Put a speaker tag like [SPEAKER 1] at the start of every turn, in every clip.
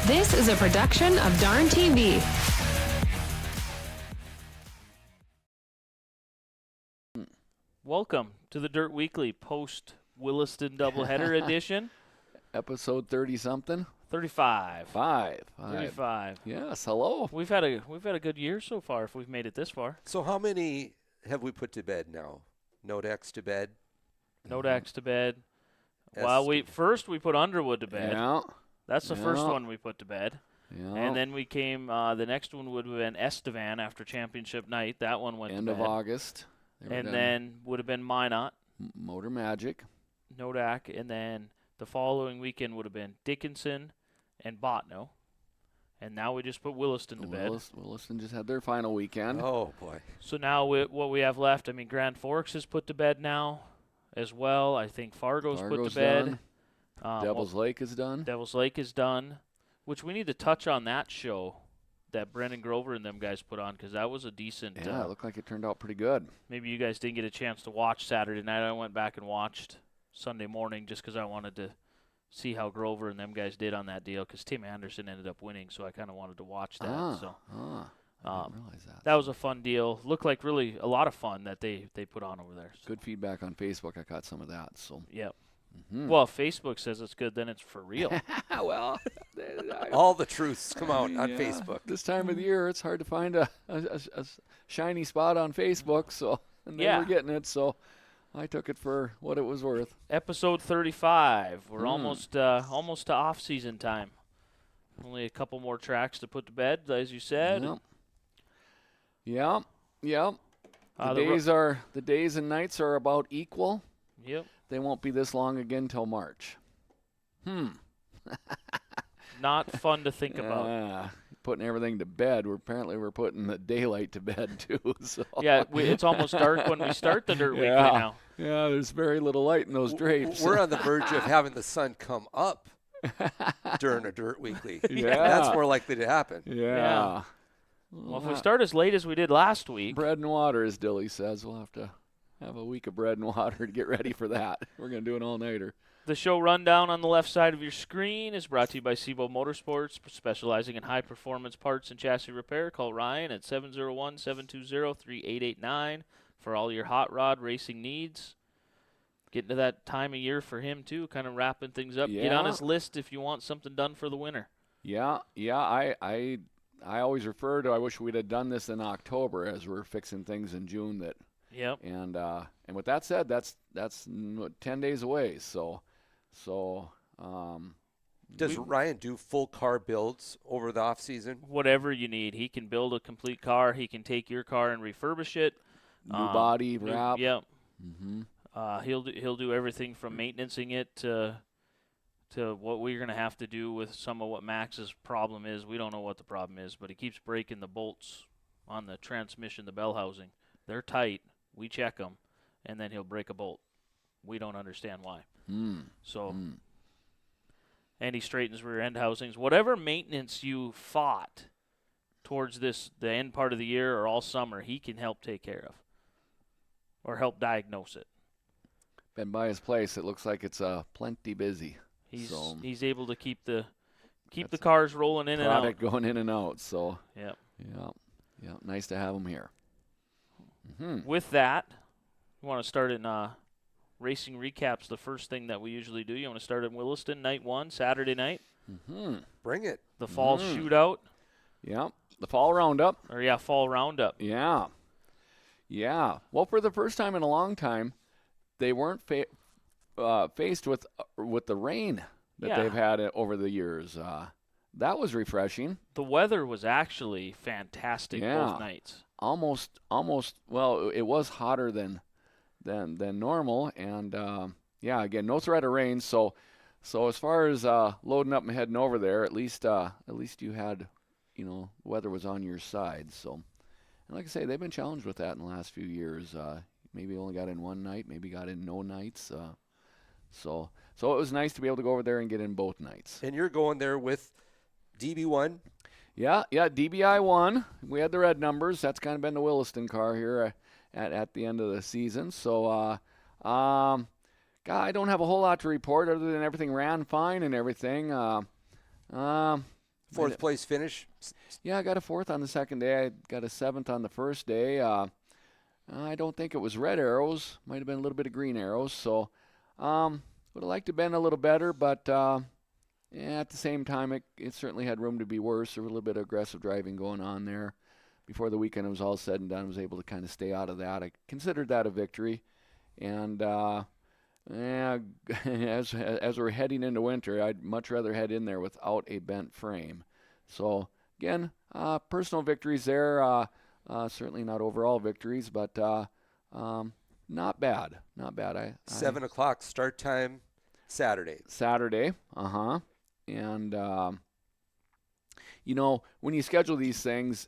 [SPEAKER 1] This is a production of Darn TV.
[SPEAKER 2] Welcome to the Dirt Weekly post-Williston doubleheader edition.
[SPEAKER 3] Episode 30-something?
[SPEAKER 2] 35.
[SPEAKER 3] 35. Yes, hello.
[SPEAKER 2] We've had a good year so far if we've made it this far.
[SPEAKER 4] So how many have we put to bed now? Nodex to bed?
[SPEAKER 2] Nodex to bed. Well, we put Underwood to bed.
[SPEAKER 3] Yeah.
[SPEAKER 2] That's the first one we put to bed.
[SPEAKER 3] Yeah.
[SPEAKER 2] And then we came, the next one would have been Estevan after championship night. That one went
[SPEAKER 3] End
[SPEAKER 2] to bed.
[SPEAKER 3] of August.
[SPEAKER 2] And then would have been Minot.
[SPEAKER 3] Motor Magic.
[SPEAKER 2] Nodak. And then the following weekend would have been Dickinson and Botno. And now we just put Williston to bed.
[SPEAKER 3] Williston just had their final weekend.
[SPEAKER 4] Oh, boy.
[SPEAKER 2] So now what we have left, I mean, Grand Forks is put to bed now as well. I think Fargo's put to bed.
[SPEAKER 3] Done. Devil's Lake is done.
[SPEAKER 2] Devil's Lake is done, which we need to touch on that show that Brendan Grover and them guys put on because that was a decent.
[SPEAKER 3] Yeah, it looked like it turned out pretty good.
[SPEAKER 2] Maybe you guys didn't get a chance to watch Saturday night. I went back and watched Sunday morning just because I wanted to see how Grover and them guys did on that deal because Tim Anderson ended up winning, so I kind of wanted to watch that.
[SPEAKER 3] I didn't realize that.
[SPEAKER 2] That was a fun deal. Looked like really a lot of fun that they put on over there. So.
[SPEAKER 3] Good feedback on Facebook. I caught some of that. So.
[SPEAKER 2] Yep. Mm-hmm. Well, if Facebook says it's good, then it's for real.
[SPEAKER 3] Well,
[SPEAKER 4] all the truths come out on Facebook.
[SPEAKER 3] This time of the year, it's hard to find a shiny spot on Facebook. So, and they were getting it. So, I took it for what it was worth.
[SPEAKER 2] Episode 35. We're almost to off-season time. Only a couple more tracks to put to bed, as you said.
[SPEAKER 3] Yep. The days and nights are about equal.
[SPEAKER 2] Yep.
[SPEAKER 3] They won't be this long again till March.
[SPEAKER 2] Not fun to think about.
[SPEAKER 3] Putting everything to bed. We're putting the daylight to bed too. So.
[SPEAKER 2] Yeah, it's almost dark when we start the Dirt Weekly now.
[SPEAKER 3] Yeah, there's very little light in those drapes.
[SPEAKER 4] We're on the verge of having the sun come up during a Dirt Weekly.
[SPEAKER 3] Yeah.
[SPEAKER 4] That's more likely to happen.
[SPEAKER 3] Yeah.
[SPEAKER 2] Well, if we start as late as we did last week.
[SPEAKER 3] Bread and water, as Dilly says. We'll have to have a week of bread and water to get ready for that. We're going to do an all-nighter.
[SPEAKER 2] The show rundown on the left side of your screen is brought to you by Sebo Motorsports, specializing in high-performance parts and chassis repair. Call Ryan at 701-720-3889 for all your hot rod racing needs. Getting to that time of year for him, too, kind of wrapping things up. Yeah. Get on his list if you want something done for the winter.
[SPEAKER 3] Yeah, I always refer to, I wish we'd have done this in October as we're fixing things in June.
[SPEAKER 2] Yep.
[SPEAKER 3] And with that said, that's 10 days away. So
[SPEAKER 4] does Ryan do full car builds over the off season?
[SPEAKER 2] Whatever you need. He can build a complete car. He can take your car and refurbish it.
[SPEAKER 3] New body, wrap.
[SPEAKER 2] Yep.
[SPEAKER 3] Mm-hmm.
[SPEAKER 2] He'll do everything from maintaining it to what we're going to have to do with some of what Max's problem is. We don't know what the problem is, but he keeps breaking the bolts on the transmission, the bell housing. They're tight. We check them, and then he'll break a bolt. We don't understand why. And he straightens rear end housings. Whatever maintenance you fought towards the end part of the year or all summer, he can help take care of or help diagnose it.
[SPEAKER 3] Been by his place. It looks like it's plenty busy.
[SPEAKER 2] He's able to keep the cars rolling in and out.
[SPEAKER 3] Product going in and out. So
[SPEAKER 2] yeah.
[SPEAKER 3] Nice to have him here. Mm-hmm.
[SPEAKER 2] With that, you want to start in racing recaps. The first thing that we usually do. You want to start in Williston, night 1, Saturday night.
[SPEAKER 3] Mm-hmm.
[SPEAKER 4] Bring it.
[SPEAKER 2] The fall shootout.
[SPEAKER 3] Yeah, the fall roundup.
[SPEAKER 2] Fall roundup.
[SPEAKER 3] Yeah. Well, for the first time in a long time, they weren't faced with the rain that
[SPEAKER 2] Yeah.
[SPEAKER 3] they've had over the years. That was refreshing.
[SPEAKER 2] The weather was actually fantastic both nights.
[SPEAKER 3] Almost. Well, it was hotter than normal, and again, no threat of rain. So as far as loading up and heading over there, at least you had, weather was on your side. So, and like I say, they've been challenged with that in the last few years. Maybe only got in one night, maybe got in no nights. So it was nice to be able to go over there and get in both nights.
[SPEAKER 4] And you're going there with DB1?
[SPEAKER 3] Yeah, DBI won. We had the red numbers. That's kind of been the Williston car here at the end of the season. So, I don't have a whole lot to report other than everything ran fine and everything.
[SPEAKER 4] Fourth place finish?
[SPEAKER 3] Yeah, I got a fourth on the second day. I got a seventh on the first day. I don't think it was red arrows. Might have been a little bit of green arrows. So, would have liked to have been a little better, but at the same time, it certainly had room to be worse. There was a little bit of aggressive driving going on there. Before the weekend was all said and done, I was able to kind of stay out of that. I considered that a victory. And as we're heading into winter, I'd much rather head in there without a bent frame. So, again, personal victories there. Certainly not overall victories, but not bad. Not bad.
[SPEAKER 4] 7 o'clock start time Saturday.
[SPEAKER 3] And, when you schedule these things,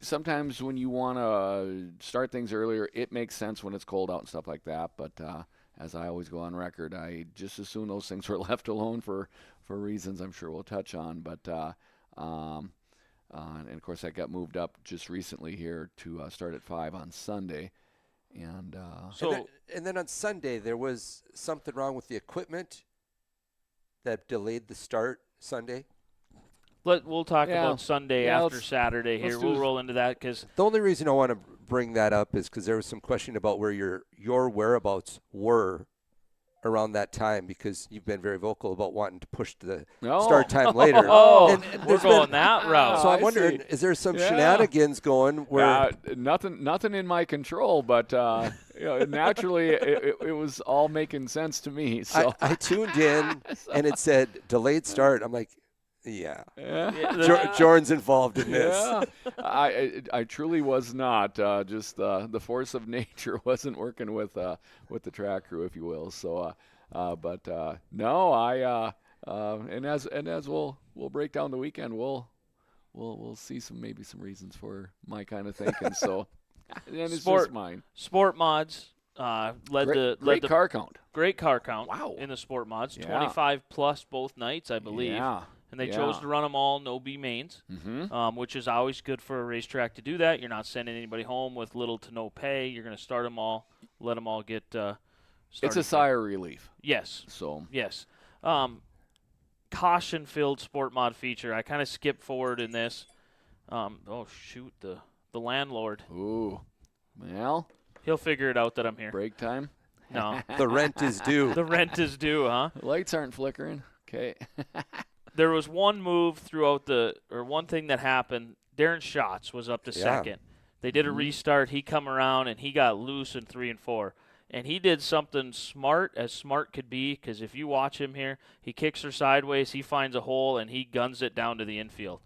[SPEAKER 3] sometimes when you want to start things earlier, it makes sense when it's cold out and stuff like that. But as I always go on record, I just assume those things were left alone for reasons I'm sure we'll touch on. But and of course, that got moved up just recently here to start at 5 on Sunday. And
[SPEAKER 4] and then on Sunday, there was something wrong with the equipment that delayed the start Sunday.
[SPEAKER 2] We'll talk about Sunday after Saturday here. We'll roll into that because
[SPEAKER 4] the only reason I want to bring that up is because there was some question about where your whereabouts were around that time, because you've been very vocal about wanting to push the start time later.
[SPEAKER 2] And we're going that route.
[SPEAKER 4] So I'm wondering, is there some shenanigans going where
[SPEAKER 3] nothing in my control, but naturally it was all making sense to me. So
[SPEAKER 4] I tuned in and it said delayed start. I'm like, Jordan's involved in this.
[SPEAKER 3] Yeah, I truly was not. Just the force of nature wasn't working with the track crew, if you will. So, no, and as we'll break down the weekend, we'll see maybe some reasons for my kind of thinking. So, and it's just mine.
[SPEAKER 2] Sport mods led
[SPEAKER 3] great
[SPEAKER 2] the
[SPEAKER 3] car count.
[SPEAKER 2] Great car count.
[SPEAKER 3] Wow.
[SPEAKER 2] In the sport mods, 25 plus both nights, I believe.
[SPEAKER 3] Yeah.
[SPEAKER 2] And they chose to run them all no B mains, which is always good for a racetrack to do that. You're not sending anybody home with little to no pay. You're going to start them all, let them all get started.
[SPEAKER 3] It's a sigh of relief.
[SPEAKER 2] Yes.
[SPEAKER 3] So.
[SPEAKER 2] Yes. Caution-filled sport mod feature. I kind of skipped forward in this. The landlord.
[SPEAKER 3] Ooh. Well.
[SPEAKER 2] He'll figure it out that I'm here.
[SPEAKER 3] Break time?
[SPEAKER 2] No.
[SPEAKER 4] The rent is due.
[SPEAKER 2] The rent is due, huh?
[SPEAKER 3] The lights aren't flickering. Okay.
[SPEAKER 2] There was one move one thing that happened. Darren Schatz was up to second. They did a restart. He come around, and he got loose in 3 and 4. And he did something smart, as smart could be, because if you watch him here, he kicks her sideways, he finds a hole, and he guns it down to the infield.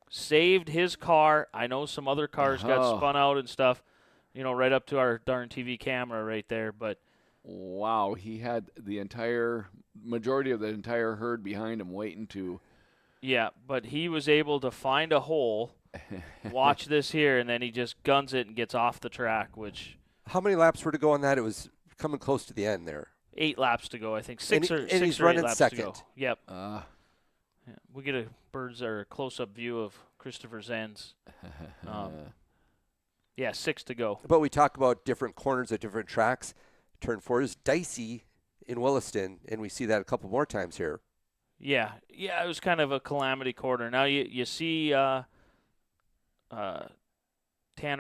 [SPEAKER 2] Saved his car. I know some other cars got spun out and stuff, right up to our darn TV camera right there. But
[SPEAKER 3] wow, he had the majority of the entire herd behind him waiting to.
[SPEAKER 2] Yeah, but he was able to find a hole, watch this here, and then he just guns it and gets off the track, which.
[SPEAKER 4] How many laps were to go on that? It was coming close to the end there.
[SPEAKER 2] 8 laps to go, I think.
[SPEAKER 4] And he's running
[SPEAKER 2] second.
[SPEAKER 4] To go.
[SPEAKER 2] Yep. We get a close-up view of Christopher Zen's. 6 to go.
[SPEAKER 4] But we talk about different corners at different tracks. Turn 4 is dicey in Williston, and we see that a couple more times here.
[SPEAKER 2] Yeah, it was kind of a calamity corner. Now you see Tanner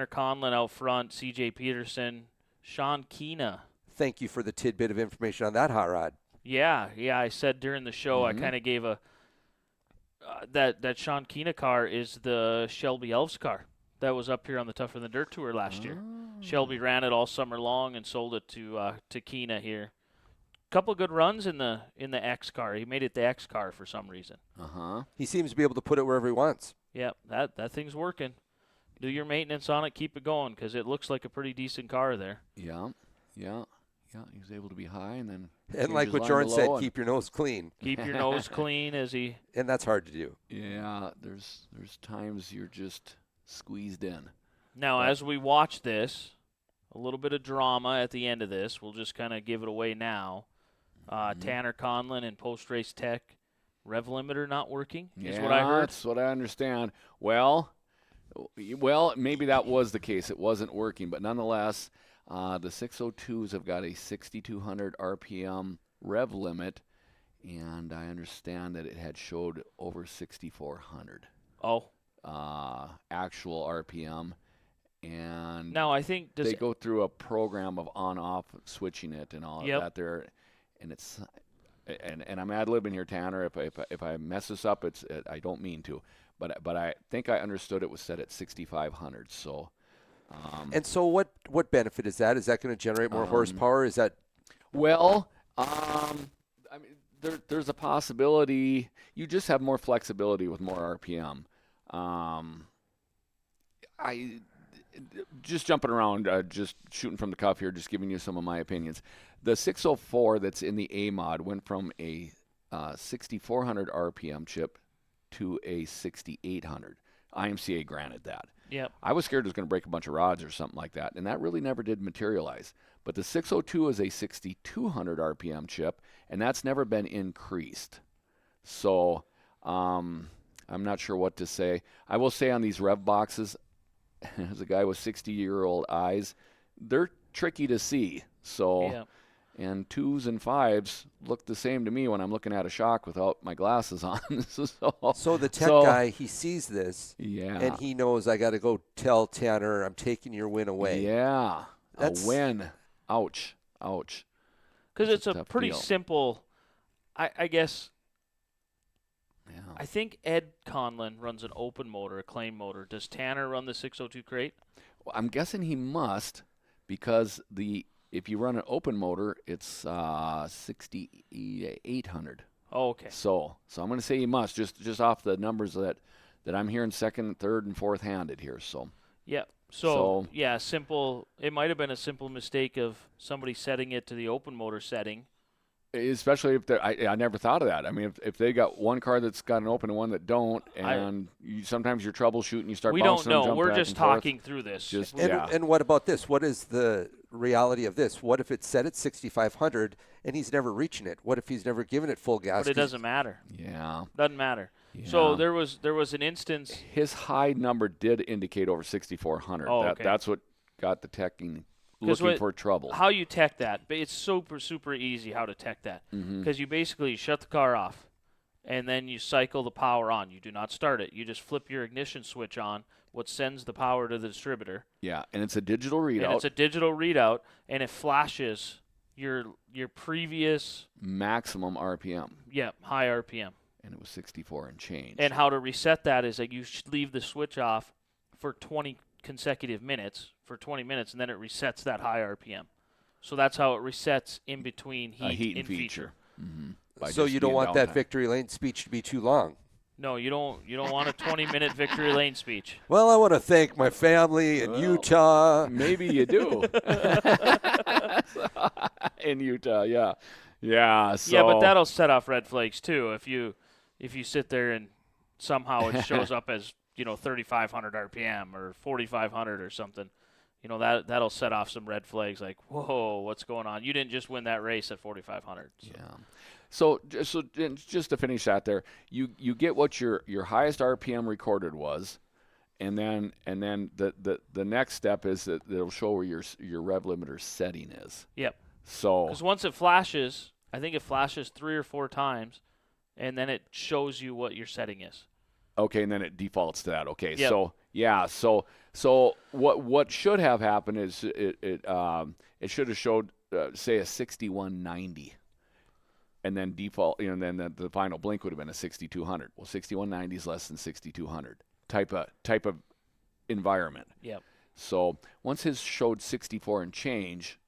[SPEAKER 2] Conlon out front, C.J. Peterson, Sean Keena.
[SPEAKER 4] Thank you for the tidbit of information on that hot rod.
[SPEAKER 2] Yeah, I said during the show, I kind of gave that Sean Keena car is the Shelby Elves car that was up here on the Tougher Than Dirt Tour last year. Shelby ran it all summer long and sold it to Keena here. couple good runs in the X car. He made it the X car for some reason.
[SPEAKER 4] He seems to be able to put it wherever he wants.
[SPEAKER 2] Yeah, that thing's working. Do your maintenance on it. Keep it going because it looks like a pretty decent car there.
[SPEAKER 3] Yeah. He was able to be high and then.
[SPEAKER 4] And like what Jordan said, keep your nose clean.
[SPEAKER 2] Keep your nose clean as he.
[SPEAKER 4] And that's hard to do.
[SPEAKER 3] Yeah, there's times you're just squeezed in.
[SPEAKER 2] Now, as we watch this, a little bit of drama at the end of this. We'll just kind of give it away now. Tanner Conlon and post-race tech rev limiter not working is what I heard.
[SPEAKER 3] That's what I understand. Well, maybe that was the case. It wasn't working, but nonetheless, the 602s have got a 6,200 RPM rev limit, and I understand that it had showed over 6,400.
[SPEAKER 2] Oh.
[SPEAKER 3] Actual RPM. And
[SPEAKER 2] now I think
[SPEAKER 3] they go through a program of on-off switching it and all of that there, and it's and I'm ad-libbing here, Tanner. If I mess this up, I don't mean to, but I think I understood it was set at 6,500. So.
[SPEAKER 4] And so what benefit is that? Is that going to generate more horsepower? Is that?
[SPEAKER 3] Well, I mean, there's a possibility. You just have more flexibility with more RPM. Just jumping around, just shooting from the cuff here, just giving you some of my opinions. The 604 that's in the A mod went from a 6,400 RPM chip to a 6,800. IMCA granted that.
[SPEAKER 2] Yep.
[SPEAKER 3] I was scared it was going to break a bunch of rods or something like that, and that really never did materialize. But the 602 is a 6,200 RPM chip, and that's never been increased. So I'm not sure what to say. I will say on these rev boxes, as a guy with 60-year-old eyes, they're tricky to see. So, and 2s and 5s look the same to me when I'm looking at a shock without my glasses on.
[SPEAKER 4] So the tech guy, he sees this,
[SPEAKER 3] yeah,
[SPEAKER 4] and he knows I got to go tell Tanner I'm taking your win away.
[SPEAKER 3] Yeah, that's a win. Ouch.
[SPEAKER 2] Because it's a pretty simple, I guess.
[SPEAKER 3] Yeah.
[SPEAKER 2] I think Ed Conlon runs an open motor, a claim motor. Does Tanner run the 602 crate?
[SPEAKER 3] Well, I'm guessing he must, because if you run an open motor, it's 6,800.
[SPEAKER 2] Oh, okay.
[SPEAKER 3] So I'm going to say he must, just off the numbers that I'm hearing second, third, and fourth handed here. So.
[SPEAKER 2] Yeah. So yeah, simple. It might have been a simple mistake of somebody setting it to the open motor setting.
[SPEAKER 3] Especially if I never thought of that. I mean, if they got one car that's got an open and one that don't, and sometimes you're troubleshooting, you start bouncing.
[SPEAKER 2] We don't know.
[SPEAKER 3] We're
[SPEAKER 2] just talking through this.
[SPEAKER 4] And what about this? What is the reality of this? What if it's set at 6,500 and he's never reaching it? What if he's never given it full gas?
[SPEAKER 2] But it doesn't matter.
[SPEAKER 3] Yeah.
[SPEAKER 2] Doesn't matter.
[SPEAKER 3] Yeah.
[SPEAKER 2] So there was an instance.
[SPEAKER 3] His high number did indicate over 6,400.
[SPEAKER 2] Oh, okay.
[SPEAKER 3] That's what got the teching looking for trouble.
[SPEAKER 2] How you tech that? It's super easy how to tech that. Because you basically shut the car off, and then you cycle the power on. You do not start it. You just flip your ignition switch on, what sends the power to the distributor.
[SPEAKER 3] Yeah, and it's a digital readout.
[SPEAKER 2] And it flashes your previous
[SPEAKER 3] maximum RPM.
[SPEAKER 2] Yeah, high RPM.
[SPEAKER 3] And it was 64 and change.
[SPEAKER 2] And how to reset that is that you should leave the switch off for 20 consecutive minutes, and then it resets that high RPM. So that's how it resets in between heat and feature.
[SPEAKER 3] Mm-hmm.
[SPEAKER 4] So you don't want that victory lane speech to be too long.
[SPEAKER 2] No, you don't want a 20-minute victory lane speech.
[SPEAKER 4] Well, I want to thank my family in Utah.
[SPEAKER 3] Maybe you do. In Utah, yeah. Yeah, so.
[SPEAKER 2] Yeah, but that'll set off red flags too if you sit there and somehow it shows up as 3,500 RPM or 4,500 or something. That'll set off some red flags like, whoa, what's going on? You didn't just win that race at 4,500. So.
[SPEAKER 3] Yeah. So just to finish that there, you get what your highest RPM recorded was, and then the next step is that it'll show where your rev limiter setting is.
[SPEAKER 2] Yep.
[SPEAKER 3] So
[SPEAKER 2] because once it flashes, I think it flashes 3 or 4 times, and then it shows you what your setting is.
[SPEAKER 3] Okay, and then it defaults to that. Okay,
[SPEAKER 2] yep.
[SPEAKER 3] So yeah, so what should have happened is it should have showed say a 6190, and then default, and then the final blink would have been a 6200. Well, 6190 is less than 6200 type of environment.
[SPEAKER 2] Yep.
[SPEAKER 3] So once his showed 64 and change,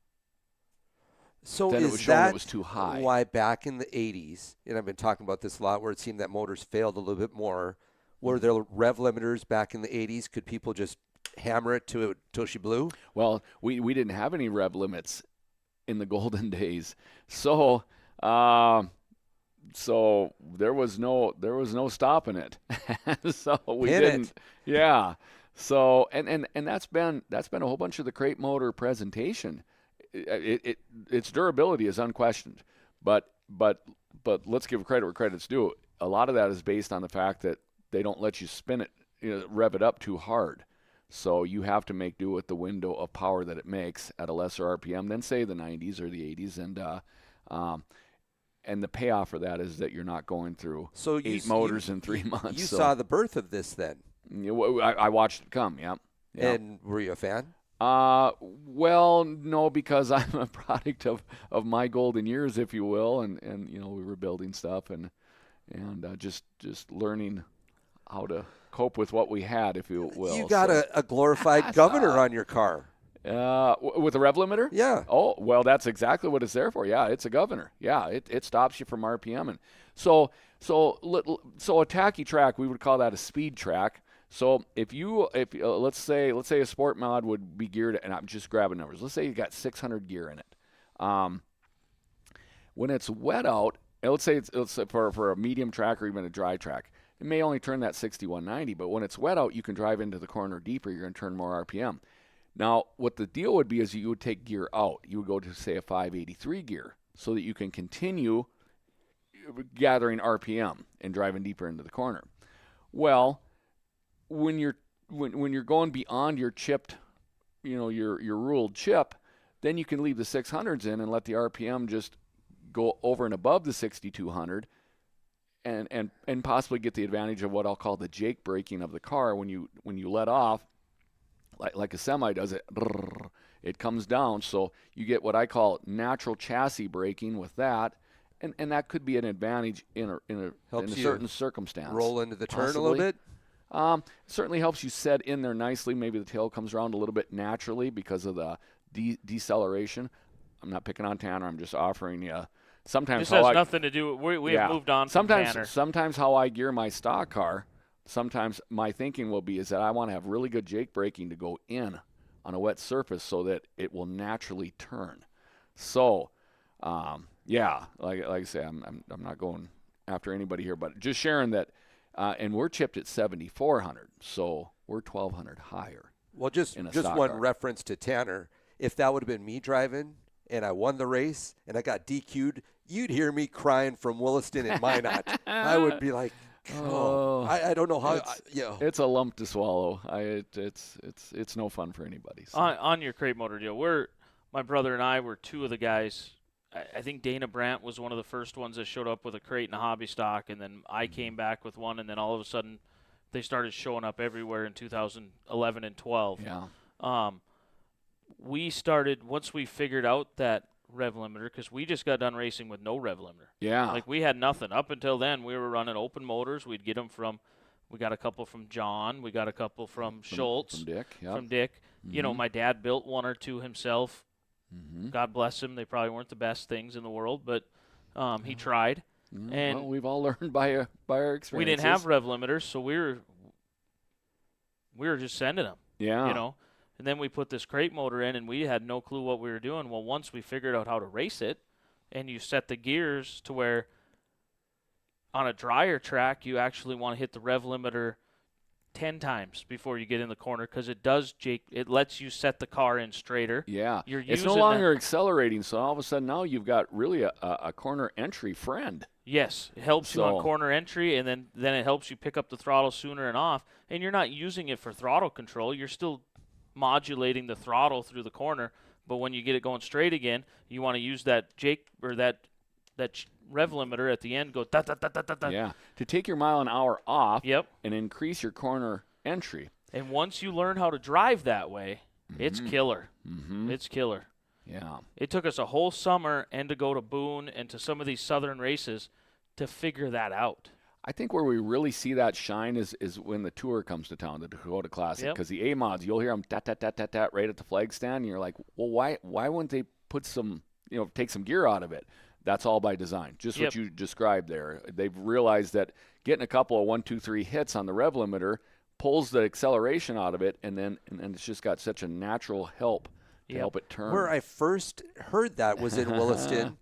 [SPEAKER 4] So
[SPEAKER 3] then
[SPEAKER 4] is
[SPEAKER 3] it was shown
[SPEAKER 4] that
[SPEAKER 3] it was too high.
[SPEAKER 4] why back in the 80s, and I've been talking about this a lot, where it seemed that motors failed a little bit more, were there rev limiters back in the 80s? Could people just hammer it till she blew?
[SPEAKER 3] Well, we didn't have any rev limits in the golden days, so there was no stopping it. So we didn't. Yeah. So and that's been a whole bunch of the crate motor presentation. Its durability is unquestioned, but let's give credit where credit's due. A lot of that is based on the fact that they don't let you spin it, rev it up too hard. So you have to make do with the window of power that it makes at a lesser RPM than, say, the 90s or the 80s, and the payoff for that is that you're not going through 8 motors in 3 months.
[SPEAKER 4] You saw the birth of this then.
[SPEAKER 3] I watched it come. Yeah.
[SPEAKER 4] And were you a fan?
[SPEAKER 3] Well, no, because I'm a product of my golden years, if you will, and we were building stuff and just learning how to cope with what we had, if you will.
[SPEAKER 4] You got a glorified governor on your car.
[SPEAKER 3] With a rev limiter?
[SPEAKER 4] Yeah.
[SPEAKER 3] Oh, well, that's exactly what it's there for. Yeah, it's a governor. Yeah, it stops you from RPM, and so a tacky track, we would call that a speed track. So if let's say a sport mod would be geared, and I'm just grabbing numbers. Let's say you got 600 gear in it. When it's wet out, and let's say for a medium track or even a dry track, it may only turn that 6190, but when it's wet out, you can drive into the corner deeper. You're going to turn more RPM. Now, what the deal would be is you would take gear out. You would go to, say, a 583 gear so that you can continue gathering RPM and driving deeper into the corner. Well, when you're going beyond your chipped, your ruled chip, then you can leave the 600s in and let the RPM just go over and above the 6200 and possibly get the advantage of what I'll call the Jake braking of the car. When you let off, like a semi does, it comes down, so you get what I call natural chassis braking with that, and that could be an advantage in a certain circumstance.
[SPEAKER 4] Roll into the turn
[SPEAKER 3] possibly.
[SPEAKER 4] A little bit.
[SPEAKER 3] Certainly helps you set in there nicely. Maybe the tail comes around a little bit naturally because of the deceleration. I'm not picking on Tanner. I'm just offering you. Sometimes
[SPEAKER 2] this has nothing to do. We have moved on from Tanner.
[SPEAKER 3] Sometimes how I gear my stock car. Sometimes my thinking will be is that I want to have really good Jake braking to go in on a wet surface so that it will naturally turn. So, yeah, like I say, I'm not going after anybody here, but just sharing that. And we're chipped at 7,400, so we're 1,200 higher.
[SPEAKER 4] Well, just one reference to Tanner. If that would have been me driving and I won the race and I got DQ'd, you'd hear me crying from Williston in Minot. I would be like, I don't know how.
[SPEAKER 3] It's a lump to swallow. It's no fun for anybody. So.
[SPEAKER 2] On your crate motor deal, my brother and I were two of the guys. I think Dana Brandt was one of the first ones that showed up with a crate and a hobby stock, and then I came back with one, and then all of a sudden they started showing up everywhere in 2011 and 12.
[SPEAKER 3] Yeah.
[SPEAKER 2] We started once we figured out that rev limiter, because we just got done racing with no rev limiter.
[SPEAKER 3] Yeah.
[SPEAKER 2] Like we had nothing. Up until then, we were running open motors. We'd get them we got a couple from John. We got a couple from Schultz.
[SPEAKER 3] From Dick. Yep.
[SPEAKER 2] From Dick.
[SPEAKER 3] Mm-hmm.
[SPEAKER 2] My dad built one or two himself.
[SPEAKER 3] Mm-hmm.
[SPEAKER 2] God bless him. They probably weren't the best things in the world, but he tried.
[SPEAKER 3] Mm-hmm.
[SPEAKER 2] And
[SPEAKER 3] well, we've all learned by our experiences.
[SPEAKER 2] We didn't have rev limiters, so we were just sending them.
[SPEAKER 3] Yeah.
[SPEAKER 2] And then we put this crate motor in, and we had no clue what we were doing. Well, once we figured out how to race it, and you set the gears to where on a drier track, you actually want to hit the rev limiter 10 times before you get in the corner, because it does, Jake, it lets you set the car in straighter.
[SPEAKER 3] Yeah.
[SPEAKER 2] You're
[SPEAKER 3] it's no longer accelerating, so all of a sudden now you've got really a corner entry friend.
[SPEAKER 2] Yes, it helps you on corner entry, and then it helps you pick up the throttle sooner and off, and you're not using it for throttle control. You're still modulating the throttle through the corner, but when you get it going straight again, you want to use that Jake or that rev limiter at the end. Go da da da da da da.
[SPEAKER 3] Yeah, to take your mile an hour off.
[SPEAKER 2] Yep.
[SPEAKER 3] And increase your corner entry.
[SPEAKER 2] And once you learn how to drive that way, it's killer.
[SPEAKER 3] Mm-hmm.
[SPEAKER 2] It's killer.
[SPEAKER 3] Yeah.
[SPEAKER 2] It took us a whole summer and to go to Boone and to some of these southern races to figure that out.
[SPEAKER 3] I think where we really see that shine is when the tour comes to town, the Dakota Classic, because the A-mods, you'll hear them tat, tat, tat, tat, tat right at the flag stand, and you're like, well, why wouldn't they put some take some gear out of it. That's all by design. Just what you described there. They've realized that getting a couple of 1, 2, 3 hits on the rev limiter pulls the acceleration out of it, and then it's just got such a natural help to help it turn.
[SPEAKER 4] Where I first heard that was in Williston,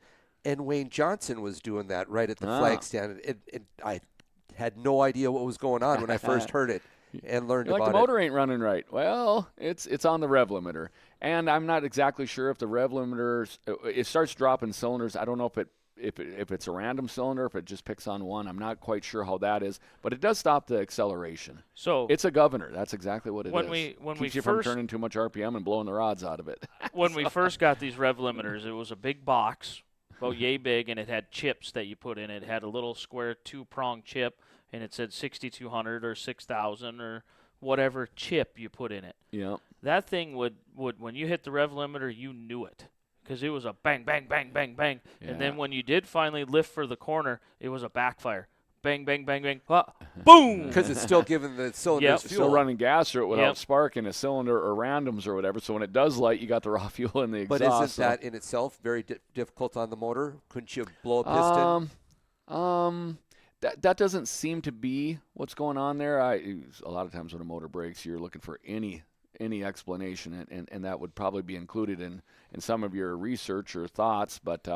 [SPEAKER 4] and Wayne Johnson was doing that right at the flag stand. I had no idea what was going on when I first heard it and learned about it.
[SPEAKER 3] Like the motor ain't running right. Well, it's on the rev limiter. And I'm not exactly sure if the rev limiter, it starts dropping cylinders. I don't know if it's a random cylinder, if it just picks on one. I'm not quite sure how that is, but it does stop the acceleration.
[SPEAKER 2] So
[SPEAKER 3] it's a governor. That's exactly what it is.
[SPEAKER 2] When
[SPEAKER 3] Keeps you from turning too much RPM and blowing the rods out of it.
[SPEAKER 2] When we first got these rev limiters, it was a big box, about yay big, and it had chips that you put in it. It had a little square 2-prong chip, and it said 6200 or 6000 or whatever chip you put in it.
[SPEAKER 3] Yeah.
[SPEAKER 2] That thing would when you hit the rev limiter, you knew it, because it was a bang, bang, bang, bang, bang.
[SPEAKER 3] Yeah.
[SPEAKER 2] And then when you did finally lift for the corner, it was a backfire. Bang, bang, bang, bang. Boom!
[SPEAKER 4] Because it's still giving the cylinders fuel.
[SPEAKER 3] Still running gas through it without sparking a cylinder or randoms or whatever. So when it does light, you got the raw fuel in the exhaust.
[SPEAKER 4] But isn't that in itself very difficult on the motor? Couldn't you blow a piston?
[SPEAKER 3] That doesn't seem to be what's going on there. A lot of times when a motor breaks, you're looking for any explanation, and that would probably be included in some of your research or thoughts, but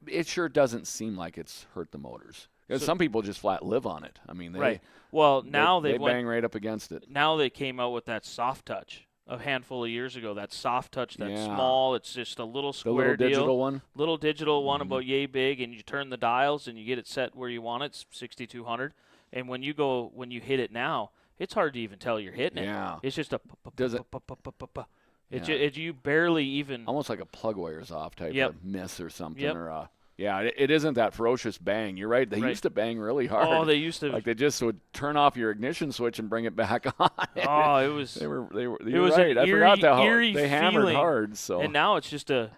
[SPEAKER 3] it sure doesn't seem like it's hurt the motors. Because some people just flat live on it. I mean,
[SPEAKER 2] now
[SPEAKER 3] they bang right up against it.
[SPEAKER 2] Now they came out with that soft touch a handful of years ago. That soft touch, small. It's just a little square
[SPEAKER 3] the little digital one.
[SPEAKER 2] Little digital one about yay big, and you turn the dials and you get it set where you want it. It's 6200, and when you hit it now, it's hard to even tell you're hitting it.
[SPEAKER 3] Yeah.
[SPEAKER 2] It's just a.
[SPEAKER 3] Does it?
[SPEAKER 2] You barely even.
[SPEAKER 3] Almost like a plug wires off type of miss or something.
[SPEAKER 2] Yep.
[SPEAKER 3] Or it isn't that ferocious bang. You're right. They used to bang really hard.
[SPEAKER 2] Oh, they used to.
[SPEAKER 3] Like they just would turn off your ignition switch and bring it back on.
[SPEAKER 2] Oh, it was.
[SPEAKER 3] They were.
[SPEAKER 2] It was
[SPEAKER 3] right.
[SPEAKER 2] an eerie,
[SPEAKER 3] I forgot
[SPEAKER 2] eerie
[SPEAKER 3] they hammered
[SPEAKER 2] feeling.
[SPEAKER 3] hard. So.
[SPEAKER 2] And now it's just a.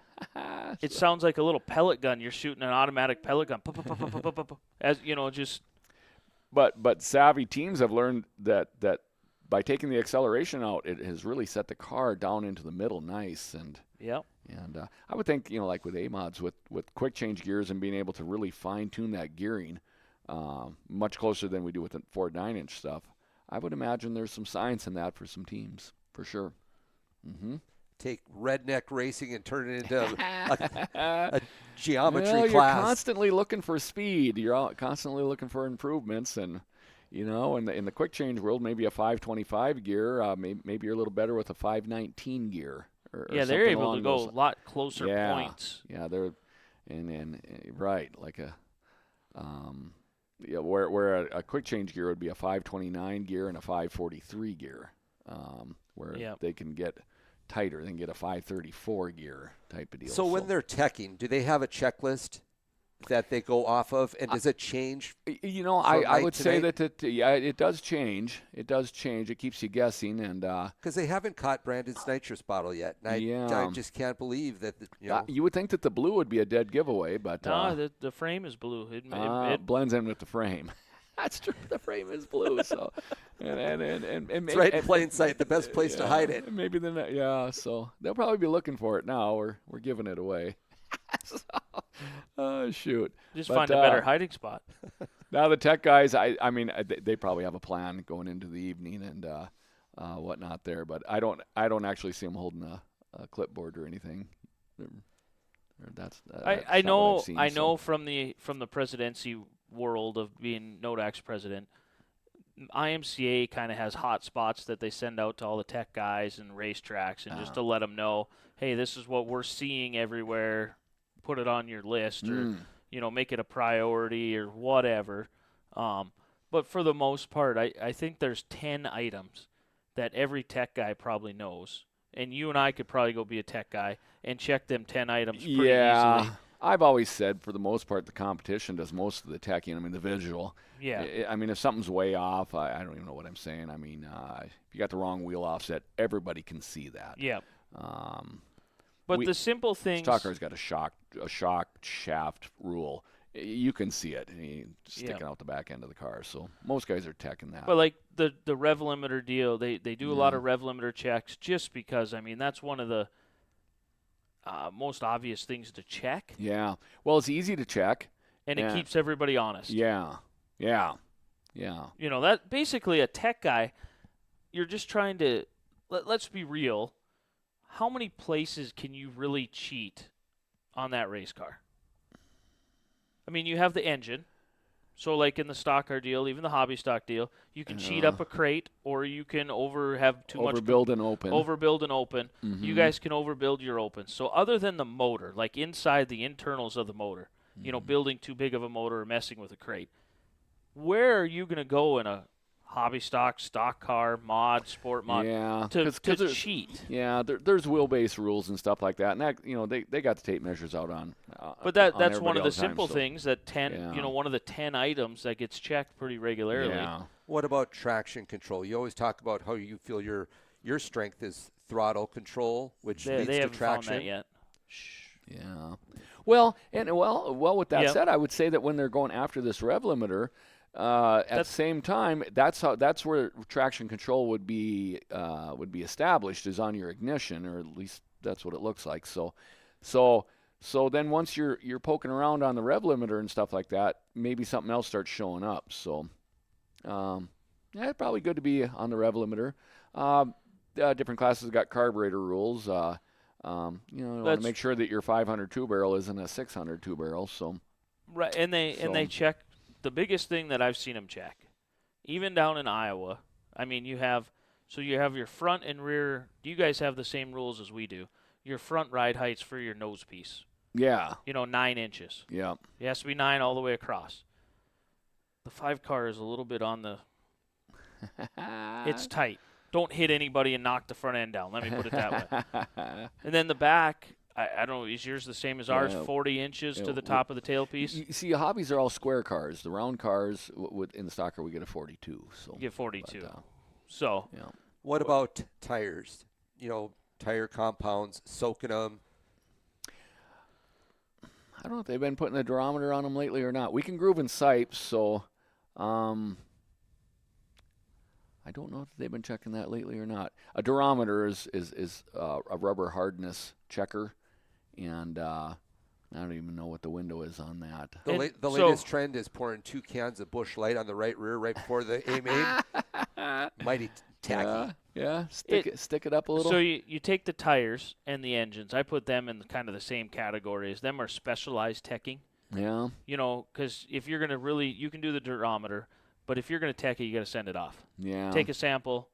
[SPEAKER 2] It sounds like a little pellet gun. You're shooting an automatic pellet gun. As you know, just.
[SPEAKER 3] But savvy teams have learned that by taking the acceleration out, it has really set the car down into the middle nice. And I would think, like with A-mods, with quick change gears and being able to really fine-tune that gearing much closer than we do with the Ford 9-inch stuff, I would imagine there's some science in that for some teams, for sure. Mm-hmm.
[SPEAKER 4] Take redneck racing and turn it into a geometry
[SPEAKER 3] class. You're constantly looking for speed. You're constantly looking for improvements, and in the quick change world, maybe a 525 gear, maybe you're a little better with a 519 gear. Or
[SPEAKER 2] they're able to go a lot closer points.
[SPEAKER 3] Yeah, they're and right, like where a quick change gear would be a 529 gear and a 543 gear, where they can get tighter. They can get a 534 gear type of deal.
[SPEAKER 4] So when they're teching, do they have a checklist that they go off of, and does it change?
[SPEAKER 3] I would say that it does change. It does change. It keeps you guessing, and
[SPEAKER 4] because they haven't caught Brandon's nitrous bottle yet, and I just can't believe that.
[SPEAKER 3] You would think that the blue would be a dead giveaway, but
[SPEAKER 2] no, the frame is blue.
[SPEAKER 3] It blends in with the frame. That's true. The frame is blue, so and
[SPEAKER 4] it's right in plain sight. The best place to hide it.
[SPEAKER 3] Maybe so they'll probably be looking for it now. We're giving it away. Oh, shoot.
[SPEAKER 2] Just find a better hiding spot.
[SPEAKER 3] Now the tech guys, I mean, they probably have a plan going into the evening and whatnot there, but I don't actually see them holding a clipboard or anything.
[SPEAKER 2] I know from the presidency world of being NODAC's president, IMCA kind of has hot spots that they send out to all the tech guys and racetracks, and just to let them know, hey, this is what we're seeing everywhere. Put it on your list, or make it a priority or whatever. But for the most part, I think there's 10 items that every tech guy probably knows, and you and I could probably go be a tech guy and check them 10 items pretty easily.
[SPEAKER 3] I've always said, for the most part, the competition does most of the teching. I mean, the visual.
[SPEAKER 2] Yeah.
[SPEAKER 3] I mean, if something's way off, I don't even know what I'm saying. I mean, if you got the wrong wheel offset, everybody can see that.
[SPEAKER 2] Yeah. But the simple things.
[SPEAKER 3] Stock car's got a shock shaft rule. You can see it sticking out the back end of the car. So most guys are teching that.
[SPEAKER 2] But like the rev limiter deal, they do a lot of rev limiter checks just because, I mean, that's one of the. most obvious things to check.
[SPEAKER 3] Yeah. Well, it's easy to check.
[SPEAKER 2] And it keeps everybody honest.
[SPEAKER 3] Yeah. Yeah.
[SPEAKER 2] You know, that basically a tech guy, you're just trying to, let's be real, how many places can you really cheat on that race car? I mean, you have the engine. So like in the stock car deal, even the hobby stock deal, you can cheat up a crate, or you can have too much.
[SPEAKER 3] Overbuild and open.
[SPEAKER 2] Overbuild and open.
[SPEAKER 3] Mm-hmm.
[SPEAKER 2] You guys can overbuild your open. So other than the motor, like inside the internals of the motor, you know, building too big of a motor or messing with a crate, where are you going to go in a hobby stock car, mod, sport mod to cheat?
[SPEAKER 3] Yeah, there's wheelbase rules and stuff like that, and that, you know, they got the tape measures out on.
[SPEAKER 2] But that's
[SPEAKER 3] on
[SPEAKER 2] one of the
[SPEAKER 3] time,
[SPEAKER 2] simple
[SPEAKER 3] so.
[SPEAKER 2] things that one of the 10 items that gets checked pretty regularly.
[SPEAKER 3] Yeah.
[SPEAKER 4] What about traction control? You always talk about how you feel your strength is throttle control, which leads
[SPEAKER 2] they
[SPEAKER 4] to
[SPEAKER 2] haven't
[SPEAKER 4] traction.
[SPEAKER 2] found that yet.
[SPEAKER 3] Yeah. Well, with that said, I would say that when they're going after this rev limiter, at the same time, that's where traction control would be established, is on your ignition, or at least that's what it looks like. So then once you're poking around on the rev limiter and stuff like that, maybe something else starts showing up. So it's probably good to be on the rev limiter. Different classes got carburetor rules. You want to make sure that your 500 two barrel isn't a 600 two barrel. So
[SPEAKER 2] right, and they check. The biggest thing that I've seen them check, even down in Iowa, I mean, you have your front and rear. Do you guys have the same rules as we do? Your front ride heights for your nose piece.
[SPEAKER 3] Yeah.
[SPEAKER 2] 9 inches.
[SPEAKER 3] Yeah.
[SPEAKER 2] It has to be 9 all the way across. The 5 car is a little bit on the. It's tight. Don't hit anybody and knock the front end down. Let me put it that way. And then the back. I don't know, is yours the same as ours, 40 inches to the top of the tailpiece?
[SPEAKER 3] You see, hobbies are all square cars. The round cars, in the stock car, we get a 42. So
[SPEAKER 2] you get 42.
[SPEAKER 3] Yeah.
[SPEAKER 4] What about tires? Tire compounds, soaking them.
[SPEAKER 3] I don't know if they've been putting a durometer on them lately or not. We can groove in sipes, so I don't know if they've been checking that lately or not. A durometer is a rubber hardness checker, and I don't even know what the window is on that.
[SPEAKER 4] The latest trend is pouring 2 cans of Busch Light on the right rear right before the aim. Mighty tacky.
[SPEAKER 3] Yeah. Stick it up a little.
[SPEAKER 2] So you take the tires and the engines. I put them in kind of the same category as them are specialized teching.
[SPEAKER 3] Yeah.
[SPEAKER 2] Because if you're going to you can do the durometer, but if you're going to tech it, you got to send it off.
[SPEAKER 3] Yeah.
[SPEAKER 2] Take a sample,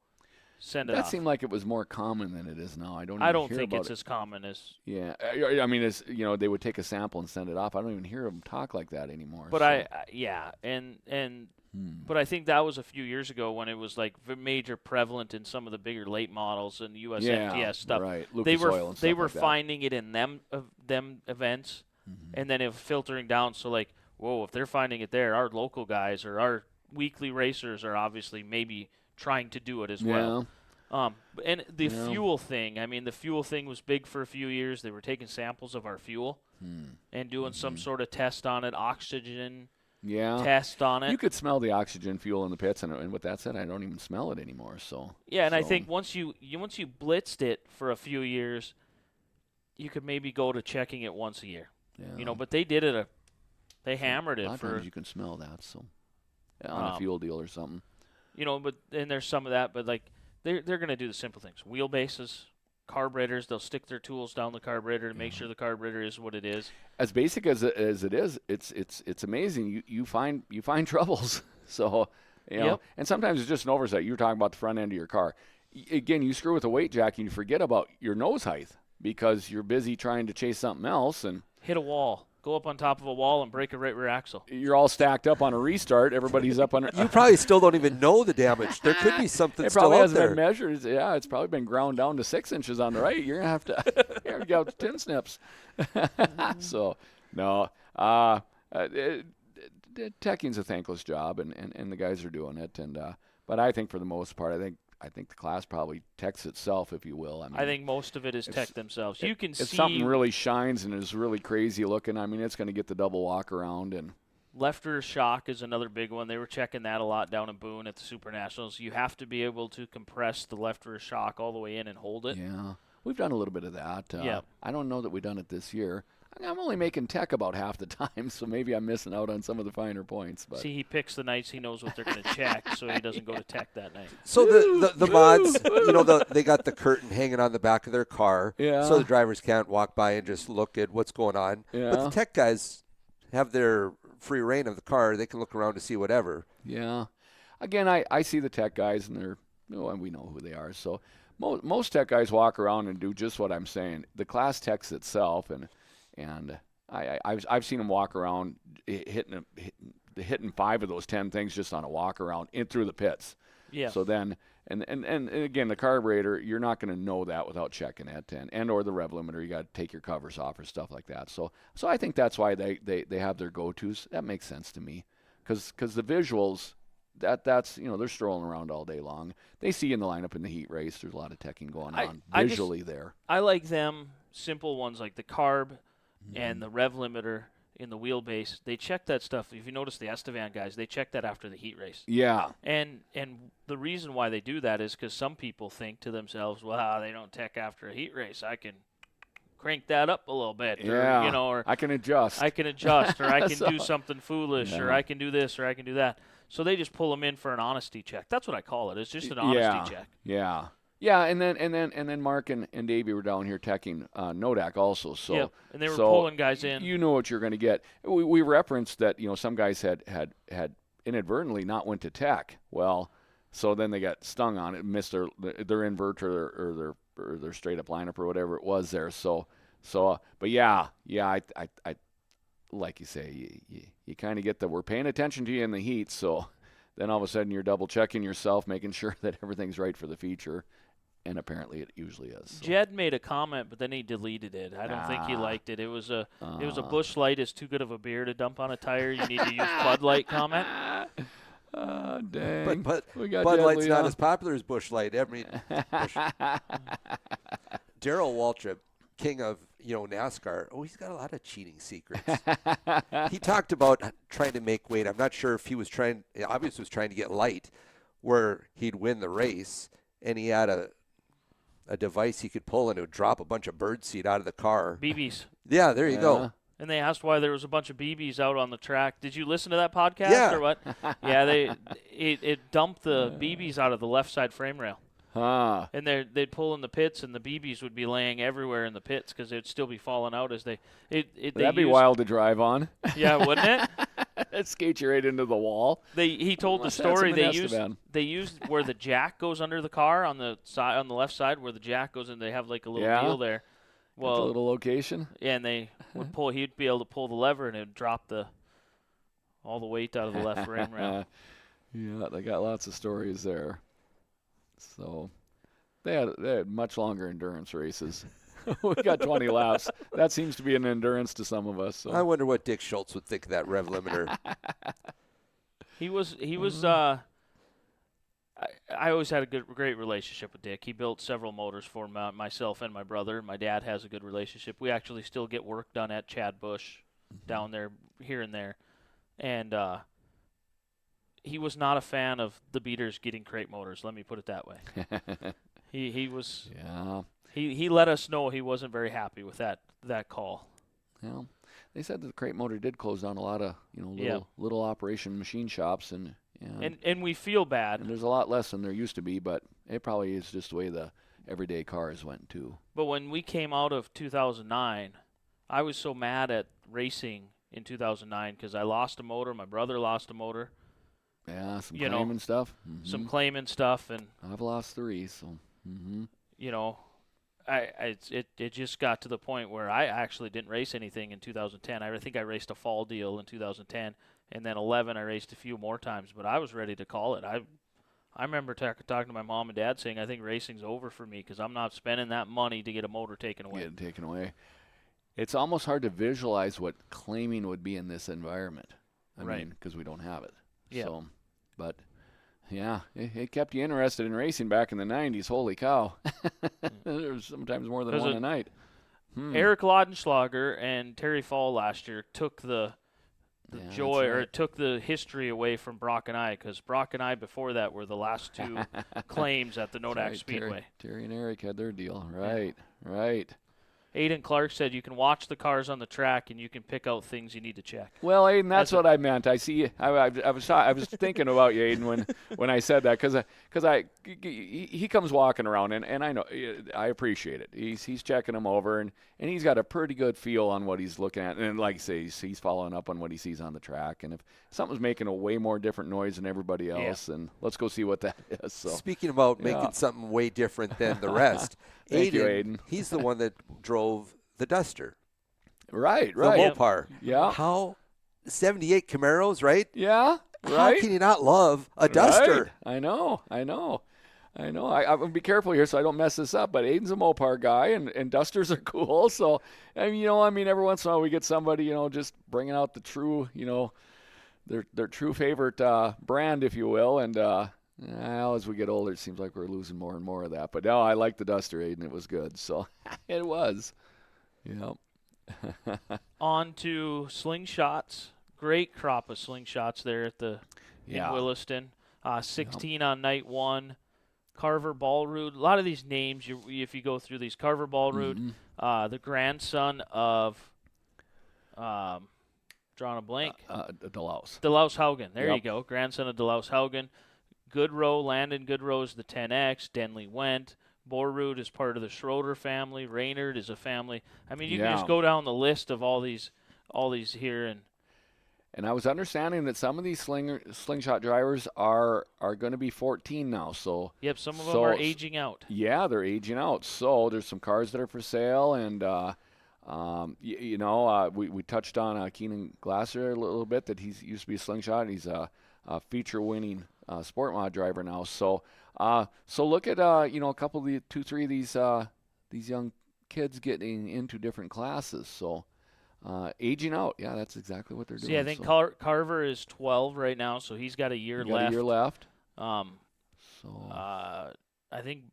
[SPEAKER 2] send it off.
[SPEAKER 3] That seemed like it was more common than it is now. I don't
[SPEAKER 2] think it's as common as.
[SPEAKER 3] Yeah. I mean, it's, they would take a sample and send it off. I don't even hear them talk like that anymore.
[SPEAKER 2] But but I think that was a few years ago when it was like major prevalent in some of the bigger late models and US MTS stuff.
[SPEAKER 3] Right.
[SPEAKER 2] They were finding it in them events, and then it was filtering down. So like, whoa, if they're finding it there, our local guys or our weekly racers are obviously maybe trying to do it as well. And the fuel thing, I mean, the fuel thing was big for a few years. They were taking samples of our fuel and doing some sort of test on it, oxygen test on it.
[SPEAKER 3] You could smell the oxygen fuel in the pits, and with that said, I don't even smell it anymore. So
[SPEAKER 2] I think once you blitzed it for a few years, you could maybe go to checking it once a year.
[SPEAKER 3] Yeah.
[SPEAKER 2] But they did it. They hammered it
[SPEAKER 3] a lot of
[SPEAKER 2] for.
[SPEAKER 3] times you can smell that. So on a fuel deal or something.
[SPEAKER 2] But and there's some of that, but like they're going to do the simple things. Wheelbases, carburetors, they'll stick their tools down the carburetor to make sure the carburetor is what it is.
[SPEAKER 3] As basic as it is, it's amazing. You find troubles. So and sometimes it's just an oversight. You were talking about the front end of your car. Again, you screw with a weight jack and you forget about your nose height because you're busy trying to chase something else and
[SPEAKER 2] hit a wall. Go up on top of a wall and break a right rear axle.
[SPEAKER 3] You're all stacked up on a restart. Everybody's up on.
[SPEAKER 4] You probably still don't even know the damage. There could be something still out there.
[SPEAKER 3] It probably hasn't been measured. Yeah, it's probably been ground down to 6 inches on the right. You're gonna have to get out the tin snips. So no, teching's a thankless job, and the guys are doing it. And but I think for the most part, I think the class probably techs itself, if you will.
[SPEAKER 2] I think most of it is tech themselves. You can see
[SPEAKER 3] if something really shines and is really crazy looking, I mean, it's going to get the double walk around. And
[SPEAKER 2] left rear shock is another big one. They were checking that a lot down in Boone at the Super Nationals. You have to be able to compress the left rear shock all the way in and hold it.
[SPEAKER 3] Yeah. We've done a little bit of that.
[SPEAKER 2] Yeah.
[SPEAKER 3] I don't know that we've done it this year. I'm only making tech about half the time, so maybe I'm missing out on some of the finer points. But
[SPEAKER 2] See, he picks the nights he knows what they're going to check, so he doesn't go to tech that night.
[SPEAKER 4] So the mods, they got the curtain hanging on the back of their car, so the drivers can't walk by and just look at what's going on.
[SPEAKER 3] Yeah.
[SPEAKER 4] But the tech guys have their free reign of the car. They can look around to see whatever.
[SPEAKER 3] Yeah. Again, I see the tech guys, and and we know who they are. So most tech guys walk around and do just what I'm saying. The class techs itself, and I've seen them walk around hitting 5 of those 10 things just on a walk around in through the pits.
[SPEAKER 2] Yeah.
[SPEAKER 3] So then, and again, the carburetor, you're not going to know that without checking it, and or the rev limiter, you got to take your covers off or stuff like that. So I think that's why they have their go-tos. That makes sense to me, because the visuals, that's they're strolling around all day long. They see in the lineup in the heat race. There's a lot of teching going on visually there.
[SPEAKER 2] I like them simple ones like the carb and the rev limiter in the wheelbase. They check that stuff. If you notice the Estevan guys, they check that after the heat race.
[SPEAKER 3] Yeah.
[SPEAKER 2] And the reason why they do that is because some people think to themselves, well, they don't tech after a heat race. I can crank that up a little bit.
[SPEAKER 3] Yeah.
[SPEAKER 2] Or
[SPEAKER 3] I can adjust.
[SPEAKER 2] or I can do something foolish, or I can do this, or I can do that. So they just pull them in for an honesty check. That's what I call it. It's just an honesty check.
[SPEAKER 3] Yeah. Yeah, and then Mark and Davey were down here teching Nodak also. So
[SPEAKER 2] yeah, and they were pulling guys in.
[SPEAKER 3] You know what you're going to get. We referenced that some guys had inadvertently not went to tech. Well, so then they got stung on it, missed their inverter or their straight up lineup or whatever it was there. So but yeah, I like you say, you kind of get we're paying attention to you in the heat. So then all of a sudden you're double checking yourself, making sure that everything's right for the feature. And apparently it usually is. So.
[SPEAKER 2] Jed made a comment, but then he deleted it. I don't think he liked it. It was a Busch Light is too good of a beer to dump on a tire. You need to use Bud Light comment.
[SPEAKER 3] Dang.
[SPEAKER 4] But
[SPEAKER 3] we got
[SPEAKER 4] Bud
[SPEAKER 3] Jed
[SPEAKER 4] Light's
[SPEAKER 3] Lee
[SPEAKER 4] not
[SPEAKER 3] on.
[SPEAKER 4] as popular as Busch Light. Daryl Waltrip, king of NASCAR. Oh, he's got a lot of cheating secrets. He talked about trying to make weight. I'm not sure if he was trying to get light, where he'd win the race, and he had a device he could pull, and it would drop a bunch of birdseed out of the car.
[SPEAKER 2] BBs.
[SPEAKER 4] Yeah, there you go.
[SPEAKER 2] And they asked why there was a bunch of BBs out on the track. Did you listen to that podcast
[SPEAKER 4] Yeah.
[SPEAKER 2] or what? Yeah, it dumped the BBs out of the left side frame rail. And they'd pull in the pits, and the BBs would be laying everywhere in the pits because they'd still be falling out as they.
[SPEAKER 3] That'd be wild to drive on.
[SPEAKER 2] Yeah, wouldn't it?
[SPEAKER 3] It'd skate you right into the wall.
[SPEAKER 2] He told the story they used where the jack goes under the car on the left side where the jack goes in. They have like a little deal there. Well,
[SPEAKER 3] a little location.
[SPEAKER 2] Yeah, and they would pull. He'd be able to pull the lever, and it'd drop all the weight out of the left frame rail.
[SPEAKER 3] Yeah, they got lots of stories there. So they had much longer endurance races. We got 20 laps. That seems to be an endurance to some of us. So.
[SPEAKER 4] I wonder what Dick Schultz would think of that rev limiter.
[SPEAKER 2] He was. I always had a great relationship with Dick. He built several motors for myself and my brother. My dad has a good relationship. We actually still get work done at Chad Busch down there, here and there. And he was not a fan of the beaters getting crate motors. Let me put it that way. He was.
[SPEAKER 3] Yeah.
[SPEAKER 2] He let us know he wasn't very happy with that call.
[SPEAKER 3] Well, they said that the crate motor did close down a lot of little operation machine shops and
[SPEAKER 2] we feel bad.
[SPEAKER 3] And there's a lot less than there used to be, but it probably is just the way the everyday cars went too.
[SPEAKER 2] But when we came out of 2009, I was so mad at racing in 2009 because I lost a motor. My brother lost a motor.
[SPEAKER 3] Yeah, some claiming stuff. Mm-hmm.
[SPEAKER 2] Some claiming stuff, and
[SPEAKER 3] I've lost 3. So,
[SPEAKER 2] it just got to the point where I actually didn't race anything in 2010. I think I raced a fall deal in 2010, and then 11 I raced a few more times. But I was ready to call it. I remember talking to my mom and dad saying, I think racing's over for me because I'm not spending that money to get a motor taken away.
[SPEAKER 3] Get it taken away. It's almost hard to visualize what claiming would be in this environment. I mean, because we don't have it.
[SPEAKER 2] Yeah.
[SPEAKER 3] So, but, yeah, it kept you interested in racing back in the 90s. Holy cow. There was sometimes more than one a night.
[SPEAKER 2] Eric Laudenschlager and Terry Fall last year took the joy, or it took the history away from Brock and I, because Brock and I before that were the last two claims at the Nodak Speedway.
[SPEAKER 3] Terry and Eric had their deal. Right, Right.
[SPEAKER 2] Aiden Clark said you can watch the cars on the track and you can pick out things you need to check.
[SPEAKER 3] Well, Aiden, that's what I meant. I see. I was thinking about you, Aiden, when I said that, because he comes walking around, and I know I appreciate it. He's checking them over, and he's got a pretty good feel on what he's looking at, and like I say, he's following up on what he sees on the track. And if something's making a way more different noise than everybody else, then let's go see what that is. So,
[SPEAKER 4] speaking about making something way different than the rest,
[SPEAKER 3] Thank you, Aiden.
[SPEAKER 4] He's the one that drove the Duster.
[SPEAKER 3] Right.
[SPEAKER 4] The Mopar.
[SPEAKER 3] Yeah.
[SPEAKER 4] How 78 Camaros, right?
[SPEAKER 3] Yeah.
[SPEAKER 4] How
[SPEAKER 3] Right.
[SPEAKER 4] can you not love a Duster?
[SPEAKER 3] Right. I know. I'm gonna be careful here so I don't mess this up. But Aiden's a Mopar guy, and Dusters are cool. So, every once in a while we get somebody, just bringing out the true, their true favorite brand, if you will. And as we get older, it seems like we're losing more and more of that. But no, I like the Duster, Aiden. It was good. So it was. Yep.
[SPEAKER 2] On to slingshots. Great crop of slingshots there at in Williston. 16 on night one. Carver Ballroot. A lot of these names, if you go through these, Carver Ballroot, the grandson of, drawing a blank.
[SPEAKER 3] Delouse.
[SPEAKER 2] Delouse Haugen. There
[SPEAKER 3] Yep.
[SPEAKER 2] you go. Grandson of Delouse Haugen. Goodrow, Landon Goodrow is the 10X. Denley Went. Borroot is part of the Schroeder family. Raynard is a family. I mean, you can just go down the list of all these here.
[SPEAKER 3] And I was understanding that some of these slingshot drivers are going to be 14 now. So
[SPEAKER 2] yep, some of them are aging out.
[SPEAKER 3] Yeah, they're aging out. So there's some cars that are for sale, and we touched on Keenan Glasser a little bit, that he used to be a slingshot. And he's a feature-winning sport mod driver now. So look at a couple of the 2-3 of these young kids getting into different classes. So. Aging out, yeah, that's exactly what they're doing.
[SPEAKER 2] I think Carver is 12 right now, so he's got a year left. I think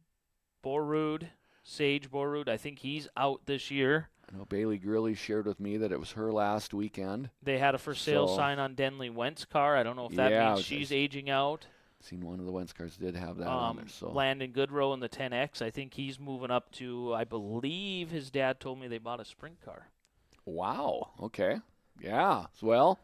[SPEAKER 2] Sage Borrood, I think he's out this year.
[SPEAKER 3] I know Bailey Grilly shared with me that it was her last weekend.
[SPEAKER 2] They had a for sale sign on Denley Wentz car. I don't know if that means she's aging out.
[SPEAKER 3] Seen one of the Wentz cars did have that on there. So
[SPEAKER 2] Landon Goodrow in the 10X, I think he's moving up to, I believe his dad told me they bought a sprint car.
[SPEAKER 3] Wow. Okay. Yeah. Well,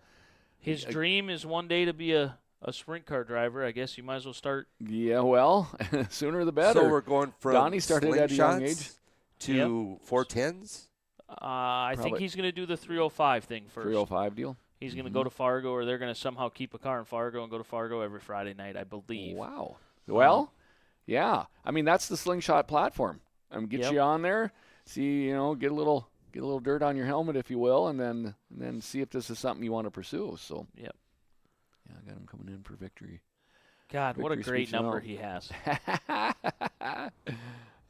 [SPEAKER 2] his dream is one day to be a sprint car driver. I guess you might as well start.
[SPEAKER 3] Yeah. Well, sooner the better.
[SPEAKER 4] So we're going from
[SPEAKER 3] Donnie started at a young age
[SPEAKER 4] to 410s.
[SPEAKER 2] I think he's going to do the 305 thing first.
[SPEAKER 3] 305 deal.
[SPEAKER 2] He's going to go to Fargo, or they're going to somehow keep a car in Fargo and go to Fargo every Friday night, I believe.
[SPEAKER 3] Wow. Well, yeah. I mean, that's the slingshot platform. Get you on there. See, get a little dirt on your helmet, if you will, and then see if this is something you want to pursue. So,
[SPEAKER 2] yep.
[SPEAKER 3] Yeah, I got him coming in for victory.
[SPEAKER 2] God, what a great number he has.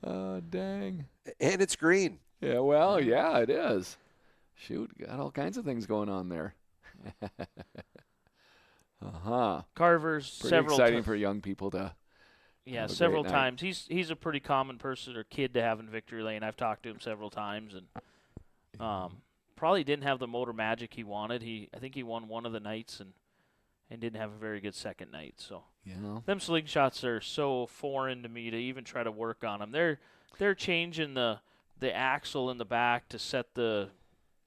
[SPEAKER 3] Oh, dang.
[SPEAKER 4] And it's green.
[SPEAKER 3] Yeah, well, yeah, it is. Shoot, got all kinds of things going on there.
[SPEAKER 2] Carver's
[SPEAKER 3] pretty
[SPEAKER 2] several
[SPEAKER 3] exciting for young people to.
[SPEAKER 2] Yeah, several times. He's a pretty common person or kid to have in victory lane. I've talked to him several times, and probably didn't have the motor magic he wanted. I think he won one of the nights and didn't have a very good second night. So them slingshots are so foreign to me to even try to work on them. They're changing the axle in the back to set the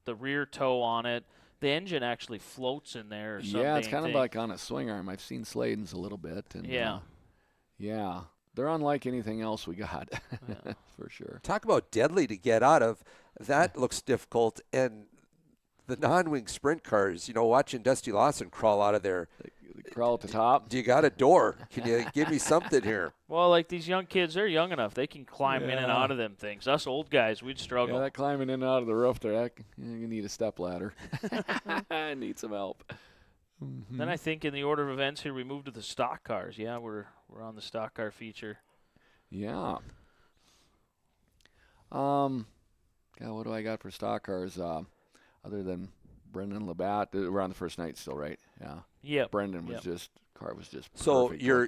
[SPEAKER 2] rear toe on it. The engine actually floats in there or something.
[SPEAKER 3] Yeah, it's kind of like on a swing arm. I've seen Sladen's a little bit. And, yeah, they're unlike anything else we got, for sure.
[SPEAKER 4] Talk about deadly to get out of. That looks difficult. And the non-wing sprint cars, watching Dusty Lawson crawl out of there.
[SPEAKER 3] They crawl at the top.
[SPEAKER 4] Do you got a door? Can you give me something here?
[SPEAKER 2] Well, like these young kids, they're young enough. They can climb in and out of them things. Us old guys, we'd struggle.
[SPEAKER 3] Yeah, that climbing in and out of the roof there, you need a step ladder. I need some help. Mm-hmm.
[SPEAKER 2] Then I think in the order of events here, we moved to the stock cars. Yeah, we're on the stock car feature.
[SPEAKER 3] Yeah. God, what do I got for stock cars? Other than Brendan Labatt, we're on the first night still, right? Yeah.
[SPEAKER 2] Yeah.
[SPEAKER 3] Brendan was just perfect.
[SPEAKER 4] So you're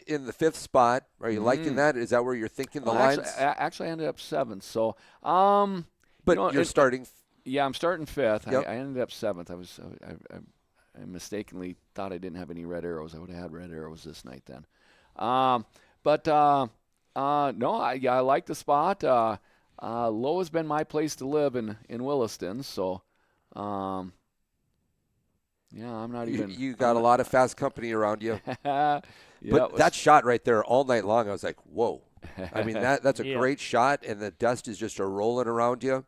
[SPEAKER 4] in the 5th spot. Are you liking that? Is that where you're thinking the lines?
[SPEAKER 3] Actually, I ended up 7th. So,
[SPEAKER 4] but you're starting.
[SPEAKER 3] Yeah, I'm starting 5th.
[SPEAKER 4] Yep.
[SPEAKER 3] I ended up 7th. I mistakenly thought I didn't have any red arrows. I would have had red arrows this night then. No, I like the spot. Low has been my place to live in Williston, so yeah, I'm not even.
[SPEAKER 4] You got a lot of fast company around you.
[SPEAKER 3] Yeah,
[SPEAKER 4] But that shot right there all night long, I was like, whoa. I mean, that's a
[SPEAKER 2] Yeah.
[SPEAKER 4] great shot, and the dust is just rolling around you.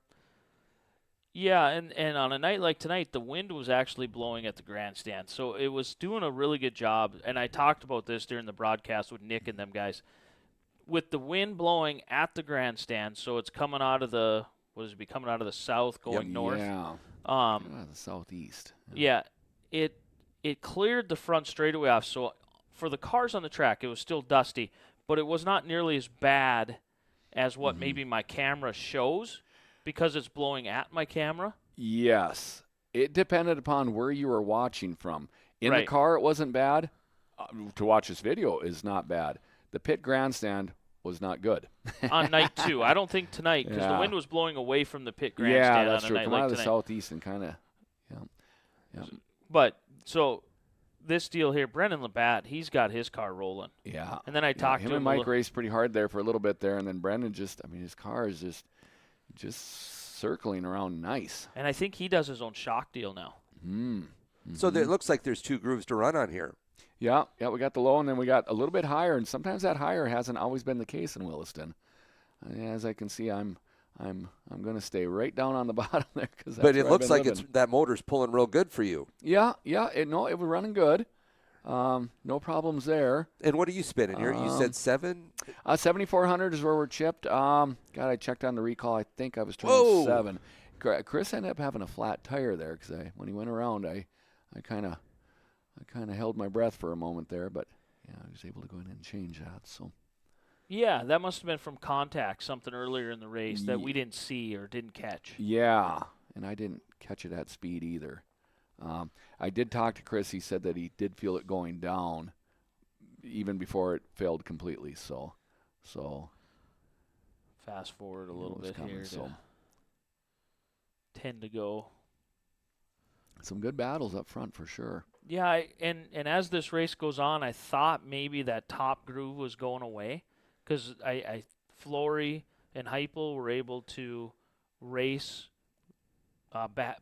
[SPEAKER 2] Yeah, and on a night like tonight, the wind was actually blowing at the grandstand, so it was doing a really good job. And I talked about this during the broadcast with Nick and them guys. With the wind blowing at the grandstand, so it's coming out of the coming out of the south, going north.
[SPEAKER 3] Yeah.
[SPEAKER 2] The
[SPEAKER 3] southeast.
[SPEAKER 2] Yeah, it cleared the front straightaway off. So for the cars on the track, it was still dusty, but it was not nearly as bad as what maybe my camera shows, because it's blowing at my camera.
[SPEAKER 3] Yes. It depended upon where you were watching from. In the
[SPEAKER 2] Right.
[SPEAKER 3] car, it wasn't bad. To watch this video is not bad. The pit grandstand was not good.
[SPEAKER 2] On night 2. I don't think tonight, because the
[SPEAKER 3] Yeah.
[SPEAKER 2] wind was blowing away from the pit grandstand
[SPEAKER 3] Yeah, that's
[SPEAKER 2] on a
[SPEAKER 3] true.
[SPEAKER 2] night
[SPEAKER 3] Come
[SPEAKER 2] like
[SPEAKER 3] out of the
[SPEAKER 2] tonight.
[SPEAKER 3] southeast and kind of, yeah.
[SPEAKER 2] But, so, this deal here, Brendan Labatt, he's got his car rolling.
[SPEAKER 3] Yeah.
[SPEAKER 2] And then I talked
[SPEAKER 3] him
[SPEAKER 2] to
[SPEAKER 3] and
[SPEAKER 2] him
[SPEAKER 3] Mike raced pretty hard there for a little bit there, and then Brendan his car is just circling around nice.
[SPEAKER 2] and I think he does his own shock deal now.
[SPEAKER 4] So it looks like there's 2 grooves to run on here.
[SPEAKER 3] Yeah, we got the low, and then we got a little bit higher, and sometimes that higher hasn't always been the case in Williston. As I can see, I'm going to stay right down on the bottom there,
[SPEAKER 4] But it looks like that motor's pulling real good for you.
[SPEAKER 3] Yeah, it was running good. No problems there.
[SPEAKER 4] And what are you spinning here? You said 7?
[SPEAKER 3] 7,400 is where we're chipped. God, I checked on the recall. I think I was turning
[SPEAKER 4] Whoa.
[SPEAKER 3] 7. Chris ended up having a flat tire there because when he went around, I kind of held my breath for a moment there, but yeah, I was able to go in and change that. So.
[SPEAKER 2] Yeah, that must have been from contact, something earlier in the race that we didn't see or didn't catch.
[SPEAKER 3] Yeah, and I didn't catch it at speed either. I did talk to Chris. He said that he did feel it going down even before it failed completely. So
[SPEAKER 2] Fast forward a little bit
[SPEAKER 3] coming,
[SPEAKER 2] here.
[SPEAKER 3] so.
[SPEAKER 2] 10 to go.
[SPEAKER 3] Some good battles up front for sure.
[SPEAKER 2] Yeah, and as this race goes on, I thought maybe that top groove was going away, because Flory and Heupel were able to race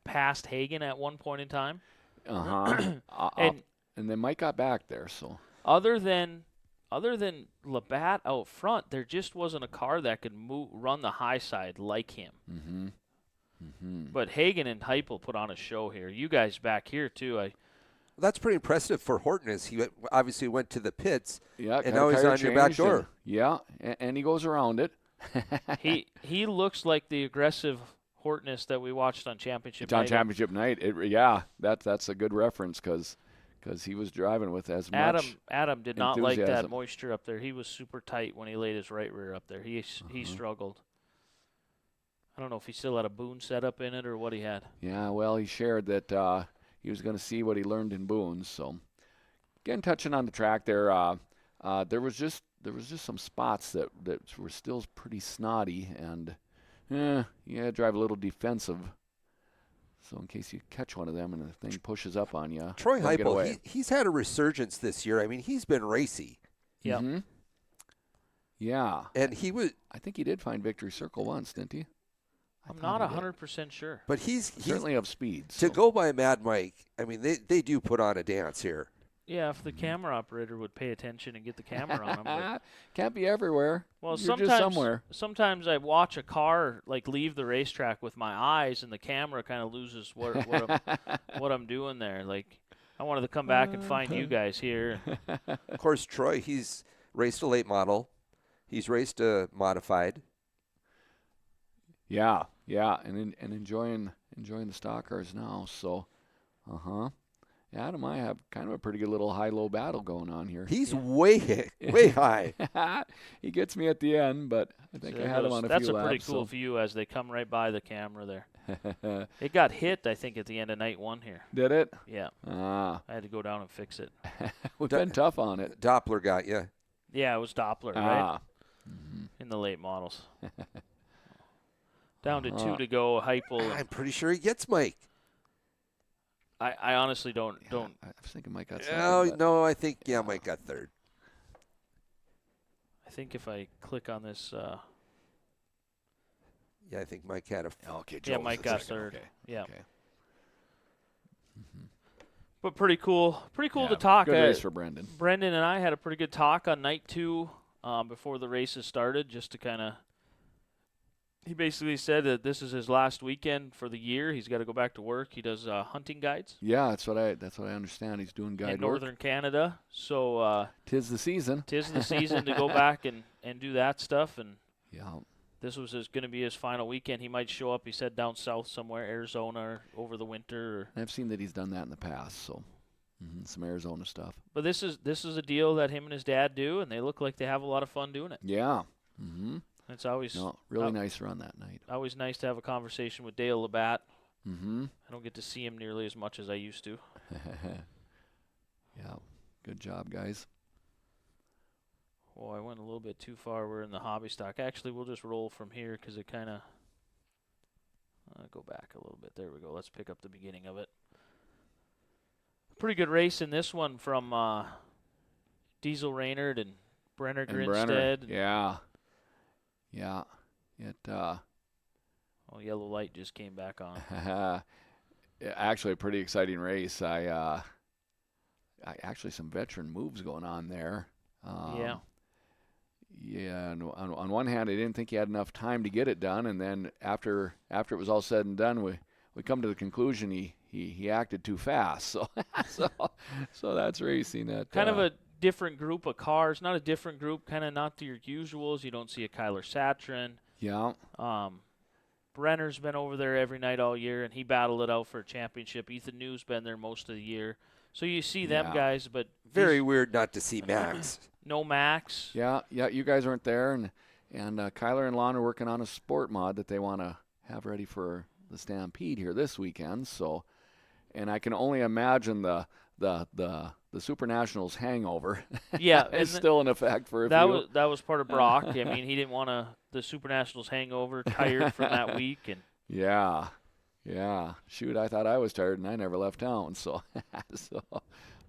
[SPEAKER 2] past Hagen at one point in time.
[SPEAKER 3] And then Mike got back there. So
[SPEAKER 2] other than Labatt out front, there just wasn't a car that could run the high side like him. But Hagen and Heupel put on a show here. You guys back here too.
[SPEAKER 4] That's pretty impressive for Horton. As he obviously went to the pits,
[SPEAKER 3] yeah,
[SPEAKER 4] and now he's on your back door.
[SPEAKER 3] And he goes around it.
[SPEAKER 2] he looks like the aggressive Hortonist that we watched on Championship Night.
[SPEAKER 3] On Championship Night, that's a good reference because he was driving with as much.
[SPEAKER 2] Adam did not like that
[SPEAKER 3] enthusiasm.
[SPEAKER 2] moisture up there. He was super tight when he laid his right rear up there. He struggled. I don't know if he still had a Boone setup in it or what he had.
[SPEAKER 3] Yeah, well, he shared that he was going to see what he learned in Boone's. So, again, touching on the track there, there was just some spots that were still pretty snotty, and drive a little defensive. So in case you catch one of them and the thing pushes up on you,
[SPEAKER 4] Troy Heupel, he's had a resurgence this year. I mean, he's been racy.
[SPEAKER 2] Yeah.
[SPEAKER 3] Mm-hmm. Yeah.
[SPEAKER 4] And he was.
[SPEAKER 3] I think he did find Victory Circle once, didn't he?
[SPEAKER 2] I'm not 100% sure.
[SPEAKER 4] But he's
[SPEAKER 3] certainly of speed.
[SPEAKER 4] To go by Mad Mike, I mean, they do put on a dance here.
[SPEAKER 2] Yeah, if the camera operator would pay attention and get the camera on him. But
[SPEAKER 3] can't be everywhere.
[SPEAKER 2] Well,
[SPEAKER 3] You're just somewhere.
[SPEAKER 2] Sometimes I watch a car leave the racetrack with my eyes, and the camera kind of loses what I'm doing there. Like, I wanted to come back and find you guys here.
[SPEAKER 4] Of course, Troy, he's raced a late model. He's raced a modified.
[SPEAKER 3] Yeah, and enjoying the stock cars now. So, Adam, I have kind of a pretty good little high-low battle going on here.
[SPEAKER 4] He's way high.
[SPEAKER 3] He gets me at the end, but I think I had him on a few laps.
[SPEAKER 2] That's a pretty cool view as they come right by the camera there. It got hit, I think, at the end of night 1 here.
[SPEAKER 3] Did it?
[SPEAKER 2] Yeah.
[SPEAKER 3] I
[SPEAKER 2] had to go down and fix it.
[SPEAKER 3] We've been tough on it.
[SPEAKER 4] Doppler got you.
[SPEAKER 2] Yeah, it was Doppler, right? In the late models. Down to 2 to go. Heupel.
[SPEAKER 4] I'm pretty sure he gets Mike.
[SPEAKER 2] I honestly don't.
[SPEAKER 3] I was thinking Mike got second.
[SPEAKER 4] No, I think Mike got third.
[SPEAKER 2] I think if I click on this
[SPEAKER 4] Yeah, I think Mike had a.
[SPEAKER 3] Okay, Joe
[SPEAKER 2] Yeah,
[SPEAKER 3] was
[SPEAKER 2] Mike
[SPEAKER 3] the
[SPEAKER 2] got
[SPEAKER 3] second.
[SPEAKER 2] third.
[SPEAKER 3] Okay.
[SPEAKER 2] Yeah.
[SPEAKER 3] Okay.
[SPEAKER 2] But pretty cool. Pretty cool
[SPEAKER 3] Yeah,
[SPEAKER 2] to talk.
[SPEAKER 3] Good race for Brendan.
[SPEAKER 2] Brendan and I had a pretty good talk on night 2 before the races started, just to kind of. He basically said that this is his last weekend for the year. He's got to go back to work. He does hunting guides.
[SPEAKER 3] Yeah, that's what I understand. He's doing guide
[SPEAKER 2] in
[SPEAKER 3] work.
[SPEAKER 2] northern Canada. So
[SPEAKER 3] Tis the season.
[SPEAKER 2] tis the season to go back and do that stuff. And
[SPEAKER 3] Yeah.
[SPEAKER 2] this was going to be his final weekend. He might show up, he said, down south somewhere, Arizona, or over the winter.
[SPEAKER 3] And I've seen that he's done that in the past. So some Arizona stuff.
[SPEAKER 2] But this is a deal that him and his dad do, and they look like they have a lot of fun doing it.
[SPEAKER 3] Yeah.
[SPEAKER 2] It's always
[SPEAKER 3] really nice run that night.
[SPEAKER 2] always nice to have a conversation with Dale Labatt.
[SPEAKER 3] Mm-hmm.
[SPEAKER 2] I don't get to see him nearly as much as I used to.
[SPEAKER 3] Yeah. Good job, guys.
[SPEAKER 2] Oh, I went a little bit too far. We're in the hobby stock. Actually, we'll just roll from here because it kind of go back a little bit. There we go. Let's pick up the beginning of it. Pretty good race in this one from Diesel Reynard and Brenner Grinstead.
[SPEAKER 3] Yeah. Yeah. It
[SPEAKER 2] Yellow light just came back on.
[SPEAKER 3] actually a pretty exciting race. I actually some veteran moves going on there.
[SPEAKER 2] Yeah.
[SPEAKER 3] Yeah, and on one hand, I didn't think he had enough time to get it done, and then after it was all said and done, we come to the conclusion he acted too fast. So so that's racing.
[SPEAKER 2] Kind of a different group of cars, not a different group, kind of not your usuals. You don't see a Kyler Satrin.
[SPEAKER 3] Yeah.
[SPEAKER 2] Brenner's been over there every night all year, and he battled it out for a championship. Ethan New's been there most of the year. So you see them guys, but
[SPEAKER 4] very weird not to see Max.
[SPEAKER 2] No Max.
[SPEAKER 3] Yeah, you guys weren't there, and Kyler and Lon are working on a sport mod that they want to have ready for the Stampede here this weekend. So, and I can only imagine the Super Nationals hangover.
[SPEAKER 2] Yeah,
[SPEAKER 3] is still in effect for a few.
[SPEAKER 2] That was part of Brock. I mean, he didn't want the Super Nationals hangover, tired from that week, and
[SPEAKER 3] yeah. Shoot, I thought I was tired, and I never left town. So,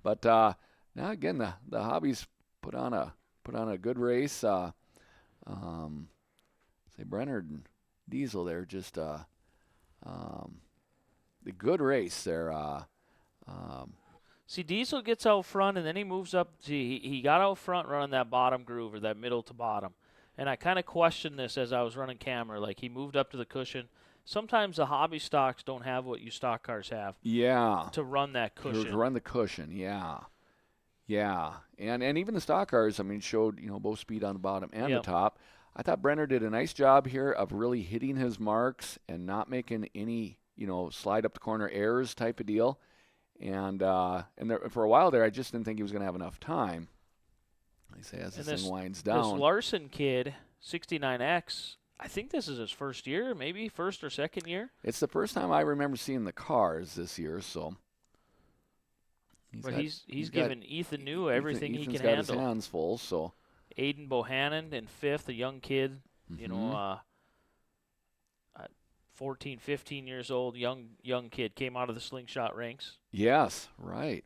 [SPEAKER 3] but now again, the hobbies put on a good race. Say Brenner and Diesel there, just the good race there.
[SPEAKER 2] See, Diesel gets out front, and then he moves up. He got out front running that bottom groove, or that middle to bottom. And I kind of questioned this as I was running camera. Like, he moved up to the cushion. Sometimes the hobby stocks don't have what you stock cars have.
[SPEAKER 3] Yeah.
[SPEAKER 2] To run that cushion.
[SPEAKER 3] To run the cushion, yeah. Yeah. And even the stock cars, I mean, showed, both speed on the bottom and the top. I thought Brenner did a nice job here of really hitting his marks and not making any, slide up the corner errors type of deal. And there, for a while there, I just didn't think he was going to have enough time. I say as this thing winds down.
[SPEAKER 2] This Larson kid, 69X, I think this is his first year, maybe first or second year.
[SPEAKER 3] It's the first time I remember seeing the cars this year, so.
[SPEAKER 2] He's given Ethan New everything he can
[SPEAKER 3] got
[SPEAKER 2] handle.
[SPEAKER 3] His hands full, so.
[SPEAKER 2] Aiden Bohannon in fifth, a young kid, 14, 15 years old, young kid, came out of the slingshot ranks.
[SPEAKER 3] Yes, right,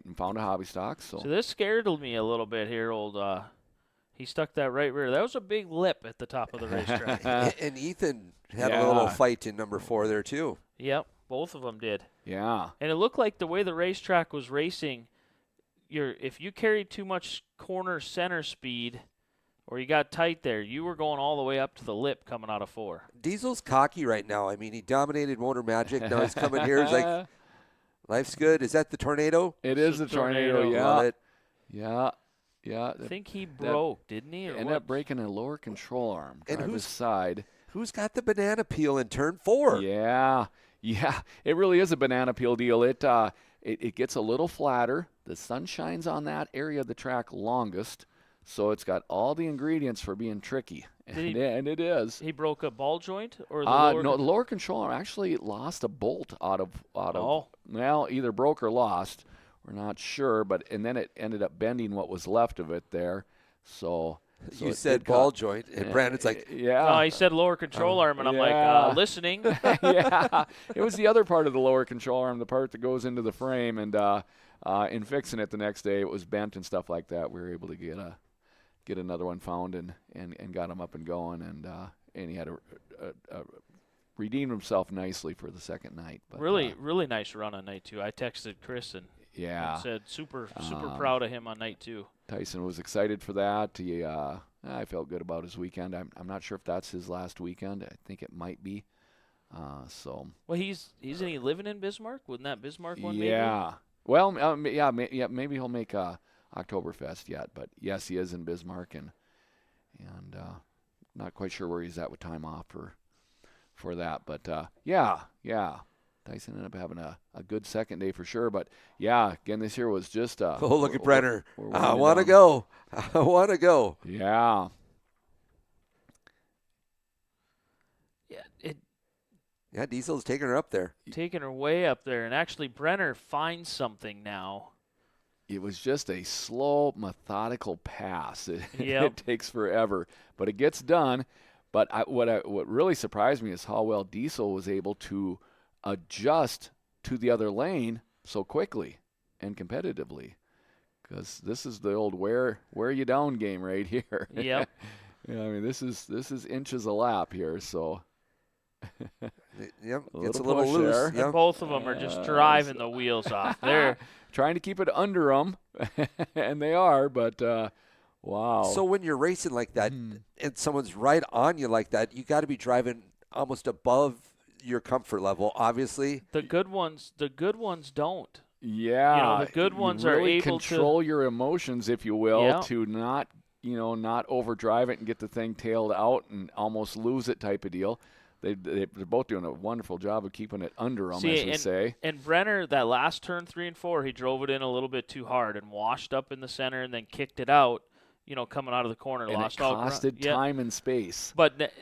[SPEAKER 3] and found a hobby stock. So
[SPEAKER 2] this scared me a little bit here, he stuck that right rear. That was a big lip at the top of the racetrack.
[SPEAKER 4] And Ethan had a little fight in number 4 there, too.
[SPEAKER 2] Yep, both of them did.
[SPEAKER 3] Yeah.
[SPEAKER 2] And it looked like the way the racetrack was racing, if you carried too much corner center speed or you got tight there, you were going all the way up to the lip coming out of 4.
[SPEAKER 4] Diesel's cocky right now. I mean, he dominated Motor Magic. Now he's coming here. He's like, life's good. Is that the Tornado?
[SPEAKER 3] It is the Tornado, yeah.
[SPEAKER 4] Love it.
[SPEAKER 3] Yeah. Yeah.
[SPEAKER 2] I think he broke, didn't he?
[SPEAKER 3] Ended up breaking a lower control arm.
[SPEAKER 4] And
[SPEAKER 3] whose side?
[SPEAKER 4] Who's got the banana peel in turn 4?
[SPEAKER 3] Yeah. It really is a banana peel deal. It gets a little flatter. The sun shines on that area of the track longest, so it's got all the ingredients for being tricky. And it is.
[SPEAKER 2] He broke a ball joint or the lower?
[SPEAKER 3] No, the lower control arm actually lost a bolt out of. Well, either broke or lost. We're not sure, and then it ended up bending what was left of it there. So
[SPEAKER 4] you said ball joint, and Brandon's like,
[SPEAKER 3] yeah.
[SPEAKER 2] No, he said lower control arm, and I'm like, listening.
[SPEAKER 3] Yeah, it was the other part of the lower control arm, the part that goes into the frame, and in fixing it the next day, it was bent and stuff like that. We were able to get another one found and got them up and going, and he had a redeemed himself nicely for the second night. But,
[SPEAKER 2] really nice run on night 2. I texted Chris and said super proud of him on night 2.
[SPEAKER 3] Tyson was excited for that. I felt good about his weekend. I'm not sure if that's his last weekend. I think it might be. Well,
[SPEAKER 2] isn't he living in Bismarck? Wouldn't that Bismarck one?
[SPEAKER 3] Yeah.
[SPEAKER 2] Maybe?
[SPEAKER 3] Well, maybe he'll make Oktoberfest yet. But yes, he is in Bismarck, and not quite sure where he's at with time off for that. But yeah. Tyson ended up having a good second day for sure. But yeah, again, this year was just.
[SPEAKER 4] Look at Brenner. I want to go. I want to go.
[SPEAKER 3] Yeah.
[SPEAKER 4] Yeah, Diesel's taking her up there.
[SPEAKER 2] Taking her way up there. And actually, Brenner finds something now.
[SPEAKER 3] It was just a slow, methodical pass.
[SPEAKER 2] Yep.
[SPEAKER 3] It takes forever, but it gets done. But what really surprised me is how well Diesel was able to adjust to the other lane so quickly and competitively. Because this is the old wear you down game right here.
[SPEAKER 2] Yep.
[SPEAKER 3] I mean, this is inches a lap here, so.
[SPEAKER 4] Yep,
[SPEAKER 3] gets
[SPEAKER 4] a little loose.
[SPEAKER 3] there.
[SPEAKER 4] Yep.
[SPEAKER 2] And both of them are just driving the wheels off. They're
[SPEAKER 3] trying to keep it under them, and they are, but wow.
[SPEAKER 4] So when you're racing like that and someone's right on you like that, you got to be driving almost above your comfort level, obviously.
[SPEAKER 2] The good ones don't.
[SPEAKER 3] Yeah.
[SPEAKER 2] The good ones
[SPEAKER 3] you really
[SPEAKER 2] are able
[SPEAKER 3] control your emotions, if you will,
[SPEAKER 2] Yeah.
[SPEAKER 3] to not overdrive it and get the thing tailed out and almost lose it type of deal. They're both doing a wonderful job of keeping it under them, as we say.
[SPEAKER 2] And Brenner, that last turn 3 and 4, he drove it in a little bit too hard and washed up in the center and then kicked it out, coming out of the corner.
[SPEAKER 3] And
[SPEAKER 2] lost
[SPEAKER 3] it costed
[SPEAKER 2] all
[SPEAKER 3] time and space.
[SPEAKER 2] But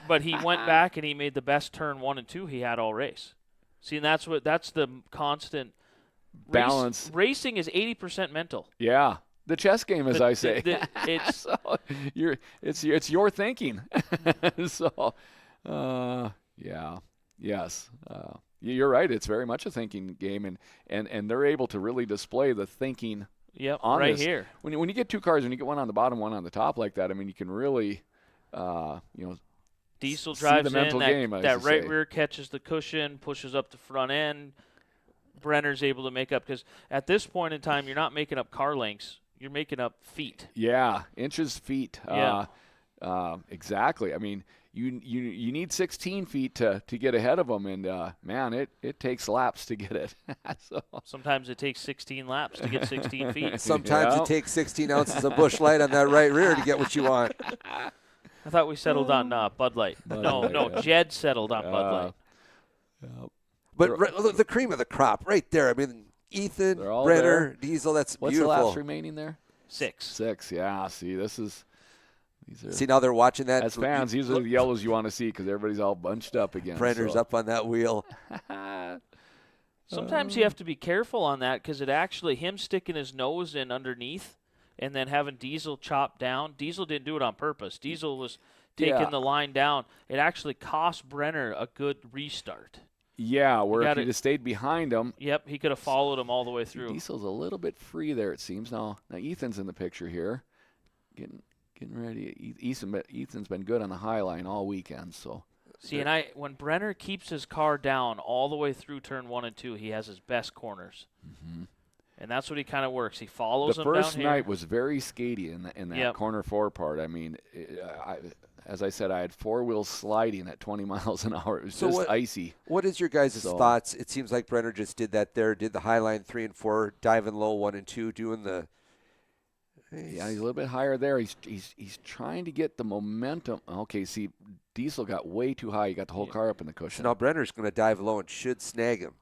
[SPEAKER 2] but he went back and he made the best turn 1 and 2 he had all race. See, and that's the constant
[SPEAKER 3] balance.
[SPEAKER 2] Racing is 80% mental.
[SPEAKER 3] Yeah. The chess game, as I say.
[SPEAKER 2] It's
[SPEAKER 3] so it's your thinking. So, yes. You're right. It's very much a thinking game, and they're able to really display the thinking.
[SPEAKER 2] Yep,
[SPEAKER 3] on
[SPEAKER 2] right
[SPEAKER 3] this.
[SPEAKER 2] here.
[SPEAKER 3] When you get two cars, when you get one on the bottom, one on the top like that, I mean, you can really,
[SPEAKER 2] Diesel
[SPEAKER 3] see
[SPEAKER 2] drives
[SPEAKER 3] the mental
[SPEAKER 2] in,
[SPEAKER 3] game,
[SPEAKER 2] that right rear catches the cushion, pushes up the front end. Brenner's able to make up, because at this point in time, you're not making up car lengths. You're making up feet.
[SPEAKER 3] Yeah, inches, feet.
[SPEAKER 2] Yeah.
[SPEAKER 3] Exactly. I mean, you need 16 feet to get ahead of them, and man, it takes laps to get it. So.
[SPEAKER 2] Sometimes it takes 16 laps to get 16 feet.
[SPEAKER 4] Sometimes it takes 16 ounces of Busch Light on that right rear to get what you want.
[SPEAKER 2] I thought we settled on Bud Light. No, Jed settled on Bud Light.
[SPEAKER 3] Yep.
[SPEAKER 4] But the cream of the crop right there. I mean, Ethan, Brenner, Diesel, that's
[SPEAKER 3] What's
[SPEAKER 4] beautiful.
[SPEAKER 3] What's the laps remaining there?
[SPEAKER 2] 6.
[SPEAKER 3] 6, yeah. See, these are.
[SPEAKER 4] See, now they're watching that.
[SPEAKER 3] As fans, these are the yellows you want to see because everybody's all bunched up again.
[SPEAKER 4] Brenner's up on that wheel.
[SPEAKER 2] Sometimes you have to be careful on that, because it actually, him sticking his nose in underneath and then having Diesel chop down. Diesel didn't do it on purpose. Diesel was taking the line down. It actually cost Brenner a good restart.
[SPEAKER 3] Yeah, where if he'd have stayed behind him.
[SPEAKER 2] Yep, he could have followed him all the way through.
[SPEAKER 3] Diesel's a little bit free there, it seems. Now Ethan's in the picture here, getting ready. Ethan's been good on the high line all weekend. So
[SPEAKER 2] see, and when Brenner keeps his car down all the way through turn 1 and 2, he has his best corners. Mm-hmm. And that's what he kind of works. He follows him down here.
[SPEAKER 3] The first night was very skatey in that corner 4 part. I mean, as I said, I had 4 wheels sliding at 20 miles an hour. It was just icy.
[SPEAKER 4] What is your guys' thoughts? It seems like Brenner just did that there, did the high line 3 and 4, diving low 1 and 2, doing the.
[SPEAKER 3] Yeah, he's a little bit higher there. He's trying to get the momentum. Okay, see, Diesel got way too high. He got the whole car up in the cushion.
[SPEAKER 4] So now Brenner's going to dive low and should snag him.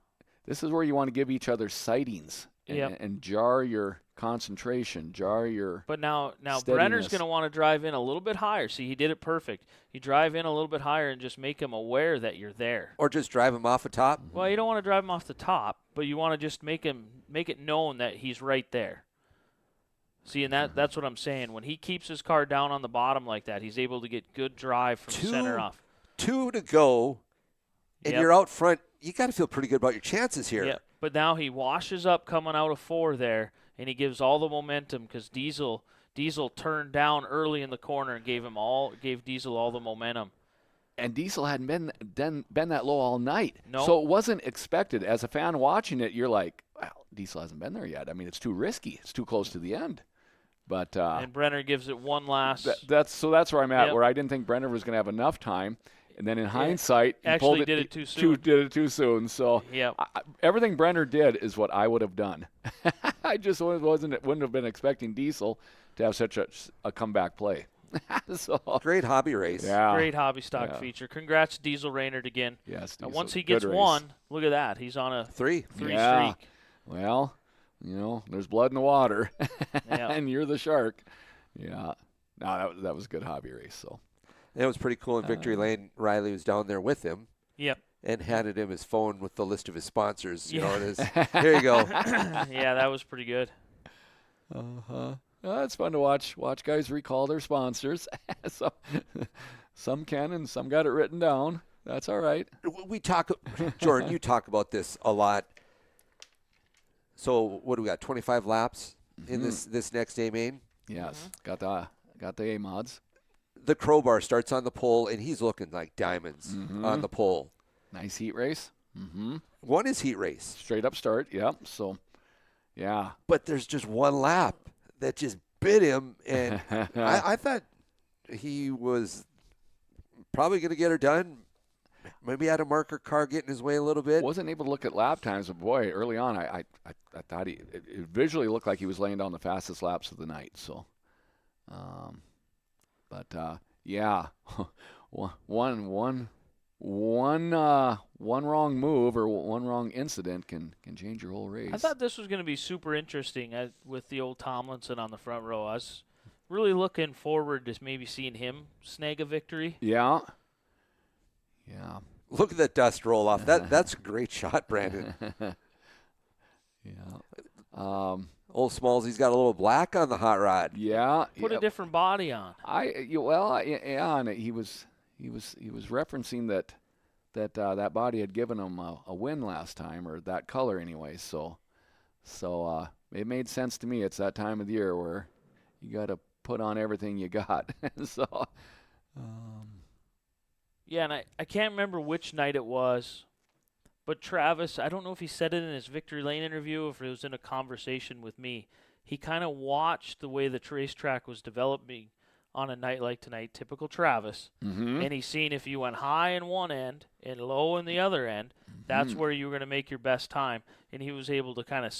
[SPEAKER 3] This is where you want to give each other sightings and jar your concentration, jar your
[SPEAKER 2] But now
[SPEAKER 3] steadiness.
[SPEAKER 2] Brenner's going to want to drive in a little bit higher. See, he did it perfect. You drive in a little bit higher and just make him aware that you're there.
[SPEAKER 4] Or just drive him off the top.
[SPEAKER 2] Well, you don't want to drive him off the top, but you want to just make it known that he's right there. See, and that's what I'm saying. When he keeps his car down on the bottom like that, he's able to get good drive from center off.
[SPEAKER 4] 2 to go, and you're out front. You got to feel pretty good about your chances here.
[SPEAKER 2] Yeah, but now he washes up coming out of 4 there, and he gives all the momentum, because Diesel Diesel turned down early in the corner and gave Diesel all the momentum.
[SPEAKER 3] And Diesel hadn't been that low all night.
[SPEAKER 2] No.
[SPEAKER 3] So it wasn't expected. As a fan watching it, you're like, well, Diesel hasn't been there yet. I mean, it's too risky. It's too close to the end. But
[SPEAKER 2] and Brenner gives it one last.
[SPEAKER 3] That's where I'm at,
[SPEAKER 2] Yep.
[SPEAKER 3] where I didn't think Brenner was going to have enough time. And then in hindsight, he
[SPEAKER 2] actually
[SPEAKER 3] did
[SPEAKER 2] it too soon.
[SPEAKER 3] Did it too soon. So
[SPEAKER 2] Yep.
[SPEAKER 3] everything Brenner did is what I would have done. I just wouldn't have been expecting Diesel to have such a comeback play. So,
[SPEAKER 4] Great hobby race.
[SPEAKER 3] yeah.
[SPEAKER 2] Great hobby stock feature. Congrats, Diesel Raynard again.
[SPEAKER 3] Yes.
[SPEAKER 2] And
[SPEAKER 3] Diesel,
[SPEAKER 2] once he
[SPEAKER 3] good
[SPEAKER 2] gets
[SPEAKER 3] race.
[SPEAKER 2] one, look at that. He's on a
[SPEAKER 4] 3.
[SPEAKER 3] Yeah.
[SPEAKER 2] streak.
[SPEAKER 3] Well, there's blood in the water,
[SPEAKER 2] Yeah.
[SPEAKER 3] and you're the shark. Yeah. No, that was a good hobby race. So.
[SPEAKER 4] It was pretty cool. In Victory Lane, Riley was down there with him.
[SPEAKER 2] Yep.
[SPEAKER 4] And handed him his phone with the list of his sponsors. You
[SPEAKER 2] Yeah.
[SPEAKER 4] know, it is. Here you go.
[SPEAKER 2] Yeah, that was pretty good.
[SPEAKER 3] Uh-huh. It's fun to watch guys recall their sponsors. So, some can and some got it written down. That's all right.
[SPEAKER 4] We talk, Jordan, you talk about this a lot. So what do we got? 25 laps in this next day main?
[SPEAKER 3] Yes. Got the A mods.
[SPEAKER 4] The crowbar starts on the pole, and he's looking like diamonds on the pole.
[SPEAKER 3] Nice heat race. Mm-hmm.
[SPEAKER 4] One is heat race.
[SPEAKER 3] Straight up start. Yep. So, yeah.
[SPEAKER 4] But there's just one lap that just bit him, and I thought he was probably going to get her done. Maybe had a marker car get in his way a little bit.
[SPEAKER 3] Wasn't able to look at lap times, but boy, early on, I thought it visually looked like he was laying down the fastest laps of the night. So, yeah, one wrong move or one wrong incident can change your whole race.
[SPEAKER 2] I thought this was going to be super interesting with the old Tomlinson on the front row. I was really looking forward to maybe seeing him snag a victory.
[SPEAKER 3] Yeah. Yeah.
[SPEAKER 4] Look at that dust roll off. That's a great shot, Brandon.
[SPEAKER 3] Yeah.
[SPEAKER 4] Old Smalls, he's got a little black on the hot rod.
[SPEAKER 3] Yeah.
[SPEAKER 2] Put a different body on.
[SPEAKER 3] And he was referencing that body had given him a win last time, or that color anyway. So it made sense to me. It's that time of the year where you got to put on everything you got. So.
[SPEAKER 2] Yeah, and I can't remember which night it was, but Travis, I don't know if he said it in his Victory Lane interview or if it was in a conversation with me. He kind of watched the way the racetrack was developing on a night like tonight, typical Travis, and he's seen if you went high in one end and low in the other end, that's where you were going to make your best time, and he was able to kind of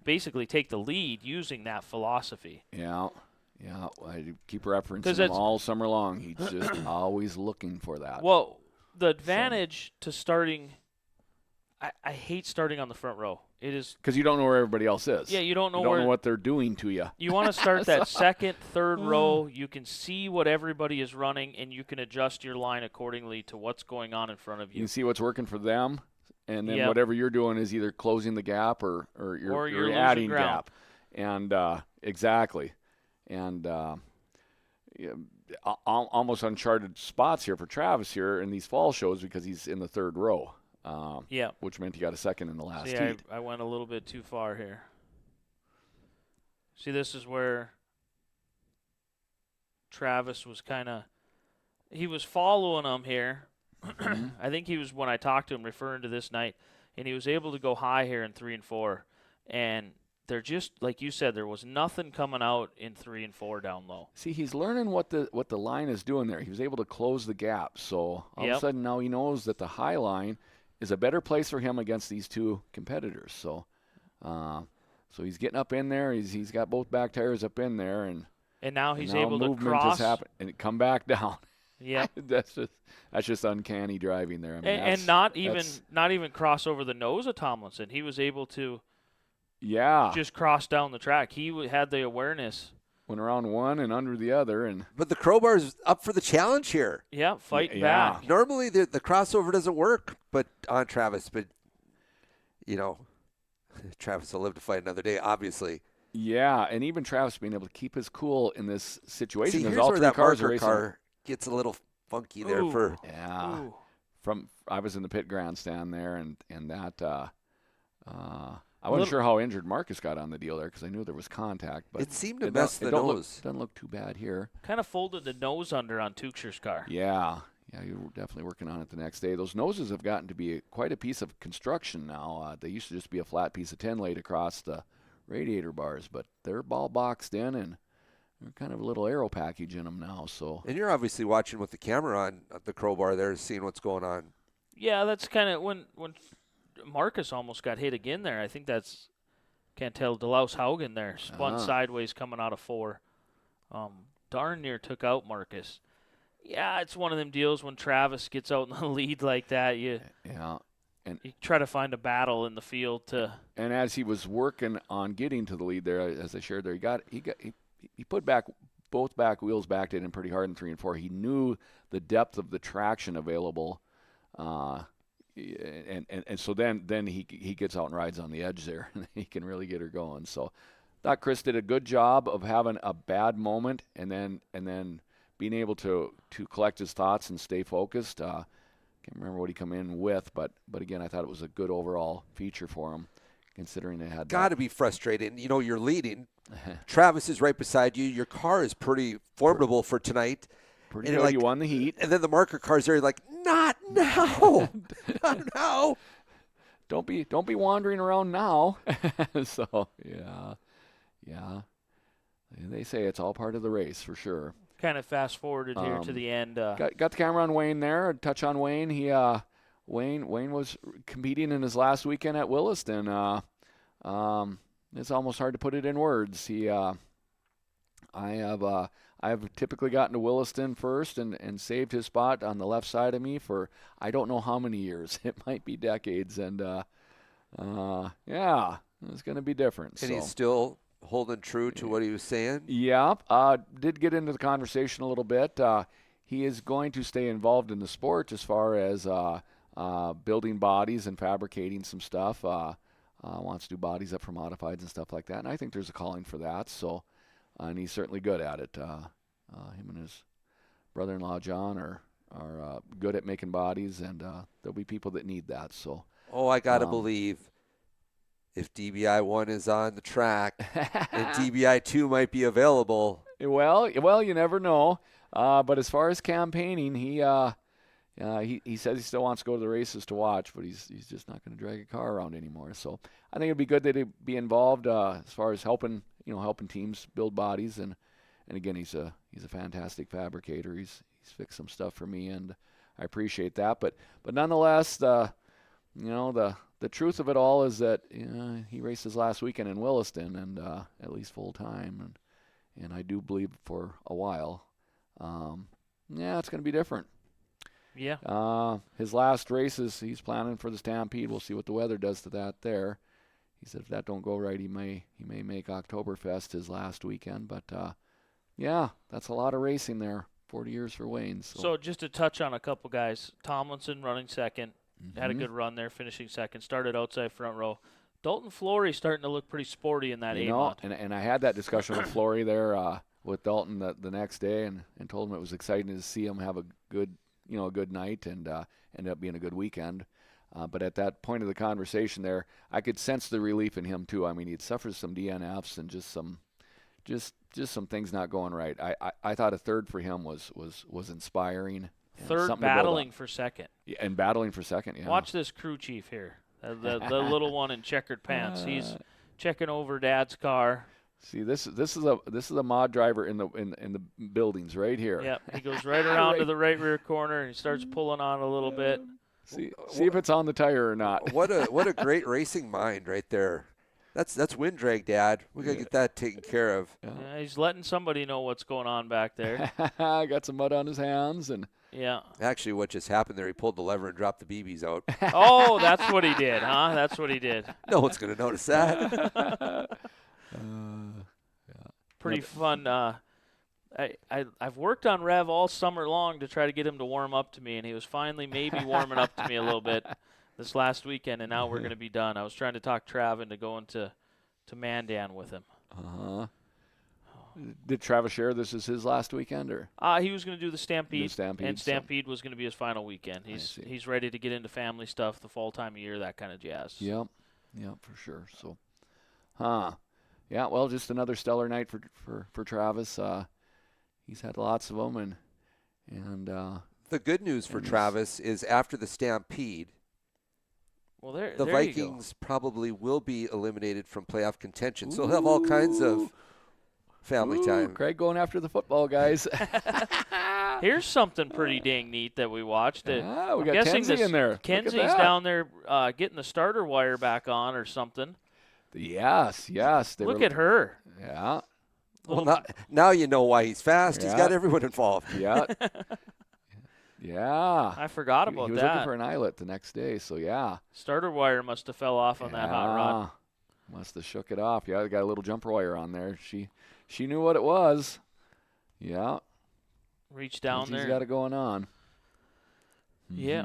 [SPEAKER 2] basically take the lead using that philosophy.
[SPEAKER 3] Yeah. Yeah, I keep referencing him all summer long. He's just always looking for that.
[SPEAKER 2] Well, the advantage to starting, I hate starting on the front row. It is
[SPEAKER 3] because you don't know where everybody else is.
[SPEAKER 2] Yeah, you don't know
[SPEAKER 3] what they're doing to you.
[SPEAKER 2] You want to start that second, third row. You can see what everybody is running, and you can adjust your line accordingly to what's going on in front of you.
[SPEAKER 3] You can see what's working for them, and then whatever you're doing is either closing the gap or you're adding gap. And exactly. And almost uncharted spots here for Travis here in these fall shows because he's in the third row. Which meant he got a second in the last heat.
[SPEAKER 2] I went a little bit too far here. See, this is where Travis was he was following him here. I think he was, when I talked to him, referring to this night, and he was able to go high here in 3 and 4. And they're just, like you said, there was nothing coming out in 3 and 4 down low.
[SPEAKER 3] See, he's learning what the line is doing there. He was able to close the gap. So all of a sudden now he knows that the high line is a better place for him against these two competitors. So he's getting up in there. He's got both back tires up in there, and
[SPEAKER 2] now he's able to cross
[SPEAKER 3] and come back down.
[SPEAKER 2] Yeah,
[SPEAKER 3] that's just uncanny driving there. I mean,
[SPEAKER 2] and not even cross over the nose of Tomlinson. He was able to.
[SPEAKER 3] Yeah.
[SPEAKER 2] Just crossed down the track. He had the awareness.
[SPEAKER 3] Went around one and under the other.
[SPEAKER 4] But the crowbar's up for the challenge here.
[SPEAKER 2] Yeah, fighting back.
[SPEAKER 4] Normally the crossover doesn't work on Travis. But, Travis will live to fight another day, obviously.
[SPEAKER 3] Yeah, and even Travis being able to keep his cool in this situation.
[SPEAKER 4] See, here's where that marker car gets a little funky there.
[SPEAKER 3] I was in the pit grandstand there, and that I wasn't sure how injured Marcus got on the deal there because I knew there was contact. But
[SPEAKER 4] it seemed to mess the nose.
[SPEAKER 3] Doesn't look too bad here.
[SPEAKER 2] Kind of folded the nose under on Tuchscher's car.
[SPEAKER 3] Yeah, you were definitely working on it the next day. Those noses have gotten to be quite a piece of construction now. They used to just be a flat piece of tin laid across the radiator bars, but they're ball boxed in and they're kind of a little aero package in them now. So.
[SPEAKER 4] And you're obviously watching with the camera on the crowbar there, seeing what's going on.
[SPEAKER 2] Yeah, that's kind of when Marcus almost got hit again there. I think that's, can't tell, DeLaus Haugen there. Spun sideways coming out of 4. Darn near took out Marcus. Yeah, it's one of them deals when Travis gets out in the lead like that. You try to find a battle in the field to.
[SPEAKER 3] And as he was working on getting to the lead there, as I shared there, he put both back wheels backed in pretty hard in 3 and 4. He knew the depth of the traction available. And so then he gets out and rides on the edge there, and he can really get her going. So, thought Chris did a good job of having a bad moment and then being able to collect his thoughts and stay focused. Can't remember what he come in with, but again, I thought it was a good overall feature for him, considering they had.
[SPEAKER 4] Got to be frustrating. You know, you're leading. Travis is right beside you. Your car is pretty formidable for tonight.
[SPEAKER 3] Pretty good. You won the heat.
[SPEAKER 4] And then the marker car's there, like, not now. Not now.
[SPEAKER 3] Don't be wandering around now. So, yeah. They say it's all part of the race for sure.
[SPEAKER 2] Kind of fast forwarded here to the end.
[SPEAKER 3] Got the camera on Wayne there. A touch on Wayne. Wayne was competing in his last weekend at Williston. It's almost hard to put it in words. I have typically gotten to Williston first and saved his spot on the left side of me for I don't know how many years. It might be decades. And, it's going to be different.
[SPEAKER 4] And he's still holding true to what he was saying?
[SPEAKER 3] Yeah. Did get into the conversation a little bit. He is going to stay involved in the sport as far as building bodies and fabricating some stuff. Wants to do bodies up for modifieds and stuff like that. And I think there's a calling for that. So. And he's certainly good at it. Him and his brother-in-law John are good at making bodies, and there'll be people that need that. So.
[SPEAKER 4] Oh, I gotta believe if DBI 1 is on the track, and DBI 2 might be available.
[SPEAKER 3] Well, you never know. But as far as campaigning, he says he still wants to go to the races to watch, but he's just not going to drag a car around anymore. So I think it'd be good that he'd be involved as far as helping teams build bodies, and again, he's a fantastic fabricator. He's fixed some stuff for me, and I appreciate that. But nonetheless, the truth of it all is that he raced his last weekend in Williston, and at least full time, and I do believe for a while. It's going to be different.
[SPEAKER 2] Yeah.
[SPEAKER 3] His last races, he's planning for the Stampede. We'll see what the weather does to that there. He said if that don't go right, he may make Oktoberfest his last weekend. But, that's a lot of racing there. 40 years for Wayne.
[SPEAKER 2] So just to touch on a couple guys. Tomlinson running second. Had a good run there, finishing second. Started outside front row. Dalton Flory starting to look pretty sporty in that A-Mod.
[SPEAKER 3] And I had that discussion with Flory there with Dalton the next day and told him it was exciting to see him have a good night and ended up being a good weekend. But at that point of the conversation there, I could sense the relief in him too. I mean, he'd suffered some DNFs and just some things not going right. I thought a third for him was inspiring.
[SPEAKER 2] Third battling for second.
[SPEAKER 3] Yeah, and battling for second, yeah.
[SPEAKER 2] Watch this crew chief here. The little one in checkered pants. He's checking over Dad's car.
[SPEAKER 3] See, this is a mod driver in the buildings right here.
[SPEAKER 2] Yep, he goes right around to the right rear corner and he starts pulling on a little bit.
[SPEAKER 3] See if it's on the tire or not.
[SPEAKER 4] What a great racing mind right there. That's wind drag, Dad. We gotta get that taken care of.
[SPEAKER 2] Yeah, he's letting somebody know what's going on back there.
[SPEAKER 3] Got some mud on his hands and.
[SPEAKER 2] Yeah.
[SPEAKER 4] Actually, what just happened there? He pulled the lever and dropped the BBs out.
[SPEAKER 2] Oh, that's what he did, huh? That's what he did.
[SPEAKER 4] No one's gonna notice that.
[SPEAKER 2] Pretty fun. I've worked on Rev all summer long to try to get him to warm up to me, and he was finally maybe warming up to me a little bit this last weekend, and now we're going to be done. I was trying to talk Trav into going to Mandan with him.
[SPEAKER 3] Did Travis share this is his last weekend, or?
[SPEAKER 2] He was going to do the Stampede, and Stampede was going to be his final weekend. He's ready to get into family stuff, the fall time of year, that kind of jazz.
[SPEAKER 3] Yep. Yeah, for sure. So, yeah. Well, just another stellar night for Travis. He's had lots of them, and
[SPEAKER 4] the good news for Travis is after the Stampede,
[SPEAKER 2] well, there
[SPEAKER 4] Vikings probably will be eliminated from playoff contention. So he'll have all kinds of family time.
[SPEAKER 3] Craig going after the football guys.
[SPEAKER 2] Here's something pretty dang neat that we watched.
[SPEAKER 3] We
[SPEAKER 2] I'm
[SPEAKER 3] got
[SPEAKER 2] guessing
[SPEAKER 3] Kenzie in there.
[SPEAKER 2] Kenzie's down there getting the starter wire back on or something.
[SPEAKER 3] Yes.
[SPEAKER 2] Look at her.
[SPEAKER 3] Yeah.
[SPEAKER 4] Well, now you know why he's fast.
[SPEAKER 3] Yeah.
[SPEAKER 4] He's got everyone involved.
[SPEAKER 3] Yeah. Yeah.
[SPEAKER 2] I forgot about that.
[SPEAKER 3] He was looking for an eyelet the next day, so yeah.
[SPEAKER 2] Starter wire must have fell off on that hot rod.
[SPEAKER 3] Must have shook it off. Yeah, got a little jumper wire on there. She knew what it was. Yeah.
[SPEAKER 2] Reached down there.
[SPEAKER 3] He's got it going on.
[SPEAKER 2] Yeah.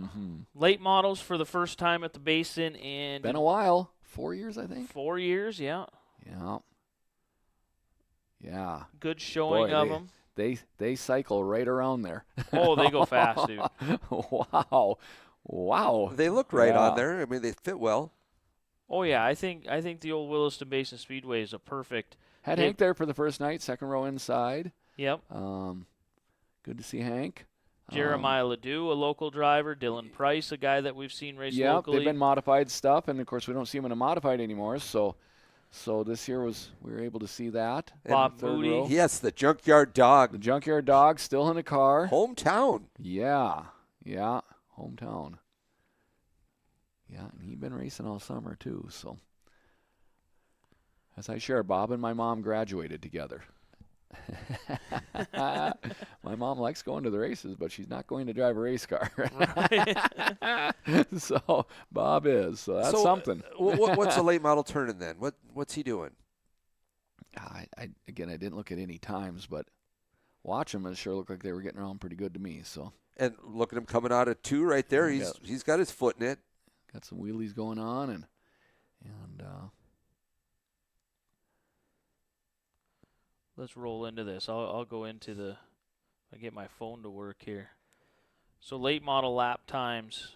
[SPEAKER 2] Late models for the first time at the Basin in...
[SPEAKER 3] Been a while. 4 years, I think.
[SPEAKER 2] 4 years, yeah.
[SPEAKER 3] Yeah.
[SPEAKER 2] Good showing of them.
[SPEAKER 3] They cycle right around there.
[SPEAKER 2] Oh, they go fast, dude.
[SPEAKER 3] Wow.
[SPEAKER 4] They look right on there. I mean, they fit well.
[SPEAKER 2] Oh yeah, I think the old Williston Basin Speedway is a perfect.
[SPEAKER 3] Had Hank there for the first night, second row inside.
[SPEAKER 2] Yep.
[SPEAKER 3] Good to see Hank.
[SPEAKER 2] Jeremiah Ledoux, a local driver. Dylan Price, a guy that we've seen race locally.
[SPEAKER 3] They've been modified stuff, and of course we don't see them in a modified anymore. So this year we were able to see that.
[SPEAKER 2] Bob Moody.
[SPEAKER 3] Row.
[SPEAKER 4] Yes, the Junkyard Dog.
[SPEAKER 3] The Junkyard Dog still in the car.
[SPEAKER 4] Hometown.
[SPEAKER 3] Yeah, hometown. Yeah, and he'd been racing all summer too. So, as I share, Bob and my mom graduated together. My mom likes going to the races, but she's not going to drive a race car. So Bob is. So that's something.
[SPEAKER 4] What's the late model turning then? What's he doing?
[SPEAKER 3] I didn't look at any times, but watch him. It sure looked like they were getting around pretty good to me. So. And
[SPEAKER 4] look at him coming out of 2 right there. He's got his foot in it.
[SPEAKER 3] Got some wheelies going on and
[SPEAKER 2] let's roll into this. I'll go into I get my phone to work here. So late model lap times.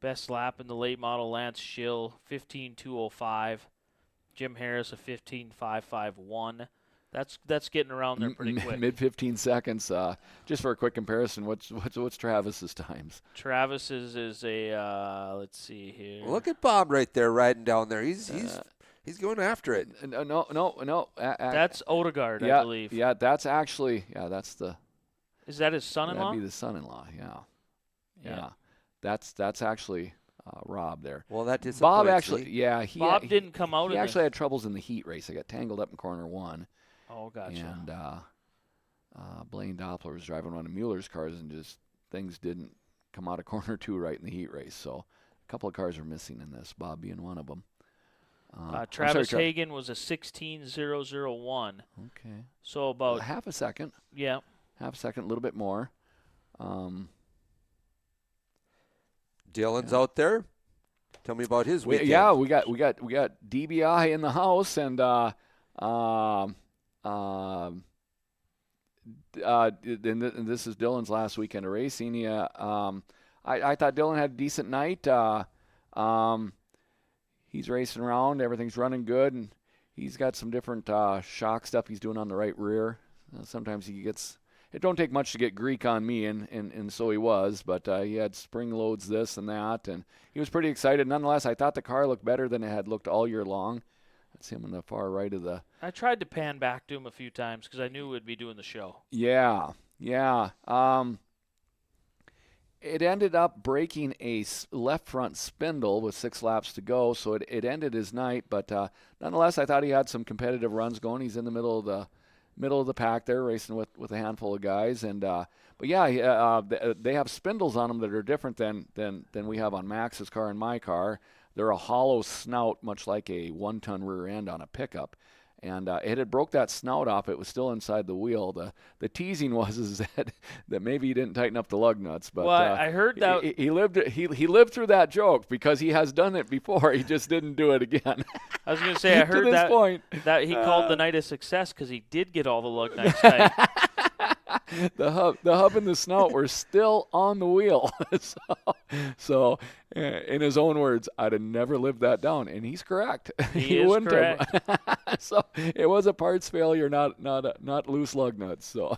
[SPEAKER 2] Best lap in the late model, Lance Schill, 15:2:05. Jim Harris, a 15:5:51. That's getting around there pretty quick.
[SPEAKER 3] Mid 15 seconds. Just for a quick comparison, what's Travis's times?
[SPEAKER 2] Travis's is a let's see here.
[SPEAKER 4] Look at Bob right there riding down there. He's going after it.
[SPEAKER 3] No.
[SPEAKER 2] That's Odegaard, I believe.
[SPEAKER 3] Yeah, that's actually that's the.
[SPEAKER 2] Is that his son-in-law?
[SPEAKER 3] That'd be the son-in-law. Yeah. That's actually Rob there.
[SPEAKER 4] Well, that disappoints
[SPEAKER 3] Bob actually.
[SPEAKER 4] me.
[SPEAKER 3] Yeah,
[SPEAKER 2] Bob didn't come out.
[SPEAKER 3] He actually had troubles in the heat race. I got tangled up in corner 1.
[SPEAKER 2] Oh, gotcha.
[SPEAKER 3] And Blaine Doppler was driving one of Mueller's cars, and just things didn't come out of corner 2 right in the heat race. So a couple of cars are missing in this, Bob being one of them.
[SPEAKER 2] Travis Hagen was a 16:001.
[SPEAKER 3] Okay.
[SPEAKER 2] So about
[SPEAKER 3] half a second.
[SPEAKER 2] Yeah.
[SPEAKER 3] Half a second, a little bit more.
[SPEAKER 4] Dylan's out there. Tell me about his weekend.
[SPEAKER 3] We got DBI in the house, and and this is Dylan's last weekend of racing. I thought Dylan had a decent night. He's racing around, everything's running good, and he's got some different shock stuff he's doing on the right rear. Sometimes it don't take much to get Greek on me, and so he was, but he had spring loads this and that, and he was pretty excited. Nonetheless, I thought the car looked better than it had looked all year long. That's him on the far right of the.
[SPEAKER 2] I tried to pan back to him a few times because I knew we'd be doing the show.
[SPEAKER 3] Yeah. It ended up breaking a left front spindle with 6 laps to go, so it ended his night. But nonetheless, I thought he had some competitive runs going. He's in the middle of the pack there, racing with a handful of guys. And but yeah, they have spindles on them that are different than we have on Max's car and my car. They're a hollow snout, much like a 1-ton rear end on a pickup. And it had broke that snout off. It was still inside the wheel. The teasing was that maybe he didn't tighten up the lug nuts. But
[SPEAKER 2] I heard that
[SPEAKER 3] he lived through that joke because he has done it before. He just didn't do it again.
[SPEAKER 2] I was going to say I heard
[SPEAKER 3] to this point.
[SPEAKER 2] that he called the night a success because he did get all the lug nuts tight.
[SPEAKER 3] The hub and the snout were still on the wheel. So, in his own words, I'd have never lived that down, and he's correct.
[SPEAKER 2] He is
[SPEAKER 3] wouldn't
[SPEAKER 2] correct.
[SPEAKER 3] have. So it was a parts failure, not loose lug nuts. So,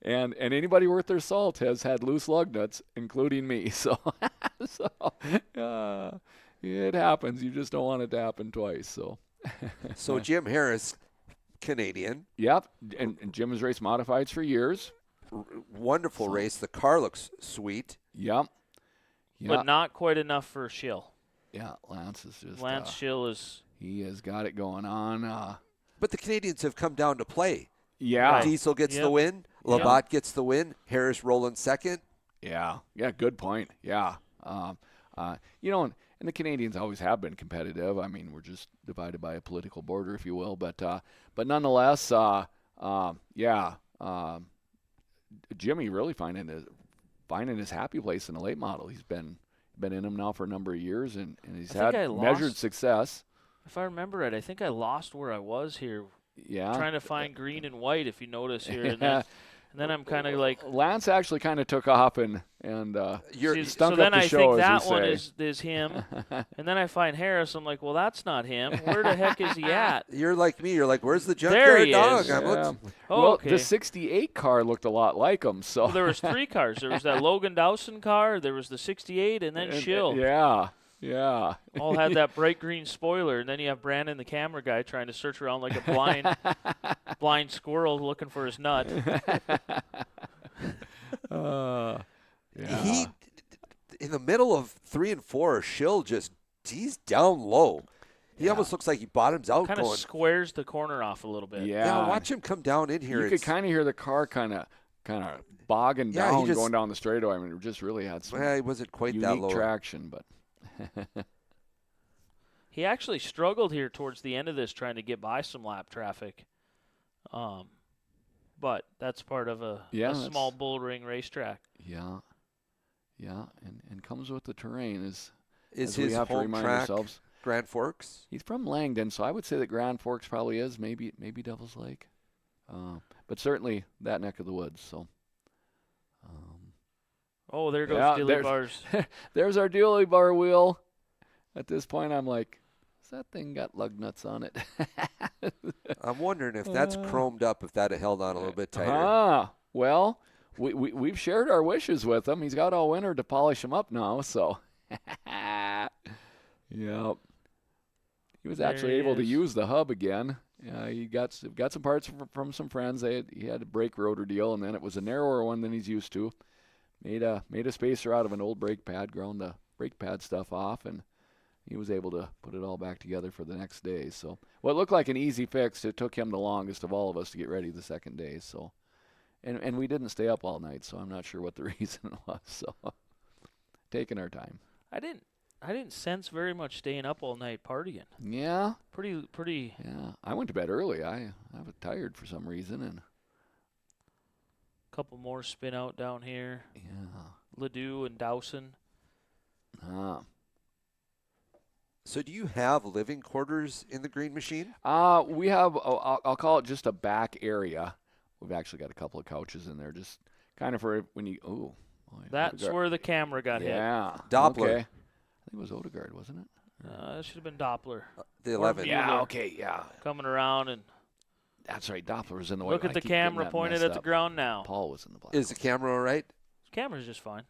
[SPEAKER 3] and anybody worth their salt has had loose lug nuts, including me. So, it happens. You just don't want it to happen twice. So.
[SPEAKER 4] So Jim Harris, Canadian.
[SPEAKER 3] Yep, and Jim has raced modifieds for years.
[SPEAKER 4] Wonderful race. The car looks sweet.
[SPEAKER 3] Yep.
[SPEAKER 2] But not quite enough for Schill.
[SPEAKER 3] Yeah, Lance is just.
[SPEAKER 2] Lance Schill is.
[SPEAKER 3] He has got it going on.
[SPEAKER 4] But the Canadians have come down to play.
[SPEAKER 3] Yeah.
[SPEAKER 2] Right.
[SPEAKER 4] Diesel gets the win. Labatt gets the win. Harris rolling second.
[SPEAKER 3] Yeah. Good point. Yeah. And the Canadians always have been competitive. I mean, we're just divided by a political border, if you will. But nonetheless, Jimmy really finding his happy place in the late model. He's been in him now for a number of years, and he's had measured success.
[SPEAKER 2] If I remember right, I think I lost where I was here.
[SPEAKER 3] Yeah.
[SPEAKER 2] Trying to find green and white, if you notice here. And then I'm kind of like.
[SPEAKER 3] Lance actually kind of took off and stunk
[SPEAKER 2] so
[SPEAKER 3] up
[SPEAKER 2] then
[SPEAKER 3] the
[SPEAKER 2] I
[SPEAKER 3] show,
[SPEAKER 2] think that
[SPEAKER 3] as we
[SPEAKER 2] one
[SPEAKER 3] say.
[SPEAKER 2] is him. And then I find Harris. I'm like, well, that's not him. Where the heck is he at?
[SPEAKER 4] You're like me. You're like, where's the
[SPEAKER 2] There
[SPEAKER 4] junkyard
[SPEAKER 2] he
[SPEAKER 4] dog?
[SPEAKER 2] is.
[SPEAKER 4] I'm
[SPEAKER 3] Yeah.
[SPEAKER 4] looking.
[SPEAKER 2] Oh,
[SPEAKER 3] Well,
[SPEAKER 2] okay.
[SPEAKER 3] the 68 car looked a lot like him. So
[SPEAKER 2] Well, there was 3 cars. There was that Logan Dowson car. There was the 68, and then Schill.
[SPEAKER 3] Yeah.
[SPEAKER 2] All had that bright green spoiler, and then you have Brandon, the camera guy, trying to search around like a blind squirrel looking for his nut.
[SPEAKER 4] He, in the middle of 3 and 4, Schill he's down low. He almost looks like he bottoms out.
[SPEAKER 2] Kind of squares the corner off a little bit.
[SPEAKER 3] Yeah.
[SPEAKER 4] Watch him come down in here.
[SPEAKER 3] You could kind of hear the car kind of bogging
[SPEAKER 4] Yeah,
[SPEAKER 3] down going down the straightaway. I mean, it just really had some
[SPEAKER 4] he wasn't quite that
[SPEAKER 3] unique
[SPEAKER 4] low.
[SPEAKER 3] traction, but.
[SPEAKER 2] He actually struggled here towards the end of this trying to get by some lap traffic. But that's part of a small bull ring racetrack.
[SPEAKER 3] Yeah. And comes with the terrain
[SPEAKER 4] Is
[SPEAKER 3] as
[SPEAKER 4] his
[SPEAKER 3] we have to
[SPEAKER 4] home
[SPEAKER 3] remind
[SPEAKER 4] track
[SPEAKER 3] ourselves.
[SPEAKER 4] Grand Forks?
[SPEAKER 3] He's from Langdon, so I would say that Grand Forks probably is, maybe Devil's Lake. But certainly that neck of the woods, so.
[SPEAKER 2] There goes Dilly Bars.
[SPEAKER 3] There's our Dilly Bar wheel. At this point, I'm like, has that thing got lug nuts on it?
[SPEAKER 4] I'm wondering if that's chromed up, if that had held on a little bit tighter.
[SPEAKER 3] Well, we've shared our wishes with him. He's got all winter to polish them up now, so. Yep. He was actually able to use the hub again. He got some parts from some friends. He had a brake rotor deal, and then it was a narrower one than he's used to. Made a spacer out of an old brake pad, ground the brake pad stuff off, and he was able to put it all back together for the next day. So what looked like an easy fix, it took him the longest of all of us to get ready the second day. So, and we didn't stay up all night, so I'm not sure what the reason was. So taking our time.
[SPEAKER 2] I didn't sense very much staying up all night partying.
[SPEAKER 3] Yeah.
[SPEAKER 2] Pretty.
[SPEAKER 3] Yeah. I went to bed early. I was tired for some reason, and.
[SPEAKER 2] Couple more spin out down here.
[SPEAKER 3] Yeah.
[SPEAKER 2] Ledoux and Dowson.
[SPEAKER 4] So do you have living quarters in the Green Machine?
[SPEAKER 3] We have, I'll call it just a back area. We've actually got a couple of couches in there, just kind of for when you,
[SPEAKER 2] That's where the camera got hit.
[SPEAKER 3] Yeah.
[SPEAKER 4] Doppler.
[SPEAKER 3] Okay. I think it was Odegaard, wasn't it?
[SPEAKER 2] It should have been Doppler.
[SPEAKER 4] The 11.
[SPEAKER 2] Yeah,
[SPEAKER 3] okay, yeah.
[SPEAKER 2] Coming around and
[SPEAKER 3] That's right, Doppler was in the way.
[SPEAKER 2] look at the camera pointed at the ground now.
[SPEAKER 3] Paul was in the black.
[SPEAKER 4] Is the camera all right?
[SPEAKER 2] The camera's just fine.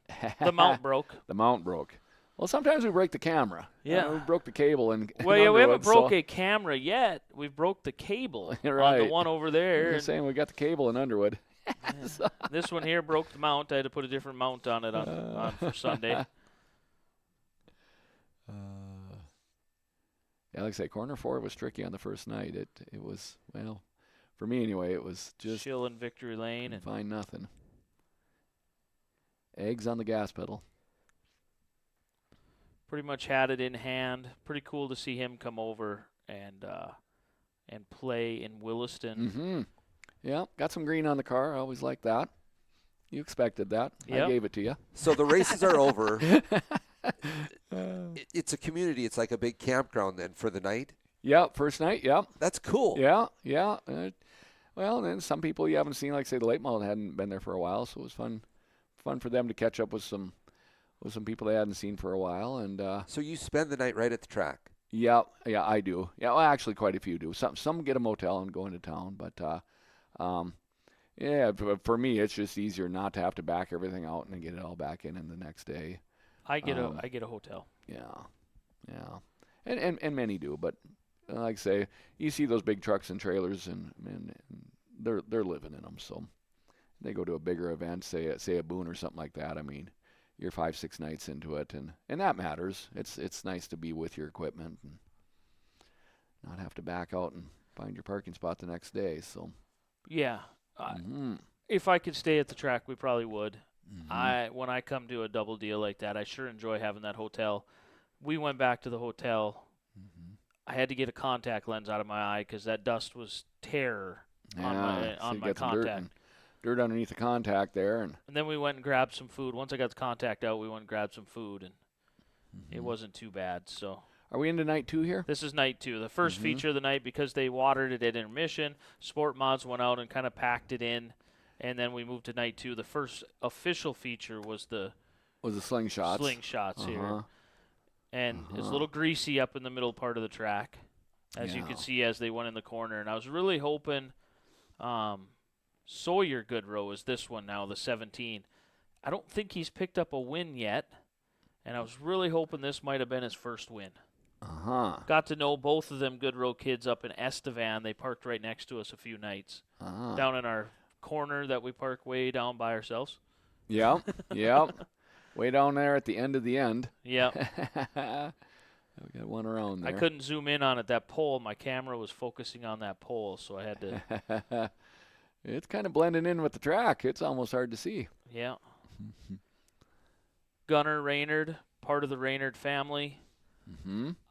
[SPEAKER 2] The mount broke.
[SPEAKER 3] The mount broke. Well, sometimes we break the camera.
[SPEAKER 2] Yeah.
[SPEAKER 3] We broke the cable.
[SPEAKER 2] Well, yeah, we haven't broke a camera yet. We've broke the cable
[SPEAKER 3] right.
[SPEAKER 2] on the one over there.
[SPEAKER 3] You're saying we got the cable in Underwood.
[SPEAKER 2] Yeah. This one here broke the mount. I had to put a different mount on it on for Sunday.
[SPEAKER 3] Yeah, like I say, corner 4 was tricky on the first night. It was, well, for me anyway, it was just
[SPEAKER 2] Chill in Victory Lane and
[SPEAKER 3] find nothing. Eggs on the gas pedal.
[SPEAKER 2] pretty much had it in hand. Pretty cool to see him come over and play in Williston.
[SPEAKER 3] Mm-hmm. Yeah, got some green on the car. I always like that. You expected that.
[SPEAKER 2] Yep.
[SPEAKER 3] I gave it to you.
[SPEAKER 4] So the races are over. It's a community. It's like a big campground then for the night.
[SPEAKER 3] Yeah, first night. Yeah,
[SPEAKER 4] That's cool.
[SPEAKER 3] yeah. Well, and then some people you haven't seen, like say the late model hadn't been there for a while, so it was fun for them to catch up with some people they hadn't seen for a while. And
[SPEAKER 4] So you spend the night right at the track?
[SPEAKER 3] yeah, I do. Yeah, well, actually, quite a few do. Some get a motel and go into town, but yeah, for me, it's just easier not to have to back everything out and then get it all back in the next day.
[SPEAKER 2] I get a hotel.
[SPEAKER 3] Yeah, and many do, but like I say, you see those big trucks and trailers, and they're living in them. So they go to a bigger event, say a Boone or something like that. I mean, you're 5-6 nights into it, and that matters. It's nice to be with your equipment and not have to back out and find your parking spot the next day. So
[SPEAKER 2] Yeah. If I could stay at the track, we probably would.
[SPEAKER 3] Mm-hmm.
[SPEAKER 2] When I come to a double deal like that, I sure enjoy having that hotel. We went back to the hotel.
[SPEAKER 3] Mm-hmm.
[SPEAKER 2] I had to get a contact lens out of my eye because that dust was terror on
[SPEAKER 3] So you
[SPEAKER 2] my
[SPEAKER 3] get some
[SPEAKER 2] contact.
[SPEAKER 3] dirt underneath the contact there, and
[SPEAKER 2] And then we went and grabbed some food. Once I got the contact out, we went and grabbed some food, and it wasn't too bad. So
[SPEAKER 3] are we into night 2 here?
[SPEAKER 2] this is night 2. The first feature of the night, because they watered it at intermission, Sport Mods went out and kind of packed it in, and then we moved to night 2. The first official feature was the
[SPEAKER 3] slingshots?
[SPEAKER 2] slingshots here. And it's a little greasy up in the middle part of the track, as you can see as they went in the corner. And I was really hoping Sawyer Goodrow is this one now, the 17. I don't think he's picked up a win yet, and I was really hoping this might have been his first win. Got to know both of them Goodrow kids up in Estevan. They parked right next to us a few nights, down in our corner that we park way down by ourselves.
[SPEAKER 3] Yeah. Way down there at the end of the end.
[SPEAKER 2] Yeah.
[SPEAKER 3] We got one around there.
[SPEAKER 2] I couldn't zoom in on it. That pole, my camera was focusing on that pole, so I had to.
[SPEAKER 3] It's kind of blending in with the track. It's almost hard to see.
[SPEAKER 2] Yeah. Gunnar Raynard, part of the Raynard family.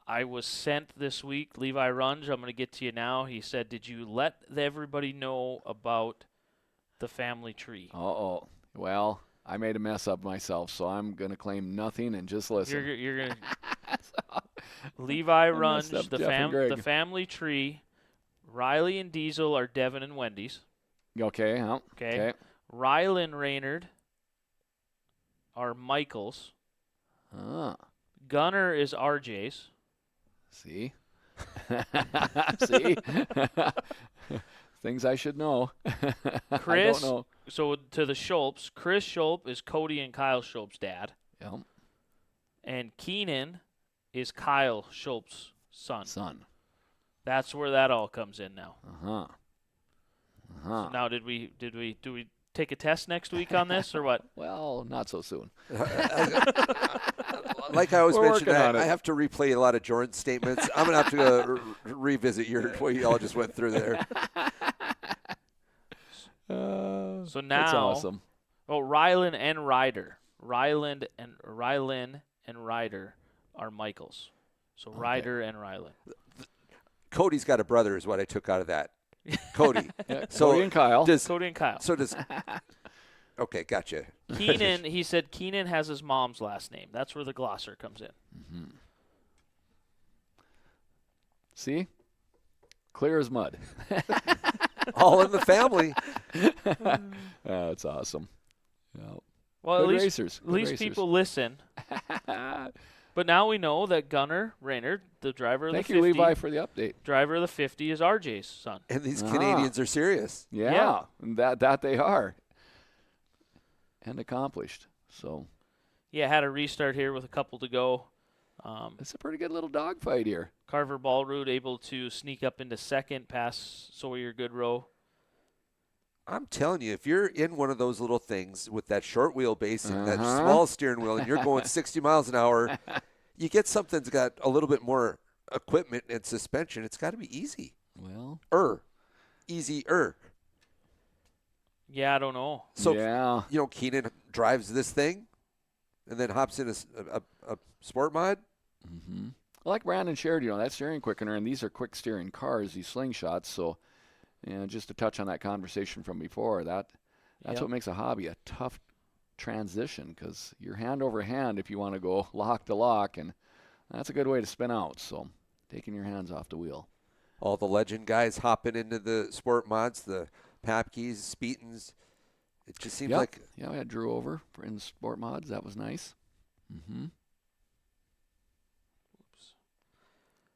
[SPEAKER 2] I was sent this week, Levi Runge, I'm going to get to you now. He said, did you let everybody know about the family tree?
[SPEAKER 3] Uh-oh. Well, I made a mess of myself, so I'm going to claim nothing and just listen.
[SPEAKER 2] You're going to... Levi Runge,
[SPEAKER 3] up
[SPEAKER 2] the family tree. Riley and Diesel are Devin and Wendy's.
[SPEAKER 3] Okay.
[SPEAKER 2] Okay. Rylan Raynard are Michael's. Gunnar is RJ's.
[SPEAKER 3] See? See? Things I should know.
[SPEAKER 2] Chris,
[SPEAKER 3] I don't know.
[SPEAKER 2] So to the Schulps, Chris Schulp is Cody and Kyle Schulp's dad.
[SPEAKER 3] Yep.
[SPEAKER 2] And Keenan is Kyle Schulp's son. That's where that all comes in now. So now do we take a test next week on this or what?
[SPEAKER 3] Well, not so soon.
[SPEAKER 4] Like I was
[SPEAKER 3] We're
[SPEAKER 4] mentioning,
[SPEAKER 3] working on it.
[SPEAKER 4] I have to replay a lot of Jordan's statements. I'm going to have to revisit what you all just went through there.
[SPEAKER 2] So now,
[SPEAKER 3] that's awesome.
[SPEAKER 2] Oh, Rylan and Ryder. Rylan and Ryder are Michael's. So Ryder and Rylan.
[SPEAKER 4] Cody's got a brother is what I took out of that. Cody.
[SPEAKER 3] Cody and Kyle.
[SPEAKER 2] Cody and Kyle.
[SPEAKER 4] So does okay, gotcha.
[SPEAKER 2] Keenan, he said Keenan has his mom's last name. That's where the glosser comes in.
[SPEAKER 3] See? Clear as mud.
[SPEAKER 4] All in the family.
[SPEAKER 3] That's awesome. Yep.
[SPEAKER 2] Well,
[SPEAKER 3] Good
[SPEAKER 2] at
[SPEAKER 3] racers.
[SPEAKER 2] least people listen. But now we know that Gunnar Raynard, the driver of
[SPEAKER 3] Thank
[SPEAKER 2] the
[SPEAKER 3] you,
[SPEAKER 2] 50,
[SPEAKER 3] Levi, for the update.
[SPEAKER 2] driver of the 50 is RJ's son.
[SPEAKER 4] And these Canadians are serious.
[SPEAKER 3] Yeah. That they are. And accomplished. So
[SPEAKER 2] Yeah, had a restart here with a couple to go.
[SPEAKER 3] it's a pretty good little dogfight here.
[SPEAKER 2] Carver Ballroot able to sneak up into second past Sawyer Goodrow.
[SPEAKER 4] I'm telling you, if you're in one of those little things with that short wheelbase and that small steering wheel and you're going 60 miles an hour, you get something that's got a little bit more equipment and suspension, it's got to be easy.
[SPEAKER 3] Well.
[SPEAKER 4] Easier.
[SPEAKER 2] Yeah, I don't know.
[SPEAKER 4] So,
[SPEAKER 3] yeah.
[SPEAKER 4] Keenan drives this thing and then hops in a sport mod.
[SPEAKER 3] Like Brandon shared, that steering quickener, and these are quick steering cars, these slingshots. So, just to touch on that conversation from before, that's what makes a hobby a tough transition, because you're hand over hand if you want to go lock to lock, and that's a good way to spin out. So, taking your hands off the wheel.
[SPEAKER 4] all the legend guys hopping into the sport mods, the Papkeys, Speetons. It just seems like
[SPEAKER 3] we had Drew over in the sport mods. That was nice. Mm-hmm.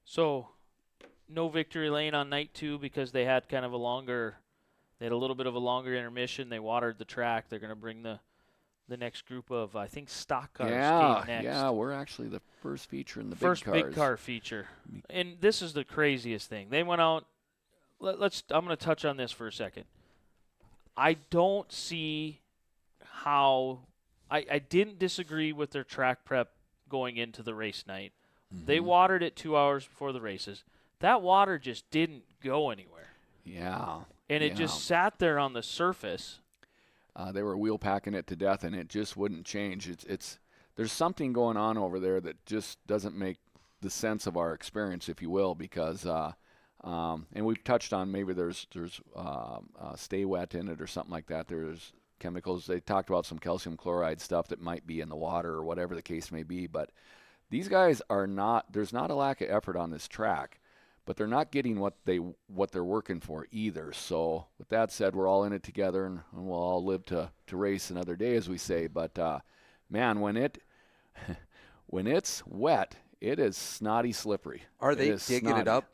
[SPEAKER 2] So, no victory lane on night 2 because they had kind of a longer. They had a little bit of a longer intermission. They watered the track. They're going to bring the next group of, I think, stock cars came next.
[SPEAKER 3] Yeah, we're actually the first feature in the
[SPEAKER 2] first
[SPEAKER 3] big cars.
[SPEAKER 2] Big car feature. And this is the craziest thing. They went out. I'm going to touch on this for a second. I don't see how I didn't disagree with their track prep going into the race night. Mm-hmm. They watered it 2 hours before the races. That water just didn't go anywhere.
[SPEAKER 3] Yeah.
[SPEAKER 2] And it just sat there on the surface.
[SPEAKER 3] They were wheel packing it to death, and it just wouldn't change. There's something going on over there that just doesn't make the sense of our experience, if you will, because and we've touched on maybe there's stay wet in it or something like that. There's chemicals. They talked about some calcium chloride stuff that might be in the water or whatever the case may be. But these guys are not. There's not a lack of effort on this track, but they're not getting what they're working for either. So with that said, we're all in it together, and we'll all live to race another day, as we say. But man, when it's wet, it is snotty slippery.
[SPEAKER 4] Are they digging it up?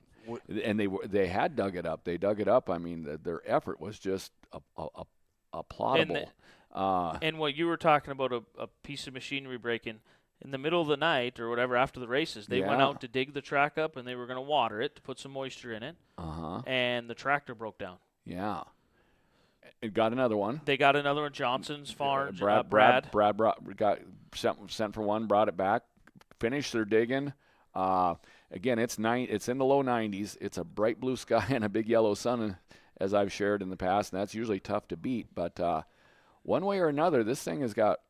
[SPEAKER 3] And they had dug it up. They dug it up. I mean, their effort was just applaudable.
[SPEAKER 2] And what you were talking about, a piece of machinery breaking in the middle of the night or whatever after the races, they went out to dig the track up, and they were going to water it to put some moisture in it. And the tractor broke down.
[SPEAKER 3] Yeah. It got another one.
[SPEAKER 2] They got another one. Johnson's farm.
[SPEAKER 3] Brad got sent for one, brought it back, finished their digging. Again, it's in the low 90s. It's a bright blue sky and a big yellow sun, as I've shared in the past, and that's usually tough to beat. But one way or another, this thing has got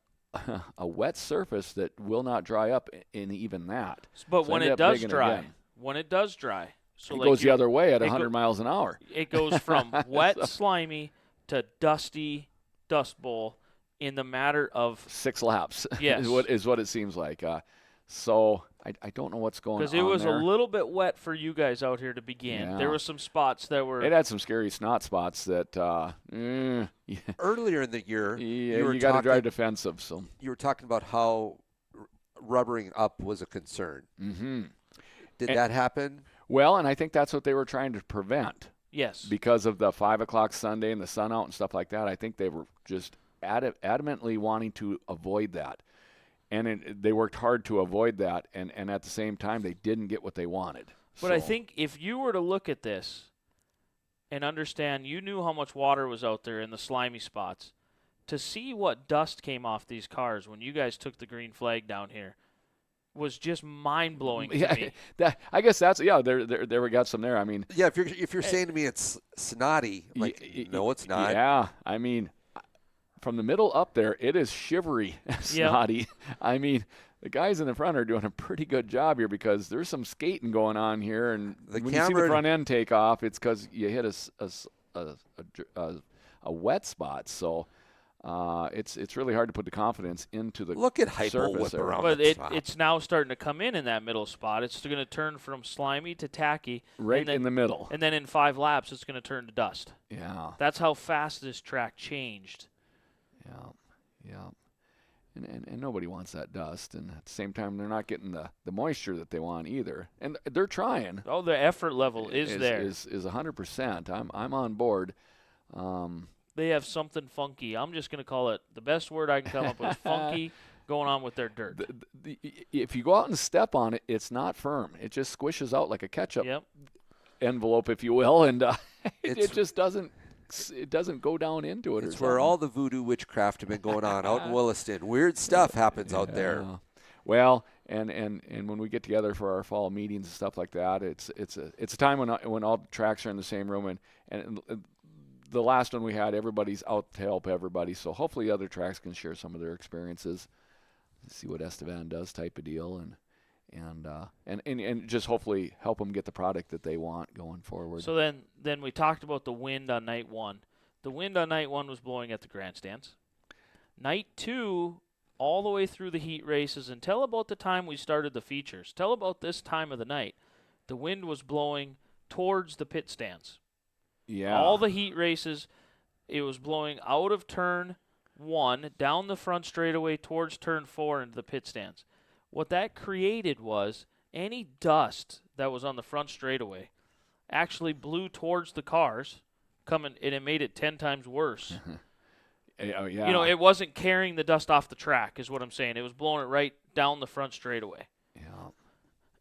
[SPEAKER 3] a wet surface that will not dry up in even that.
[SPEAKER 2] But so when it does dry, so
[SPEAKER 3] it goes the other way at 100 miles an hour.
[SPEAKER 2] It goes from wet, slimy to dusty dust bowl in the matter of
[SPEAKER 3] 6 laps.
[SPEAKER 2] Yes,
[SPEAKER 3] is what it seems like. So I don't know what's going on
[SPEAKER 2] because it was a little bit wet for you guys out here to begin.
[SPEAKER 3] Yeah.
[SPEAKER 2] There were some spots that were.
[SPEAKER 3] It had some scary snot spots that.
[SPEAKER 4] Earlier in the year,
[SPEAKER 3] you got to drive defensive. So
[SPEAKER 4] you were talking about how rubbering up was a concern.
[SPEAKER 3] Mm-hmm.
[SPEAKER 4] Did that happen?
[SPEAKER 3] Well, and I think that's what they were trying to prevent.
[SPEAKER 2] Yes.
[SPEAKER 3] Because of the 5 o'clock Sunday and the sun out and stuff like that, I think they were just adamantly wanting to avoid that. And they worked hard to avoid that, and at the same time, they didn't get what they wanted.
[SPEAKER 2] But I think if you were to look at this and understand, you knew how much water was out there in the slimy spots, to see what dust came off these cars when you guys took the green flag down here was just mind-blowing to me.
[SPEAKER 3] I guess that's, there we got some there. I mean.
[SPEAKER 4] Yeah, if you're saying to me it's snotty, I'm like, no, it's not.
[SPEAKER 3] Yeah, I mean. From the middle up there, it is shivery, snotty. Yep. I mean, the guys in the front are doing a pretty good job here because there's some skating going on here, and when you see the front end take off, it's because you hit a wet spot. So it's really hard to put the confidence into the
[SPEAKER 4] look at hypo whip around.
[SPEAKER 2] But it's now starting to come in that middle spot. It's going to turn from slimy to tacky,
[SPEAKER 3] in the middle,
[SPEAKER 2] and then in 5 laps, it's going to turn to dust.
[SPEAKER 3] Yeah,
[SPEAKER 2] that's how fast this track changed.
[SPEAKER 3] Yeah. And nobody wants that dust. And at the same time, they're not getting the moisture that they want either. And they're trying.
[SPEAKER 2] Oh, the effort level is there.
[SPEAKER 3] Is 100%. I'm on board.
[SPEAKER 2] They have something funky. I'm just going to call it, the best word I can come up with, funky, going on with their dirt.
[SPEAKER 3] If you go out and step on it, it's not firm. It just squishes out like a ketchup envelope, if you will. And it just doesn't. It doesn't go down into it.
[SPEAKER 4] It's where all the voodoo witchcraft have been going on out in Williston. Weird stuff happens out there.
[SPEAKER 3] Well, and when we get together for our fall meetings and stuff like that, it's a time when all the tracks are in the same room, and the last one we had, everybody's out to help everybody. So hopefully other tracks can share some of their experiences, see what Estevan does, type of deal, and just hopefully help them get the product that they want going forward.
[SPEAKER 2] So then we talked about the wind on night 1. The wind on night 1 was blowing at the grandstands. Night 2, all the way through the heat races until about the time we started the features, till about this time of the night, the wind was blowing towards the pit stands.
[SPEAKER 3] Yeah.
[SPEAKER 2] All the heat races, it was blowing out of turn 1, down the front straightaway towards turn 4 into the pit stands. What that created was any dust that was on the front straightaway actually blew towards the cars, and it made it 10 times worse.
[SPEAKER 3] Oh, yeah.
[SPEAKER 2] You know, it wasn't carrying the dust off the track, is what I'm saying. It was blowing it right down the front straightaway.
[SPEAKER 3] Yeah.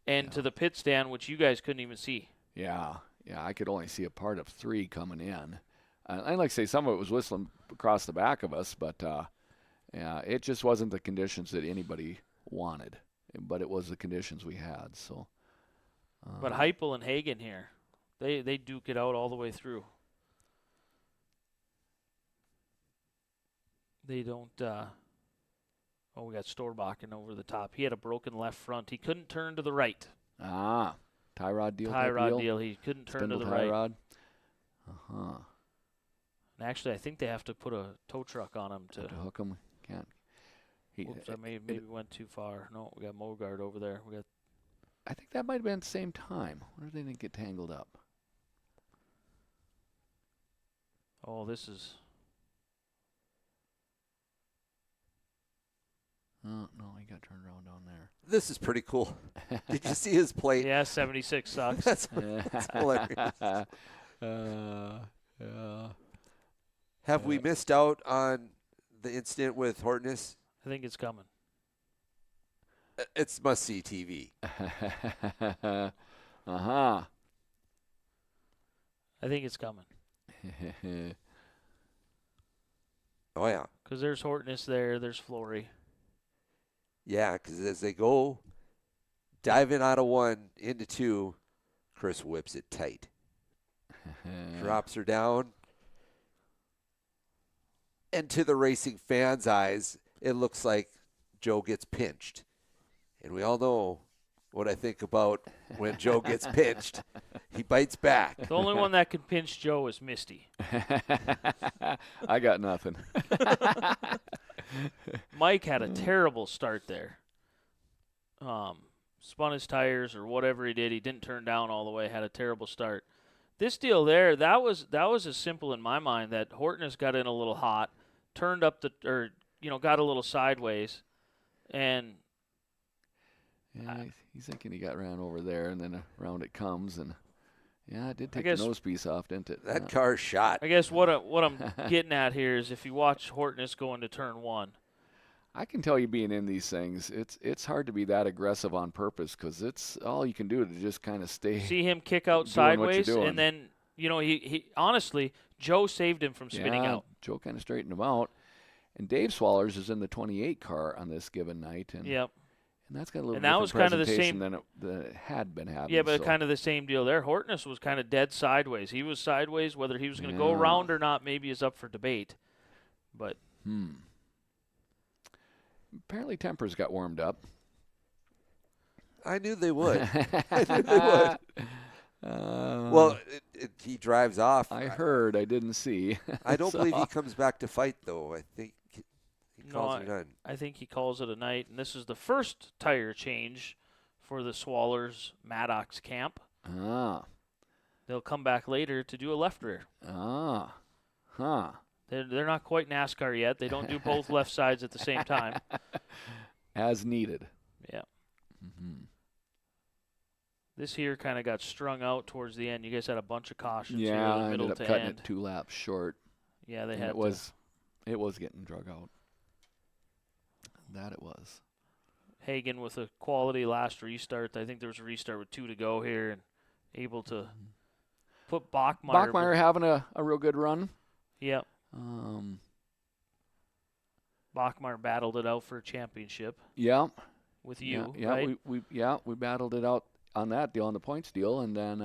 [SPEAKER 2] And to the pit stand, which you guys couldn't even see.
[SPEAKER 3] Yeah. Yeah, I could only see a part of 3 coming in. And like I say, some of it was whistling across the back of us, but yeah, it just wasn't the conditions that anybody wanted. But it was the conditions we had. So.
[SPEAKER 2] But Heupel and Hagen here, they duke it out all the way through. They don't. We got Storbakken over the top. He had a broken left front. He couldn't turn to the right.
[SPEAKER 3] Tie rod deal.
[SPEAKER 2] Tie rod deal. He couldn't turn
[SPEAKER 3] Spindle
[SPEAKER 2] to the
[SPEAKER 3] tie
[SPEAKER 2] right.
[SPEAKER 3] Rod.
[SPEAKER 2] And actually, I think they have to put a tow truck on him to
[SPEAKER 3] hook him. Can't.
[SPEAKER 2] Whoops, I maybe went too far. No, we got Mogard over there.
[SPEAKER 3] I think that might have been at the same time. I wonder if they didn't get tangled up.
[SPEAKER 2] Oh, this is.
[SPEAKER 3] Oh, no, he got turned around down there.
[SPEAKER 4] This is pretty cool. Did you see his plate?
[SPEAKER 2] Yeah, 76 sucks.
[SPEAKER 4] That's hilarious.
[SPEAKER 3] Yeah.
[SPEAKER 4] Have we missed out on the incident with Hortness?
[SPEAKER 2] I think it's coming.
[SPEAKER 4] It's must-see TV.
[SPEAKER 2] I think it's coming.
[SPEAKER 4] Oh, yeah.
[SPEAKER 2] Because there's Hortness there. There's Flory.
[SPEAKER 4] Yeah, because as they go diving out of 1 into 2, Chris whips it tight. Drops her down. And to the racing fans' eyes, it looks like Joe gets pinched. And we all know what I think about when Joe gets pinched. He bites back.
[SPEAKER 2] The only one that can pinch Joe is Misty.
[SPEAKER 3] I got nothing.
[SPEAKER 2] Mike had a terrible start there. Spun his tires or whatever he did. He didn't turn down all the way. Had a terrible start. This deal there, that was as simple in my mind that Hortness got in a little hot, turned up got a little sideways, and
[SPEAKER 3] yeah, he's thinking he got ran over there, and then around it comes, and yeah, it did take the nose piece off, didn't it?
[SPEAKER 4] That car shot.
[SPEAKER 2] I guess what I'm getting at here is if you watch Hortness go into turn 1.
[SPEAKER 3] I can tell you being in these things, it's hard to be that aggressive on purpose because it's all you can do to just kind of stay.
[SPEAKER 2] See him kick out sideways, and then he honestly Joe saved him from spinning out.
[SPEAKER 3] Joe kind of straightened him out, and Dave Swallers is in the 28 car on this given night, and
[SPEAKER 2] yep.
[SPEAKER 3] And that's got a little
[SPEAKER 2] and that was kind of the same
[SPEAKER 3] than it had been having.
[SPEAKER 2] Yeah, but kind of the same deal there. Hortness was kind of dead sideways. He was sideways. Whether he was going to go around or not maybe is up for debate. But
[SPEAKER 3] apparently tempers got warmed up.
[SPEAKER 4] I knew they would. I knew they would. Well, he drives off.
[SPEAKER 3] I heard. I didn't see.
[SPEAKER 4] I don't believe he comes back to fight, though. I think he calls it done.
[SPEAKER 2] I think he calls it a night, and this is the first tire change for the Swallers Maddox camp. They'll come back later to do a left rear. They're not quite NASCAR yet. They don't do both left sides at the same time.
[SPEAKER 3] As needed.
[SPEAKER 2] Yeah. This here kind of got strung out towards the end. You guys had a bunch of cautions.
[SPEAKER 3] Yeah,
[SPEAKER 2] middle
[SPEAKER 3] I ended up
[SPEAKER 2] to
[SPEAKER 3] cutting
[SPEAKER 2] end.
[SPEAKER 3] it 2 laps short.
[SPEAKER 2] Yeah, they had.
[SPEAKER 3] It was getting drug out. That it was.
[SPEAKER 2] Hagen with a quality last restart. I think there was a restart with 2 to go here, and able to put Bachmeyer.
[SPEAKER 3] Bachmeyer having a real good run.
[SPEAKER 2] Yep. Bachmeyer battled it out for a championship.
[SPEAKER 3] Yeah.
[SPEAKER 2] With you,
[SPEAKER 3] yeah,
[SPEAKER 2] right?
[SPEAKER 3] we battled it out on that deal, on the points deal, and then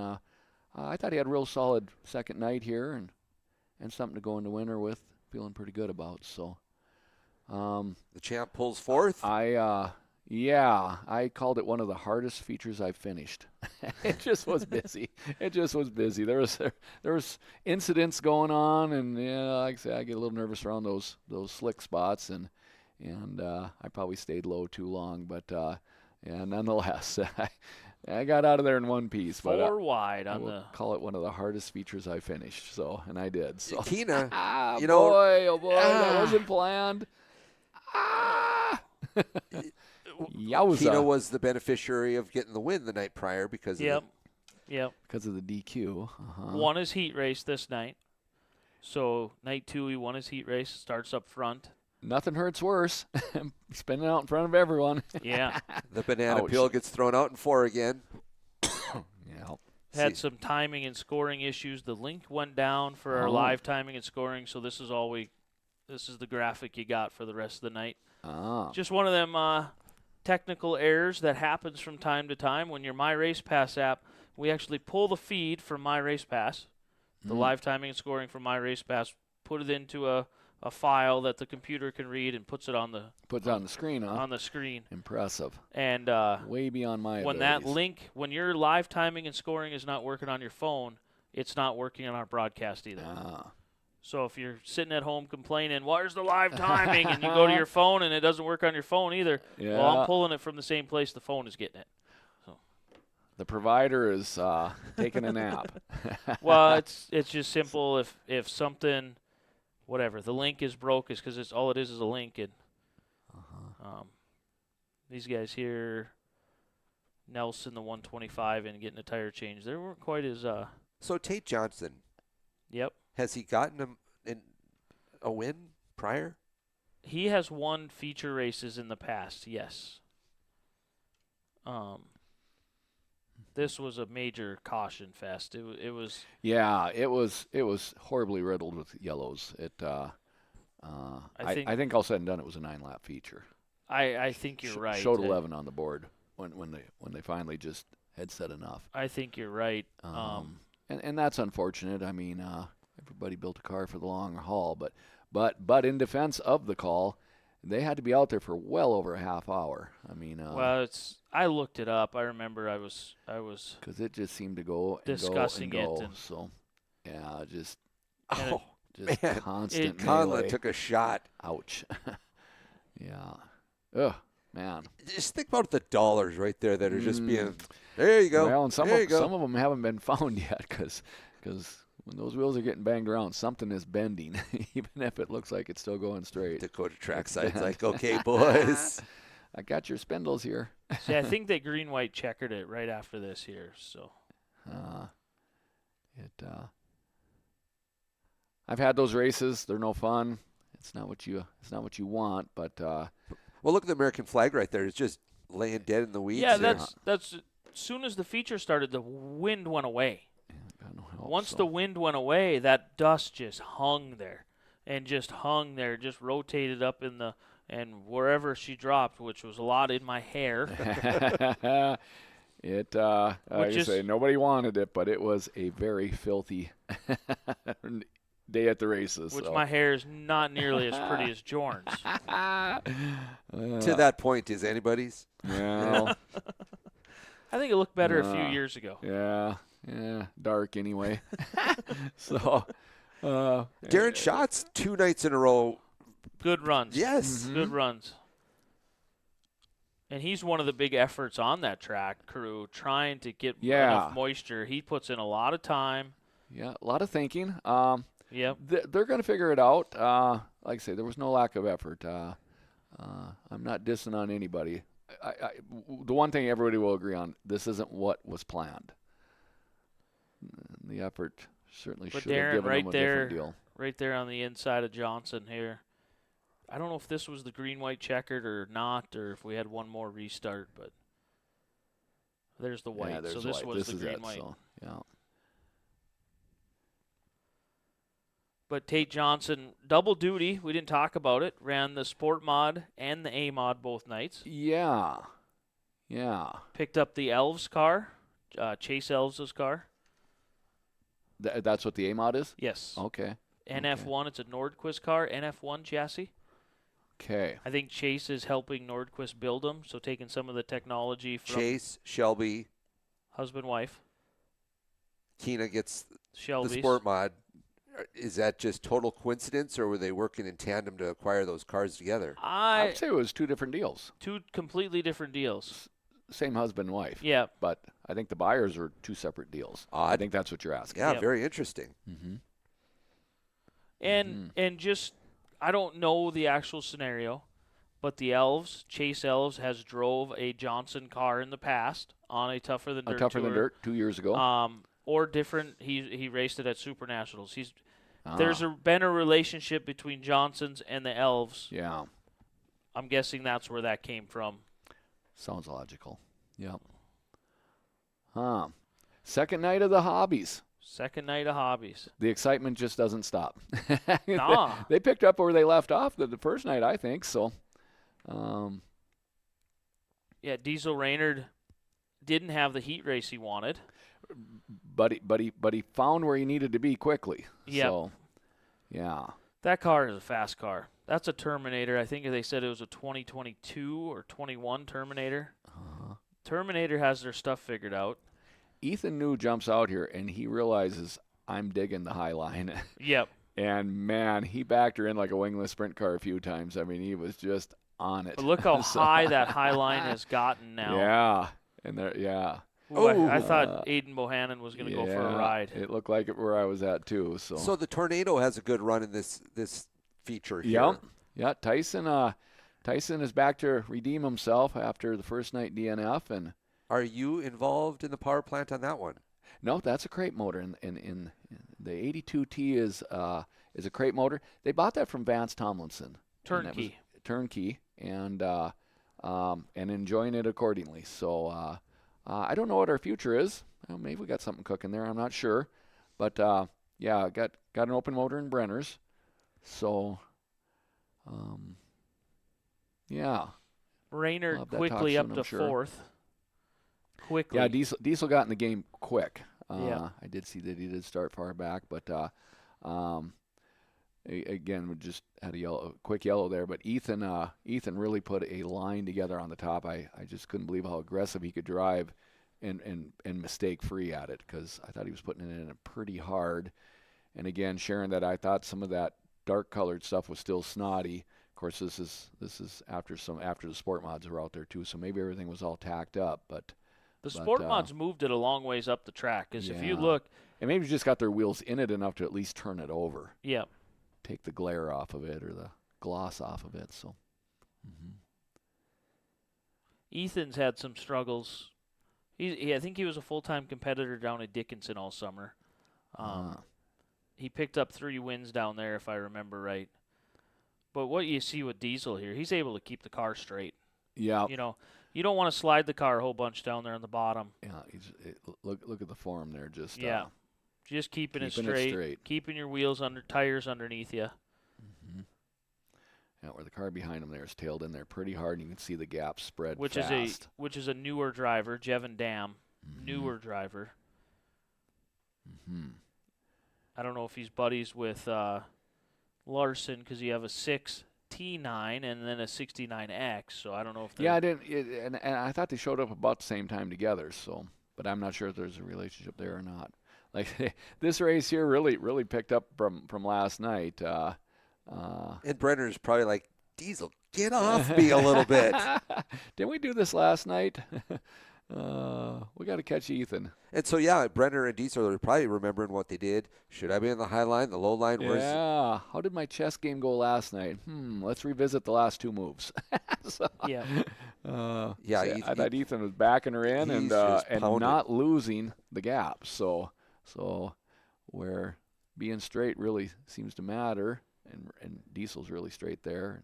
[SPEAKER 3] I thought he had a real solid second night here, and something to go into winter with. Feeling pretty good about. So.
[SPEAKER 4] The champ pulls fourth.
[SPEAKER 3] I called it one of the hardest features I've finished. It just was busy. There was incidents going on, and like I say, I get a little nervous around those slick spots, and I probably stayed low too long. But nonetheless, I got out of there in one piece. But
[SPEAKER 2] 4 wide
[SPEAKER 3] I
[SPEAKER 2] on
[SPEAKER 3] will
[SPEAKER 2] the.
[SPEAKER 3] call it one of the hardest features I finished. So, and I did. So,
[SPEAKER 4] Keena,
[SPEAKER 3] you
[SPEAKER 4] know,
[SPEAKER 3] oh boy, that wasn't planned. Yowza.
[SPEAKER 4] Keena was the beneficiary of getting the win the night prior because of
[SPEAKER 2] Yep.
[SPEAKER 3] Because of the DQ. Uh-huh.
[SPEAKER 2] Won his heat race this night. So night 2, he won his heat race. Starts up front.
[SPEAKER 3] Nothing hurts worse. Spinning out in front of everyone.
[SPEAKER 2] Yeah.
[SPEAKER 4] the banana
[SPEAKER 3] Ouch.
[SPEAKER 4] peel gets thrown out in 4 again.
[SPEAKER 3] Yeah.
[SPEAKER 2] Had some timing and scoring issues. The link went down for our live timing and scoring. So this is this is the graphic you got for the rest of the night. Just one of them technical errors that happens from time to time. When your My Race Pass app, we actually pull the feed from My Race Pass, the live timing and scoring from My Race Pass, put it into a file that the computer can read and puts it on the
[SPEAKER 3] on the screen, huh?
[SPEAKER 2] on the screen.
[SPEAKER 3] Impressive.
[SPEAKER 2] And
[SPEAKER 3] way beyond my
[SPEAKER 2] when
[SPEAKER 3] abilities.
[SPEAKER 2] that link, when your live timing and scoring is not working on your phone, it's not working on our broadcast either. So if you're sitting at home complaining, where's the live timing, and you go to your phone and it doesn't work on your phone either, well, I'm pulling it from the same place the phone is getting it. So
[SPEAKER 3] the provider is taking a nap.
[SPEAKER 2] well, it's just simple. If something, whatever, the link is broke, is because all it is a link. And these guys here, Nelson, the 125, and getting a tire change, they weren't quite as.
[SPEAKER 4] So Tate Johnson.
[SPEAKER 2] Yep.
[SPEAKER 4] Has he gotten a win prior?
[SPEAKER 2] He has won feature races in the past, yes. This was a major caution fest. It was.
[SPEAKER 3] Yeah, it was horribly riddled with yellows. I think all said and done, it was a 9-lap feature.
[SPEAKER 2] I think you're right.
[SPEAKER 3] Showed 11 on the board when they finally just had said enough.
[SPEAKER 2] I think you're right.
[SPEAKER 3] And that's unfortunate. I mean, everybody built a car for the long haul, but in defense of the call, they had to be out there for well over a half hour. I mean,
[SPEAKER 2] well, I looked it up. I remember I was
[SPEAKER 3] because it just seemed to go and
[SPEAKER 2] discussing
[SPEAKER 3] go and go.
[SPEAKER 2] it. And
[SPEAKER 3] so, yeah, just
[SPEAKER 4] man.
[SPEAKER 3] constant.
[SPEAKER 4] Conlon took a shot.
[SPEAKER 3] Ouch. Yeah. Ugh, man.
[SPEAKER 4] Just think about the dollars right there that are just being. There you go.
[SPEAKER 3] Well, and some
[SPEAKER 4] there you go.
[SPEAKER 3] of them haven't been found yet because when those wheels are getting banged around, something is bending, even if it looks like it's still going straight.
[SPEAKER 4] Dakota Trackside's like, okay, boys.
[SPEAKER 3] I got your spindles here.
[SPEAKER 2] See, I think they green-white checkered it right after this here. So,
[SPEAKER 3] I've had those races. They're no fun. It's not what you want. But
[SPEAKER 4] well, look at the American flag right there. It's just laying dead in the weeds.
[SPEAKER 2] yeah,
[SPEAKER 4] there.
[SPEAKER 2] that's. As soon as the feature started, the wind went away. Once the wind went away, that dust just hung there, just rotated up and wherever she dropped, which was a lot in my hair.
[SPEAKER 3] Like I say, nobody wanted it, but it was a very filthy day at the races.
[SPEAKER 2] Which my hair is not nearly as pretty as Jorn's.
[SPEAKER 4] To that point, is anybody's?
[SPEAKER 3] Well,
[SPEAKER 2] I think it looked better a few years ago.
[SPEAKER 3] Yeah, dark anyway. So,
[SPEAKER 4] Darren Schatz 2 nights in a row.
[SPEAKER 2] Good runs.
[SPEAKER 4] Yes.
[SPEAKER 2] Good runs. And he's one of the big efforts on that track crew, trying to get enough moisture. He puts in a lot of time.
[SPEAKER 3] Yeah, a lot of thinking.
[SPEAKER 2] Yep.
[SPEAKER 3] They're going to figure it out. Like I say, there was no lack of effort. I'm not dissing on anybody. The one thing everybody will agree on, this isn't what was planned. The effort certainly should have given them a different deal.
[SPEAKER 2] Right there on the inside of Johnson here. I don't know if this was the green-white checkered or not, or if we had one more restart, but there's the white.
[SPEAKER 3] Yeah,
[SPEAKER 2] so this
[SPEAKER 3] white.
[SPEAKER 2] was
[SPEAKER 3] this
[SPEAKER 2] the green-white.
[SPEAKER 3] So, yeah.
[SPEAKER 2] But Tate Johnson, double duty. We didn't talk about it. Ran the Sport Mod and the A Mod both nights.
[SPEAKER 3] Yeah.
[SPEAKER 2] Picked up the Elves car, Chase Elves' car.
[SPEAKER 3] That's what the A-Mod is?
[SPEAKER 2] Yes.
[SPEAKER 3] Okay.
[SPEAKER 2] NF1, it's a Nordquist car, NF1 chassis.
[SPEAKER 3] Okay.
[SPEAKER 2] I think Chase is helping Nordquist build them, so taking some of the technology from
[SPEAKER 4] Chase, Shelby,
[SPEAKER 2] husband, wife.
[SPEAKER 4] Keena gets
[SPEAKER 2] Shelby's.
[SPEAKER 4] the Sport Mod. Is that just total coincidence, or were they working in tandem to acquire those cars together?
[SPEAKER 3] I would say it was 2 different deals.
[SPEAKER 2] 2 completely different deals.
[SPEAKER 3] same husband and wife.
[SPEAKER 2] Yeah.
[SPEAKER 3] But I think the buyers are two separate deals.
[SPEAKER 4] Odd.
[SPEAKER 3] I think that's what you're asking.
[SPEAKER 4] Yeah,
[SPEAKER 2] Yep.
[SPEAKER 4] very interesting.
[SPEAKER 3] Mm-hmm.
[SPEAKER 2] And just I don't know the actual scenario, but the Chase Elves has drove a Johnson car in the past on a Tougher Than Dirt
[SPEAKER 3] Tougher
[SPEAKER 2] tour.
[SPEAKER 3] Than Dirt 2 years ago.
[SPEAKER 2] Or different. He raced it at Super Nationals. There's been a relationship between Johnsons and the Elves.
[SPEAKER 3] Yeah.
[SPEAKER 2] I'm guessing that's where that came from.
[SPEAKER 3] Sounds logical. Yep. Second night of the hobbies.
[SPEAKER 2] Second night of hobbies.
[SPEAKER 3] The excitement just doesn't stop.
[SPEAKER 2] Nah.
[SPEAKER 3] They picked up where they left off the first night, I think. So,
[SPEAKER 2] Yeah, Diesel Raynard didn't have the heat race he wanted.
[SPEAKER 3] but he found where he needed to be quickly.
[SPEAKER 2] Yep.
[SPEAKER 3] So, yeah.
[SPEAKER 2] That car is a fast car. That's a Terminator. I think they said it was a 2022 or 21 Terminator. Terminator has their stuff figured out.
[SPEAKER 3] Ethan New jumps out here, and he realizes I'm digging the high line.
[SPEAKER 2] Yep.
[SPEAKER 3] And, man, he backed her in like a wingless sprint car a few times. I mean, he was just on it.
[SPEAKER 2] But look how high that high line has gotten now.
[SPEAKER 3] Yeah. And there, yeah.
[SPEAKER 2] Ooh, I thought Aiden Bohannon was going to go for a ride.
[SPEAKER 3] It looked like it where I was at, too.
[SPEAKER 4] So the Tornado has a good run in this feature here.
[SPEAKER 3] Yep. Yeah, Tyson is back to redeem himself after the first night DNF. And
[SPEAKER 4] Are you involved in the power plant on that one?
[SPEAKER 3] no, that's a crate motor. In the 82T is a crate motor. They bought that from Vance Tomlinson.
[SPEAKER 2] Turnkey.
[SPEAKER 3] Turnkey, and enjoying it accordingly. So I don't know what our future is. Maybe we got something cooking there. I'm not sure, but yeah, got an open motor in Brenner's. So yeah.
[SPEAKER 2] Raynard
[SPEAKER 3] We'll have that
[SPEAKER 2] quickly
[SPEAKER 3] talk
[SPEAKER 2] up
[SPEAKER 3] soon,
[SPEAKER 2] to
[SPEAKER 3] I'm sure.
[SPEAKER 2] fourth. Quickly.
[SPEAKER 3] Yeah, Diesel got in the game quick.
[SPEAKER 2] Yeah.
[SPEAKER 3] I did see that he did start far back, but again, we just had a quick yellow there. But Ethan really put a line together on the top. I just couldn't believe how aggressive he could drive and mistake free at it, because I thought he was putting it in pretty hard. And again, sharing that I thought some of that dark colored stuff was still snotty. Of course, this is after the sport mods were out there too, so maybe everything was all tacked up. But
[SPEAKER 2] the sport mods moved it a long ways up the track, because if you look,
[SPEAKER 3] and maybe just got their wheels in it enough to at least turn it over.
[SPEAKER 2] Yeah.
[SPEAKER 3] Take the glare off of it or the gloss off of it. So,
[SPEAKER 2] Ethan's had some struggles. I think he was a full-time competitor down at Dickinson all summer. He picked up 3 wins down there, if I remember right. But what you see with Diesel here, he's able to keep the car straight.
[SPEAKER 3] Yeah.
[SPEAKER 2] You know, you don't want to slide the car a whole bunch down there on the bottom.
[SPEAKER 3] Yeah. Look at the form there. Just
[SPEAKER 2] just keeping it straight, keeping your wheels tires underneath you.
[SPEAKER 3] Yeah, where the car behind him there is tailed in there pretty hard, and you can see the gap spread
[SPEAKER 2] Which
[SPEAKER 3] fast.
[SPEAKER 2] is a newer driver, Jevin Dam, newer driver. I don't know if he's buddies with Larson, because you have a 6 T9 and then a 69X. So I don't know if
[SPEAKER 3] I didn't, and I thought they showed up about the same time together. So, but I'm not sure if there's a relationship there or not. Like this race here really picked up from last night.
[SPEAKER 4] And Brenner's probably like, Diesel, get off me a little bit.
[SPEAKER 3] Didn't we do this last night? We got to catch Ethan.
[SPEAKER 4] And so, yeah, Brenner and Diesel are probably remembering what they did. Should I be in the high line, the low line?
[SPEAKER 3] Yeah. How did my chess game go last night? Let's revisit the last 2 moves.
[SPEAKER 2] Yeah.
[SPEAKER 3] I thought Ethan was backing her in and not losing the gap. So where being straight really seems to matter, and Diesel's really straight there.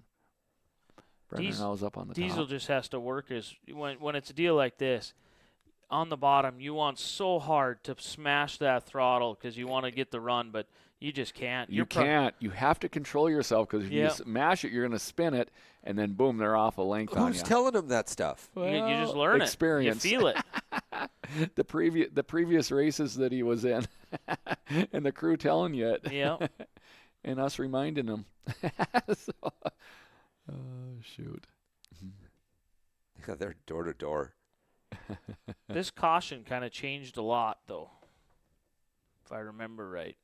[SPEAKER 3] Brenner now is up on the top.
[SPEAKER 2] Diesel just has to work when it's a deal like this. On the bottom, you want so hard to smash that throttle because you want to get the run, but you just can't.
[SPEAKER 3] You can't. You have to control yourself, because if you smash it, you're going to spin it, and then boom, they're off a length on you.
[SPEAKER 4] Who's telling them that stuff?
[SPEAKER 2] Well, you just learn
[SPEAKER 3] experience.
[SPEAKER 2] it. You feel it.
[SPEAKER 3] The previous races that he was in, and the crew telling you it.
[SPEAKER 2] Yeah.
[SPEAKER 3] And us reminding him. Shoot.
[SPEAKER 4] Yeah, they're door to door.
[SPEAKER 2] This caution kind of changed a lot, though, if I remember right.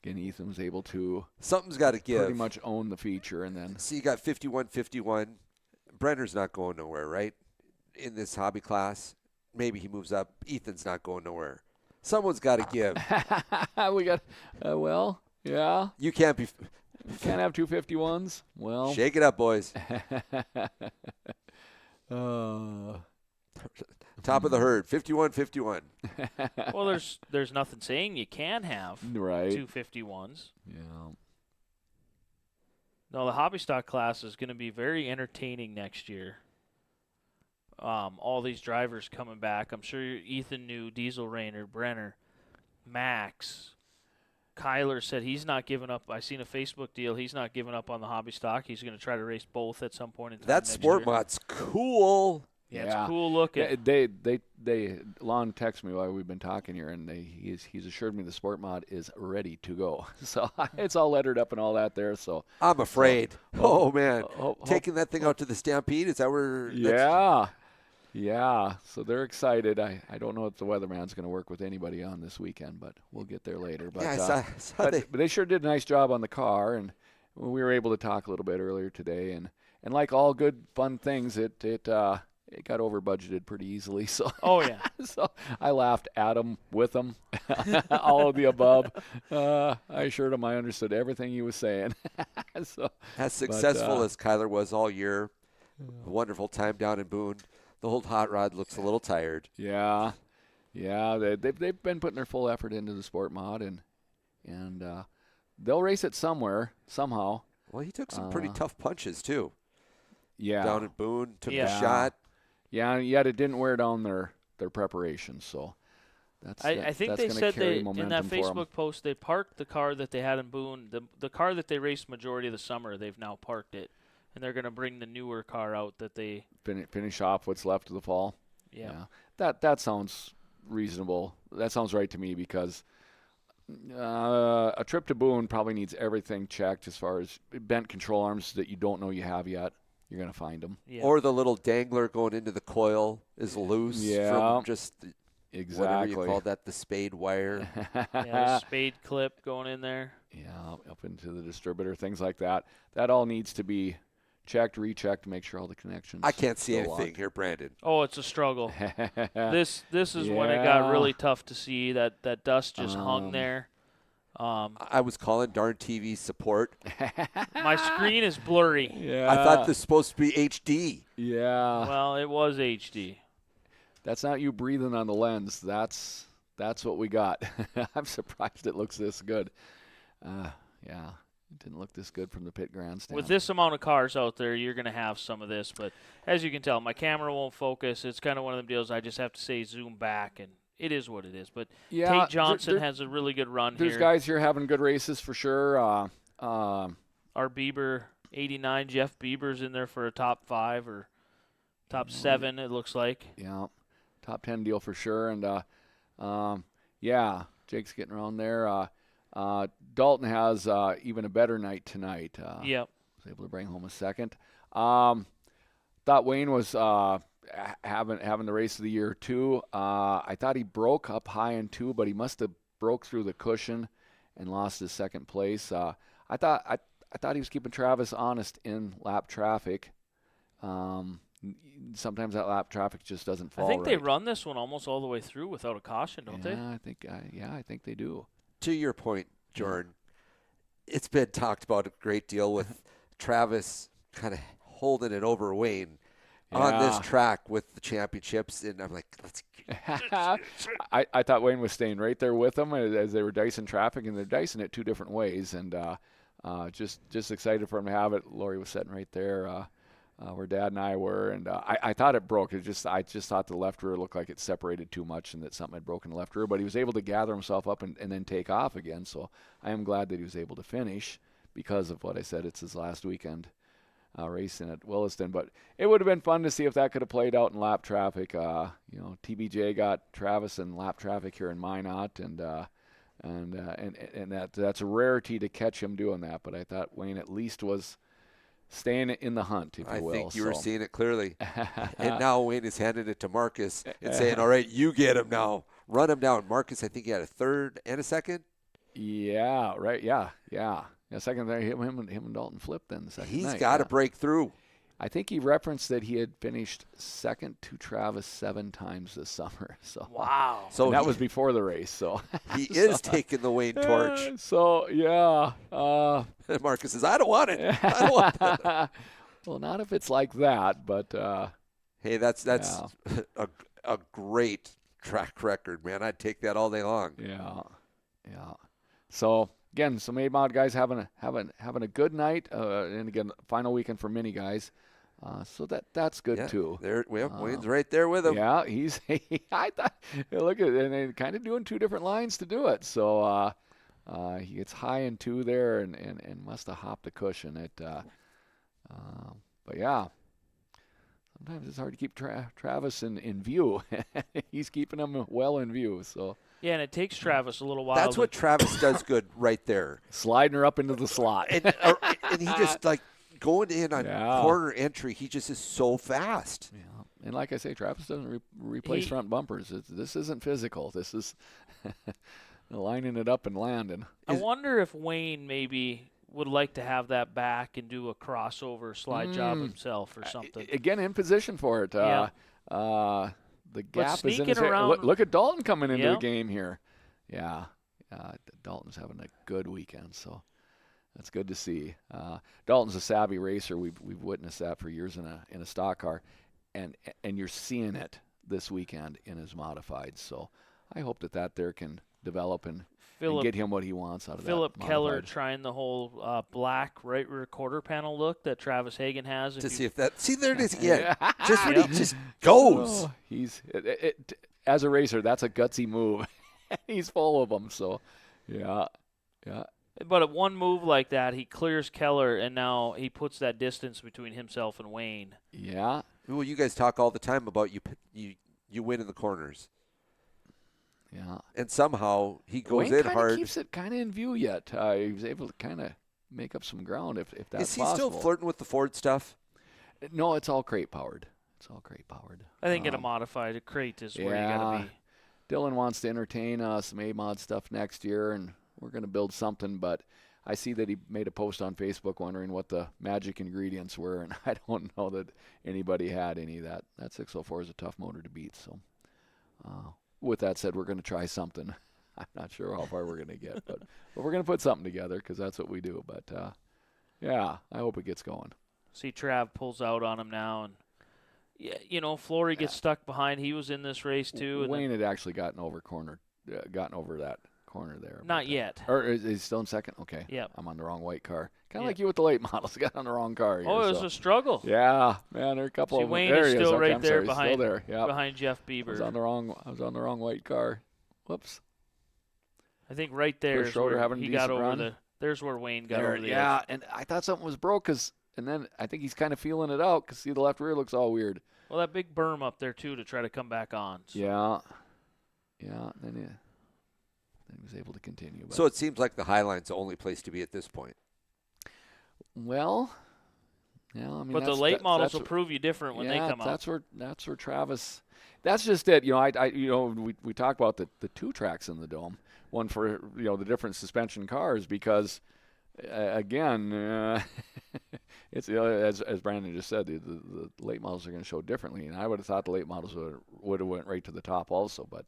[SPEAKER 3] Again, Ethan was able to
[SPEAKER 4] Something's got to give.
[SPEAKER 3] pretty much own the feature, and then
[SPEAKER 4] So you got 51-51 Brenner's not going nowhere, right? In this hobby class, maybe he moves up. Ethan's not going nowhere. Someone's got to give.
[SPEAKER 3] We got, well, yeah.
[SPEAKER 4] You can't be.
[SPEAKER 3] Can't have 251s. Well,
[SPEAKER 4] Shake it up, boys. Top of the herd, 51-51.
[SPEAKER 2] Well, there's nothing saying you can have
[SPEAKER 3] right.
[SPEAKER 2] 251s.
[SPEAKER 3] Yeah.
[SPEAKER 2] No, the hobby stock class is going to be very entertaining next year. All these drivers coming back. I'm sure Ethan knew Diesel Rainer, Brenner, Max. Kyler said he's not giving up. I seen a Facebook deal. He's not giving up on the hobby stock. He's going to try to race both at some point in time.
[SPEAKER 4] That sport mod's cool.
[SPEAKER 2] Yeah, it's cool looking.
[SPEAKER 3] Lon texted me while we've been talking here, and he's assured me the sport mod is ready to go. So it's all lettered up and all that there. So
[SPEAKER 4] I'm afraid. Man, taking that thing out to the Stampede, is that where?
[SPEAKER 3] Yeah. So they're excited. I don't know if the weatherman's going to work with anybody on this weekend, but we'll get there later. But
[SPEAKER 4] I saw
[SPEAKER 3] but they sure did a nice job on the car, and we were able to talk a little bit earlier today, and like all good fun things, it got over budgeted pretty easily. So so I laughed at him, with him, all of the above. I assured him I understood everything he was saying. So
[SPEAKER 4] as successful as Kyler was all year, a wonderful time down in Boone. The old hot rod looks a little tired.
[SPEAKER 3] Yeah. They've been putting their full effort into the sport mod, and they'll race it somewhere somehow.
[SPEAKER 4] Well, he took some pretty tough punches too.
[SPEAKER 3] Yeah.
[SPEAKER 4] Down in Boone, took the shot.
[SPEAKER 3] Yeah, yet it didn't wear down their preparation. So
[SPEAKER 2] I think they said in that Facebook post they parked the car that they had in Boone, the car that they raced majority of the summer. They've now parked it, and they're going to bring the newer car out that they
[SPEAKER 3] finish off what's left of the fall.
[SPEAKER 2] Yeah.
[SPEAKER 3] That sounds reasonable. That sounds right to me, because a trip to Boone probably needs everything checked as far as bent control arms that you don't know you have yet. You're going to find them.
[SPEAKER 2] Yeah.
[SPEAKER 4] Or the little dangler going into the coil is loose from just whatever you call that, the spade wire.
[SPEAKER 2] The spade clip going in there.
[SPEAKER 3] Yeah, up into the distributor, things like that. That all needs to be checked, rechecked to make sure all the connections.
[SPEAKER 4] I can't see anything here, Brandon.
[SPEAKER 2] Oh, it's a struggle. This is when it got really tough to see. That dust just hung there.
[SPEAKER 4] I was calling Darn TV support.
[SPEAKER 2] My screen is blurry.
[SPEAKER 3] Yeah.
[SPEAKER 4] I thought this was supposed to be HD.
[SPEAKER 3] Yeah.
[SPEAKER 2] Well, it was HD.
[SPEAKER 3] That's not you breathing on the lens. That's what we got. I'm surprised it looks this good. Yeah. It didn't look this good from the pit grandstand.
[SPEAKER 2] With this amount of cars out there, you're going to have some of this. But as you can tell, my camera won't focus. It's kind of one of them deals I just have to say zoom back, and it is what it is. But Tate Johnson has a really good run here.
[SPEAKER 3] There's guys here having good races for sure.
[SPEAKER 2] Our Bieber, 89, Jeff Bieber's in there for a top 5 or top 7, it looks like.
[SPEAKER 3] Yeah, top 10 deal for sure. And, Jake's getting around there. Dalton has even a better night tonight.
[SPEAKER 2] Yep.
[SPEAKER 3] Was able to bring home a second. Thought Wayne was having the race of the year too. I thought he broke up high in 2, but he must have broke through the cushion and lost his second place. I thought he was keeping Travis honest in lap traffic. Sometimes that lap traffic just doesn't fall.
[SPEAKER 2] I think they run this one almost all the way through without a caution, don't they?
[SPEAKER 3] I think they do.
[SPEAKER 4] To your point, Jordan, it's been talked about a great deal with Travis kind of holding it over Wayne on this track with the championships, and I'm like, let's.
[SPEAKER 3] I thought Wayne was staying right there with them as they were dicing traffic, and they're dicing it 2 different ways, and just excited for him to have it. Lori was sitting right there where Dad and I were, and I thought it broke. I just thought the left rear looked like it separated too much and that something had broken the left rear, but he was able to gather himself up and then take off again. So I am glad that he was able to finish because of what I said. It's his last weekend racing at Williston, but it would have been fun to see if that could have played out in lap traffic. TBJ got Travis in lap traffic here in Minot, and that's a rarity to catch him doing that. But I thought Wayne at least was staying in the hunt, if you will.
[SPEAKER 4] I think you were seeing it clearly. And now Wayne is handing it to Marcus and saying, all right, you get him now. Run him down. Marcus, I think he had a third and a second.
[SPEAKER 3] Yeah, right. Yeah. Second there, him and Dalton flipped then the second
[SPEAKER 4] He's
[SPEAKER 3] night.
[SPEAKER 4] got to break through.
[SPEAKER 3] I think he referenced that he had finished second to Travis 7 times this summer. So
[SPEAKER 2] Wow.
[SPEAKER 3] So and that was before the race. So
[SPEAKER 4] he is taking the Wayne torch.
[SPEAKER 3] So yeah.
[SPEAKER 4] Marcus says, "I don't want it. I don't want that."
[SPEAKER 3] Well, not if it's like that, but
[SPEAKER 4] hey, that's a great track record, man. I'd take that all day long.
[SPEAKER 3] Yeah. So again, some A-Mod guys having a good night, and again, final weekend for many guys. So that's good too.
[SPEAKER 4] Wayne's right there with him.
[SPEAKER 3] Yeah, he's. I thought, look at, and they're kind of doing 2 different lines to do it. So he gets high in 2 there, and must have hopped the cushion. But yeah, sometimes it's hard to keep Travis in view. He's keeping him well in view. So.
[SPEAKER 2] Yeah, and it takes Travis a little while.
[SPEAKER 4] That's what Travis does good right there.
[SPEAKER 3] Sliding her up into the slot.
[SPEAKER 4] And he just, like, going in on corner entry, he just is so fast.
[SPEAKER 3] Yeah. And like I say, Travis doesn't replace front bumpers. This isn't physical. This is lining it up and landing.
[SPEAKER 2] I wonder if Wayne maybe would like to have that back and do a crossover slide job himself or something.
[SPEAKER 3] Again, in position for it. The gap is in his
[SPEAKER 2] around.
[SPEAKER 3] Head. Look at Dalton coming into the game here. Yeah. Dalton's having a good weekend, so that's good to see. Dalton's a savvy racer. We've witnessed that for years in a stock car, and you're seeing it this weekend in his modified. So I hope that there can develop and get him what he wants out of that.
[SPEAKER 2] Philip Keller trying the whole black right rear quarter panel look that Travis Hagen has.
[SPEAKER 4] There it is again. Just when he just goes.
[SPEAKER 3] Oh, he's as a racer, that's a gutsy move. He's full of them. So, yeah.
[SPEAKER 2] But at one move like that, he clears Keller, and now he puts that distance between himself and Wayne.
[SPEAKER 3] Yeah.
[SPEAKER 4] Well, you guys talk all the time about you win in the corners.
[SPEAKER 3] Yeah.
[SPEAKER 4] And somehow he goes
[SPEAKER 3] Wayne
[SPEAKER 4] in hard.
[SPEAKER 3] Keeps it kind of in view yet. He was able to kind of make up some ground if that's possible.
[SPEAKER 4] Is he still flirting with the Ford stuff?
[SPEAKER 3] No, it's all crate powered.
[SPEAKER 2] I think in a modified, a crate is where you got to be.
[SPEAKER 3] Dylan wants to entertain some A-Mod stuff next year, and we're going to build something, but I see that he made a post on Facebook wondering what the magic ingredients were, and I don't know that anybody had any of that. That 604 is a tough motor to beat, so with that said, we're going to try something. I'm not sure how far we're going to get, but we're going to put something together because that's what we do. But, I hope it gets going.
[SPEAKER 2] See, Trav pulls out on him now, and, Flory gets stuck behind. He was in this race, too.
[SPEAKER 3] Wayne had actually gotten over that corner there.
[SPEAKER 2] Not yet.
[SPEAKER 3] Or is he still in second? Okay.
[SPEAKER 2] Yeah.
[SPEAKER 3] I'm on the wrong white car. Kind of like you with the late models. Got on the wrong car here.
[SPEAKER 2] Oh, it was a struggle.
[SPEAKER 3] Yeah, man. There are a couple of them.
[SPEAKER 2] Wayne
[SPEAKER 3] there
[SPEAKER 2] is still right there
[SPEAKER 3] behind
[SPEAKER 2] Jeff Bieber.
[SPEAKER 3] I was on the wrong white car. Whoops.
[SPEAKER 2] I think right there is where he got over there's where Wayne got over the edge.
[SPEAKER 3] And I thought something was broke and then I think he's kind of feeling it out because see the left rear looks all weird.
[SPEAKER 2] Well, that big berm up there too to try to come back on. So.
[SPEAKER 3] Yeah. Then he was able to continue.
[SPEAKER 4] So it seems like the Highline's the only place to be at this point.
[SPEAKER 3] Well, yeah. I mean,
[SPEAKER 2] but the late models will prove you different when they come out.
[SPEAKER 3] That's where Travis. That's just it. We talk about the 2 tracks in the dome. One for the different suspension cars because, again, it's as Brandon just said, the late models are going to show differently, and I would have thought the late models would have went right to the top also, but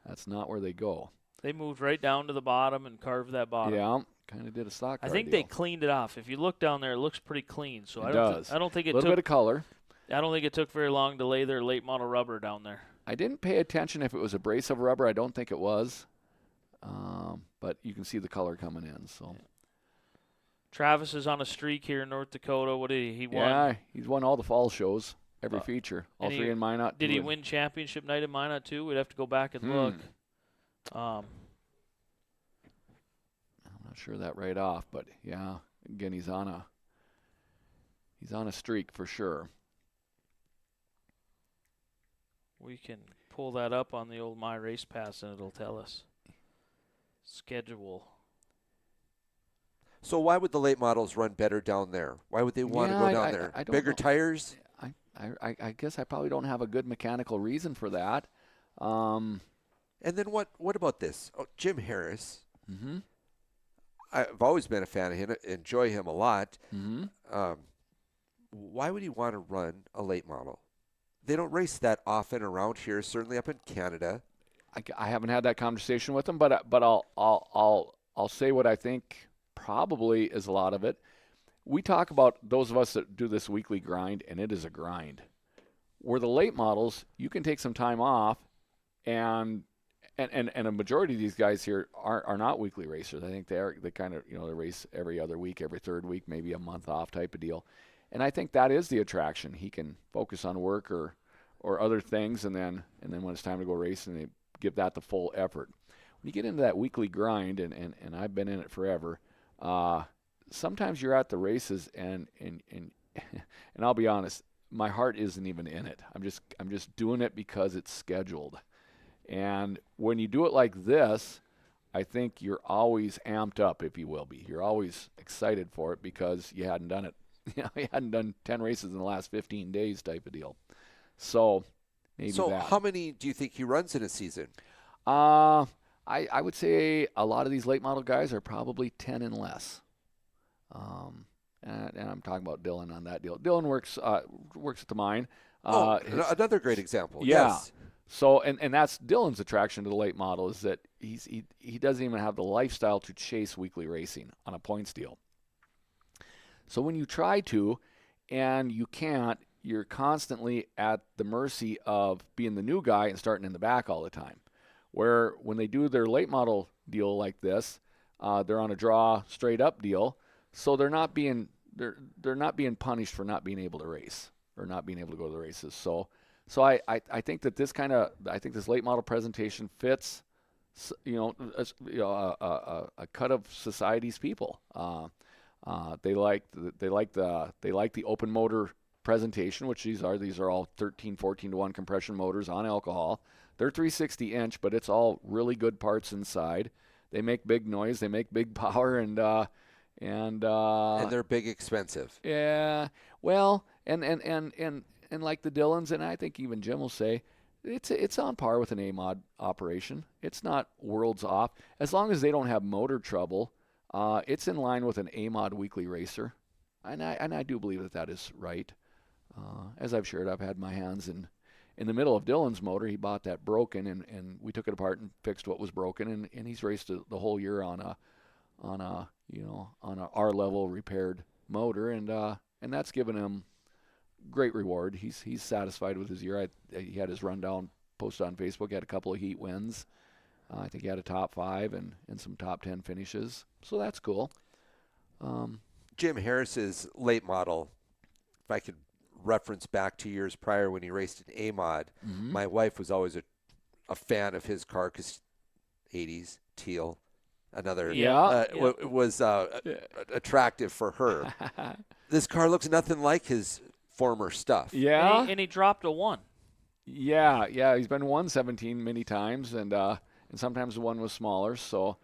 [SPEAKER 3] that's not where they go.
[SPEAKER 2] They moved right down to the bottom and carved that bottom.
[SPEAKER 3] Yeah, kind of did a stock car
[SPEAKER 2] I think
[SPEAKER 3] deal.
[SPEAKER 2] They cleaned it off. If you look down there, it looks pretty clean. So I don't think it
[SPEAKER 3] took a little bit of color.
[SPEAKER 2] I don't think it took very long to lay their late model rubber down there.
[SPEAKER 3] I didn't pay attention if it was abrasive rubber. I don't think it was. But you can see the color coming in. So
[SPEAKER 2] Travis is on a streak here in North Dakota. What did he won?
[SPEAKER 3] Yeah, he's won all the fall shows, every feature, all 3 in Minot.
[SPEAKER 2] Did he win championship night in Minot too? We'd have to go back and look.
[SPEAKER 3] I'm not sure that right off, but yeah, again he's on a streak for sure.
[SPEAKER 2] We can pull that up on the old My Race Pass and it'll tell us schedule.
[SPEAKER 4] So why would the late models run better down there? Why would they want to go down there?
[SPEAKER 3] I don't
[SPEAKER 4] Bigger
[SPEAKER 3] know.
[SPEAKER 4] tires?
[SPEAKER 3] I guess I probably don't have a good mechanical reason for that.
[SPEAKER 4] And then what about this? Oh, Jim Harris.
[SPEAKER 3] Mm-hmm.
[SPEAKER 4] I've always been a fan of him. Enjoy him a lot.
[SPEAKER 3] Mm-hmm.
[SPEAKER 4] why would you want to run a late model? They don't race that often around here, certainly up in Canada.
[SPEAKER 3] I haven't had that conversation with him, but I'll say what I think probably is a lot of it. We talk about those of us that do this weekly grind, and it is a grind. Where the late models, you can take some time off, and a majority of these guys here are not weekly racers. I think they kind of, they race every other week, every third week, maybe a month off type of deal. And I think that is the attraction. He can focus on work or other things, and then when it's time to go racing, they give that the full effort. When you get into that weekly grind, and I've been in it forever, sometimes you're at the races and I'll be honest, my heart isn't even in it. I'm just doing it because it's scheduled. And when you do it like this, I think you're always amped up, if you will be. You're always excited for it because you hadn't done it. You hadn't done 10 races in the last 15 days type of deal. So maybe
[SPEAKER 4] So
[SPEAKER 3] that.
[SPEAKER 4] how many do you think he runs in a season?
[SPEAKER 3] I would say a lot of these late model guys are probably 10 and less. And I'm talking about Dylan on that deal. Dylan works at the mine.
[SPEAKER 4] Another great example.
[SPEAKER 3] Yeah.
[SPEAKER 4] Yes.
[SPEAKER 3] So and that's Dylan's attraction to the late model is that he doesn't even have the lifestyle to chase weekly racing on a points deal. So when you try to and you can't, you're constantly at the mercy of being the new guy and starting in the back all the time. Where when they do their late model deal like this, they're on a draw straight up deal, so they're not being punished for not being able to race or not being able to go to the races. So I think that this late model presentation fits, a cut of society's people. They like the open motor presentation, which these are all 13, 14 to 1 compression motors on alcohol. They're 360 inch, but it's all really good parts inside. They make big noise, they make big power, and
[SPEAKER 4] they're big expensive.
[SPEAKER 3] Yeah. Well, and like the Dylans, and I think even Jim will say, it's on par with an AMOD operation. It's not worlds off. As long as they don't have motor trouble, it's in line with an AMOD weekly racer. And I do believe that is right. As I've shared, I've had my hands in the middle of Dylan's motor. He bought that broken, and we took it apart and fixed what was broken, and he's raced the whole year on a R level repaired motor, and that's given him great reward. He's satisfied with his year. He had his rundown posted on Facebook. He had a couple of heat wins. I think he had a top 5 and some top 10 finishes. So that's cool.
[SPEAKER 4] Jim Harris's late model, if I could reference back to years prior when he raced an AMOD, my wife was always a fan of his car because 80s, teal. Another was attractive for her. This car looks nothing like his former stuff.
[SPEAKER 3] Yeah,
[SPEAKER 2] and he dropped a 1.
[SPEAKER 3] Yeah. He's been 117 many times, and sometimes the one was smaller. So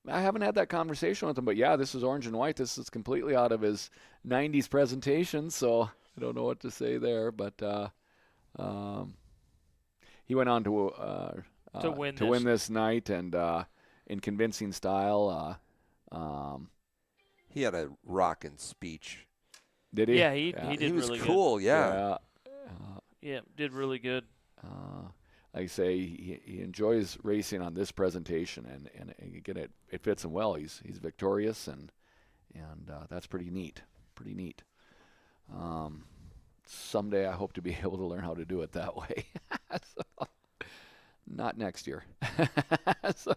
[SPEAKER 3] I haven't had that conversation with him, but yeah, this is orange and white. This is completely out of his 90s presentation, so I don't know what to say there. But he went on to win this night, and in convincing style.
[SPEAKER 4] He had a rockin' speech.
[SPEAKER 3] Did he?
[SPEAKER 2] Yeah, he did
[SPEAKER 4] he was
[SPEAKER 2] really
[SPEAKER 4] cool,
[SPEAKER 2] good.
[SPEAKER 4] yeah.
[SPEAKER 2] Yeah, did really good.
[SPEAKER 3] Like I say, he enjoys racing on this presentation, and again, it fits him well. He's victorious, and that's pretty neat. Pretty neat. Someday I hope to be able to learn how to do it that way. So, not next year. So,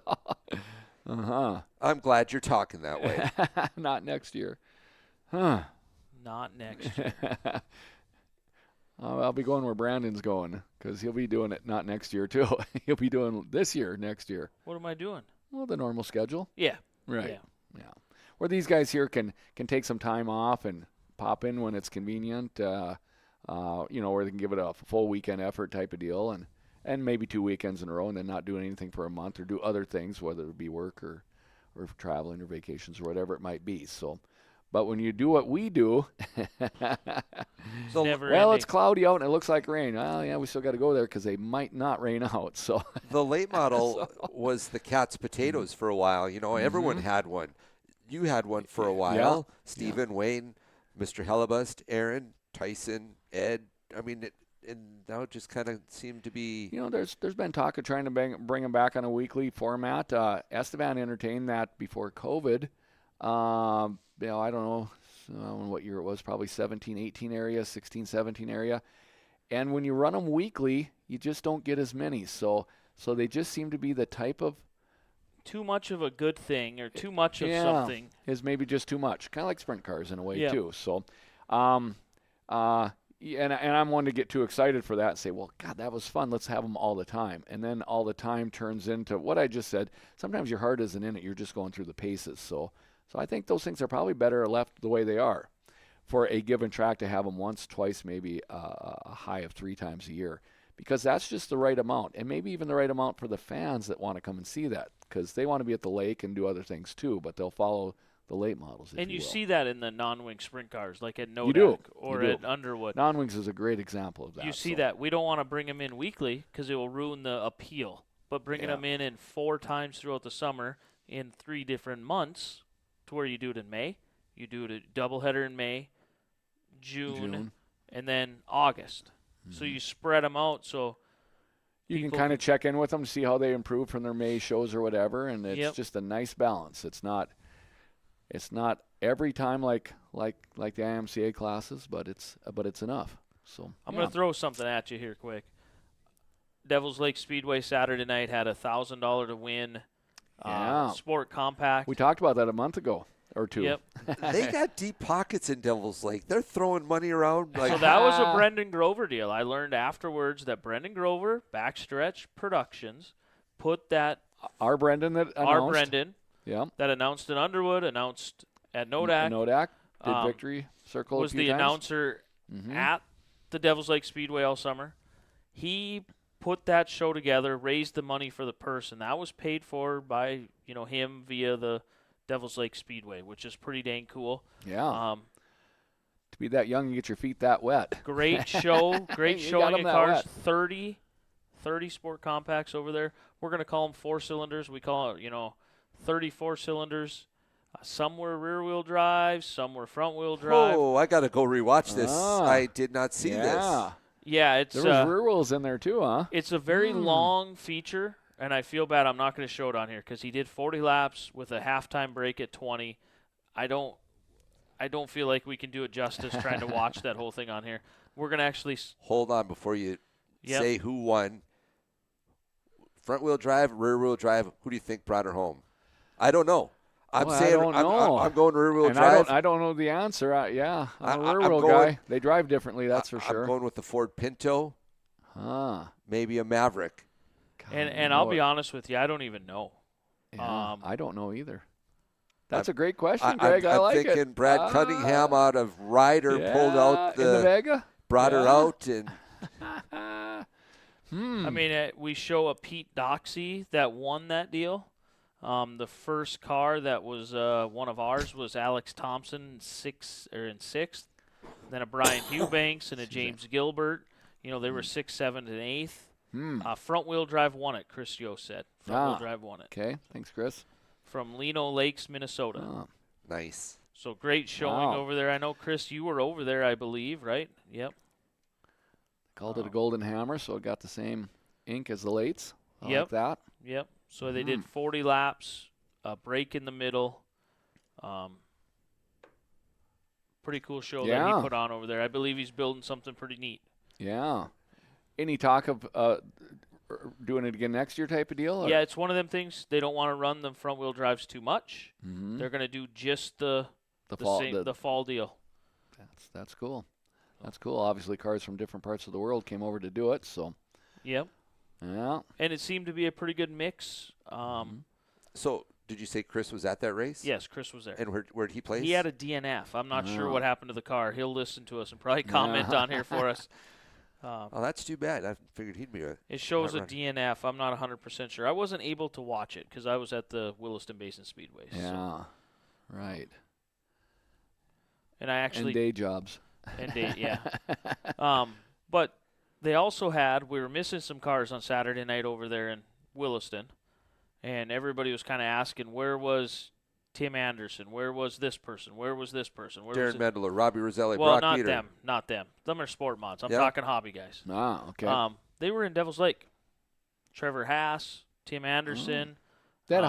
[SPEAKER 4] I'm glad you're talking that way.
[SPEAKER 3] Not next year. Huh.
[SPEAKER 2] Not next year.
[SPEAKER 3] I'll be going where Brandon's going because he'll be doing it not next year, too. He'll be doing this year, next year.
[SPEAKER 2] What am I doing?
[SPEAKER 3] Well, the normal schedule.
[SPEAKER 2] Yeah.
[SPEAKER 3] Right. Yeah. Where these guys here can take some time off and pop in when it's convenient, where they can give it a full weekend effort type of deal and maybe 2 weekends in a row and then not do anything for a month or do other things, whether it be work or traveling or vacations or whatever it might be. So, but when you do what we do, it's cloudy out and it looks like rain. Well, yeah, we still got to go there because they might not rain out. So
[SPEAKER 4] the late model was the cat's potatoes for a while. Everyone had one. You had one for a while.
[SPEAKER 3] Yeah.
[SPEAKER 4] Stephen, Wayne, Mr. Hellebust, Aaron, Tyson, Ed. I mean, and now it just kind of seemed to be.
[SPEAKER 3] There's been talk of trying to bring them back on a weekly format. Esteban entertained that before COVID. I don't know what year it was, probably 17, 18 area, 16, 17 area. And when you run them weekly, you just don't get as many. So they just seem to be the type of
[SPEAKER 2] too much of a good thing or too much of something
[SPEAKER 3] is maybe just too much. Kind of like sprint cars in a way too. So, and I'm one to get too excited for that and say, well, God, that was fun. Let's have them all the time. And then all the time turns into what I just said. Sometimes your heart isn't in it. You're just going through the paces. So I think those things are probably better left the way they are for a given track to have them once, twice, maybe a high of 3 times a year, because that's just the right amount, and maybe even the right amount for the fans that want to come and see that, because they want to be at the lake and do other things too, but they'll follow the late models.
[SPEAKER 2] And you
[SPEAKER 3] will.
[SPEAKER 2] see that in the non-wing sprint cars, like at
[SPEAKER 3] You do.
[SPEAKER 2] Nodak or
[SPEAKER 3] You do.
[SPEAKER 2] at Underwood.
[SPEAKER 3] Non-wings is a great example of that.
[SPEAKER 2] You see that. We don't want to bring them in weekly because it will ruin the appeal. But bringing them in 4 times throughout the summer in 3 different months, to where you do it in May, you do it a doubleheader in May, June, and then August. So you spread them out so
[SPEAKER 3] you can kind of check in with them to see how they improve from their May shows or whatever, and it's just a nice balance. It's not every time like the IMCA classes, but it's enough. So
[SPEAKER 2] I'm going to throw something at you here quick. Devils Lake Speedway Saturday night had $1,000 to win. Sport Compact.
[SPEAKER 3] We talked about that a month ago or 2.
[SPEAKER 2] Yep.
[SPEAKER 4] They got deep pockets in Devil's Lake. They're throwing money around. Like,
[SPEAKER 2] so that was a Brendan Grover deal. I learned afterwards that Brendan Grover, Backstretch Productions, put that.
[SPEAKER 3] Our Brendan that announced.
[SPEAKER 2] Our Brendan.
[SPEAKER 3] Yeah.
[SPEAKER 2] That announced in Underwood, announced at Nodak.
[SPEAKER 3] Nodak did Victory Circle
[SPEAKER 2] was
[SPEAKER 3] a few
[SPEAKER 2] the
[SPEAKER 3] times.
[SPEAKER 2] Announcer at the Devils Lake Speedway all summer. He put that show together, raised the money for the purse, and that was paid for by him via the Devils Lake Speedway, which is pretty dang cool.
[SPEAKER 3] Yeah. To be that young and get your feet that wet.
[SPEAKER 2] Great show. Great showing of cars.
[SPEAKER 3] Wet.
[SPEAKER 2] 30 sport compacts over there. We're going to call them 4-cylinders. We call it, 34 cylinders. Some were rear-wheel drive. Some were front-wheel drive.
[SPEAKER 4] Oh, I got to go rewatch this. I did not see this.
[SPEAKER 2] Yeah,
[SPEAKER 3] there was rear wheels in there too, huh?
[SPEAKER 2] It's a very long feature, and I feel bad I'm not going to show it on here because he did 40 laps with a halftime break at 20. I don't feel like we can do it justice trying to watch that whole thing on here. We're going to actually
[SPEAKER 4] hold on before you say who won. Front wheel drive, rear wheel drive. Who do you think brought her home? I don't know. I'm going rear wheel drive.
[SPEAKER 3] I don't know the answer. I'm a rear wheel guy. They drive differently, that's for sure.
[SPEAKER 4] I'm going with the Ford Pinto. Maybe a Maverick.
[SPEAKER 2] God, and I'll be honest with you, I don't even know.
[SPEAKER 3] Yeah, I don't know either. That's a great question, Greg. I like it.
[SPEAKER 4] I'm thinking Brad Cunningham out of Ryder pulled out
[SPEAKER 3] in the Vega,
[SPEAKER 4] brought her out, and
[SPEAKER 2] I mean, we show a Pete Doxey that won that deal. The first car that was one of ours was Alex Thompson in sixth. Then a Brian Eubanks and a James Gilbert. They were 6th, 7th, and 8th. Front wheel drive won it. Chris Yo said front wheel drive won it.
[SPEAKER 3] Okay, thanks, Chris.
[SPEAKER 2] From Lino Lakes, Minnesota.
[SPEAKER 4] Nice.
[SPEAKER 2] So great showing over there. I know, Chris, you were over there, I believe, right? Yep.
[SPEAKER 3] Called it a Golden Hammer, so it got the same ink as the Lates.
[SPEAKER 2] Like
[SPEAKER 3] that.
[SPEAKER 2] Yep. So they did 40 laps, a break in the middle. Pretty cool show that he put on over there. I believe he's building something pretty neat.
[SPEAKER 3] Yeah. Any talk of doing it again next year type of deal? Or?
[SPEAKER 2] Yeah, it's one of them things. They don't want to run the front-wheel drives too much. They're going to do just the fall deal.
[SPEAKER 3] That's cool. That's cool. Obviously, cars from different parts of the world came over to do it. So.
[SPEAKER 2] Yep.
[SPEAKER 3] Yeah.
[SPEAKER 2] And it seemed to be a pretty good mix.
[SPEAKER 4] So, did you say Chris was at that race?
[SPEAKER 2] Yes, Chris was there.
[SPEAKER 4] And where did he place?
[SPEAKER 2] He had a DNF. I'm not sure what happened to the car. He'll listen to us and probably comment on here for us.
[SPEAKER 4] That's too bad. I figured he'd be a.
[SPEAKER 2] It shows a DNF. I'm not 100% sure. I wasn't able to watch it because I was at the Williston Basin Speedway.
[SPEAKER 3] Yeah.
[SPEAKER 2] So.
[SPEAKER 3] Right.
[SPEAKER 2] And I actually.
[SPEAKER 3] And day jobs.
[SPEAKER 2] Yeah. But they also we were missing some cars on Saturday night over there in Williston, and everybody was kind of asking, where was Tim Anderson? Where was this person? Where was this person? Where
[SPEAKER 4] Darren
[SPEAKER 2] was it?
[SPEAKER 4] Mendler, Robbie Roselli,
[SPEAKER 2] Well,
[SPEAKER 4] Brock
[SPEAKER 2] not
[SPEAKER 4] Peter.
[SPEAKER 2] them. Not them. Them are sport mods. I'm
[SPEAKER 4] Yeah.
[SPEAKER 2] talking hobby guys.
[SPEAKER 3] Ah, okay.
[SPEAKER 2] They were in Devil's Lake. Trevor Haas, Tim Anderson.
[SPEAKER 3] They had a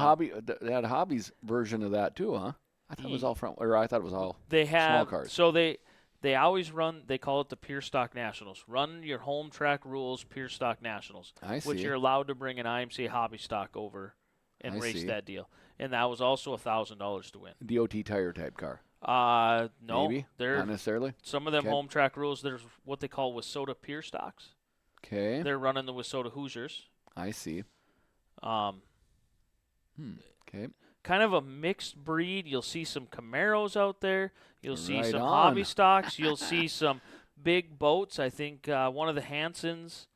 [SPEAKER 3] hobbies version of that too, huh? I thought it was all front, or I thought it was all
[SPEAKER 2] They have
[SPEAKER 3] small cars.
[SPEAKER 2] So they always run. They call it the Pure Stock Nationals. Run your home track rules, Pure Stock Nationals,
[SPEAKER 3] I see.
[SPEAKER 2] which you're allowed to bring an IMCA hobby stock over and
[SPEAKER 3] I
[SPEAKER 2] race
[SPEAKER 3] see.
[SPEAKER 2] that deal. And that was also $1,000 to win.
[SPEAKER 3] DOT tire type car.
[SPEAKER 2] No,
[SPEAKER 3] Maybe?
[SPEAKER 2] they're
[SPEAKER 3] Not necessarily.
[SPEAKER 2] some of them
[SPEAKER 3] Okay.
[SPEAKER 2] Home track rules. There's what they call Wissota Pure Stocks.
[SPEAKER 3] Okay.
[SPEAKER 2] They're running the Wissota Hoosiers.
[SPEAKER 3] I see.
[SPEAKER 2] Um,
[SPEAKER 3] Okay.
[SPEAKER 2] kind of a mixed breed. You'll see some Camaros out there. You'll see
[SPEAKER 3] Right
[SPEAKER 2] some
[SPEAKER 3] on.
[SPEAKER 2] hobby stocks. You'll see some big boats. I think one of the Hansons,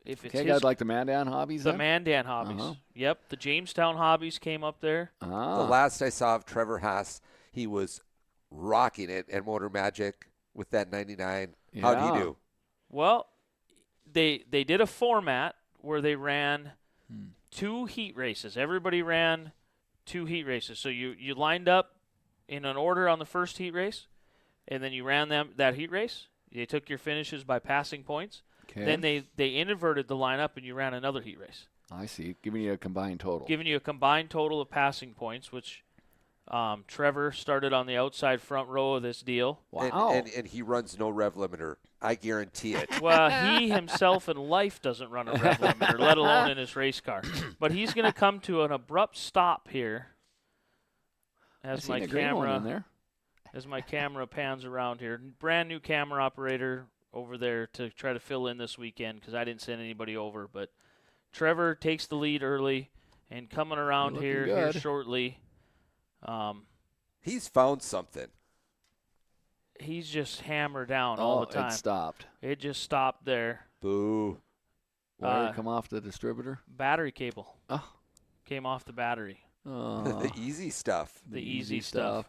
[SPEAKER 2] if it's
[SPEAKER 3] Okay,
[SPEAKER 2] his,
[SPEAKER 3] guys like the Mandan hobbies.
[SPEAKER 2] the
[SPEAKER 3] then?
[SPEAKER 2] Mandan hobbies.
[SPEAKER 3] Uh-huh.
[SPEAKER 2] Yep, the Jamestown hobbies came up there.
[SPEAKER 3] Ah.
[SPEAKER 4] The last I saw of Trevor Haas, he was rocking it at Motor Magic with that 99. How'd
[SPEAKER 3] Yeah.
[SPEAKER 4] he do?
[SPEAKER 2] Well, they did a format where they ran 2 heat races. Everybody ran 2 heat races. So you lined up in an order on the first heat race, and then you ran that heat race. They took your finishes by passing points.
[SPEAKER 3] Okay.
[SPEAKER 2] Then they inverted the lineup, and you ran another heat race,
[SPEAKER 3] I see. Giving you a combined total.
[SPEAKER 2] giving you a combined total of passing points, which Trevor started on the outside front row of this deal.
[SPEAKER 3] Wow.
[SPEAKER 4] And he runs no rev limiter. I guarantee it.
[SPEAKER 2] Well, he himself in life doesn't run a rev limiter, let alone in his race car. But he's going to come to an abrupt stop here
[SPEAKER 3] I
[SPEAKER 2] as
[SPEAKER 3] seen
[SPEAKER 2] my
[SPEAKER 3] a green one in
[SPEAKER 2] camera
[SPEAKER 3] there.
[SPEAKER 2] as my camera pans around here. Brand new camera operator over there to try to fill in this weekend because I didn't send anybody over. But Trevor takes the lead early and coming around
[SPEAKER 3] Looking
[SPEAKER 2] here
[SPEAKER 3] good.
[SPEAKER 2] shortly.
[SPEAKER 4] He's found something.
[SPEAKER 2] He's just hammered down all the time.
[SPEAKER 3] It stopped.
[SPEAKER 2] It just stopped there.
[SPEAKER 4] Boo.
[SPEAKER 3] Wire come off the distributor.
[SPEAKER 2] Battery cable
[SPEAKER 3] Oh.
[SPEAKER 2] came off the battery.
[SPEAKER 3] Oh.
[SPEAKER 4] The easy stuff.
[SPEAKER 2] The easy stuff.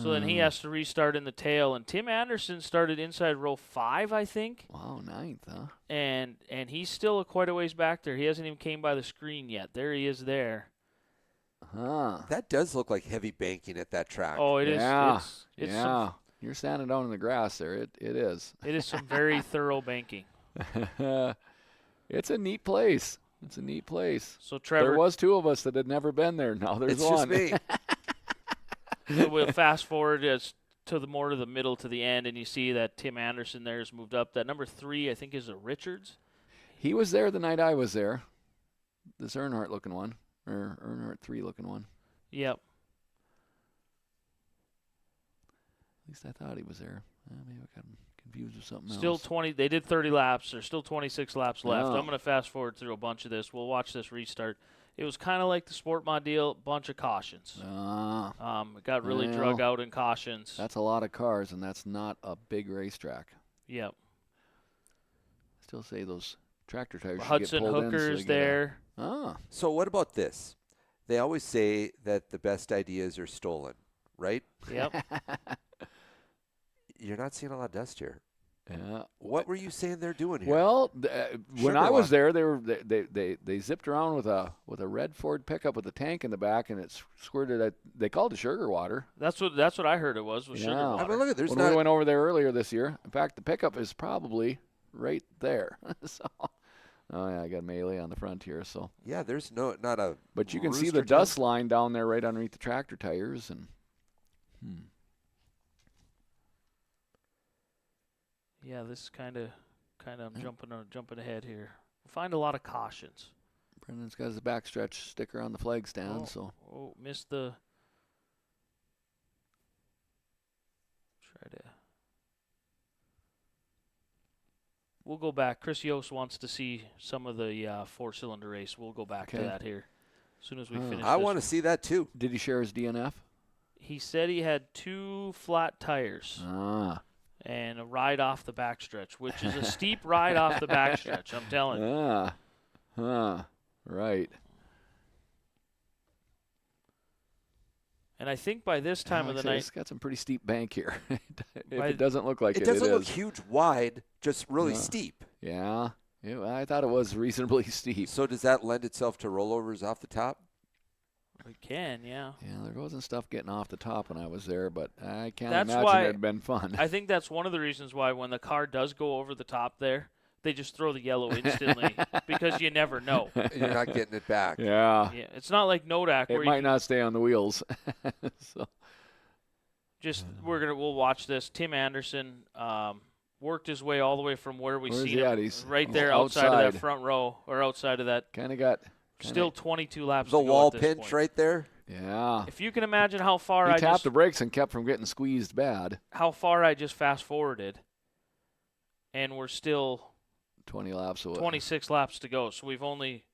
[SPEAKER 2] So then he has to restart in the tail. And Tim Anderson started inside row 5, I think.
[SPEAKER 3] Wow, 9th, huh?
[SPEAKER 2] And he's still quite a ways back there. He hasn't even came by the screen yet. There he is there.
[SPEAKER 3] Huh.
[SPEAKER 4] That does look like heavy banking at that track.
[SPEAKER 2] Oh, it is.
[SPEAKER 3] Yeah.
[SPEAKER 2] It's
[SPEAKER 3] Yeah. You're standing down in the grass there. It is.
[SPEAKER 2] it is some very thorough banking.
[SPEAKER 3] It's a neat place. It's a neat place.
[SPEAKER 2] So Trevor,
[SPEAKER 3] There was 2 of us that had never been there. Now there's
[SPEAKER 4] it's
[SPEAKER 3] one.
[SPEAKER 4] just me.
[SPEAKER 2] so we'll fast forward to the more to the middle to the end, and you see that Tim Anderson there has moved up. That number 3, I think, is a Richards.
[SPEAKER 3] He was there the night I was there. This Earnhardt looking one, or Earnhardt 3 looking one.
[SPEAKER 2] Yep.
[SPEAKER 3] At least I thought he was there. Maybe I got him confused with something
[SPEAKER 2] Still
[SPEAKER 3] else.
[SPEAKER 2] 20. They did 30 laps. There's still 26 laps left.
[SPEAKER 3] Oh.
[SPEAKER 2] I'm going to fast forward through a bunch of this. We'll watch this restart. It was kind of like the Sport Mod deal, bunch of cautions. It got really
[SPEAKER 3] Well,
[SPEAKER 2] drug out in cautions.
[SPEAKER 3] That's a lot of cars, and that's not a big racetrack.
[SPEAKER 2] Yep.
[SPEAKER 3] Still say those tractor tires
[SPEAKER 2] Hudson
[SPEAKER 3] should get pulled in.
[SPEAKER 2] Hooker
[SPEAKER 3] So
[SPEAKER 2] is
[SPEAKER 3] you get
[SPEAKER 2] there.
[SPEAKER 4] So what about this? They always say that the best ideas are stolen, right?
[SPEAKER 2] Yep.
[SPEAKER 4] You're not seeing a lot of dust here.
[SPEAKER 3] Yeah.
[SPEAKER 4] What were you saying they're doing here?
[SPEAKER 3] Well, when I
[SPEAKER 4] Sugar
[SPEAKER 3] was
[SPEAKER 4] water.
[SPEAKER 3] there, they zipped around with a red Ford pickup with a tank in the back, and it squirted. They called it sugar water.
[SPEAKER 2] That's what I heard it was sugar
[SPEAKER 3] Yeah.
[SPEAKER 4] I
[SPEAKER 2] water.
[SPEAKER 4] mean, look at there's
[SPEAKER 3] When
[SPEAKER 4] not.
[SPEAKER 3] we went over there earlier this year, in fact, the pickup is probably right there. So, oh yeah, I got Melee on the front here. So,
[SPEAKER 4] Yeah, there's not a.
[SPEAKER 3] but you can see
[SPEAKER 4] rooster
[SPEAKER 3] the
[SPEAKER 4] jump.
[SPEAKER 3] dust line down there right underneath the tractor tires, and
[SPEAKER 2] Yeah, this is kind of I'm jumping ahead here. Find a lot of cautions.
[SPEAKER 3] Brendan's got his backstretch sticker on the flag stand. So,
[SPEAKER 2] Missed the. Try to. We'll go back. Chris Yost wants to see some of the 4-cylinder race. We'll go back to
[SPEAKER 3] Okay.
[SPEAKER 2] that here as soon as we finish.
[SPEAKER 4] I
[SPEAKER 2] this.
[SPEAKER 4] want to see that too.
[SPEAKER 3] did he share his DNF?
[SPEAKER 2] He said he had 2 flat tires and a ride off the backstretch, which is a steep ride off the backstretch. I'm telling you.
[SPEAKER 3] Right.
[SPEAKER 2] And I think by this time of the night,
[SPEAKER 3] It's got some pretty steep bank here. If
[SPEAKER 2] By-
[SPEAKER 3] it doesn't look like
[SPEAKER 4] It
[SPEAKER 3] it,
[SPEAKER 4] doesn't
[SPEAKER 3] it
[SPEAKER 4] look
[SPEAKER 3] is.
[SPEAKER 4] huge wide, just really
[SPEAKER 3] Yeah.
[SPEAKER 4] steep.
[SPEAKER 3] Yeah. I thought it was reasonably steep.
[SPEAKER 4] So does that lend itself to rollovers off the top?
[SPEAKER 2] We can, yeah.
[SPEAKER 3] Yeah, there wasn't stuff getting off the top when I was there, but I can't
[SPEAKER 2] That's
[SPEAKER 3] imagine
[SPEAKER 2] why
[SPEAKER 3] it had been fun.
[SPEAKER 2] I think that's one of the reasons why when the car does go over the top there, they just throw the yellow instantly because you never know.
[SPEAKER 4] You're not getting it back.
[SPEAKER 3] Yeah.
[SPEAKER 2] Yeah, it's not like Nodak
[SPEAKER 3] It
[SPEAKER 2] where
[SPEAKER 3] might
[SPEAKER 2] you
[SPEAKER 3] not stay on the wheels. So.
[SPEAKER 2] just we'll watch this. Tim Anderson worked his way all the way from where we
[SPEAKER 3] Where's
[SPEAKER 2] see
[SPEAKER 3] he at?
[SPEAKER 2] him
[SPEAKER 3] He's
[SPEAKER 2] right there outside of
[SPEAKER 3] outside.
[SPEAKER 2] that front row or outside of that.
[SPEAKER 3] Kind of got
[SPEAKER 2] Still 22 laps
[SPEAKER 4] The
[SPEAKER 2] to go
[SPEAKER 4] wall
[SPEAKER 2] at this
[SPEAKER 4] pinch
[SPEAKER 2] point.
[SPEAKER 4] right there.
[SPEAKER 3] Yeah.
[SPEAKER 2] If you can imagine how far
[SPEAKER 3] He
[SPEAKER 2] I
[SPEAKER 3] tapped
[SPEAKER 2] just
[SPEAKER 3] the brakes and kept from getting squeezed bad.
[SPEAKER 2] fast forwarded, and we're still
[SPEAKER 3] 20 laps away.
[SPEAKER 2] 26 laps to go. So we've only,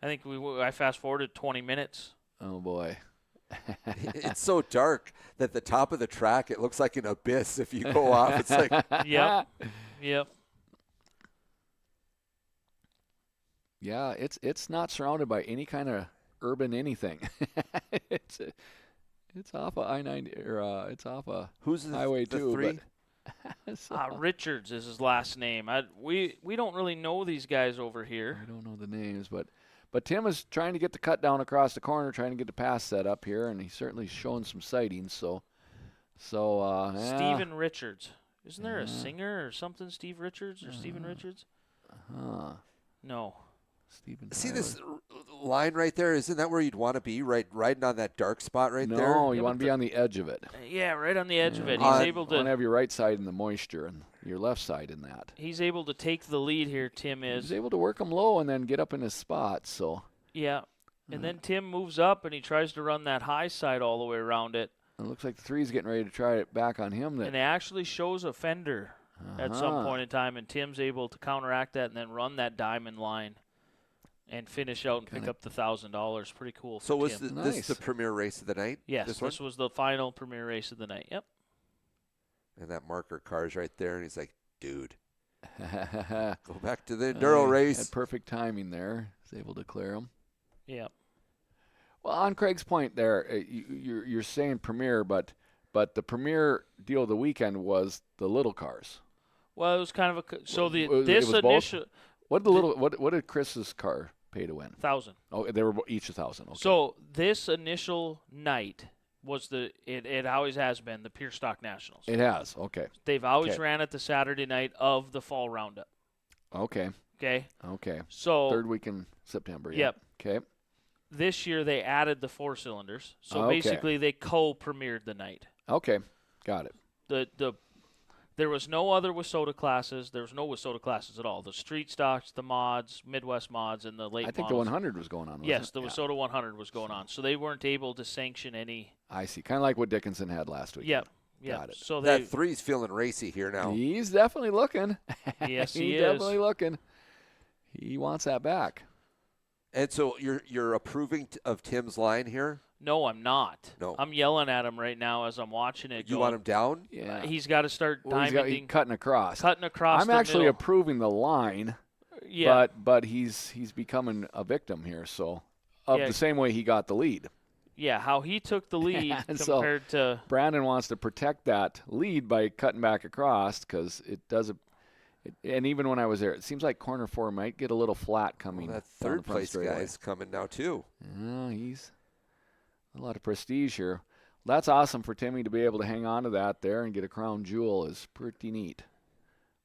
[SPEAKER 2] I fast forwarded 20 minutes.
[SPEAKER 3] Oh boy.
[SPEAKER 4] It's so dark that the top of the track, it looks like an abyss if you go off. It's like,
[SPEAKER 2] Yep.
[SPEAKER 3] Yeah, it's not surrounded by any kind of urban anything. it's off of I-90 or it's off of
[SPEAKER 4] who's the,
[SPEAKER 3] Highway
[SPEAKER 4] the
[SPEAKER 3] 2.
[SPEAKER 4] three?
[SPEAKER 3] But,
[SPEAKER 2] Richards is his last name. We don't really know these guys over here.
[SPEAKER 3] I don't know the names, but Tim is trying to get the cut down across the corner, trying to get the pass set up here, and he's certainly showing some sightings. So yeah.
[SPEAKER 2] Stephen Richards. Isn't there a singer or something? Steve Richards or Stephen Richards? No.
[SPEAKER 3] Stephen
[SPEAKER 4] See
[SPEAKER 3] Tyler.
[SPEAKER 4] this line right there? Isn't that where you'd want to be, riding on that dark spot right there?
[SPEAKER 3] No, you
[SPEAKER 2] Yeah,
[SPEAKER 3] want
[SPEAKER 2] but
[SPEAKER 3] to be on the edge of it.
[SPEAKER 2] Yeah, right on the edge of it.
[SPEAKER 3] You
[SPEAKER 2] He's
[SPEAKER 3] want
[SPEAKER 2] able
[SPEAKER 3] to
[SPEAKER 2] to.
[SPEAKER 3] have your right side in the moisture and your left side in that.
[SPEAKER 2] He's able to take the lead here. Tim
[SPEAKER 3] He's
[SPEAKER 2] is.
[SPEAKER 3] able to work them low and then get up in his spot. So
[SPEAKER 2] Yeah. And then Tim moves up and he tries to run that high side all the way around it.
[SPEAKER 3] it looks like the three's getting ready to try it back on him.
[SPEAKER 2] And it actually shows a fender at some point in time, and Tim's able to counteract that and then run that diamond line and finish out and pick up the $1,000. Pretty cool.
[SPEAKER 4] So
[SPEAKER 2] for
[SPEAKER 4] was
[SPEAKER 2] Tim.
[SPEAKER 4] this the premier race of the night?
[SPEAKER 2] Yes,
[SPEAKER 4] this
[SPEAKER 2] was the final premier race of the night. Yep.
[SPEAKER 4] And that marker car's right there, and he's like, dude,
[SPEAKER 3] Had
[SPEAKER 4] go back to the enduro race.
[SPEAKER 3] perfect timing there. He's able to clear him.
[SPEAKER 2] Yep.
[SPEAKER 3] Well, on Craig's point there, you're saying premier, but the premier deal of the weekend was the little cars.
[SPEAKER 2] Well, it was kind of
[SPEAKER 3] It
[SPEAKER 2] this
[SPEAKER 3] was both?
[SPEAKER 2] initial
[SPEAKER 3] What did Chris's car pay to win?
[SPEAKER 2] 1,000.
[SPEAKER 3] Oh, they were each 1,000. Okay.
[SPEAKER 2] So this initial night was it always has been the Pure Stock Nationals.
[SPEAKER 3] It has. Okay.
[SPEAKER 2] They've always
[SPEAKER 3] Okay.
[SPEAKER 2] ran it the Saturday night of the fall roundup.
[SPEAKER 3] Okay.
[SPEAKER 2] Okay.
[SPEAKER 3] Okay.
[SPEAKER 2] So
[SPEAKER 3] Third week in September. Yeah.
[SPEAKER 2] Yep.
[SPEAKER 3] Okay.
[SPEAKER 2] this year they added the 4 cylinders. So
[SPEAKER 3] Okay.
[SPEAKER 2] basically they co-premiered the night.
[SPEAKER 3] Okay. Got it.
[SPEAKER 2] There was no other WISSOTA classes. There was no WISSOTA classes at all. The street stocks, the mods, Midwest mods, and the late
[SPEAKER 3] I think
[SPEAKER 2] models.
[SPEAKER 3] the 100 was going on. Wasn't
[SPEAKER 2] Yes,
[SPEAKER 3] it?
[SPEAKER 2] the WISSOTA 100 was going on. So they weren't able to sanction any.
[SPEAKER 3] I see. Kind of like what Dickinson had last week.
[SPEAKER 2] Yep. Yep.
[SPEAKER 3] Got it.
[SPEAKER 2] So they.
[SPEAKER 4] That three's feeling racy here now.
[SPEAKER 3] He's definitely looking.
[SPEAKER 2] Yes, he
[SPEAKER 3] He's
[SPEAKER 2] is.
[SPEAKER 3] definitely looking. He wants that back.
[SPEAKER 4] And so you're approving of Tim's line here?
[SPEAKER 2] No, I'm not.
[SPEAKER 4] No.
[SPEAKER 2] I'm yelling at him right now as I'm watching it.
[SPEAKER 4] You
[SPEAKER 2] going,
[SPEAKER 4] want him down?
[SPEAKER 3] Yeah.
[SPEAKER 2] He's got to start
[SPEAKER 3] Well, he's
[SPEAKER 2] diamonding,
[SPEAKER 3] cutting across.
[SPEAKER 2] cutting across.
[SPEAKER 3] I'm
[SPEAKER 2] the
[SPEAKER 3] actually
[SPEAKER 2] middle.
[SPEAKER 3] approving the line,
[SPEAKER 2] Yeah.
[SPEAKER 3] but he's becoming a victim here. So of
[SPEAKER 2] Yeah.
[SPEAKER 3] the same way he got the lead.
[SPEAKER 2] Yeah, how he took the lead
[SPEAKER 3] And so-
[SPEAKER 2] compared to.
[SPEAKER 3] Brandon wants to protect that lead by cutting back across because it does and even when I was there, it seems like corner 4 might get a little flat coming.
[SPEAKER 4] Well, that
[SPEAKER 3] down the
[SPEAKER 4] third
[SPEAKER 3] front
[SPEAKER 4] place
[SPEAKER 3] straightaway.
[SPEAKER 4] guy's coming now too.
[SPEAKER 3] Yeah, he's a lot of prestige here. That's awesome for Timmy to be able to hang on to that there and get a crown jewel is pretty neat.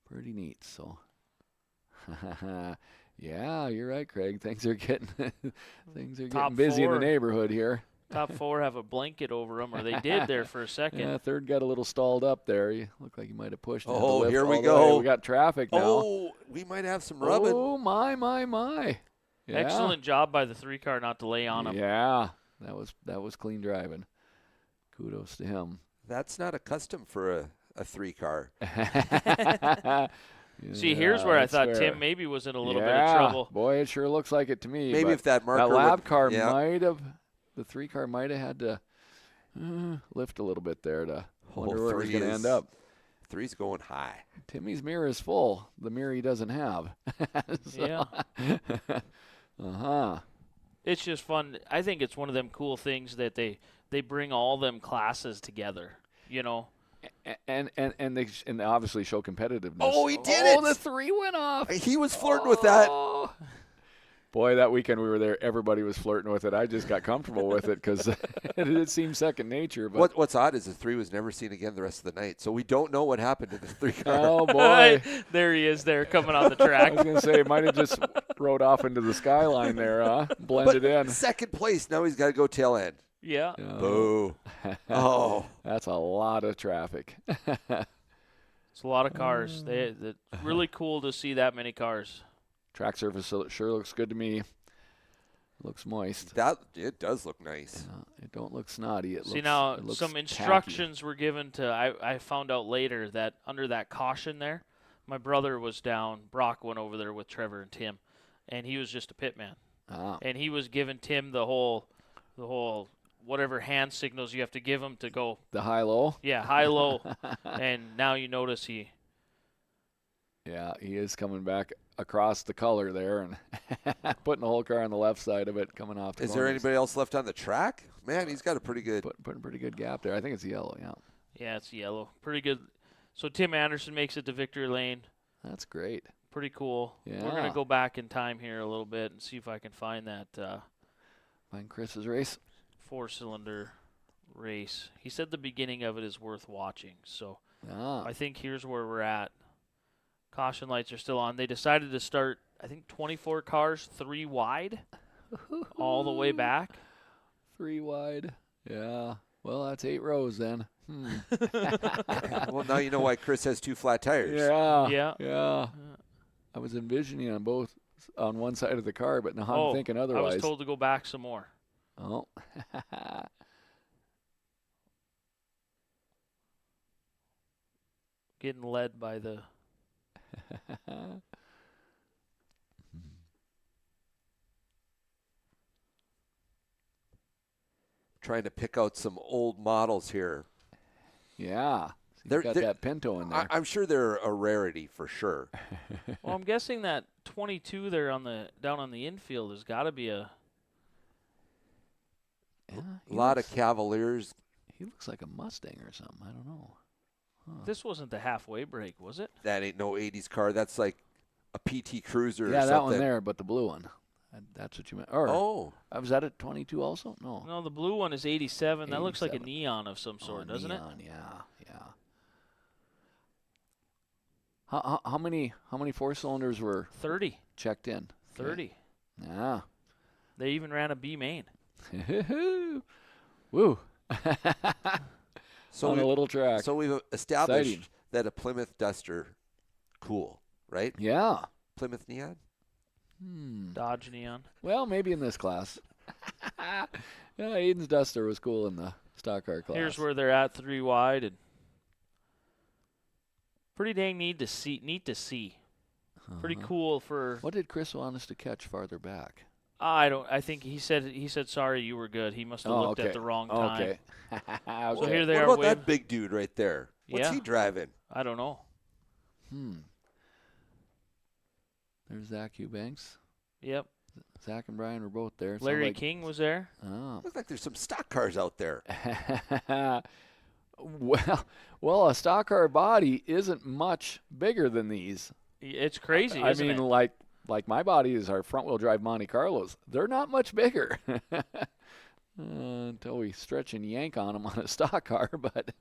[SPEAKER 3] Pretty neat. So, yeah, you're right, Craig. Things are getting
[SPEAKER 2] Top
[SPEAKER 3] busy in
[SPEAKER 2] 4.
[SPEAKER 3] the neighborhood here.
[SPEAKER 2] Top 4 have a blanket over them, or they did there for a second.
[SPEAKER 3] Yeah, third got a little stalled up there. You look like you might have pushed. and had to
[SPEAKER 4] Oh,
[SPEAKER 3] lift
[SPEAKER 4] here we
[SPEAKER 3] all the
[SPEAKER 4] go.
[SPEAKER 3] way. We got traffic now.
[SPEAKER 4] Oh, we might have some rubbing.
[SPEAKER 3] Oh, my. Yeah.
[SPEAKER 2] Excellent job by the 3 car not to lay on him.
[SPEAKER 3] Yeah, that was clean driving. Kudos to him.
[SPEAKER 4] That's not a custom for a 3 car.
[SPEAKER 2] See, here's where I
[SPEAKER 3] that's
[SPEAKER 2] thought
[SPEAKER 3] where-
[SPEAKER 2] Tim maybe was in a little bit
[SPEAKER 3] Yeah,
[SPEAKER 2] of trouble.
[SPEAKER 3] Boy, it sure looks like it to me.
[SPEAKER 4] Maybe
[SPEAKER 3] but
[SPEAKER 4] if that marker
[SPEAKER 3] that lab
[SPEAKER 4] would-
[SPEAKER 3] car
[SPEAKER 4] yeah.
[SPEAKER 3] might have, the 3 car might have had to lift a little bit there to wonder where it was going to end up.
[SPEAKER 4] 3's going high.
[SPEAKER 3] Timmy's mirror is full. The mirror he doesn't have.
[SPEAKER 2] Yeah.
[SPEAKER 3] Uh-huh.
[SPEAKER 2] It's just fun. I think it's one of them cool things that they bring all them classes together, you know.
[SPEAKER 3] And they obviously show competitiveness.
[SPEAKER 4] Oh, he did it!
[SPEAKER 3] Oh, the 3 went off.
[SPEAKER 4] He was flirting with that.
[SPEAKER 3] Oh. Boy, that weekend we were there, everybody was flirting with it. I just got comfortable with it because it seemed second nature. But
[SPEAKER 4] What's odd is the 3 was never seen again the rest of the night, so we don't know what happened to the 3 car.
[SPEAKER 3] oh, boy.
[SPEAKER 2] There he is there coming on the track.
[SPEAKER 3] I was going to say, it might have just rode off into the skyline there, huh? Blended in.
[SPEAKER 4] Second place, now he's got to go tail end.
[SPEAKER 2] Yeah.
[SPEAKER 4] Boo. Oh.
[SPEAKER 3] That's a lot of traffic.
[SPEAKER 2] It's a lot of cars. It's really cool to see that many cars.
[SPEAKER 3] Track surface sure looks good to me. Looks moist.
[SPEAKER 4] It does look nice.
[SPEAKER 3] It don't look snotty. It looks
[SPEAKER 2] some instructions were given to. I found out later that under that caution there, my brother was down. Brock went over there with Trevor and Tim, and he was just a pit man. And he was giving Tim the whole whatever hand signals you have to give him to go.
[SPEAKER 3] The high-low?
[SPEAKER 2] Yeah, high-low. And now you notice
[SPEAKER 3] Yeah, he is coming back across the color there and putting the whole car on the left side of it coming off the
[SPEAKER 4] Is there anybody else left on the track? Man, he's got a pretty good.
[SPEAKER 3] Putting a pretty good gap there. I think it's yellow, yeah.
[SPEAKER 2] Yeah, it's yellow. Pretty good. So Tim Anderson makes it to victory lane.
[SPEAKER 3] That's great.
[SPEAKER 2] Pretty cool.
[SPEAKER 3] Yeah.
[SPEAKER 2] We're going to go back in time here a little bit and see if I can find that
[SPEAKER 3] Find Chris's race.
[SPEAKER 2] 4-cylinder race. He said the beginning of it is worth watching. So I think here's where we're at. Caution lights are still on. They decided to start, I think, 24 cars, 3 wide, all the way back.
[SPEAKER 3] 3 wide. Yeah. Well, that's 8 rows then.
[SPEAKER 4] Well, now you know why Chris has 2 flat tires.
[SPEAKER 3] Yeah. I was envisioning on one side of the car, but now I'm thinking otherwise.
[SPEAKER 2] I was told to go back some more.
[SPEAKER 3] Oh.
[SPEAKER 2] Getting led by the...
[SPEAKER 4] Trying to pick out some old models here.
[SPEAKER 3] Yeah. So you've got that Pinto in there.
[SPEAKER 4] I'm sure they're a rarity for sure.
[SPEAKER 2] Well, I'm guessing that 22 there down on the infield has got to be a
[SPEAKER 4] lot of Cavaliers.
[SPEAKER 3] He looks like a Mustang or something. I don't know.
[SPEAKER 2] This wasn't the halfway break, was it?
[SPEAKER 4] That ain't no 80s car. That's like a PT Cruiser or something.
[SPEAKER 3] Yeah, that one there, but the blue one. That's what you meant. Or, was that at 22 also? No.
[SPEAKER 2] No, the blue one is 87. That looks like a neon of some sort, doesn't
[SPEAKER 3] neon, it? Yeah. How many 4-cylinders were
[SPEAKER 2] 30
[SPEAKER 3] checked in?
[SPEAKER 2] 30.
[SPEAKER 3] Okay. Yeah.
[SPEAKER 2] They even ran a B main.
[SPEAKER 3] Woo.
[SPEAKER 4] So
[SPEAKER 3] on a little track.
[SPEAKER 4] So we've established that a Plymouth Duster, cool, right?
[SPEAKER 3] Yeah.
[SPEAKER 4] Plymouth Neon?
[SPEAKER 2] Dodge Neon.
[SPEAKER 3] Well, maybe in this class. Yeah, Aiden's Duster was cool in the stock car class.
[SPEAKER 2] Here's where they're at, 3 wide, and pretty dang neat to see. Pretty cool for.
[SPEAKER 3] What did Chris want us to catch farther back?
[SPEAKER 2] I think he said sorry, you were good. He must have looked at the wrong time.
[SPEAKER 3] Okay.
[SPEAKER 2] So here they
[SPEAKER 4] what
[SPEAKER 2] are.
[SPEAKER 4] What about that big dude right there? What's he driving?
[SPEAKER 2] I don't know.
[SPEAKER 3] There's Zach Eubanks.
[SPEAKER 2] Yep.
[SPEAKER 3] Zach and Brian were both there.
[SPEAKER 2] Larry King was there.
[SPEAKER 3] Oh.
[SPEAKER 4] Looks like there's some stock cars out there.
[SPEAKER 3] Well, a stock car body isn't much bigger than these.
[SPEAKER 2] It's crazy, isn't it?
[SPEAKER 3] Like my body is our front-wheel drive Monte Carlos. They're not much bigger until we stretch and yank on them on a stock car. But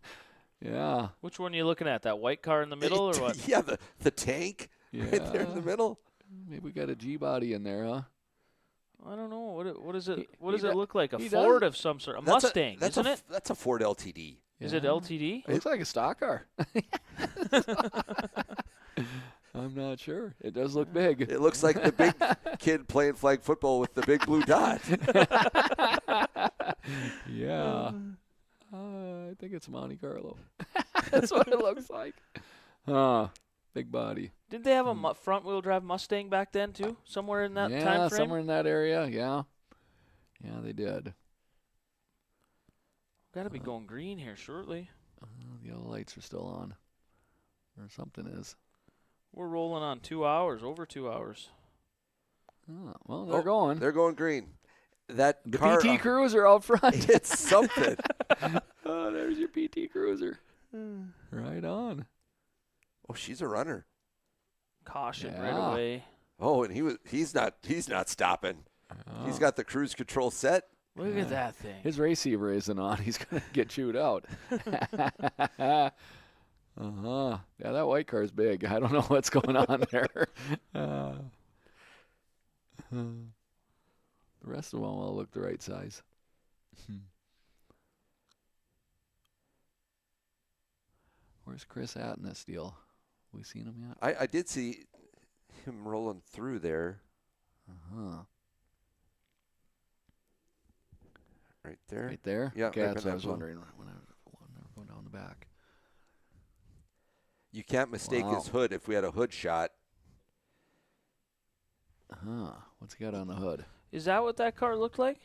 [SPEAKER 3] yeah.
[SPEAKER 2] Which one are you looking at? That white car in the middle, or what?
[SPEAKER 4] Yeah, the tank right there in the middle.
[SPEAKER 3] Maybe we got a G body in there, huh?
[SPEAKER 2] I don't know. What is it? What does it look like? A
[SPEAKER 3] does.
[SPEAKER 2] Ford of some sort. A Mustang, isn't it?
[SPEAKER 4] That's a Ford LTD.
[SPEAKER 2] Is it LTD?
[SPEAKER 3] It looks like a stock car. I'm not sure. It does look big.
[SPEAKER 4] It looks like the big kid playing flag football with the big blue dot.
[SPEAKER 3] Yeah. I think it's Monte Carlo. That's what it looks like. Big body.
[SPEAKER 2] Didn't they have a front-wheel drive Mustang back then, too? Somewhere in that time frame?
[SPEAKER 3] Yeah, somewhere in that area, yeah. Yeah, they did.
[SPEAKER 2] Got to be going green here shortly.
[SPEAKER 3] The yellow lights are still on. Or something is.
[SPEAKER 2] We're rolling on 2 hours, over 2 hours.
[SPEAKER 3] Oh, well, they're going.
[SPEAKER 4] They're going green. The
[SPEAKER 3] car, PT Cruiser out front.
[SPEAKER 4] It's something.
[SPEAKER 3] There's your PT Cruiser. Right on.
[SPEAKER 4] Oh, she's a runner.
[SPEAKER 2] Caution right away.
[SPEAKER 4] Oh, and he's not stopping. He's got the cruise control set.
[SPEAKER 2] Look at that thing.
[SPEAKER 3] His receiver isn't on. He's going to get chewed out. Yeah, that white car is big. I don't know what's going on there. The rest of them all look the right size. Where's Chris at in this deal? We seen him yet?
[SPEAKER 4] I did see him rolling through there. Right there.
[SPEAKER 3] Right there?
[SPEAKER 4] Yeah.
[SPEAKER 3] Okay,
[SPEAKER 4] right
[SPEAKER 3] that's
[SPEAKER 4] in
[SPEAKER 3] what I was
[SPEAKER 4] that blue.
[SPEAKER 3] wondering when I go down the back.
[SPEAKER 4] You can't mistake
[SPEAKER 3] Wow.
[SPEAKER 4] his hood if we had a hood shot.
[SPEAKER 3] What's he got on the hood?
[SPEAKER 2] Is that what that car looked like?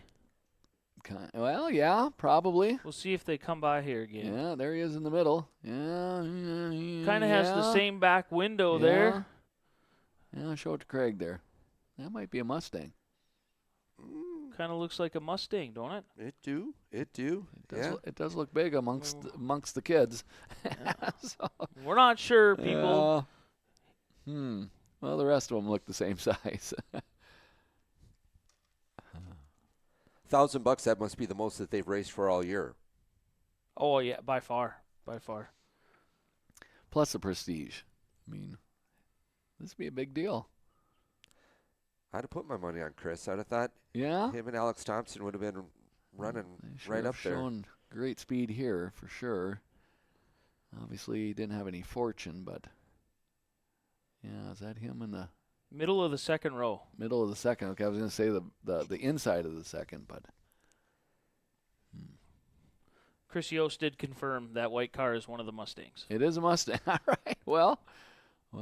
[SPEAKER 3] Well, yeah, probably.
[SPEAKER 2] We'll see if they come by here again.
[SPEAKER 3] Yeah, there he is in the middle.
[SPEAKER 2] Kind of has the same back window there.
[SPEAKER 3] Yeah, show it to Craig there. That might be a Mustang.
[SPEAKER 2] Kind of looks like a Mustang, don't it?
[SPEAKER 4] It do.
[SPEAKER 3] It does look big amongst the kids. So,
[SPEAKER 2] We're not sure, people.
[SPEAKER 3] Well, the rest of them look the same size.
[SPEAKER 4] $1,000. That must be the most that they've raced for all year.
[SPEAKER 2] Oh, yeah, by far.
[SPEAKER 3] Plus the prestige. I mean, this would be a big deal.
[SPEAKER 4] I'd have put my money on Chris. I'd have thought
[SPEAKER 3] Yeah?
[SPEAKER 4] him and Alex Thompson would have been running
[SPEAKER 3] They sure
[SPEAKER 4] right
[SPEAKER 3] have
[SPEAKER 4] up there.
[SPEAKER 3] shown great speed here, for sure. Obviously, he didn't have any fortune, but... Yeah, is that him in the
[SPEAKER 2] Middle of the second row.
[SPEAKER 3] middle of the second? Okay, I was going to say the inside of the second, but...
[SPEAKER 2] Chris Yost did confirm that white car is one of the Mustangs.
[SPEAKER 3] It is a Mustang. All right, well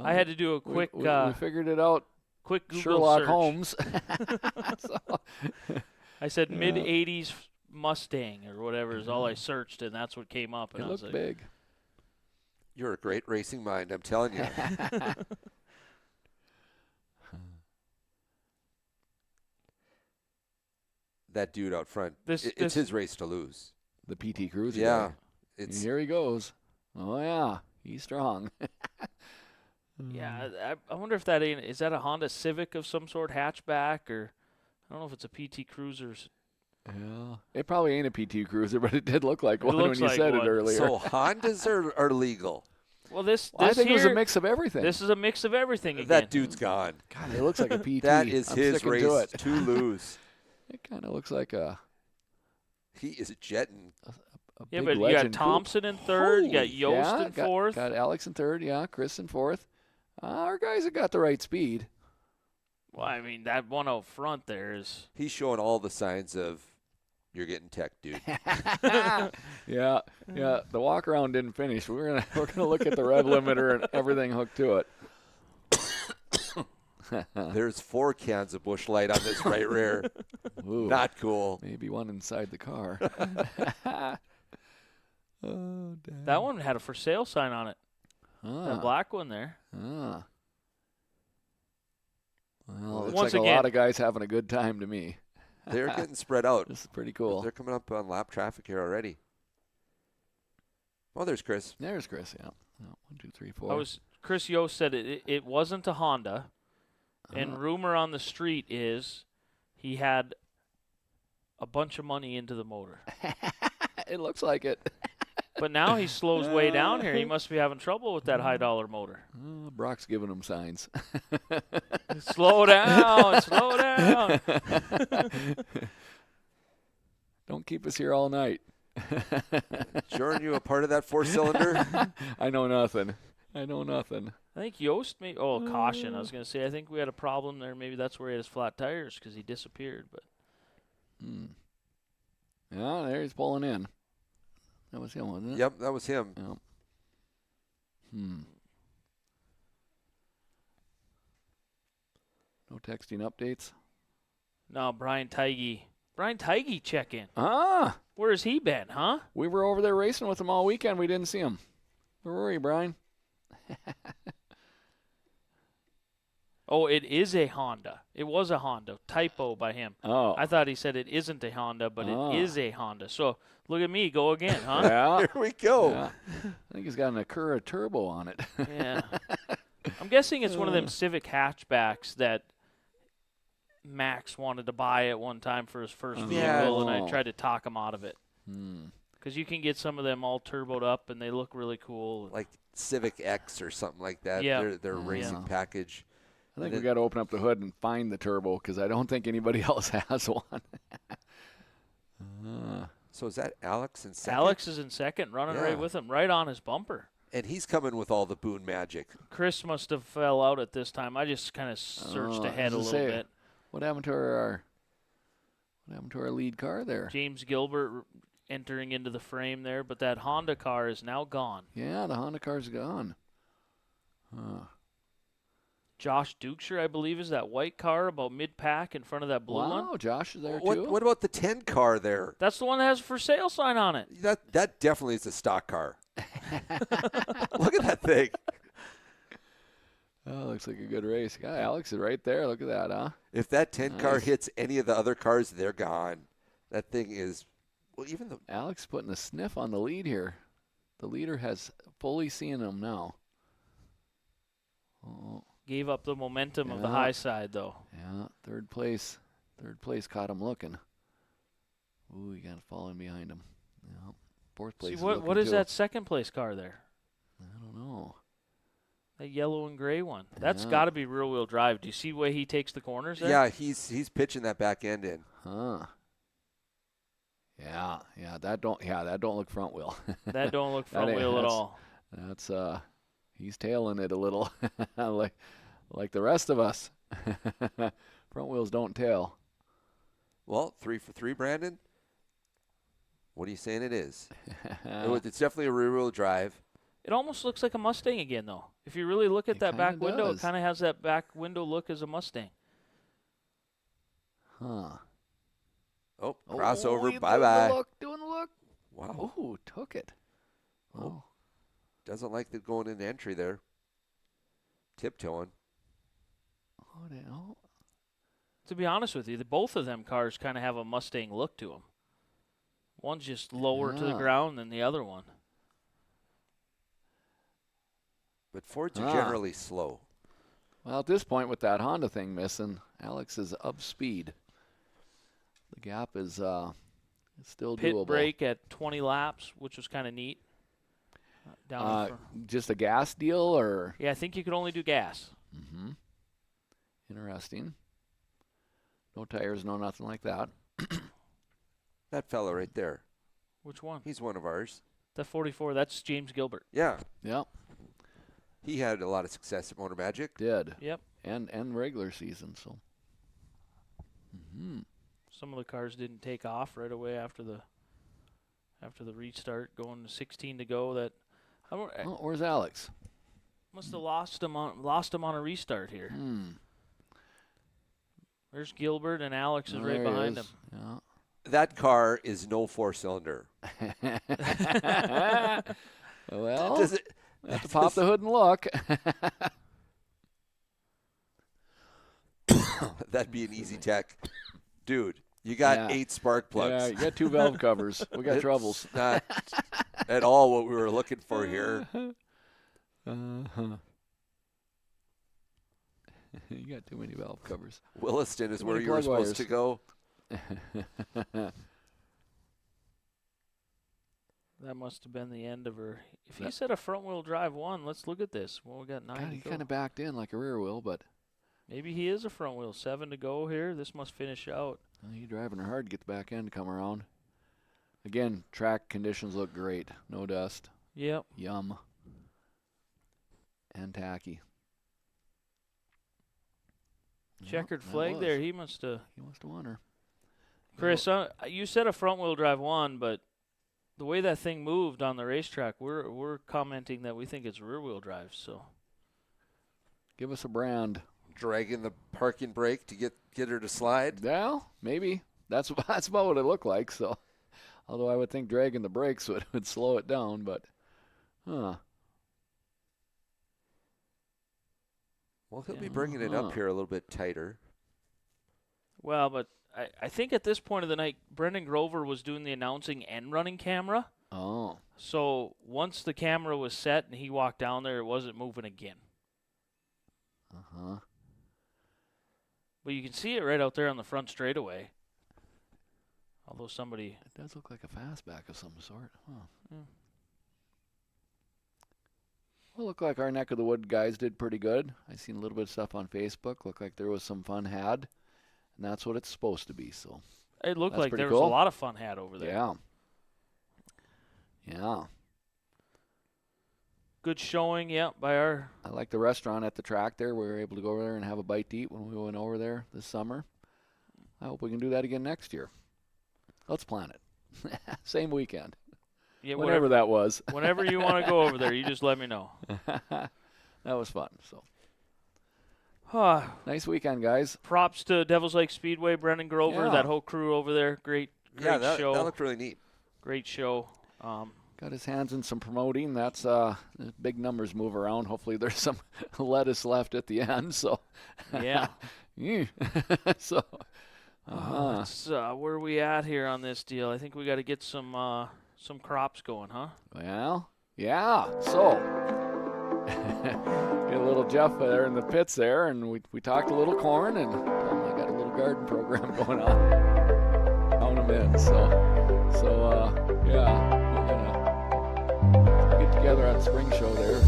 [SPEAKER 2] I had to do a quick
[SPEAKER 3] we figured it out.
[SPEAKER 2] quick Google
[SPEAKER 3] Sherlock
[SPEAKER 2] search.
[SPEAKER 3] Holmes.
[SPEAKER 2] I said mid-'80s Mustang or whatever is all I searched, and that's what came up. And
[SPEAKER 3] It
[SPEAKER 2] I was
[SPEAKER 3] looked
[SPEAKER 2] like,
[SPEAKER 3] big.
[SPEAKER 4] You're a great racing mind, I'm telling you. That dude out front, it's his race to lose.
[SPEAKER 3] The PT Cruiser.
[SPEAKER 4] Yeah.
[SPEAKER 3] Guy. Here he goes. Oh, yeah. He's strong.
[SPEAKER 2] Yeah, I wonder if that is that a Honda Civic of some sort, hatchback, or I don't know if it's a PT Cruiser's.
[SPEAKER 3] Yeah. It probably ain't a PT Cruiser, but it did look like one
[SPEAKER 2] looks
[SPEAKER 3] when you
[SPEAKER 2] like
[SPEAKER 3] said
[SPEAKER 2] one.
[SPEAKER 3] it earlier.
[SPEAKER 4] So Hondas are legal.
[SPEAKER 2] Well, this
[SPEAKER 3] I think
[SPEAKER 2] here,
[SPEAKER 3] it was a mix of everything.
[SPEAKER 2] This is a mix of everything again.
[SPEAKER 4] That dude's gone.
[SPEAKER 3] God, it looks like a PT.
[SPEAKER 4] That is
[SPEAKER 3] I'm
[SPEAKER 4] his
[SPEAKER 3] sticking
[SPEAKER 4] race
[SPEAKER 3] to it.
[SPEAKER 4] to lose.
[SPEAKER 3] It kind of looks like a
[SPEAKER 4] He is jetting.
[SPEAKER 2] Yeah,
[SPEAKER 3] big
[SPEAKER 2] but you got
[SPEAKER 3] legend coupe.
[SPEAKER 2] Thompson in third, you got
[SPEAKER 4] Holy-
[SPEAKER 2] Yost in fourth.
[SPEAKER 3] Got Alex in third, yeah. Chris in fourth. Our guys have got the right speed.
[SPEAKER 2] Well, I mean, that one out front there is.
[SPEAKER 4] He's showing all the signs of you're getting tech, dude.
[SPEAKER 3] Yeah. The walk around didn't finish. We're gonna look at the rev limiter and everything hooked to it.
[SPEAKER 4] There's 4 cans of Busch Light on this right rear.
[SPEAKER 3] Ooh,
[SPEAKER 4] Not cool.
[SPEAKER 3] maybe one inside the car. Oh, damn.
[SPEAKER 2] That one had a for sale sign on it. That black one there.
[SPEAKER 3] Well, looks
[SPEAKER 2] Once
[SPEAKER 3] like
[SPEAKER 2] again-
[SPEAKER 3] a lot of guys having a good time to me.
[SPEAKER 4] They're getting spread out.
[SPEAKER 3] This is pretty cool.
[SPEAKER 4] They're coming up on lap traffic here already. Oh, there's Chris.
[SPEAKER 3] There's Chris, yeah. 1, 2, 3, 4.
[SPEAKER 2] Chris Yost said it wasn't a Honda, and rumor on the street is he had a bunch of money into the motor.
[SPEAKER 3] It looks like it.
[SPEAKER 2] But now he slows way down here. He must be having trouble with that high-dollar motor.
[SPEAKER 3] Brock's giving him signs.
[SPEAKER 2] Slow down, slow down.
[SPEAKER 3] Don't keep us here all night.
[SPEAKER 4] Jordan, you a part of that 4-cylinder?
[SPEAKER 3] I know nothing.
[SPEAKER 2] I think Yost made. Oh, caution! I was gonna say I think we had a problem there. Maybe that's where he had his flat tires because he disappeared. But
[SPEAKER 3] Yeah, there he's pulling in. That was him, wasn't it?
[SPEAKER 4] Yep, that was him.
[SPEAKER 3] Yep. No texting updates?
[SPEAKER 2] no, Brian Tigey check in.
[SPEAKER 3] Ah,
[SPEAKER 2] Where has he been, huh?
[SPEAKER 3] we were over there racing with him all weekend. We didn't see him. Where were you, Brian?
[SPEAKER 2] Oh, it is a Honda. It was a Honda. Typo by him.
[SPEAKER 3] Oh.
[SPEAKER 2] I thought he said it isn't a Honda, but
[SPEAKER 3] Oh.
[SPEAKER 2] it is a Honda. So look at me, go again, huh?
[SPEAKER 3] Yeah.
[SPEAKER 4] Here we go.
[SPEAKER 3] Yeah. I think he's got an Acura turbo on it.
[SPEAKER 2] Yeah. I'm guessing it's one of them Civic hatchbacks that Max wanted to buy at one time for his first vehicle, and I tried to talk him out of it. Because you can get some of them all turboed up, and they look really cool.
[SPEAKER 4] Like Civic X or something like that.
[SPEAKER 2] Yeah.
[SPEAKER 4] Their racing package.
[SPEAKER 3] I think we got to open up the hood and find the turbo because I don't think anybody else has one.
[SPEAKER 4] So is that Alex in second?
[SPEAKER 2] Alex is in second, running right with him, right on his bumper.
[SPEAKER 4] And he's coming with all the Boone magic.
[SPEAKER 2] Chris must have fell out at this time. I just kind of searched ahead a little bit.
[SPEAKER 3] What happened to our lead car there?
[SPEAKER 2] James Gilbert entering into the frame there, but that Honda car is now gone.
[SPEAKER 3] Yeah, the Honda car's gone.
[SPEAKER 2] Josh Dukeshire, I believe, is that white car about mid-pack in front of that blue one.
[SPEAKER 3] Wow, Josh is there
[SPEAKER 4] too. What about the 10 car there?
[SPEAKER 2] That's the one that has a for sale sign on it.
[SPEAKER 4] That definitely is a stock car. Look at that thing.
[SPEAKER 3] Oh, looks like a good race. Yeah, Alex is right there. Look at that, huh?
[SPEAKER 4] If that 10 car hits any of the other cars, they're gone. That thing is, well, even the
[SPEAKER 3] Alex putting a sniff on the lead here. The leader has fully seen him now. Oh.
[SPEAKER 2] Gave up the momentum of the high side, though.
[SPEAKER 3] Yeah, third place caught him looking. Ooh, you got to fall in behind him. Yeah, fourth place.
[SPEAKER 2] See, what is that second place car there?
[SPEAKER 3] I don't know.
[SPEAKER 2] That yellow and gray one. That's got to be rear wheel drive. Do you see the way he takes the corners there?
[SPEAKER 4] Yeah, he's pitching that back end in.
[SPEAKER 3] Huh. Yeah, that don't look front wheel.
[SPEAKER 2] That don't look front wheel at all.
[SPEAKER 3] That's he's tailing it a little, like the rest of us. Front wheels don't tail.
[SPEAKER 4] Well, 3 for 3, Brandon. What are you saying it is? It's definitely a rear-wheel drive.
[SPEAKER 2] It almost looks like a Mustang again, though. If you really look at that back window, it kind of has that back window look as a Mustang.
[SPEAKER 3] Huh.
[SPEAKER 4] Oh, crossover. Bye-bye.
[SPEAKER 3] Doing the look.
[SPEAKER 4] Wow.
[SPEAKER 3] Ooh, took it. Oh.
[SPEAKER 4] Doesn't like the going into entry there. Tiptoeing.
[SPEAKER 3] Oh.
[SPEAKER 2] To be honest with you, both of them cars kind of have a Mustang look to them. One's just lower to the ground than the other one.
[SPEAKER 4] But Fords are generally slow.
[SPEAKER 3] Well, at this point, with that Honda thing missing, Alex is up speed. The gap is still
[SPEAKER 2] Pit
[SPEAKER 3] doable.
[SPEAKER 2] break at 20 laps, which was kind of neat.
[SPEAKER 3] Just a gas deal, or?
[SPEAKER 2] Yeah, I think you could only do gas.
[SPEAKER 3] Mm-hmm. Interesting. No tires, no nothing like that.
[SPEAKER 4] That fella right there.
[SPEAKER 2] Which one?
[SPEAKER 4] He's one of ours.
[SPEAKER 2] The 44, that's James Gilbert.
[SPEAKER 4] Yeah.
[SPEAKER 3] Yep.
[SPEAKER 4] He had a lot of success at Motor Magic.
[SPEAKER 3] Did.
[SPEAKER 2] Yep.
[SPEAKER 3] And regular season, so. Mm-hmm.
[SPEAKER 2] Some of the cars didn't take off right away after the restart, going to 16 to go.
[SPEAKER 3] Where's Alex?
[SPEAKER 2] Must have lost him on a restart here. There's Gilbert, and Alex is right behind him.
[SPEAKER 3] Yeah.
[SPEAKER 4] That car is no 4-cylinder.
[SPEAKER 3] Well, have to pop the hood and look.
[SPEAKER 4] That'd be an easy tech. Dude, you got 8 spark plugs.
[SPEAKER 3] Yeah, you got 2 valve covers. We got troubles.
[SPEAKER 4] Not at all what we were looking for here.
[SPEAKER 3] You got too many valve covers.
[SPEAKER 4] Williston is where you were supposed to go.
[SPEAKER 2] That must have been the end of her. If he said a front-wheel drive one, let's look at this. Well, we got 9
[SPEAKER 3] God,
[SPEAKER 2] to
[SPEAKER 3] he
[SPEAKER 2] go.
[SPEAKER 3] kind of backed in like a rear wheel, but
[SPEAKER 2] maybe he is a front wheel. 7 to go here. This must finish out.
[SPEAKER 3] He's driving her hard to get the back end to come around. Again, track conditions look great. No dust.
[SPEAKER 2] Yep.
[SPEAKER 3] Yum. And tacky.
[SPEAKER 2] Checkered flag there. He must have
[SPEAKER 3] won her.
[SPEAKER 2] Chris, you said a front-wheel drive one, but the way that thing moved on the racetrack, we're commenting that we think it's rear-wheel drive. So,
[SPEAKER 3] give us a brand.
[SPEAKER 4] Dragging the parking brake to get her to slide.
[SPEAKER 3] Well, maybe that's about what it looked like. So, although I would think dragging the brakes would slow it down, but
[SPEAKER 4] Well, he'll be bringing it up here a little bit tighter.
[SPEAKER 2] Well, but I think at this point of the night, Brendan Grover was doing the announcing and running camera.
[SPEAKER 3] Oh.
[SPEAKER 2] So once the camera was set and he walked down there, it wasn't moving again.
[SPEAKER 3] Uh-huh.
[SPEAKER 2] But you can see it right out there on the front straightaway. Although somebody...
[SPEAKER 3] It does look like a fastback of some sort. Huh.
[SPEAKER 2] Yeah.
[SPEAKER 3] Well, looked like our neck of the wood guys did pretty good. I seen a little bit of stuff on Facebook. Looked like there was some fun had, and that's what it's supposed to be. So
[SPEAKER 2] It looked
[SPEAKER 3] that's
[SPEAKER 2] like
[SPEAKER 3] pretty
[SPEAKER 2] there
[SPEAKER 3] cool.
[SPEAKER 2] was a lot of fun had over there.
[SPEAKER 3] Yeah. Yeah.
[SPEAKER 2] Good showing, yeah, by our...
[SPEAKER 3] I like the restaurant at the track there. We were able to go over there and have a bite to eat when we went over there this summer. I hope we can do that again next year. Let's plan it. Same weekend.
[SPEAKER 2] Yeah,
[SPEAKER 3] whenever that was.
[SPEAKER 2] Whenever you want to go over there, you just let me know.
[SPEAKER 3] That was fun. So
[SPEAKER 2] Huh.
[SPEAKER 3] nice weekend, guys.
[SPEAKER 2] Props to Devils Lake Speedway, Brendan Grover,
[SPEAKER 3] Yeah.
[SPEAKER 2] that whole crew over there. Great show.
[SPEAKER 4] That looked really neat.
[SPEAKER 2] Great show.
[SPEAKER 3] Got his hands in some promoting. That's big numbers move around. Hopefully there's some lettuce left at the end. So
[SPEAKER 2] Yeah.
[SPEAKER 3] So
[SPEAKER 2] Where are we at here on this deal? I think we got to get some crops going, huh?
[SPEAKER 3] well, yeah. So get a little Jeff there in the pits there, and we talked a little corn, and I got a little garden program going on. Count them in. So yeah, we're gonna get together on spring show there.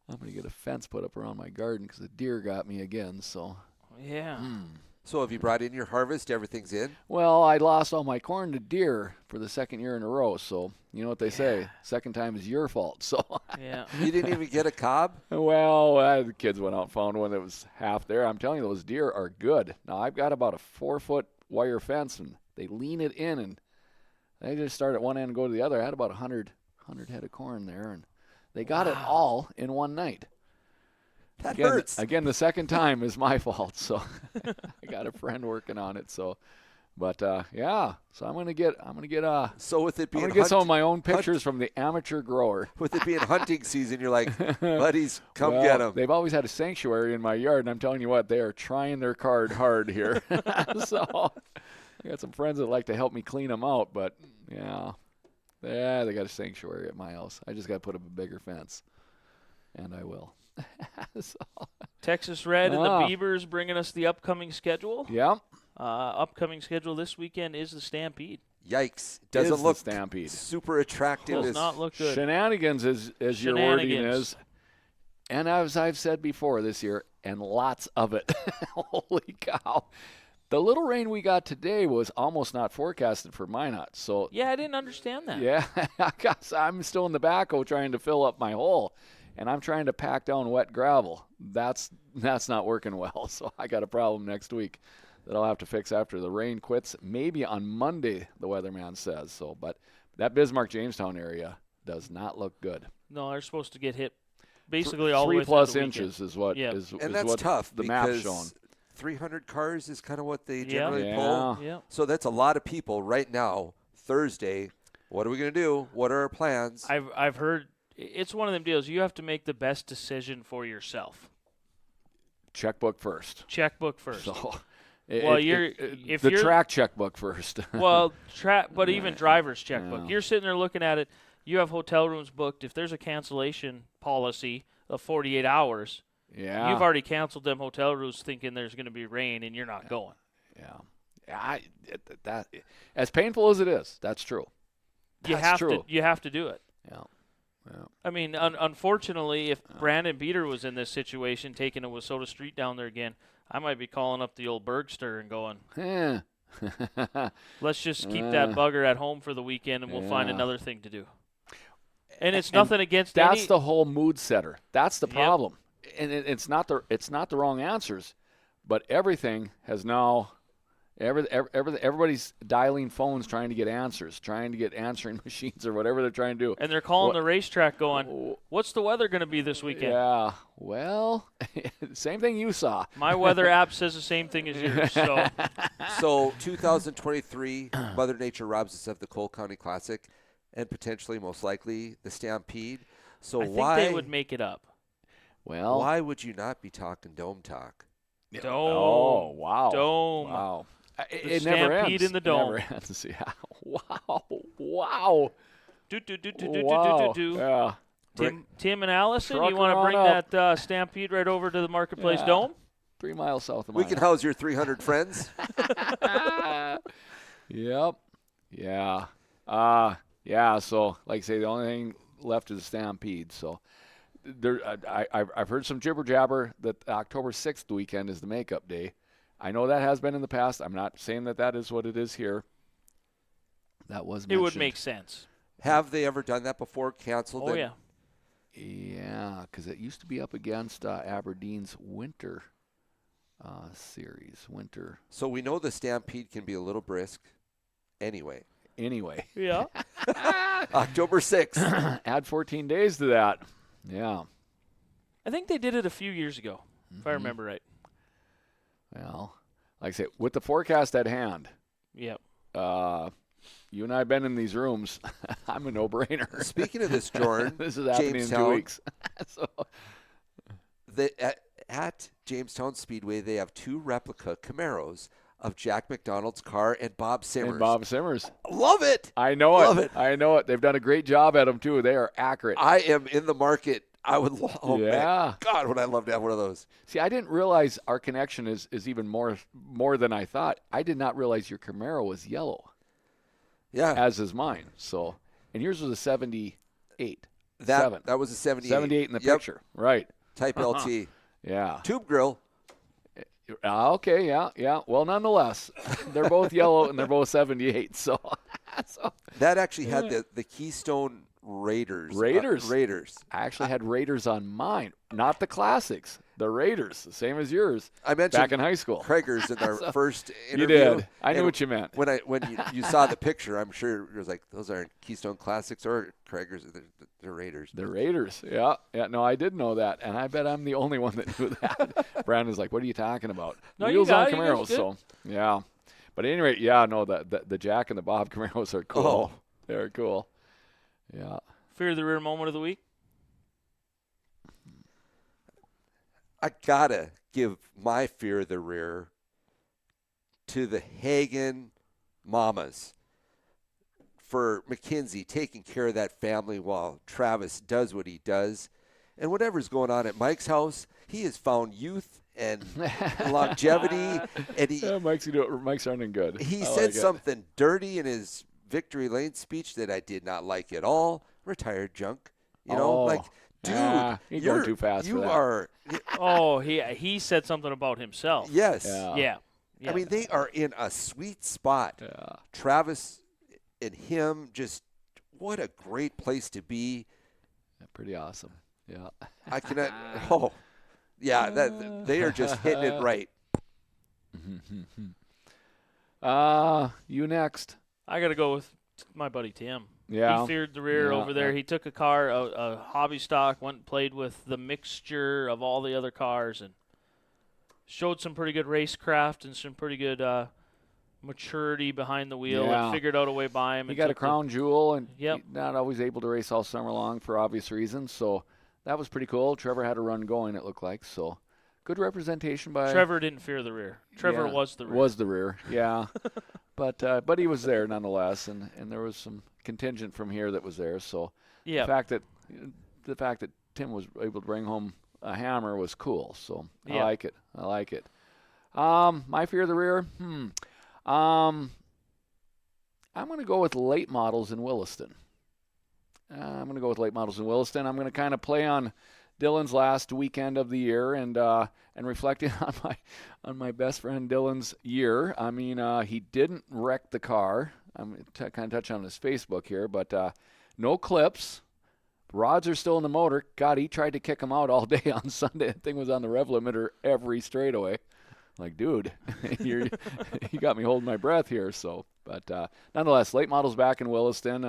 [SPEAKER 3] I'm gonna get a fence put up around my garden because the deer got me again. So
[SPEAKER 2] Yeah.
[SPEAKER 4] So have you brought in your harvest? Everything's in?
[SPEAKER 3] well, I lost all my corn to deer for the second year in a row. So you know what they say, second time is your fault. So
[SPEAKER 2] Yeah.
[SPEAKER 4] You didn't even get a cob?
[SPEAKER 3] well, the kids went out and found one that was half there. I'm telling you, those deer are good. Now I've got about a 4-foot wire fence, and they lean it in, and they just start at one end and go to the other. I had about 100 head of corn there, and they got it all in one night.
[SPEAKER 4] That hurts.
[SPEAKER 3] Again, the second time is my fault. So I got a friend working on it. So, but yeah. So I'm gonna get
[SPEAKER 4] So with it being
[SPEAKER 3] some of my own pictures from the amateur grower.
[SPEAKER 4] with it being hunting season, you're like, buddies, come
[SPEAKER 3] Well,
[SPEAKER 4] get them.
[SPEAKER 3] They've always had a sanctuary in my yard, and I'm telling you what, they are trying their card hard here. So I got some friends that like to help me clean them out, but yeah, they got a sanctuary at my house. I just got to put up a bigger fence, and I will. So,
[SPEAKER 2] Texas Red and the
[SPEAKER 3] Ah.
[SPEAKER 2] Beavers bringing us the upcoming schedule.
[SPEAKER 3] yeah,
[SPEAKER 2] Upcoming schedule this weekend is the Stampede.
[SPEAKER 4] Yikes.
[SPEAKER 3] is
[SPEAKER 4] Doesn't
[SPEAKER 3] the
[SPEAKER 4] look
[SPEAKER 3] Stampede.
[SPEAKER 4] super attractive.
[SPEAKER 2] Does not look good.
[SPEAKER 3] Shenanigans, as your wording
[SPEAKER 2] Shenanigans.
[SPEAKER 3] is. And as I've said before this year, and lots of it. Holy cow. The little rain we got today was almost not forecasted for Minot. So,
[SPEAKER 2] Yeah, I didn't understand that.
[SPEAKER 3] yeah, I'm still in the backhoe trying to fill up my hole, and I'm trying to pack down wet gravel. That's not working well. So I got a problem next week that I'll have to fix after the rain quits. Maybe on Monday, the weatherman says. So, but that Bismarck-Jamestown area does not look good.
[SPEAKER 2] No, they're supposed to get hit basically all the way
[SPEAKER 3] 3+
[SPEAKER 2] through the
[SPEAKER 3] inches
[SPEAKER 2] weekend.
[SPEAKER 3] is what
[SPEAKER 2] Yeah.
[SPEAKER 3] is
[SPEAKER 4] And that's
[SPEAKER 3] what
[SPEAKER 4] tough
[SPEAKER 3] the map's
[SPEAKER 4] because
[SPEAKER 3] showing.
[SPEAKER 4] 300 cars is kind of what they
[SPEAKER 2] Yeah.
[SPEAKER 4] generally
[SPEAKER 3] Yeah.
[SPEAKER 4] pull.
[SPEAKER 2] Yeah.
[SPEAKER 4] So that's a lot of people right now, Thursday. What are we going to do? What are our plans?
[SPEAKER 2] I've heard it's one of them deals. You have to make the best decision for yourself.
[SPEAKER 3] Checkbook first.
[SPEAKER 2] Checkbook first.
[SPEAKER 3] So,
[SPEAKER 2] Well, if
[SPEAKER 3] the
[SPEAKER 2] you're-
[SPEAKER 3] track checkbook first.
[SPEAKER 2] Well, but even driver's checkbook.
[SPEAKER 3] Yeah.
[SPEAKER 2] You're sitting there looking at it. You have hotel rooms booked. If there's a cancellation policy of 48 hours,
[SPEAKER 3] yeah,
[SPEAKER 2] you've already canceled them hotel rooms thinking there's going to be rain and you're not going.
[SPEAKER 3] yeah. That as painful as it is, that's true. That's true.
[SPEAKER 2] You have to do it.
[SPEAKER 3] Yeah.
[SPEAKER 2] I mean, unfortunately, if Brandon Beater was in this situation, taking a Wissota Street down there again, I might be calling up the old Bergster and going,
[SPEAKER 3] Yeah.
[SPEAKER 2] let's just keep that bugger at home for the weekend and we'll find
[SPEAKER 3] Yeah.
[SPEAKER 2] another thing to do. And it's
[SPEAKER 3] And
[SPEAKER 2] nothing against
[SPEAKER 3] That's
[SPEAKER 2] any.
[SPEAKER 3] the whole mood setter. That's the
[SPEAKER 2] Yep.
[SPEAKER 3] problem. And it's not the wrong answers, but everything has now. Everybody's dialing phones trying to get answers, trying to get answering machines or whatever they're trying to do.
[SPEAKER 2] And they're calling the racetrack going, what's the weather going to be this weekend?
[SPEAKER 3] Yeah, well, same thing you saw.
[SPEAKER 2] My weather app says the same thing as yours. So
[SPEAKER 4] So 2023, Mother Nature robs us of the Cole County Classic and potentially, most likely, the Stampede. So
[SPEAKER 2] I think
[SPEAKER 4] why
[SPEAKER 2] they would make it up.
[SPEAKER 3] Well,
[SPEAKER 4] why would you not be talking dome talk?
[SPEAKER 2] Dome.
[SPEAKER 3] Oh, wow.
[SPEAKER 2] Dome.
[SPEAKER 3] Wow.
[SPEAKER 2] The
[SPEAKER 3] It never
[SPEAKER 2] Stampede
[SPEAKER 3] ends.
[SPEAKER 2] in the dome.
[SPEAKER 3] Never ends. Yeah. Wow. Wow.
[SPEAKER 2] Do, do, do, do, do,
[SPEAKER 3] Wow.
[SPEAKER 2] do, do, do.
[SPEAKER 3] Yeah.
[SPEAKER 2] Tim and Allison,
[SPEAKER 3] Truck
[SPEAKER 2] you want to
[SPEAKER 3] her
[SPEAKER 2] bring
[SPEAKER 3] on up.
[SPEAKER 2] that Stampede right over to the Marketplace Dome?
[SPEAKER 3] 3 miles south of
[SPEAKER 4] We
[SPEAKER 3] mine.
[SPEAKER 4] can house your 300 friends.
[SPEAKER 3] Yep. Yeah. Yeah. So, like I say, the only thing left is Stampede. So, I've heard some jibber jabber that October 6th weekend is the makeup day. I know that has been in the past. I'm not saying that is what it is here. That was mentioned.
[SPEAKER 2] It would make sense.
[SPEAKER 4] Have they ever done that before? Canceled?
[SPEAKER 2] Oh, yeah.
[SPEAKER 3] Yeah, because it used to be up against Aberdeen's winter series. Winter.
[SPEAKER 4] So we know the Stampede can be a little brisk. Anyway.
[SPEAKER 2] Yeah.
[SPEAKER 4] October 6th.
[SPEAKER 3] Add 14 days to that. Yeah.
[SPEAKER 2] I think they did it a few years ago, if I remember right.
[SPEAKER 3] Well, like I say, with the forecast at hand,
[SPEAKER 2] Yep.
[SPEAKER 3] you and I have been in these rooms. I'm a no-brainer.
[SPEAKER 4] Speaking of this, Jordan,
[SPEAKER 3] this is happening in 2
[SPEAKER 4] Jamestown.
[SPEAKER 3] weeks. So,
[SPEAKER 4] At Jamestown Speedway, they have 2 replica Camaros of Jack McDonald's car and Bob Simmers.
[SPEAKER 3] and Bob Simmers.
[SPEAKER 4] Love it.
[SPEAKER 3] I know
[SPEAKER 4] Love
[SPEAKER 3] it. I know it. They've done a great job at them, too. They are accurate.
[SPEAKER 4] I am in the market. I would man.
[SPEAKER 3] Yeah.
[SPEAKER 4] God, would I love to have one of those.
[SPEAKER 3] See, I didn't realize our connection is even more than I thought. I did not realize your Camaro was yellow,
[SPEAKER 4] Yeah.
[SPEAKER 3] as is mine. So, and yours was a 78.
[SPEAKER 4] That was a 78.
[SPEAKER 3] 78 in the
[SPEAKER 4] Yep.
[SPEAKER 3] picture. Right.
[SPEAKER 4] Type LT.
[SPEAKER 3] Yeah.
[SPEAKER 4] Tube grill.
[SPEAKER 3] Okay, yeah. Well, nonetheless, they're both yellow and they're both 78. So
[SPEAKER 4] That actually had the Keystone Raiders. Raiders.
[SPEAKER 3] I actually had Raiders on mine, not the classics. The Raiders, the same as yours.
[SPEAKER 4] I mentioned
[SPEAKER 3] back in high school.
[SPEAKER 4] Craigers in our first
[SPEAKER 3] You
[SPEAKER 4] interview.
[SPEAKER 3] did. I knew
[SPEAKER 4] And
[SPEAKER 3] what you meant.
[SPEAKER 4] When you saw the picture, I'm sure it was like, those aren't Keystone Classics or Craigers. They're Raiders.
[SPEAKER 3] The Raiders. Yeah. No, I did know that, and I bet I'm the only one that knew that. Brandon's like, "What are you talking about?"
[SPEAKER 2] No,
[SPEAKER 3] Wheels
[SPEAKER 2] you got
[SPEAKER 3] on
[SPEAKER 2] it. You
[SPEAKER 3] Camaros.
[SPEAKER 2] guys did.
[SPEAKER 3] So yeah. But at any rate, yeah, no, the Jack and the Bob Camaros are cool.
[SPEAKER 4] Oh.
[SPEAKER 3] They're cool. Yeah.
[SPEAKER 2] Fear of the rear moment of the week?
[SPEAKER 4] I gotta give my fear of the rear to the Hagen mamas for McKinsey taking care of that family while Travis does what he does. And whatever's going on at Mike's house, he has found youth and longevity. And
[SPEAKER 3] Yeah, Mike's sounding good.
[SPEAKER 4] he
[SPEAKER 3] I
[SPEAKER 4] said
[SPEAKER 3] like it.
[SPEAKER 4] something dirty in his Victory Lane speech that I did not like at all. Retired junk. You know, like, dude,
[SPEAKER 3] you're going too fast
[SPEAKER 4] You
[SPEAKER 3] for that.
[SPEAKER 4] are.
[SPEAKER 2] Oh, he said something about himself.
[SPEAKER 4] Yes.
[SPEAKER 2] Yeah.
[SPEAKER 4] I mean, they are in a sweet spot.
[SPEAKER 3] Yeah.
[SPEAKER 4] Travis and him, just what a great place to be.
[SPEAKER 3] Pretty awesome. Yeah.
[SPEAKER 4] I cannot. Oh, yeah, they are just hitting it right.
[SPEAKER 3] You next.
[SPEAKER 2] I got to go with my buddy Tim.
[SPEAKER 3] Yeah.
[SPEAKER 2] He feared the rear
[SPEAKER 3] Yeah,
[SPEAKER 2] over there.
[SPEAKER 3] yeah.
[SPEAKER 2] He took a car, a hobby stock, went and played with the mixture of all the other cars and showed some pretty good racecraft and some pretty good maturity behind the wheel
[SPEAKER 3] Yeah.
[SPEAKER 2] and figured out a way by him.
[SPEAKER 3] He
[SPEAKER 2] and
[SPEAKER 3] got a
[SPEAKER 2] took the-
[SPEAKER 3] crown jewel, and
[SPEAKER 2] Yep.
[SPEAKER 3] he's not always able to race all summer long for obvious reasons. So that was pretty cool. Trevor had a run going, it looked like. So good representation by
[SPEAKER 2] Trevor didn't fear the rear. Trevor
[SPEAKER 3] Yeah,
[SPEAKER 2] was the rear.
[SPEAKER 3] Was the rear, yeah. but he was there nonetheless, and there was some contingent from here that was there. So
[SPEAKER 2] Yeah.
[SPEAKER 3] the fact that Tim was able to bring home a hammer was cool. So
[SPEAKER 2] Yeah.
[SPEAKER 3] I like it. My fear of the rear. I'm going to go with late models in Williston. I'm going to I'm going to kind of play on Dylan's last weekend of the year and reflecting on my best friend Dylan's year. I mean, he didn't wreck the car. I'm going to kind of touch on his Facebook here, but no clips. Rods are still in the motor. God, he tried to kick him out all day on Sunday. That thing was on the rev limiter every straightaway. Like, dude, you got me holding my breath here. So, but nonetheless, late models back in Williston.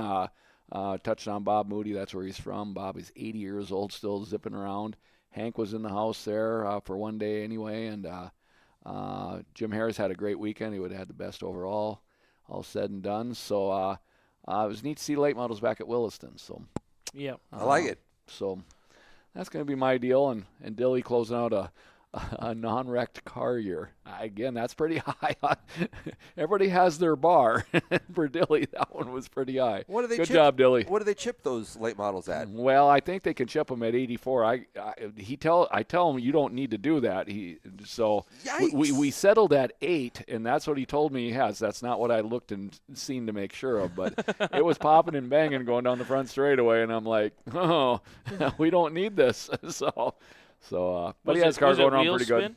[SPEAKER 3] Touched on Bob Moody. That's where he's from. Bob is 80 years old, still zipping around. Hank was in the house there for one day anyway. And Jim Harris had a great weekend. He would have had the best overall, all said and done. So it was neat to see late models back at Williston. So
[SPEAKER 2] Yeah.
[SPEAKER 4] I like it.
[SPEAKER 3] So that's going to be my deal. And Dilly closing out a non-wrecked car year. Again, that's pretty high. Everybody has their bar. For Dilly, that one was pretty high.
[SPEAKER 4] What do they
[SPEAKER 3] Good
[SPEAKER 4] chip,
[SPEAKER 3] job, Dilly.
[SPEAKER 4] What do they chip those late models at?
[SPEAKER 3] Well, I think they can chip them at 84. I tell him you don't need to do that. We settled at 8, and that's what he told me he has. That's not what I looked and seen to make sure of, but it was popping and banging going down the front straightaway, and I'm like, oh, we don't need this. But he has car going around pretty good.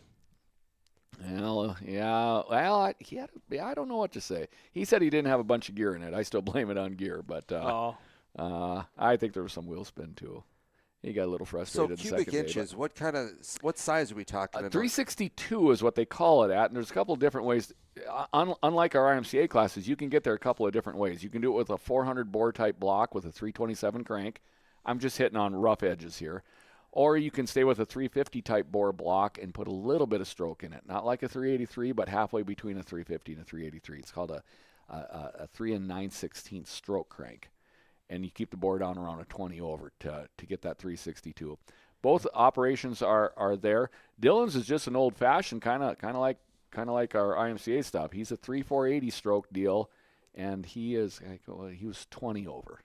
[SPEAKER 3] Well, yeah. Well, I don't know what to say. He said he didn't have a bunch of gear in it. I still blame it on gear, but I think there was some wheel spin too. He got a little frustrated.
[SPEAKER 4] So cubic inches, what size are we talking about?
[SPEAKER 3] 362 is what they call it at, and there's a couple of different ways. Unlike our IMCA classes, you can get there a couple of different ways. You can do it with a 400 bore type block with a 327 crank. I'm just hitting on rough edges here. Or you can stay with a 350 type bore block and put a little bit of stroke in it. Not like a 383, but halfway between a 350 and a 383. It's called a 3 9/16 stroke crank. And you keep the bore down around a 20 over to get that 362. Both operations are there. Dylan's is just an old fashioned kind of like our IMCA stuff. He's a 3/480 stroke deal, and he was 20 over.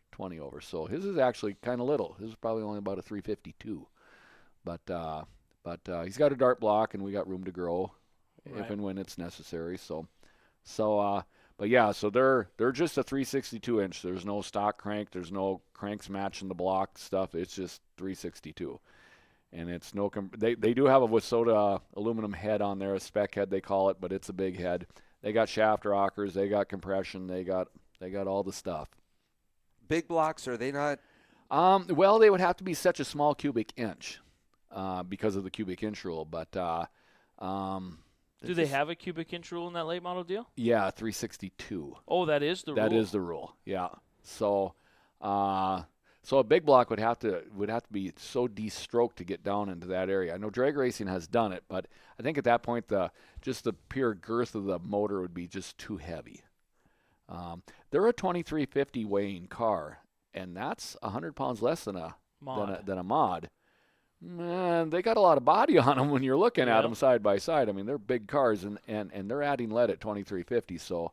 [SPEAKER 3] So his is actually kind of little. His is probably only about a 352. But he's got a dart block, and we got room to grow if and when it's necessary. So they're just a 362 inch. There's no stock crank. There's no cranks matching the block stuff. It's just 362, and it's no. They do have a Wissota aluminum head on there, a spec head they call it, but it's a big head. They got shaft rockers. They got compression. They got all the stuff.
[SPEAKER 4] Big blocks, are they not?
[SPEAKER 3] Well, they would have to be such a small cubic inch. Because of the cubic inch rule, but
[SPEAKER 2] do they have a cubic inch rule in that late model deal?
[SPEAKER 3] Yeah, 362.
[SPEAKER 2] Oh, that is the rule.
[SPEAKER 3] That is the rule. Yeah. So a big block would have to be so de-stroked to get down into that area. I know drag racing has done it, but I think at that point just the pure girth of the motor would be just too heavy. They're a 2350 weighing car, and that's 100 pounds less than a mod. Man, they got a lot of body on them when you're looking at them side by side. I mean, they're big cars, and they're adding lead at 2350, so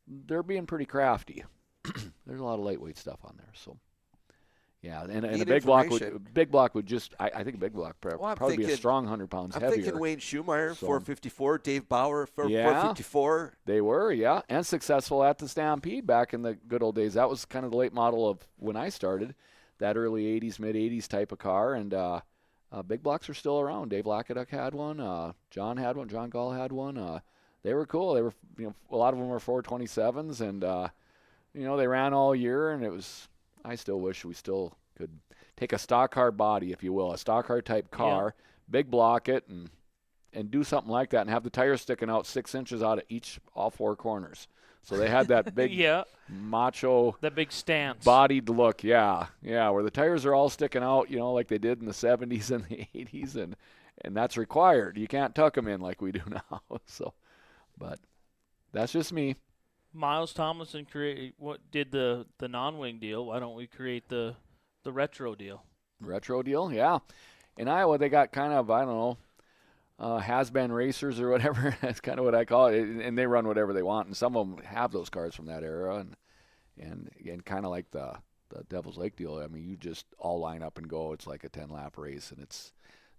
[SPEAKER 3] they're being pretty crafty. There's a lot of lightweight stuff on there, so yeah. And a big block would just I think a big block probably be a strong 100 pounds heavier.
[SPEAKER 4] I'm thinking Wayne Schumeyer, 454, Dave Bauer, 454.
[SPEAKER 3] They were, yeah, and successful at the Stampede back in the good old days. That was kind of the late model of when I started, that early 80s, mid 80s type of car, and big blocks are still around. Dave Lakaduck had one. John had one. John Gall had one. They were cool. They were, a lot of them were 427s, and they ran all year. And it was. I still wish we still could take a stock car body, if you will, a stock car type car, big block it, and do something like that, and have the tires sticking out 6 inches out of all four corners. So they had that big macho,
[SPEAKER 2] that big stance,
[SPEAKER 3] bodied look, where the tires are all sticking out, like they did in the 70s and the 80s, and that's required. You can't tuck them in like we do now. So, but that's just me.
[SPEAKER 2] Miles Tomlinson did the non-wing deal. Why don't we create the retro deal?
[SPEAKER 3] Retro deal, yeah. In Iowa, they got kind of, I don't know, has-been racers or whatever. That's kind of what I call it, and they run whatever they want. And some of them have those cars from that era, and again, kind of like the Devil's Lake deal. I mean, you just all line up and go. It's like a 10-lap race, and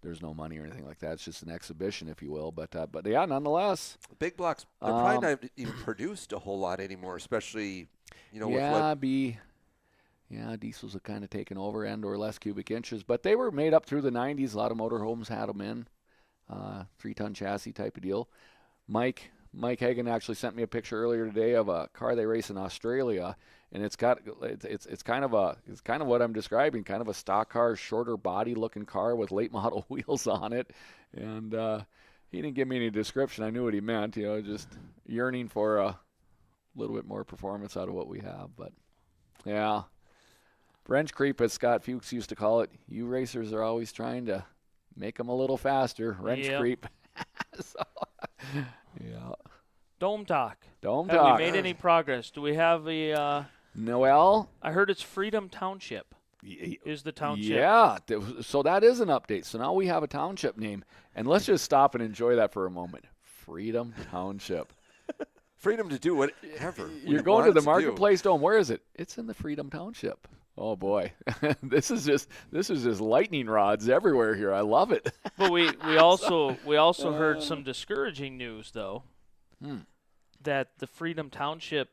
[SPEAKER 3] there's no money or anything like that. It's just an exhibition, if you will. But yeah, nonetheless,
[SPEAKER 4] big blocks. They're probably not even produced a whole lot anymore, especially with what.
[SPEAKER 3] Diesels have kind of taken over and or less cubic inches, but they were made up through the 90s. A lot of motorhomes had them in. 3-ton chassis type of deal. Mike Hagan actually sent me a picture earlier today of a car they race in Australia, and it's kind of what I'm describing, kind of a stock car, shorter body looking car with late model wheels on it. And he didn't give me any description. I knew what he meant, just yearning for a little bit more performance out of what we have. But yeah, wrench creep, as Scott Fuchs used to call it. You racers are always trying to make them a little faster. Wrench creep. So, yeah.
[SPEAKER 2] Dome talk.
[SPEAKER 3] Have
[SPEAKER 2] we made any progress? Do we have a...
[SPEAKER 3] Noel?
[SPEAKER 2] I heard it's Freedom Township. is the township.
[SPEAKER 3] Yeah, so that is an update. So now we have a township name, and let's just stop and enjoy that for a moment. Freedom Township.
[SPEAKER 4] Freedom to do whatever.
[SPEAKER 3] You're going to the Marketplace Dome. Where is it? It's in the Freedom Township. Oh boy, this is just lightning rods everywhere here. I love it.
[SPEAKER 2] But we also heard some discouraging news though, that the Freedom Township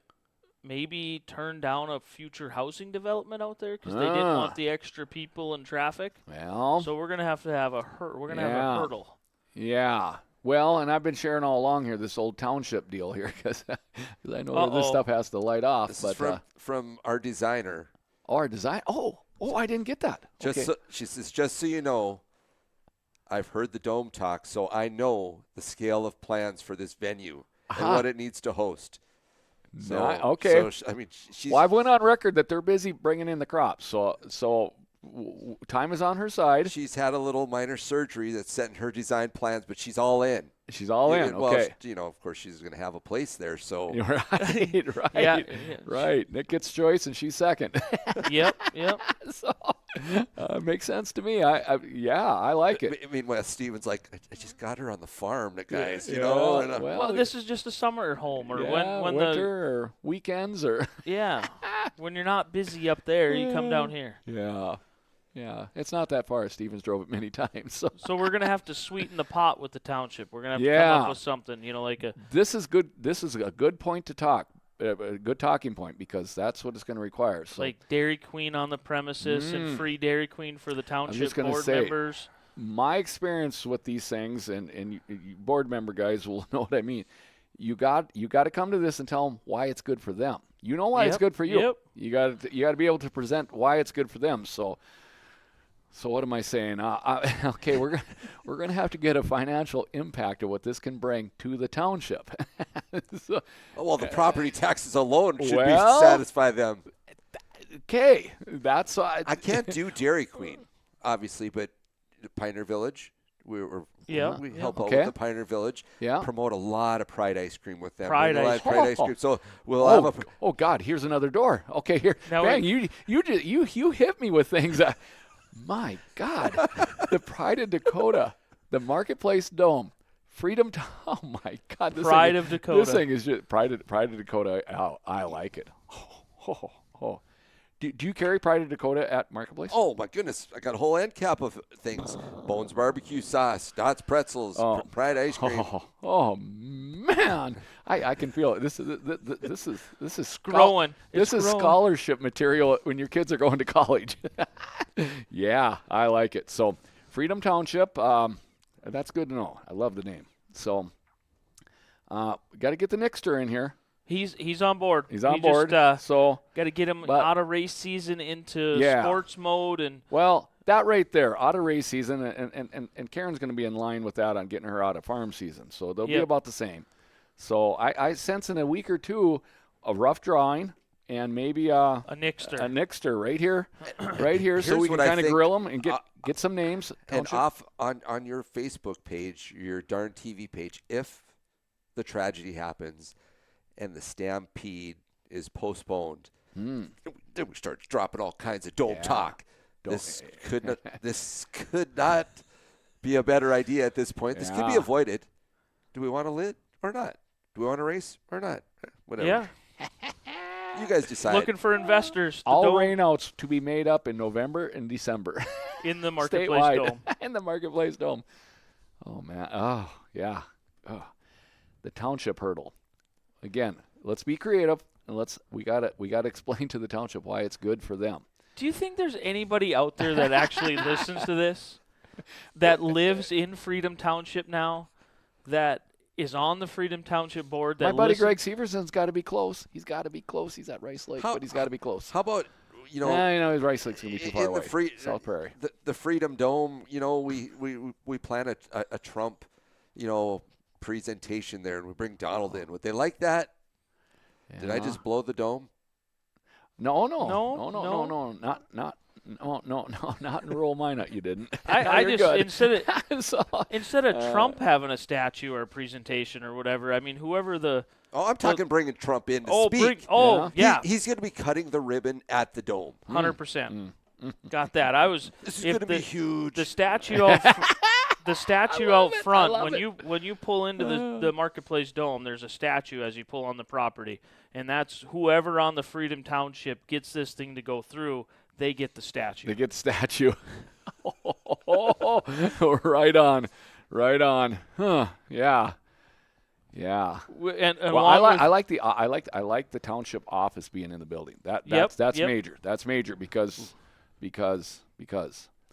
[SPEAKER 2] maybe turned down a future housing development out there because they didn't want the extra people and traffic.
[SPEAKER 3] Well,
[SPEAKER 2] so we're gonna have to have a have a hurdle.
[SPEAKER 3] Yeah. Well, and I've been sharing all along here this old township deal here because I know this stuff has to light off.
[SPEAKER 4] This
[SPEAKER 3] but
[SPEAKER 4] is from our designer.
[SPEAKER 3] Our design. Oh, I didn't get that.
[SPEAKER 4] She says, just so you know, I've heard the dome talk, so I know the scale of plans for this venue and what it needs to host. So,
[SPEAKER 3] okay.
[SPEAKER 4] So, I mean,
[SPEAKER 3] well, I've went on record that they're busy bringing in the crops, so time is on her side.
[SPEAKER 4] She's had a little minor surgery that's set in her design plans, but she's all in.
[SPEAKER 3] She's all in.
[SPEAKER 4] Well,
[SPEAKER 3] okay.
[SPEAKER 4] Of course, she's going to have a place there. So
[SPEAKER 3] right. Right. Nick gets choice, and she's second.
[SPEAKER 2] Yep.
[SPEAKER 3] So makes sense to me. I like it.
[SPEAKER 4] I mean, Steven's like, I just got her on the farm, guys.
[SPEAKER 2] Well, this is just a summer home, or when
[SPEAKER 3] winter or weekends, or
[SPEAKER 2] when you're not busy up there, you come down here.
[SPEAKER 3] Yeah, it's not that far. Stevens drove it many times.
[SPEAKER 2] So we're gonna have to sweeten the pot with the township. We're gonna have to come up with something, like a.
[SPEAKER 3] This is good. This is a good point to talk. A good talking point because that's what it's going to require. So.
[SPEAKER 2] Like Dairy Queen on the premises and free Dairy Queen for the township board members.
[SPEAKER 3] My experience with these things, and you board member guys will know what I mean. You got to come to this and tell them why it's good for them. You know why it's good for you.
[SPEAKER 2] Yep.
[SPEAKER 3] You got to be able to present why it's good for them. So what am I saying? Okay, we're gonna have to get a financial impact of what this can bring to the township.
[SPEAKER 4] Well, the property taxes alone should satisfy them.
[SPEAKER 3] Okay, that's why
[SPEAKER 4] I can't do Dairy Queen, obviously, but Pioneer Village, we help out with the Pioneer Village.
[SPEAKER 3] Yeah,
[SPEAKER 4] promote a lot of Pride ice cream with them.
[SPEAKER 2] Pride ice
[SPEAKER 4] cream. So we'll have
[SPEAKER 3] Oh God, here's another door. Okay, here, bang! You hit me with things. My God, the Pride of Dakota, the Marketplace Dome, Freedom. Oh my God,
[SPEAKER 2] Pride of Dakota.
[SPEAKER 3] This thing is just Pride of Dakota. Oh, I like it. Oh. Do you carry Pride of Dakota at Marketplace?
[SPEAKER 4] Oh my goodness, I got a whole end cap of things: Bones barbecue sauce, Dots pretzels, Pride ice cream.
[SPEAKER 3] Oh man, I can feel it. This is
[SPEAKER 2] growing.
[SPEAKER 3] This is scholarship material when your kids are going to college. Yeah, I like it. So Freedom Township, that's good to know. I love the name. So got to get the Nixter in here.
[SPEAKER 2] He's on board.
[SPEAKER 3] He's on board. So
[SPEAKER 2] got to get him out of race season into sports mode and.
[SPEAKER 3] Well, that right there, out of race season, and Karen's going to be in line with that on getting her out of farm season. So they'll be about the same. So I sense in a week or two a rough drawing and maybe a Nixter right here, so we can kind of grill them and get some names.
[SPEAKER 4] And off on your Facebook page, your Darn TV page, if the tragedy happens and the Stampede is postponed, then we start dropping all kinds of dome talk. This could not be a better idea at this point. This could be avoided. Do we want a lid or not? Do we want a race or not? Whatever.
[SPEAKER 2] Yeah.
[SPEAKER 4] You guys decide.
[SPEAKER 2] Looking for investors.
[SPEAKER 3] All rainouts to be made up in November and December.
[SPEAKER 2] In the Marketplace Dome.
[SPEAKER 3] In the Marketplace Dome. Oh, man. Oh, yeah. Oh. The township hurdle. Again, let's be creative, and we gotta explain to the township why it's good for them.
[SPEAKER 2] Do you think there's anybody out there that actually listens to this, that lives in Freedom Township now, that is on the Freedom Township board? That
[SPEAKER 3] My buddy Greg Severson's got to be close. He's got to be close. He's at Rice Lake, but he's got to be close.
[SPEAKER 4] How about, his
[SPEAKER 3] Rice Lake's going to be too far away. South Prairie.
[SPEAKER 4] The Freedom Dome, we plan a Trump, presentation there, and we bring Donald in. Would they like that? Yeah. Did I just blow the dome?
[SPEAKER 3] No, not in rural Minot. You didn't.
[SPEAKER 2] I just instead of Trump having a statue or a presentation or whatever. I mean, whoever the.
[SPEAKER 4] Oh, I'm talking bringing Trump in to speak.
[SPEAKER 2] He's
[SPEAKER 4] going to be cutting the ribbon at the dome.
[SPEAKER 2] 100%. Got that. I was.
[SPEAKER 4] This is
[SPEAKER 2] if
[SPEAKER 4] going to be huge.
[SPEAKER 2] The statue out front
[SPEAKER 3] it.
[SPEAKER 2] when you pull into the Marketplace Dome, there's a statue as you pull on the property, and that's whoever on the Freedom Township gets this thing to go through, they get the statue.
[SPEAKER 3] They get the statue. Right on. Right on. Huh. Yeah. Yeah.
[SPEAKER 2] And
[SPEAKER 3] Well, I like the township office being in the building. That's
[SPEAKER 2] Yep.
[SPEAKER 3] major. That's major because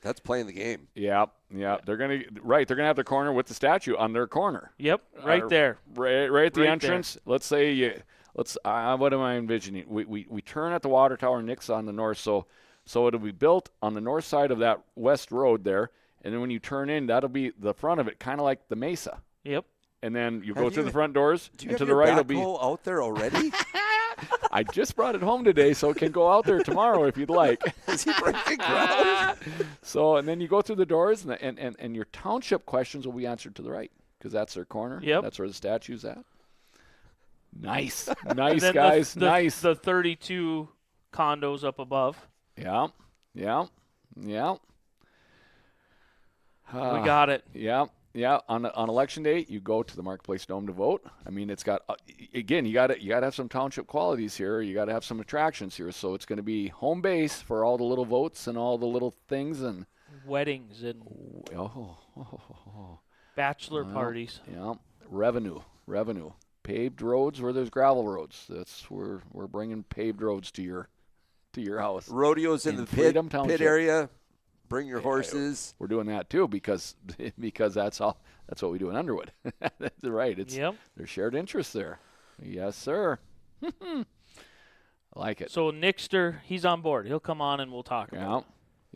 [SPEAKER 4] That's playing the game.
[SPEAKER 3] They're gonna have the corner with the statue on their corner.
[SPEAKER 2] Yep, right there.
[SPEAKER 3] Right at the
[SPEAKER 2] Right
[SPEAKER 3] entrance. Let's say what am I envisioning? We turn at the water tower, Nick's on the north, so it'll be built on the north side of that west road there, and then when you turn in, that'll be the front of it, kind of like the Mesa.
[SPEAKER 2] Yep.
[SPEAKER 3] And then you go through the front doors, and to the right will be.
[SPEAKER 4] Out there already?
[SPEAKER 3] I just brought it home today, so it can go out there tomorrow if you'd like.
[SPEAKER 4] Is he breaking ground?
[SPEAKER 3] So, and then you go through the doors, and your township questions will be answered to the right, because that's their corner.
[SPEAKER 2] Yep.
[SPEAKER 3] That's where the statue's at. Nice.
[SPEAKER 2] And
[SPEAKER 3] Nice,
[SPEAKER 2] then
[SPEAKER 3] guys.
[SPEAKER 2] the
[SPEAKER 3] Nice.
[SPEAKER 2] The 32 condos up above.
[SPEAKER 3] Yeah.
[SPEAKER 2] We got it.
[SPEAKER 3] Yeah. On election day, you go to the Marketplace Dome to vote. I mean, it's got again, you got to have some township qualities here. You got to have some attractions here. So it's going to be home base for all the little votes and all the little things and
[SPEAKER 2] Weddings and bachelor parties.
[SPEAKER 3] Yeah, revenue. Paved roads where there's gravel roads. That's where we're bringing paved roads to your house.
[SPEAKER 4] Rodeos in the
[SPEAKER 3] Freedom
[SPEAKER 4] pit
[SPEAKER 3] Township.
[SPEAKER 4] area. Bring your horses.
[SPEAKER 3] We're doing that too because that's what we do in Underwood. That's right. There's shared interests there. Yes, sir. I like it.
[SPEAKER 2] So Nixter, he's on board. He'll come on and we'll talk about it.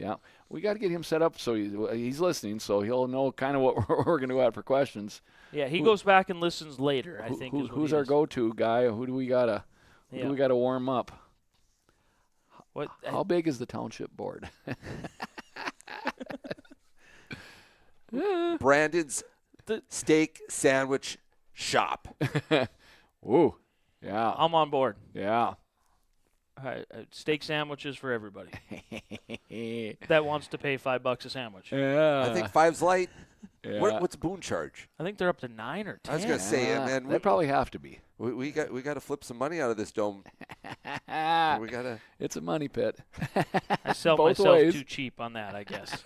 [SPEAKER 3] Yeah. We got to get him set up so he's listening, so he'll know kind of what we're going to go at for questions.
[SPEAKER 2] Yeah, he goes back and listens later, I think.
[SPEAKER 3] Who's our go-to guy? Who do we gotta warm up? How big is the township board?
[SPEAKER 4] Brandon's steak sandwich shop.
[SPEAKER 3] Ooh, yeah.
[SPEAKER 2] I'm on board.
[SPEAKER 3] Yeah.
[SPEAKER 2] Steak sandwiches for everybody that wants to pay $5 a sandwich.
[SPEAKER 3] Yeah.
[SPEAKER 4] I think 5's light.
[SPEAKER 3] Yeah.
[SPEAKER 4] What's Boone charge?
[SPEAKER 2] I think they're up to 9 or 10.
[SPEAKER 4] I was gonna say, man,
[SPEAKER 3] they probably have to be.
[SPEAKER 4] We got to flip some money out of this dome. We gotta.
[SPEAKER 3] It's a money pit.
[SPEAKER 2] I sell
[SPEAKER 3] Both
[SPEAKER 2] myself
[SPEAKER 3] ways.
[SPEAKER 2] too cheap on that, I guess.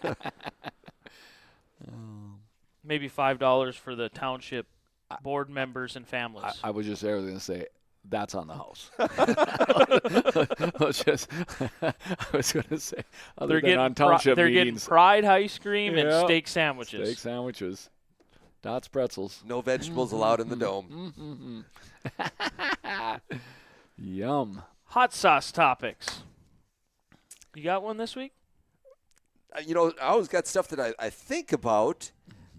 [SPEAKER 2] Maybe $5 for the township board members and families.
[SPEAKER 3] I was just going to say that's on the house. I was going to say
[SPEAKER 2] they're getting fried ice cream and steak sandwiches.
[SPEAKER 3] Steak sandwiches. Dots pretzels.
[SPEAKER 4] No vegetables allowed in the dome.
[SPEAKER 3] Yum.
[SPEAKER 2] Hot sauce topics. You got one this week?
[SPEAKER 4] I always got stuff that I think about.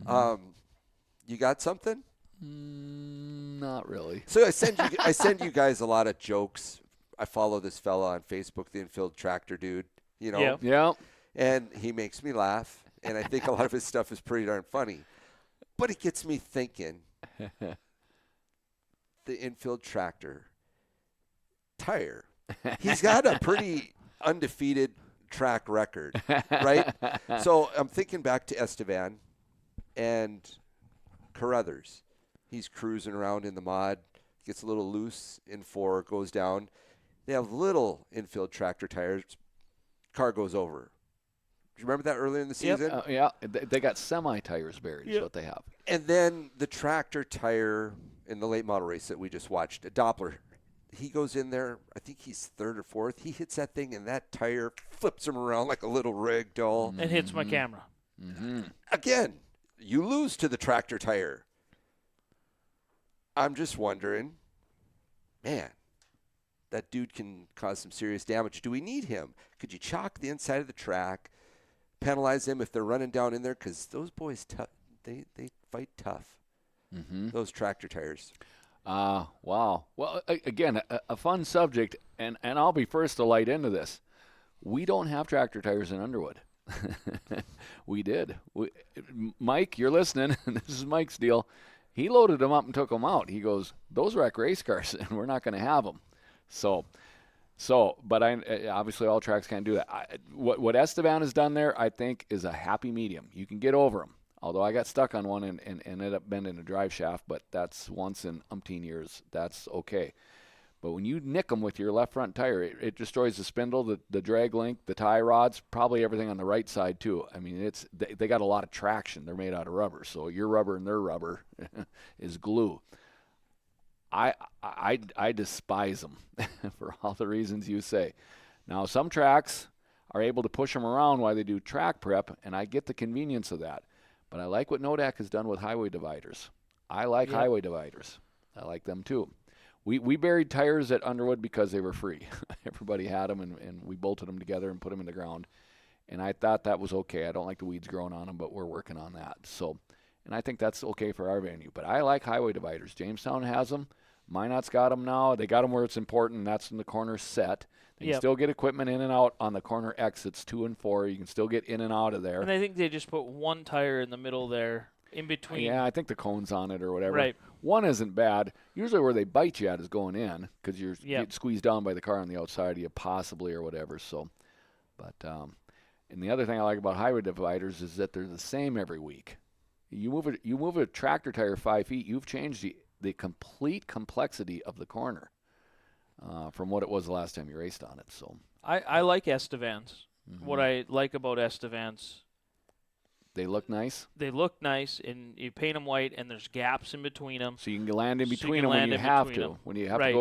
[SPEAKER 4] You got something?
[SPEAKER 3] Not really.
[SPEAKER 4] So I send you guys a lot of jokes. I follow this fella on Facebook, the infield tractor dude.
[SPEAKER 3] Yeah.
[SPEAKER 4] And he makes me laugh, and I think a lot of his stuff is pretty darn funny. But it gets me thinking. The infield tractor tire. He's got a pretty undefeated track record, right? So I'm thinking back to Estevan and Carruthers. He's cruising around in the mod, gets a little loose in 4, goes down. They have little infield tractor tires. Car goes over. Do you remember that earlier in the season?
[SPEAKER 3] Yep. Yeah. They got semi-tires buried is what they have.
[SPEAKER 4] And then the tractor tire in the late model race that we just watched, a Doppler, he goes in there. I think he's 3rd or 4th. He hits that thing, and that tire flips him around like a little rag doll.
[SPEAKER 2] It hits my camera.
[SPEAKER 3] Mm-hmm.
[SPEAKER 4] Again, you lose to the tractor tire. I'm just wondering, man, that dude can cause some serious damage. Do we need him? Could you chalk the inside of the track, penalize them if they're running down in there? Because those boys, they fight tough.
[SPEAKER 3] Mm-hmm.
[SPEAKER 4] Those tractor tires.
[SPEAKER 3] Wow. Well, again, a fun subject, and I'll be first to light into this. We don't have tractor tires in Underwood. We did. Mike, you're listening. This is Mike's deal. He loaded them up and took them out. He goes, those wreck race cars, and we're not going to have them. So So, but obviously all tracks can't do that. What Estevan has done there, I think, is a happy medium. You can get over them. Although I got stuck on one and ended up bending a drive shaft, but that's once in umpteen years. That's okay. But when you nick them with your left front tire, it destroys the spindle, the drag link, the tie rods, probably everything on the right side too. I mean, they got a lot of traction. They're made out of rubber, so your rubber and their rubber is glue. I despise them for all the reasons you say. Now, some tracks are able to push them around while they do track prep, and I get the convenience of that. But I like what Nodak has done with highway dividers. I like highway dividers. I like them too. We buried tires at Underwood because they were free. Everybody had them, and we bolted them together and put them in the ground. And I thought that was okay. I don't like the weeds growing on them, but we're working on that. So, and I think that's okay for our venue. But I like highway dividers. Jamestown has them. Minot's got them now. They got them where it's important, and that's in the corner set. You can still get equipment in and out on the corner exits 2 and 4. You can still get in and out of there.
[SPEAKER 2] And I think they just put one tire in the middle there, in between.
[SPEAKER 3] Yeah, I think the cone's on it or whatever.
[SPEAKER 2] Right.
[SPEAKER 3] One isn't bad. Usually where they bite you at is going in because you're getting squeezed down by the car on the outside of you, possibly or whatever. So, but and the other thing I like about highway dividers is that they're the same every week. You move a tractor tire 5 feet, you've changed the complete complexity of the corner. From what it was the last time you raced on it. So
[SPEAKER 2] I like Estevans. Mm-hmm. What I like about Estevans,
[SPEAKER 3] they look nice.
[SPEAKER 2] They look nice, and you paint them white, and there's gaps in between them.
[SPEAKER 3] So you can land in between them when you have to. When you have to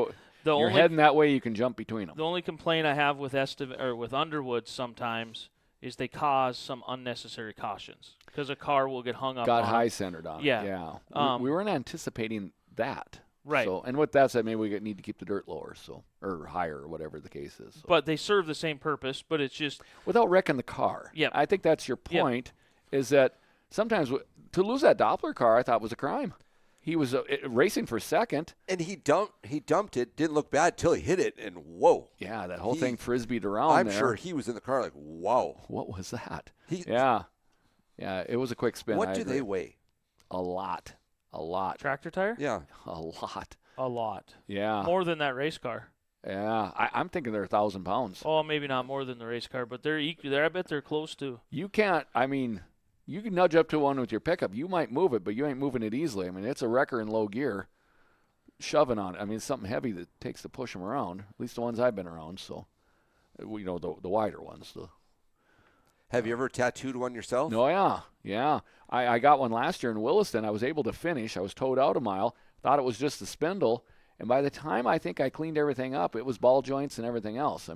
[SPEAKER 3] go, you're heading that way, you can jump between them.
[SPEAKER 2] The only complaint I have with with Underwood sometimes is they cause some unnecessary cautions because a car will get hung up.
[SPEAKER 3] Got high centered on it.
[SPEAKER 2] Yeah.
[SPEAKER 3] We weren't anticipating that.
[SPEAKER 2] Right.
[SPEAKER 3] So, and with that said, maybe we need to keep the dirt lower, or higher, or whatever the case is. So.
[SPEAKER 2] But they serve the same purpose, but it's just
[SPEAKER 3] without wrecking the car.
[SPEAKER 2] Yeah.
[SPEAKER 3] I think that's your point. Is that sometimes to lose that Doppler car, I thought was a crime. He was racing for second,
[SPEAKER 4] and he dumped it. Didn't look bad till he hit it, and whoa!
[SPEAKER 3] Yeah, that whole thing frisbeed around.
[SPEAKER 4] I'm sure he was in the car like, wow,
[SPEAKER 3] what was that? Yeah, it was a quick spin.
[SPEAKER 4] What do they weigh?
[SPEAKER 3] A lot.
[SPEAKER 2] Tractor tire?
[SPEAKER 4] Yeah.
[SPEAKER 2] A lot.
[SPEAKER 3] Yeah.
[SPEAKER 2] More than that race car.
[SPEAKER 3] Yeah. I'm thinking they're 1,000 pounds.
[SPEAKER 2] Oh, maybe not more than the race car, but they're equal. I bet they're close to.
[SPEAKER 3] You can't, you can nudge up to one with your pickup. You might move it, but you ain't moving it easily. It's a wrecker in low gear, shoving on it. It's something heavy that takes to push them around, at least the ones I've been around. So, the wider ones.
[SPEAKER 4] Have you ever tattooed one yourself?
[SPEAKER 3] Oh, yeah. I got one last year in Williston. I was able to finish. I was towed out a mile. Thought it was just the spindle. And by the time I think I cleaned everything up, it was ball joints and everything else.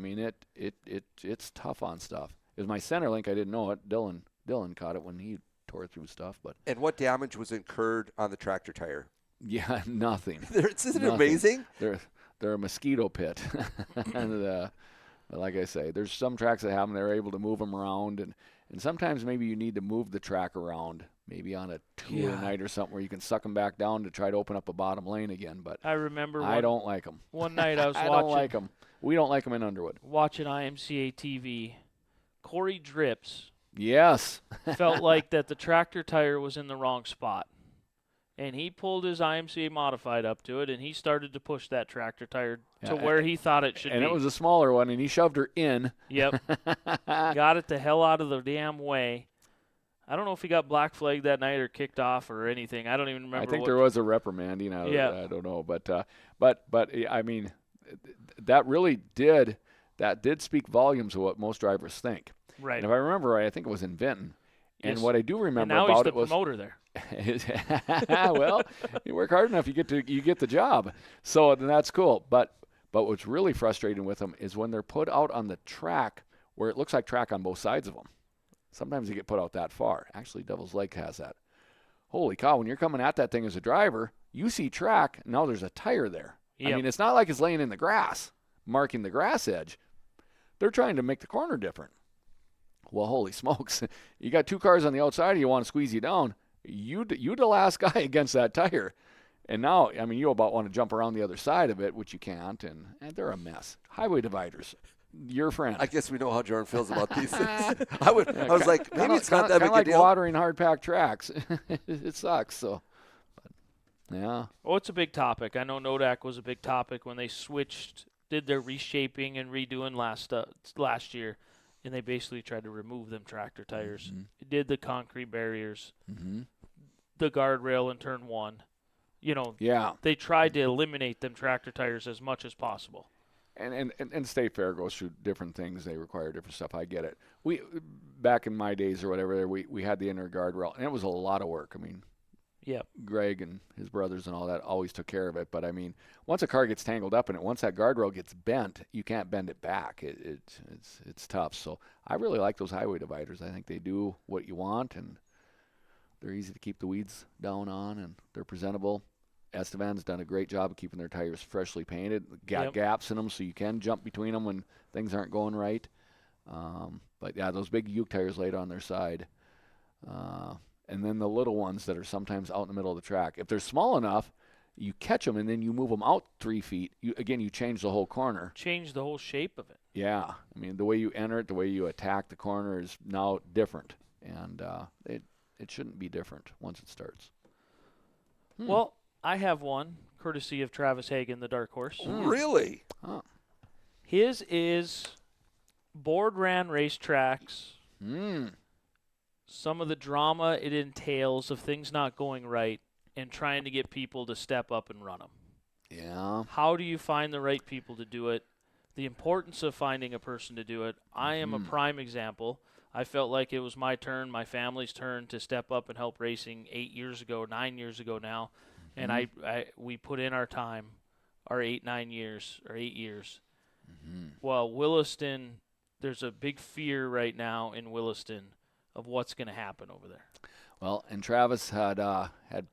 [SPEAKER 3] It's tough on stuff. It was my center link. I didn't know it. Dylan caught it when he tore through stuff. But
[SPEAKER 4] and what damage was incurred on the tractor tire?
[SPEAKER 3] Yeah, nothing.
[SPEAKER 4] Isn't it amazing?
[SPEAKER 3] They're a mosquito pit. And like I say, there's some tracks that have them. They're able to move them around, and sometimes maybe you need to move the track around, maybe on a tour night or something where you can suck them back down to try to open up a bottom lane again. But
[SPEAKER 2] I remember
[SPEAKER 3] I don't like them.
[SPEAKER 2] One night I was
[SPEAKER 3] I
[SPEAKER 2] watching.
[SPEAKER 3] don't like them. We don't like them in Underwood.
[SPEAKER 2] Watching IMCA TV, Corey Drips.
[SPEAKER 3] Yes.
[SPEAKER 2] felt like that the tractor tire was in the wrong spot. And he pulled his IMCA modified up to it, and he started to push that tractor tire to where he thought it should be.
[SPEAKER 3] And it was a smaller one, and he shoved her in.
[SPEAKER 2] Yep. Got it the hell out of the damn way. I don't know if he got black flagged that night or kicked off or anything. I don't even remember.
[SPEAKER 3] I think there was a reprimanding. I don't know. But that really did speak volumes of what most drivers think.
[SPEAKER 2] Right.
[SPEAKER 3] And if I remember right, I think it was in Vinton. And what I do remember
[SPEAKER 2] and now
[SPEAKER 3] about
[SPEAKER 2] he's the
[SPEAKER 3] it was
[SPEAKER 2] promoter there.
[SPEAKER 3] Well, you work hard enough, you get the job. So then that's cool. But what's really frustrating with them is when they're put out on the track where it looks like track on both sides of them. Sometimes they get put out that far. Actually, Devil's Lake has that. Holy cow! When you're coming at that thing as a driver, you see track. Now there's a tire there.
[SPEAKER 2] Yep.
[SPEAKER 3] It's not like it's laying in the grass, marking the grass edge. They're trying to make the corner different. Well, holy smokes. You got two cars on the outside, you want to squeeze you down. You the last guy against that tire. And now, you about want to jump around the other side of it, which you can't, and they're a mess. Highway dividers, your friend.
[SPEAKER 4] I guess we know how Jordan feels about these things. I was like, maybe it's not that big a
[SPEAKER 3] like
[SPEAKER 4] deal.
[SPEAKER 3] Watering hard-packed tracks. It sucks, so. But, yeah.
[SPEAKER 2] Oh, it's a big topic. I know Nodak was a big topic when they switched did their reshaping and redoing last year, and they basically tried to remove them tractor tires.
[SPEAKER 3] Mm-hmm.
[SPEAKER 2] Did the concrete barriers,
[SPEAKER 3] Mm-hmm.
[SPEAKER 2] the guardrail in turn 1.
[SPEAKER 3] Yeah.
[SPEAKER 2] They tried to eliminate them tractor tires as much as possible.
[SPEAKER 3] And State Fair goes through different things. They require different stuff. I get it. We back in my days or whatever, we had the inner guardrail, and it was a lot of work. I mean,
[SPEAKER 2] Yep.
[SPEAKER 3] Greg and his brothers and all that always took care of it. But I mean, once a car gets tangled up in it, once that guardrail gets bent, you can't bend it back. It's tough. So I really like those highway dividers. I think they do what you want, and they're easy to keep the weeds down on, and they're presentable. Estevan's done a great job of keeping their tires freshly painted. Got gaps in them so you can jump between them when things aren't going right. But yeah, those big Uke tires laid on their side. And then the little ones that are sometimes out in the middle of the track. If they're small enough, you catch them and then you move them out 3 feet. You change the whole corner.
[SPEAKER 2] Change the whole shape of it.
[SPEAKER 3] Yeah. I mean, the way you enter it, the way you attack the corner is now different. And it shouldn't be different once it starts.
[SPEAKER 2] Well, I have one, courtesy of Travis Hagen, the Dark Horse.
[SPEAKER 4] Really?
[SPEAKER 3] Huh.
[SPEAKER 2] His is board ran racetracks. Some of the drama it entails of things not going right and trying to get people to step up and run them.
[SPEAKER 3] Yeah.
[SPEAKER 2] How do you find the right people to do it? The importance of finding a person to do it. I am a prime example. I felt like it was my turn, my family's turn to step up and help racing 9 years ago now. And we put in our time, our 8 years. Well, Williston, there's a big fear right now in Williston of what's going to happen over there.
[SPEAKER 3] Well, and Travis had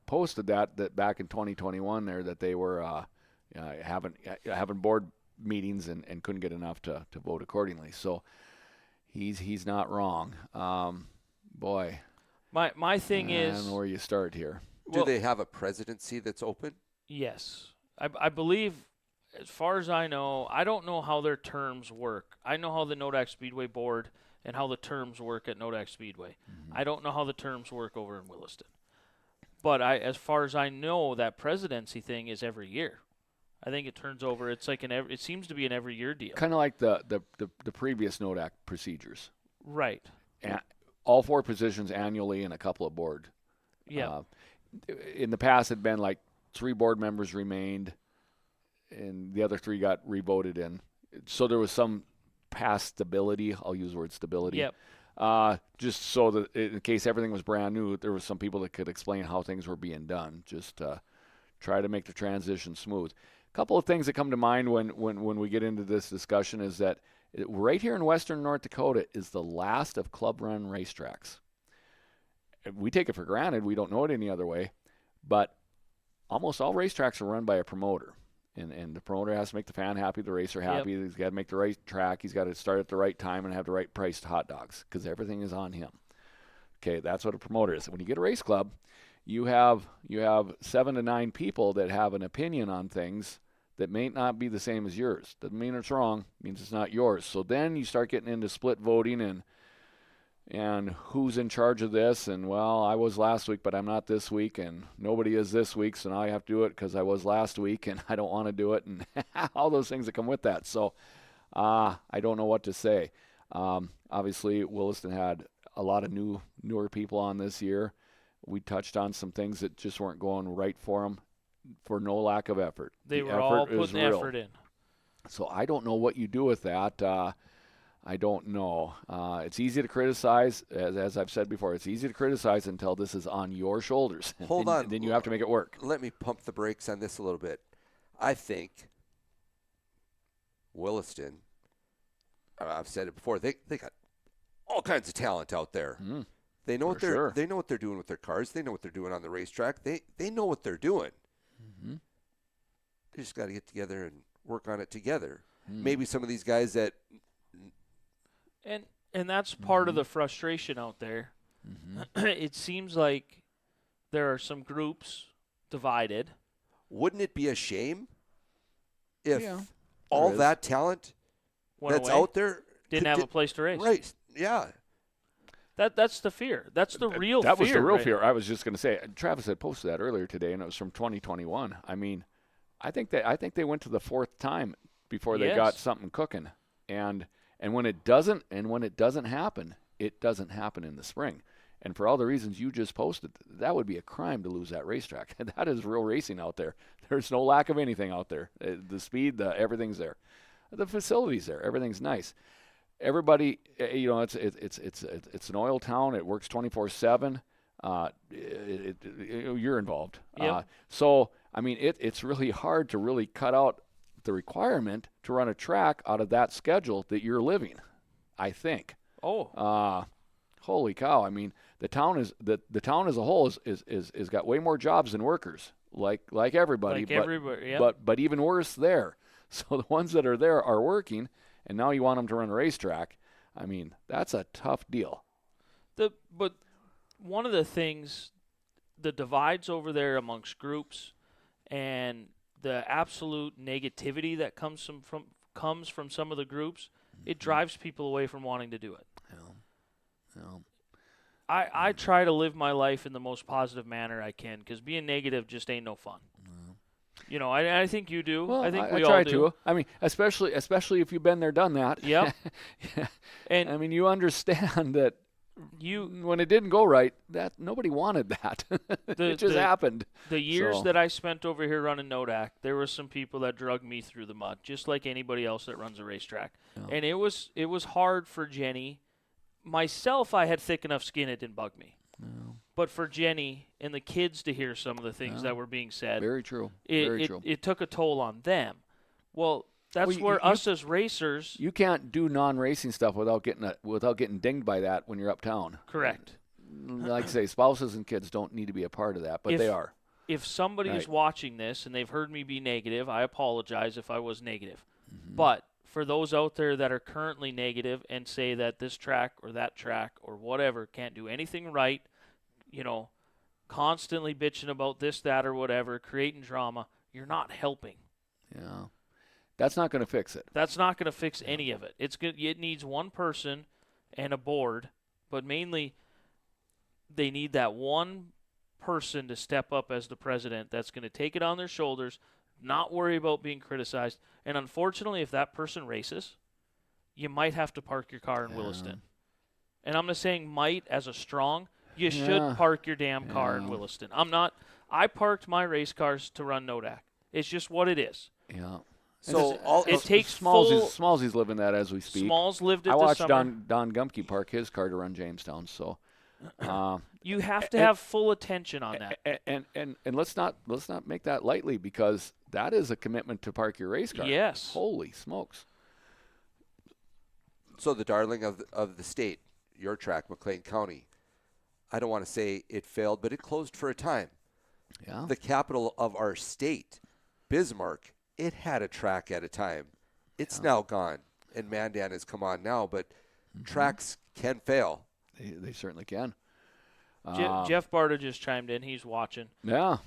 [SPEAKER 3] posted that back in 2021 there that they were having board meetings and couldn't get enough to vote accordingly. So he's not wrong. Boy,
[SPEAKER 2] my thing is,
[SPEAKER 3] I don't know where you start here.
[SPEAKER 4] Do they have a presidency that's open?
[SPEAKER 2] Yes. I believe, as far as I know, I don't know how their terms work. I know how the Nodak Speedway board and how the terms work at Nodak Speedway. I don't know how the terms work over in Williston. But as far as I know, that presidency thing is every year. I think it turns over. It's like it seems to be an every year deal.
[SPEAKER 3] Kind of like the previous Nodak procedures.
[SPEAKER 2] Right.
[SPEAKER 3] All 4 positions annually and a couple of board.
[SPEAKER 2] Yeah.
[SPEAKER 3] In the past, it had been like 3 board members remained, and the other 3 got revoted in. So there was some past stability. I'll use the word stability.
[SPEAKER 2] Yep.
[SPEAKER 3] Just so that in case everything was brand new, there was some people that could explain how things were being done. Just try to make the transition smooth. A couple of things that come to mind when we get into this discussion is that right here in western North Dakota is the last of club-run racetracks. We take it for granted. We don't know it any other way. But almost all racetracks are run by a promoter. And the promoter has to make the fan happy, the racer happy. He's got to make the right track. He's got to start at the right time and have the right priced hot dogs because everything is on him. Okay, that's what a promoter is. When you get a race club, you have 7 to 9 people that have an opinion on things that may not be the same as yours. Doesn't mean it's wrong. It means it's not yours. So then you start getting into split voting and who's in charge of this, and well, I was last week, but I'm not this week, and nobody is this week, so now I have to do it because I was last week, and I don't want to do it, and all those things that come with that. So I don't know what to say. Obviously, Williston had a lot of newer people on this year. We touched on some things that just weren't going right for them for no lack of effort.
[SPEAKER 2] They were all putting effort in.
[SPEAKER 3] So I don't know what you do with that. I don't know. It's easy to criticize, as I've said before. It's easy to criticize until this is on your shoulders.
[SPEAKER 4] Hold on.
[SPEAKER 3] And then you have to make it work.
[SPEAKER 4] Let me pump the brakes on this a little bit. I think Williston, I've said it before, they got all kinds of talent out there. They know they know what they're doing with their cars. They know what they're doing on the racetrack. They know what they're doing. They just got to get together and work on it together. Maybe some of these guys that.
[SPEAKER 2] And that's part of the frustration out there. It seems like there are some groups divided.
[SPEAKER 4] Wouldn't it be a shame if
[SPEAKER 3] all
[SPEAKER 4] that talent that's out there
[SPEAKER 2] didn't have a place to race?
[SPEAKER 4] Right. Yeah.
[SPEAKER 2] That's the fear. That's the real fear.
[SPEAKER 3] That was the real
[SPEAKER 2] right?
[SPEAKER 3] fear. I was just going to say, Travis had posted that earlier today, and it was from 2021. I mean, I think they went to the 4th time before they got something cooking. And when it doesn't happen, it doesn't happen in the spring. And for all the reasons you just posted, that would be a crime to lose that racetrack. That is real racing out there. There's no lack of anything out there. The speed, everything's there. The facilities there, everything's nice. Everybody, it's an oil town. It works 24/7. You're involved.
[SPEAKER 2] Yep.
[SPEAKER 3] So I mean, it's really hard to really cut out the requirement to run a track out of that schedule that you're living, I think. Holy cow! I mean, the town as a whole is got way more jobs than workers, like everybody. But even worse there. So the ones that are there are working, and now you want them to run a racetrack. I mean, that's a tough deal.
[SPEAKER 2] But one of the things, the divides over there amongst groups, and the absolute negativity that comes from some of the groups, it drives people away from wanting to do it. I try to live my life in the most positive manner I can, because being negative just ain't no fun. I think you do.
[SPEAKER 3] Well,
[SPEAKER 2] I think
[SPEAKER 3] I
[SPEAKER 2] we
[SPEAKER 3] try
[SPEAKER 2] all do.
[SPEAKER 3] to. I mean, especially if you've been there, done that.
[SPEAKER 2] Yep.
[SPEAKER 3] Yeah.
[SPEAKER 2] And
[SPEAKER 3] I mean, you understand that when it didn't go right, that nobody wanted that. It just happened.
[SPEAKER 2] The years that I spent over here running Nodak, there were some people that drug me through the mud, just like anybody else that runs a racetrack. Yeah. And it was hard for Jenny. Myself, I had thick enough skin, it didn't bug me. No. But for Jenny and the kids to hear some of the things that were being said,
[SPEAKER 3] very true.
[SPEAKER 2] It took a toll on them. Well, that's where us as racers,
[SPEAKER 3] you can't do non-racing stuff without getting dinged by that when you're uptown.
[SPEAKER 2] Correct.
[SPEAKER 3] Like I say, spouses and kids don't need to be a part of that, but they are.
[SPEAKER 2] If somebody is watching this and they've heard me be negative, I apologize if I was negative.
[SPEAKER 3] Mm-hmm.
[SPEAKER 2] But for those out there that are currently negative and say that this track or that track or whatever can't do anything right, constantly bitching about this, that, or whatever, creating drama, you're not helping.
[SPEAKER 3] Yeah. That's not going to fix it.
[SPEAKER 2] That's not going to fix any of it. It's good. It needs one person and a board, but mainly they need that one person to step up as the president that's going to take it on their shoulders, not worry about being criticized. And unfortunately, if that person races, you might have to park your car in Williston. And I'm not saying might as a strong. You should park your damn car in Williston. I parked my race cars to run Nodak. It's just what it is.
[SPEAKER 3] Yeah.
[SPEAKER 2] So it takes
[SPEAKER 3] Smallsy's living that as we speak.
[SPEAKER 2] Smalls lived it.
[SPEAKER 3] I watched
[SPEAKER 2] this summer.
[SPEAKER 3] Don Gumke park his car to run Jamestown. So
[SPEAKER 2] you have to have full attention on that.
[SPEAKER 3] And let's not make that lightly, because that is a commitment to park your race car.
[SPEAKER 2] Yes.
[SPEAKER 3] Holy smokes.
[SPEAKER 4] So the darling of the state, your track, McLean County, I don't want to say it failed, but it closed for a time.
[SPEAKER 3] Yeah.
[SPEAKER 4] The capital of our state, Bismarck, it had a track at a time. It's now gone, and Mandan has come on now, but tracks can fail.
[SPEAKER 3] They certainly can.
[SPEAKER 2] Jeff Barta just chimed in. He's watching.
[SPEAKER 3] Yeah.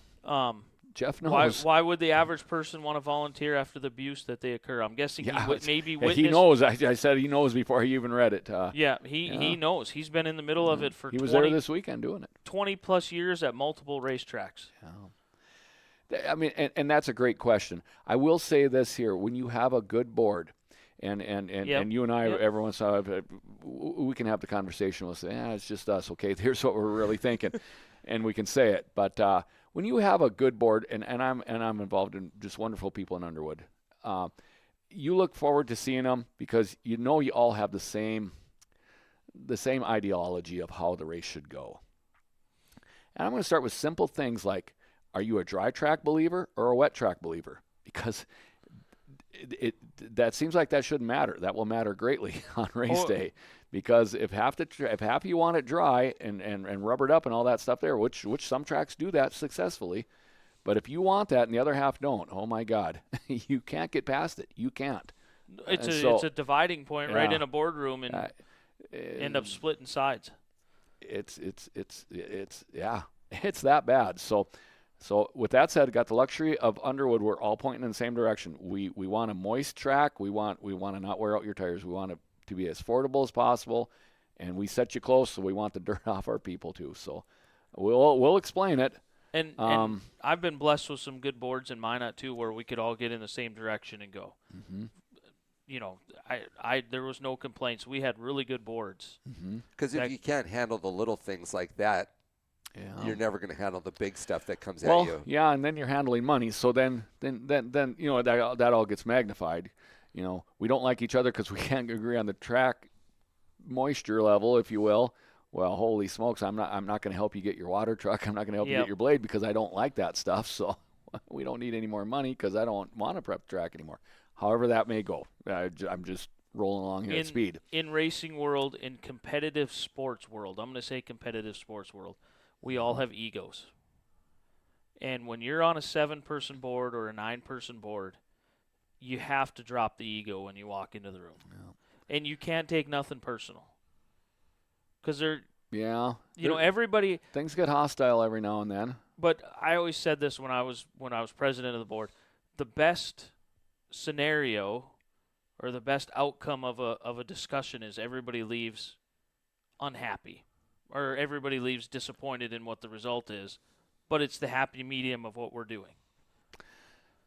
[SPEAKER 3] Jeff knows.
[SPEAKER 2] Why would the average person want to volunteer after the abuse that they occur? I'm guessing he maybe witnessed.
[SPEAKER 3] He knows. I said he knows before he even read it.
[SPEAKER 2] He knows. He's been in the middle of it for
[SPEAKER 3] He was there this weekend doing it.
[SPEAKER 2] 20-plus years at multiple racetracks.
[SPEAKER 3] Yeah. I mean, and that's a great question. I will say this here. When you have a good board, and you and I, every once in a while, we can have the conversation. We'll say, it's just us. Okay, here's what we're really thinking. And we can say it. But when you have a good board, and I'm involved in just wonderful people in Underwood, you look forward to seeing them, because you all have the same ideology of how the race should go. And I'm going to start with simple things like, are you a dry track believer or a wet track believer? Because that seems like that shouldn't matter. That will matter greatly on race day. Because if half of you want it dry and rubbered up and all that stuff there, which some tracks do that successfully, but if you want that and the other half don't, oh my God, you can't get past it. You can't.
[SPEAKER 2] It's a dividing point right in a boardroom, and end up splitting sides.
[SPEAKER 3] It's that bad. So with that said, got the luxury of Underwood. We're all pointing in the same direction. We want a moist track. We want to not wear out your tires. We want it to be as affordable as possible, and we set you close, so we want the dirt off our people too. So we'll explain it.
[SPEAKER 2] And I've been blessed with some good boards in Minot too, where we could all get in the same direction and go.
[SPEAKER 3] Mm-hmm.
[SPEAKER 2] You know, there was no complaints. We had really good boards.
[SPEAKER 4] Because if you can't handle the little things like that, you're never going to handle the big stuff that comes at you.
[SPEAKER 3] Well, yeah, and then you're handling money. So then you know that all gets magnified. You know, we don't like each other because we can't agree on the track moisture level, if you will. Well, holy smokes, I'm not going to help you get your water truck. I'm not going to help you get your blade because I don't like that stuff. So we don't need any more money because I don't want to prep the track anymore. However that may go. I'm just rolling along here at speed.
[SPEAKER 2] In racing world, in competitive sports world, I'm going to say competitive sports world, we all have egos. And when you're on a 7-person board or a 9-person board, you have to drop the ego when you walk into the room. Yeah. And you can't take nothing personal. Because everybody.
[SPEAKER 3] Things get hostile every now and then.
[SPEAKER 2] But I always said this when I was president of the board. The best scenario or the best outcome of a discussion is everybody leaves unhappy or everybody leaves disappointed in what the result is. But it's the happy medium of what we're doing.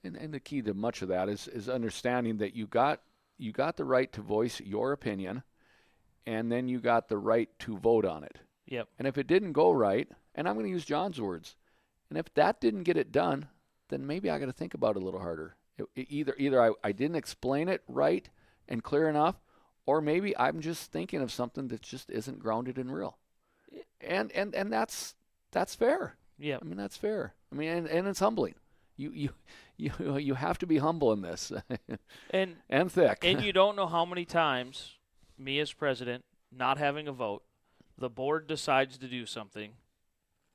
[SPEAKER 3] And the key to much of that is understanding that you got the right to voice your opinion. And then you got the right to vote on it.
[SPEAKER 2] Yep.
[SPEAKER 3] And if it didn't go right, and I'm going to use John's words, and if that didn't get it done, then maybe I got to think about it a little harder. Either I didn't explain it right and clear enough, or maybe I'm just thinking of something that just isn't grounded in real. And that's fair.
[SPEAKER 2] Yeah.
[SPEAKER 3] I mean, that's fair. I mean, and it's humbling. You have to be humble in this. and thick.
[SPEAKER 2] And you don't know how many times me as president, not having a vote, the board decides to do something,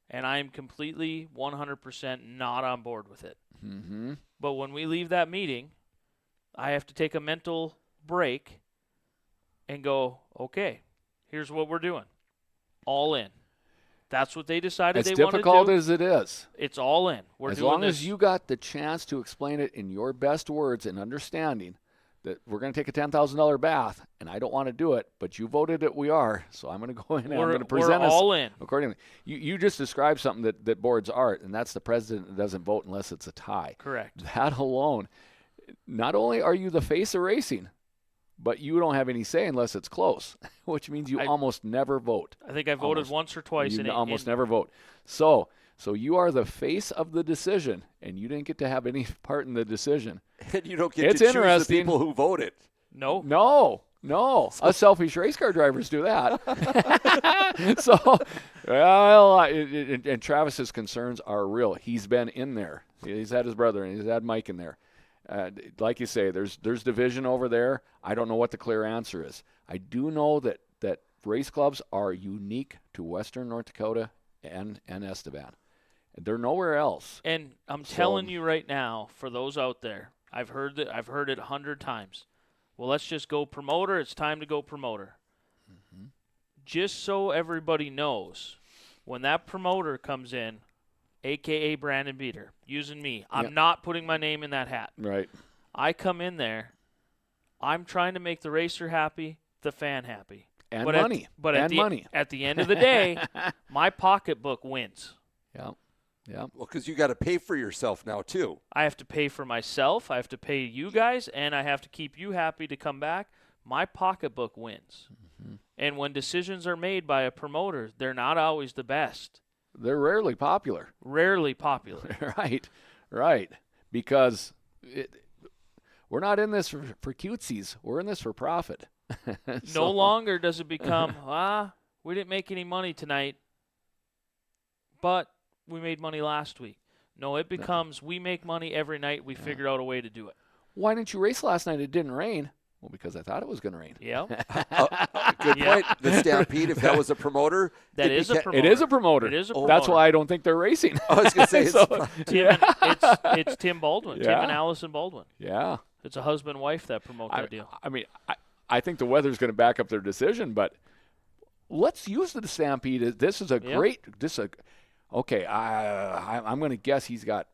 [SPEAKER 2] and I am completely 100% not on board with it.
[SPEAKER 3] Mm-hmm.
[SPEAKER 2] But when we leave that meeting, I have to take a mental break and go, okay, here's what we're doing. All in. That's what they decided they wanted to do.
[SPEAKER 3] As difficult as it is.
[SPEAKER 2] It's all in.
[SPEAKER 3] As long as you got the chance to explain it in your best words and understanding, that we're going to take a $10,000 bath, and I don't want to do it, but you voted it we are, so I'm going to go in and I'm going to present us
[SPEAKER 2] all in.
[SPEAKER 3] accordingly. You just described something that boards are, and that's the president that doesn't vote unless it's a tie.
[SPEAKER 2] Correct.
[SPEAKER 3] That alone, not only are you the face of racing, but you don't have any say unless it's close, which means you almost never vote.
[SPEAKER 2] I think I voted once or twice.
[SPEAKER 3] You almost never vote. So you are the face of the decision, and you didn't get to have any part in the decision.
[SPEAKER 4] And you don't get to choose the people who voted.
[SPEAKER 2] No.
[SPEAKER 3] Us selfish race car drivers do that. So, well, and Travis's concerns are real. He's been in there. He's had his brother, and he's had Mike in there. Like you say, there's division over there. I don't know what the clear answer is. I do know that race clubs are unique to Western North Dakota and Estevan. They're nowhere else.
[SPEAKER 2] And I'm telling you right now, for those out there, I've heard it 100 times. Well, let's just go promoter. It's time to go promoter. Mm-hmm. Just so everybody knows, when that promoter comes in, a.k.a. Brandon Beater, using me, I'm not putting my name in that hat.
[SPEAKER 3] Right.
[SPEAKER 2] I come in there, I'm trying to make the racer happy, the fan happy.
[SPEAKER 3] And money.
[SPEAKER 2] At the end of the day, my pocketbook wins.
[SPEAKER 3] Yeah.
[SPEAKER 4] Well, because you got to pay for yourself now, too.
[SPEAKER 2] I have to pay for myself. I have to pay you guys, and I have to keep you happy to come back. My pocketbook wins. Mm-hmm. And when decisions are made by a promoter, they're not always the best.
[SPEAKER 3] They're rarely popular. Right. Because we're not in this for cutesies. We're in this for profit.
[SPEAKER 2] No longer does it become, we didn't make any money tonight, but we made money last week. No, it becomes we make money every night. We figure out a way to do it.
[SPEAKER 3] Why didn't you race last night? It didn't rain. Well, because I thought it was going to rain.
[SPEAKER 2] Yeah.
[SPEAKER 4] Good point. The Stampede, if that was a promoter.
[SPEAKER 2] It is a promoter.
[SPEAKER 3] It is a promoter. That's why I don't think they're racing.
[SPEAKER 4] I was going to say.
[SPEAKER 2] It's Tim Baldwin.
[SPEAKER 3] Yeah.
[SPEAKER 2] Tim and Allison Baldwin.
[SPEAKER 3] Yeah.
[SPEAKER 2] It's a husband-wife that promote that deal.
[SPEAKER 3] I mean, I think the weather's going to back up their decision, but let's use the Stampede. This is a great – okay, I'm going to guess he's got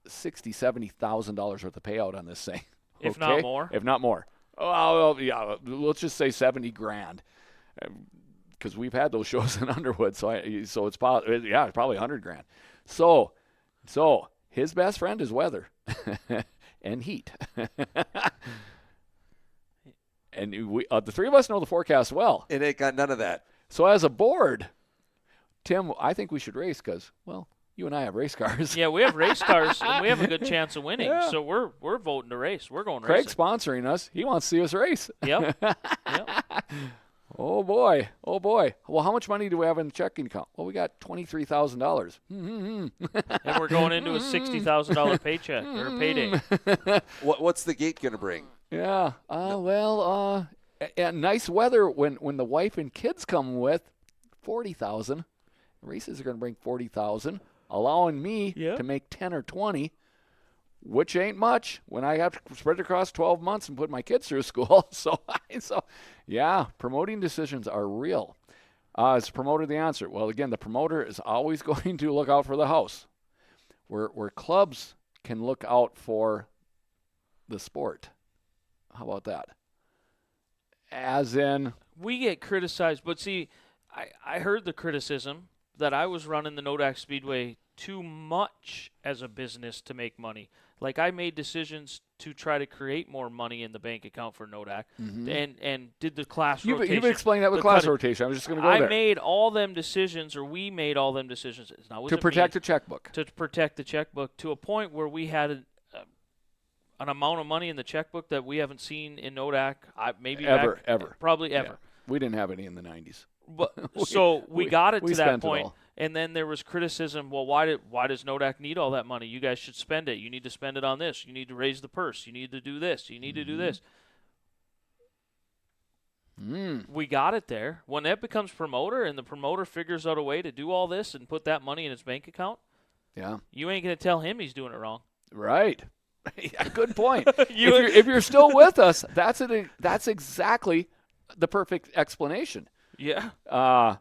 [SPEAKER 3] $60,000, $70,000 worth of payout on this thing.
[SPEAKER 2] If not more.
[SPEAKER 3] If not more. Oh, yeah, let's just say $70,000 because we've had those shows in Underwood, so it's probably $100,000. So So his best friend is weather and heat. And the three of us know the forecast well.
[SPEAKER 4] And it got none of that.
[SPEAKER 3] So as a board, Tim, I think we should race because, well, you and I have race cars.
[SPEAKER 2] Yeah, we have race cars, and we have a good chance of winning.
[SPEAKER 3] Yeah.
[SPEAKER 2] So we're voting to race. We're going
[SPEAKER 3] Craig's
[SPEAKER 2] racing.
[SPEAKER 3] sponsoring us. He wants to see us race.
[SPEAKER 2] Yep.
[SPEAKER 3] Oh, boy. Oh, boy. Well, how much money do we have in the checking account? Well, we got $23,000.
[SPEAKER 2] And we're going into a $60,000 paycheck or payday.
[SPEAKER 4] What's the gate going to bring?
[SPEAKER 3] Yeah. Nice weather when the wife and kids come with 40,000. Races are going to bring 40,000, allowing me to make 10 or 20, which ain't much when I have to spread it across 12 months and put my kids through school. So yeah, promoting decisions are real. Is the promoter the answer? Well, again, the promoter is always going to look out for the house, where clubs can look out for the sport. How about that? As in,
[SPEAKER 2] We get criticized, but see, I heard the criticism that I was running the Nodak Speedway too much as a business to make money. Like, I made decisions to try to create more money in the bank account for Nodak, and did the class rotation.
[SPEAKER 3] You've explained that with class rotation. I was just going to go there.
[SPEAKER 2] I made all them decisions, or we made all them decisions.
[SPEAKER 3] To protect the checkbook.
[SPEAKER 2] To protect the checkbook, to a point where we had an amount of money in the checkbook that we haven't seen in Nodak, probably ever.
[SPEAKER 3] Yeah. We didn't have any in the 90s.
[SPEAKER 2] But so we got it to that
[SPEAKER 3] spent
[SPEAKER 2] point, and then there was criticism. Well, why does Nodak need all that money? You guys should spend it. You need to spend it on this. You need to raise the purse. You need to do this. You need to do this. We got it there. When that becomes promoter, and the promoter figures out a way to do all this and put that money in his bank account, you ain't going to tell him he's doing it wrong. Right.
[SPEAKER 3] Yeah, good point. If you're still with us, that's exactly the perfect explanation.
[SPEAKER 2] Yeah.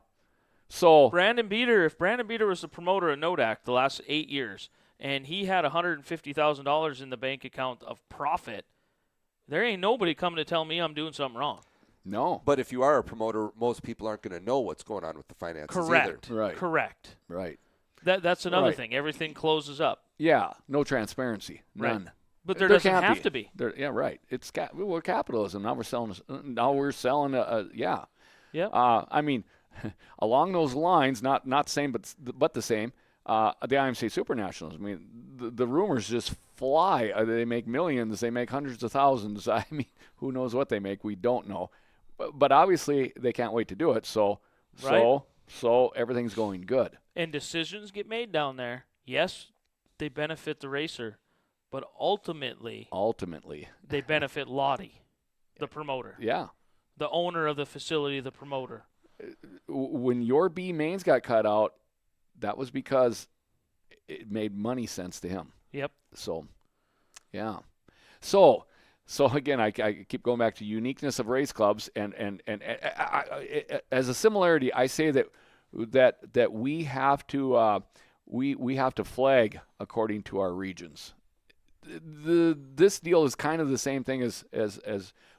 [SPEAKER 3] So
[SPEAKER 2] Brandon Beater, if Brandon Beater was the promoter of Nodak the last 8 years, and he had $150,000 in the bank account of profit, there ain't nobody coming to tell me I'm doing something wrong.
[SPEAKER 3] No.
[SPEAKER 4] But if you are a promoter, most people aren't going to know what's going on with the finances
[SPEAKER 2] Correct.
[SPEAKER 4] either.
[SPEAKER 3] Right.
[SPEAKER 2] Correct.
[SPEAKER 3] Right.
[SPEAKER 2] That's another thing. Everything closes up.
[SPEAKER 3] Yeah. No transparency. None.
[SPEAKER 2] Right. But there doesn't have to be.
[SPEAKER 3] Yeah, right. It's we're capitalism. Now we're selling. Yeah.
[SPEAKER 2] Yep.
[SPEAKER 3] I mean, along those lines, not same, but the same. The IMC Super Nationals. I mean, the rumors just fly. They make millions. They make hundreds of thousands. I mean, who knows what they make? We don't know. But obviously, they can't wait to do it. So everything's going good.
[SPEAKER 2] And decisions get made down there. Yes, they benefit the racer. But ultimately, they benefit Lottie, the promoter.
[SPEAKER 3] Yeah.
[SPEAKER 2] The owner of the facility, the promoter.
[SPEAKER 3] When your B mains got cut out, that was because it made money sense to him.
[SPEAKER 2] Yep.
[SPEAKER 3] So, yeah. So again, I keep going back to uniqueness of race clubs, and as a similarity, I say that we have to we have to flag according to our regions. This deal is kind of the same thing as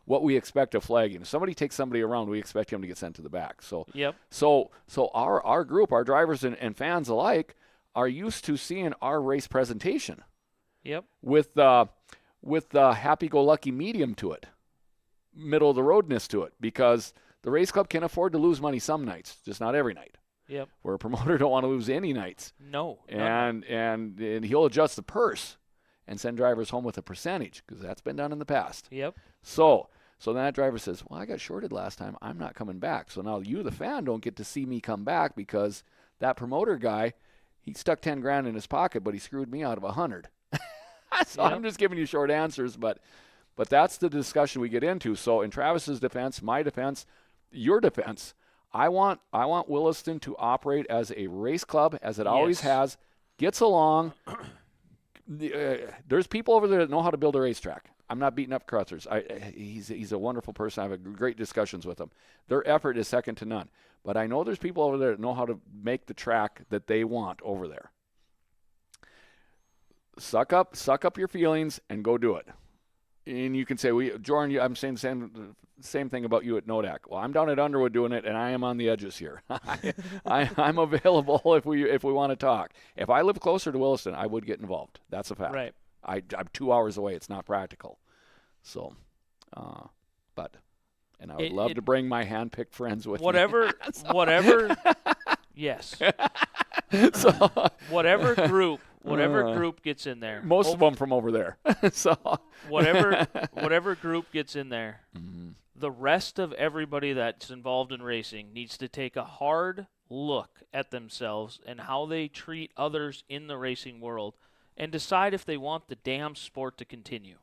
[SPEAKER 3] what we expect of flagging. If somebody takes somebody around, we expect him to get sent to the back. So our group, our drivers and fans alike, are used to seeing our race presentation.
[SPEAKER 2] Yep.
[SPEAKER 3] With the happy-go-lucky medium to it, middle of the roadness to it, because the race club can afford to lose money some nights, just not every night.
[SPEAKER 2] Yep.
[SPEAKER 3] Where a promoter don't want to lose any nights.
[SPEAKER 2] No.
[SPEAKER 3] And he'll adjust the purse and send drivers home with a percentage, because that's been done in the past.
[SPEAKER 2] Yep.
[SPEAKER 3] So then that driver says, well, I got shorted last time. I'm not coming back. So now you, the fan, don't get to see me come back because that promoter guy, he stuck 10 grand in his pocket, but he screwed me out of 100. So I'm just giving you short answers, but that's the discussion we get into. So in Travis's defense, my defense, your defense, I want Williston to operate as a race club, as it always has, gets along. There's people over there that know how to build a racetrack. I'm not beating up Cruthers. He's a wonderful person. I have great discussions with him. Their effort is second to none. But I know there's people over there that know how to make the track that they want over there. Suck up your feelings and go do it. And you can say, Jordan, I'm saying the same thing about you at Nodak. Well, I'm down at Underwood doing it, and I am on the edges here. I'm available if we want to talk. If I live closer to Williston, I would get involved. That's a fact.
[SPEAKER 2] Right.
[SPEAKER 3] I'm 2 hours away. It's not practical. So, and I would love to bring my hand-picked friends with me.
[SPEAKER 2] Whatever. Yes.
[SPEAKER 3] So,
[SPEAKER 2] whatever group gets in there.
[SPEAKER 3] Most of them from over there. So
[SPEAKER 2] whatever group gets in there,
[SPEAKER 3] mm-hmm.
[SPEAKER 2] the rest of everybody that's involved in racing needs to take a hard look at themselves and how they treat others in the racing world and decide if they want the damn sport to continue.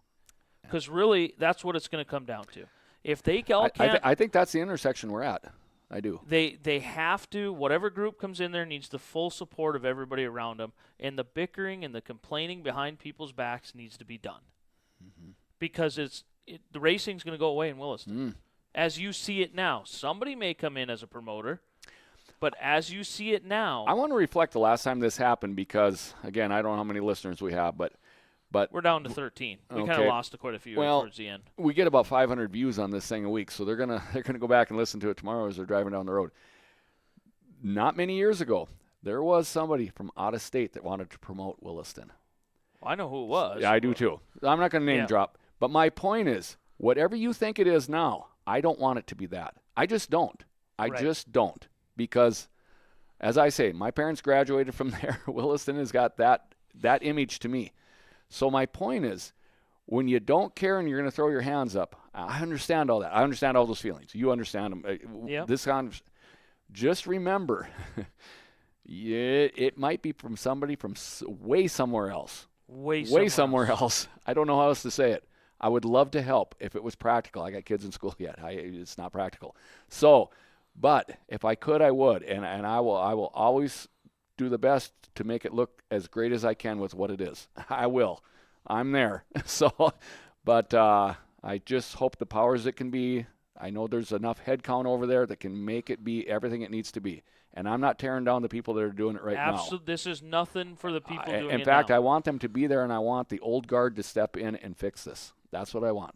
[SPEAKER 2] Because really, that's what it's going to come down to. If they all can't,
[SPEAKER 3] I think that's the intersection we're at. I do.
[SPEAKER 2] They have to, whatever group comes in there needs the full support of everybody around them, and the bickering and the complaining behind people's backs needs to be done. Mm-hmm. Because the racing's going to go away in Williston. As you see it now. Somebody may come in as a promoter, but as you see it now.
[SPEAKER 3] I want to reflect the last time this happened because, again, I don't know how many listeners we have, but
[SPEAKER 2] we're down to 13. We kind of lost quite a few towards the end.
[SPEAKER 3] We get about 500 views on this thing a week, so they're gonna go back and listen to it tomorrow as they're driving down the road. Not many years ago, there was somebody from out of state that wanted to promote Williston.
[SPEAKER 2] Well, I know who it was.
[SPEAKER 3] Yeah, I do too. I'm not going to name drop, but my point is, whatever you think it is now, I don't want it to be that. I just don't. I just don't, because, as I say, my parents graduated from there. Williston has got that image to me. So my point is, when you don't care and you're going to throw your hands up, I understand all that. I understand all those feelings. You understand them.
[SPEAKER 2] Yep.
[SPEAKER 3] Just remember, it might be from somebody from way somewhere else. Way somewhere else. I don't know how else to say it. I would love to help if it was practical. I got kids in school yet. It's not practical. So, but if I could, I would, and I will always do the best to make it look as great as I can with what it is. I will. I'm there. So, but I just hope the powers that can be, I know there's enough head count over there that can make it be everything it needs to be. And I'm not tearing down the people that are doing it now.
[SPEAKER 2] This is nothing for the people doing it
[SPEAKER 3] In fact,
[SPEAKER 2] now.
[SPEAKER 3] I want them to be there, and I want the old guard to step in and fix this. That's what I want.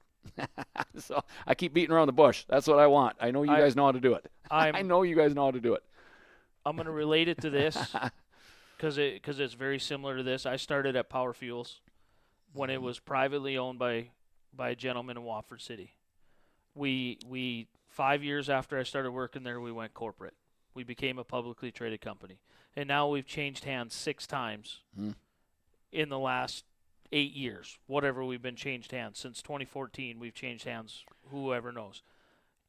[SPEAKER 3] So I keep beating around the bush. That's what I want. I know you guys know how to do it. I know you guys know how to do it.
[SPEAKER 2] I'm going to relate it to this because it's very similar to this. I started at Power Fuels when it was privately owned by a gentleman in Wofford City. We 5 years after I started working there, we went corporate. We became a publicly traded company. And now we've changed hands 6 times in the last 8 years. Whatever we've been changed hands. Since 2014, we've changed hands, whoever knows.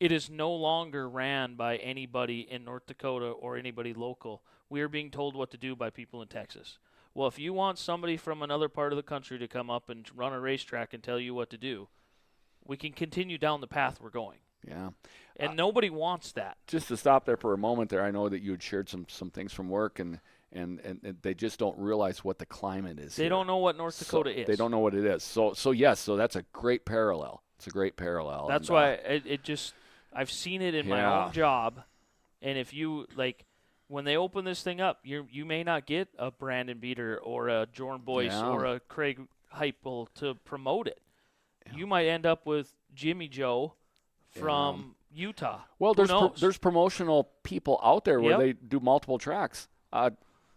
[SPEAKER 2] It is no longer ran by anybody in North Dakota or anybody local. We are being told what to do by people in Texas. Well, if you want somebody from another part of the country to come up and run a racetrack and tell you what to do, we can continue down the path we're going.
[SPEAKER 3] Yeah.
[SPEAKER 2] And nobody wants that.
[SPEAKER 3] Just to stop there for a moment there, I know that you had shared some things from work, and they just don't realize what the climate is.
[SPEAKER 2] They don't know what North Dakota is.
[SPEAKER 3] They don't know what it is. So yes, so that's a great parallel. It's a great parallel.
[SPEAKER 2] That's why it just, I've seen it in my own job, and if you, like, when they open this thing up, you may not get a Brandon Beater or a Jordan Boyce or a Craig Heupel to promote it. Yeah. You might end up with Jimmy Joe from Utah.
[SPEAKER 3] Well, there's promotional people out there where they do multiple tracks.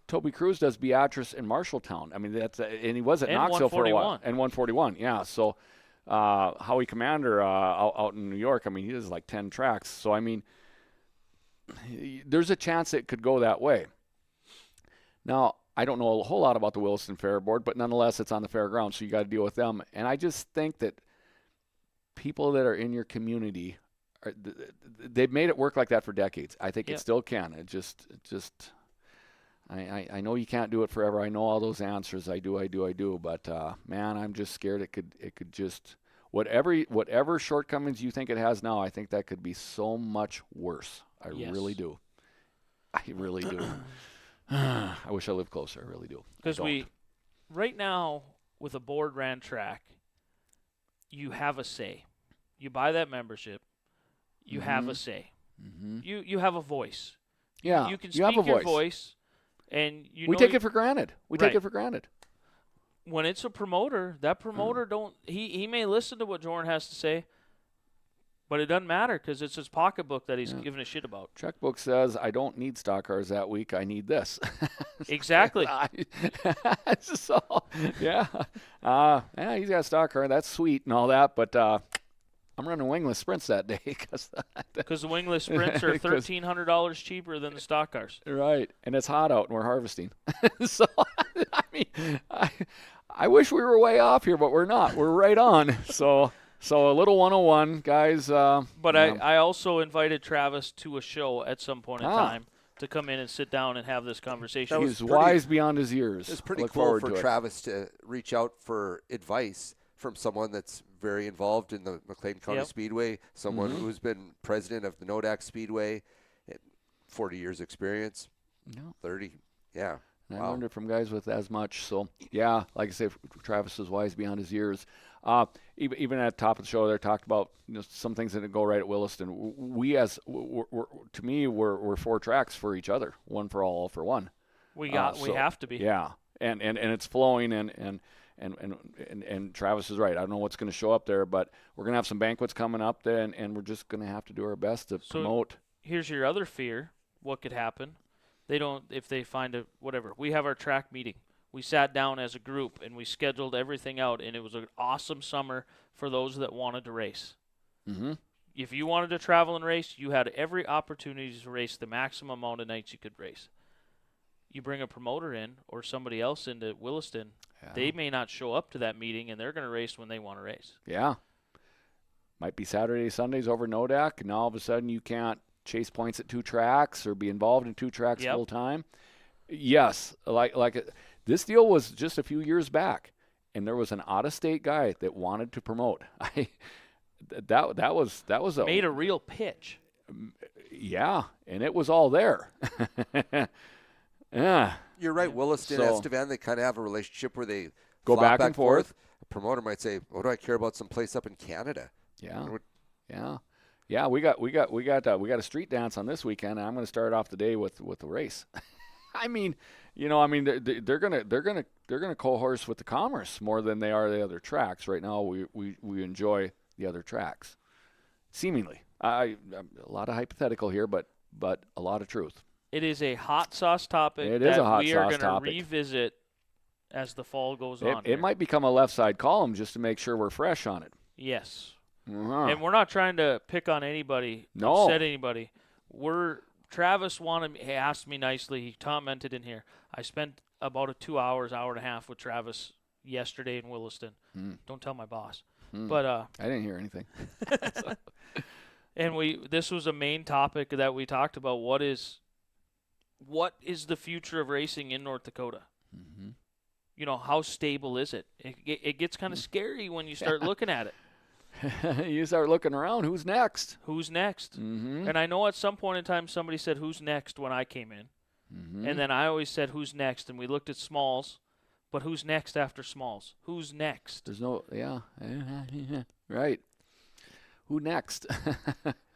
[SPEAKER 3] Toby Cruz does Beatrice in Marshalltown. I mean, and he was at Knoxville for a while. And 141, yeah. So Howie Commander out in New York, I mean, he does like 10 tracks. So, I mean, there's a chance it could go that way. Now, I don't know a whole lot about the Williston Fair Board, but nonetheless, it's on the fairground, so you got to deal with them. And I just think that people that are in your community, they've made it work like that for decades. I think it still can. I know you can't do it forever. I know all those answers. I do. But man, I'm just scared it could just whatever shortcomings you think it has now. I think that could be so much worse. I really do. I wish I lived closer. I really do.
[SPEAKER 2] Because right now with a board ran track, you have a say. You buy that membership, you have a say. Mm-hmm. You have a voice.
[SPEAKER 3] Yeah,
[SPEAKER 2] you can speak your voice, and
[SPEAKER 3] we take it for granted. We take it for granted.
[SPEAKER 2] when it's a promoter, that promoter he may listen to what Jordan has to say, but it doesn't matter because it's his pocketbook that he's giving a shit about.
[SPEAKER 3] Checkbook says, I don't need stock cars that week. I need this.
[SPEAKER 2] Exactly.
[SPEAKER 3] So, yeah. He's got a stock car. That's sweet and all that, but I'm running wingless sprints that day.
[SPEAKER 2] Because the wingless sprints are $1,300 cheaper than the stock cars.
[SPEAKER 3] Right. And it's hot out and we're harvesting. So, I mean, I wish we were way off here, but we're not. We're right on. So a little 101, guys.
[SPEAKER 2] But I also invited Travis to a show at some point in time to come in and sit down and have this conversation.
[SPEAKER 3] He's wise beyond his years.
[SPEAKER 4] It's pretty cool for Travis to reach out for advice from someone that's very involved in the McLean County Speedway, someone who's been president of the Nodak Speedway, 40 years experience, 30, yeah.
[SPEAKER 3] And I learned it from guys with as much. So, yeah, like I say, Travis is wise beyond his years. Even at the top of the show, they talked about some things that didn't go right at Williston. To me, we're 4 tracks for each other, one for all for one.
[SPEAKER 2] We have to be.
[SPEAKER 3] Yeah, and it's flowing, and Travis is right. I don't know what's going to show up there, but we're going to have some banquets coming up, and we're just going to have to do our best to promote.
[SPEAKER 2] Here's your other fear. What could happen? If they find whatever. We have our track meeting. We sat down as a group and we scheduled everything out, and it was an awesome summer for those that wanted to race.
[SPEAKER 3] Mm-hmm.
[SPEAKER 2] If you wanted to travel and race, you had every opportunity to race the maximum amount of nights you could race. You bring a promoter in or somebody else into Williston, they may not show up to that meeting, and they're going to race when they want to race.
[SPEAKER 3] Yeah. Might be Saturday, Sundays over Nodak, and all of a sudden you can't chase points at 2 tracks or be involved in 2 tracks full time. Yes, this deal was just a few years back, and there was an out-of-state guy that wanted to promote. That was
[SPEAKER 2] made a real pitch.
[SPEAKER 3] Yeah, and it was all there. Yeah,
[SPEAKER 4] you're right. Williston, Estevan, they kind of have a relationship where they
[SPEAKER 3] go back and forth.
[SPEAKER 4] A promoter might say, "What do I care about some place up in Canada?"
[SPEAKER 3] Yeah, yeah. We got a street dance on this weekend, and I'm going to start off the day with the race. I mean, they're gonna co-horse with the Commerce more than they are the other tracks. Right now, we enjoy the other tracks, seemingly. A lot of hypothetical here, but a lot of truth.
[SPEAKER 2] It is a hot sauce topic we are going to revisit as the fall goes on.
[SPEAKER 3] It might become a left side column just to make sure we're fresh on it.
[SPEAKER 2] Yes.
[SPEAKER 3] Uh-huh.
[SPEAKER 2] And we're not trying to pick on anybody, upset anybody. Travis asked me nicely. He commented in here. I spent about hour and a half with Travis yesterday in Williston. Don't tell my boss. But
[SPEAKER 3] I didn't hear anything.
[SPEAKER 2] And this was a main topic that we talked about. What is the future of racing in North Dakota? Mm-hmm. How stable is it? It gets kind of scary when you start looking at it.
[SPEAKER 3] You start looking around. Who's next?
[SPEAKER 2] Mm-hmm. And I know at some point in time somebody said, "Who's next?" when I came in. Mm-hmm. And then I always said, "Who's next?" And we looked at Smalls. But who's next after Smalls? Who's next?
[SPEAKER 3] There's no, right. Who next?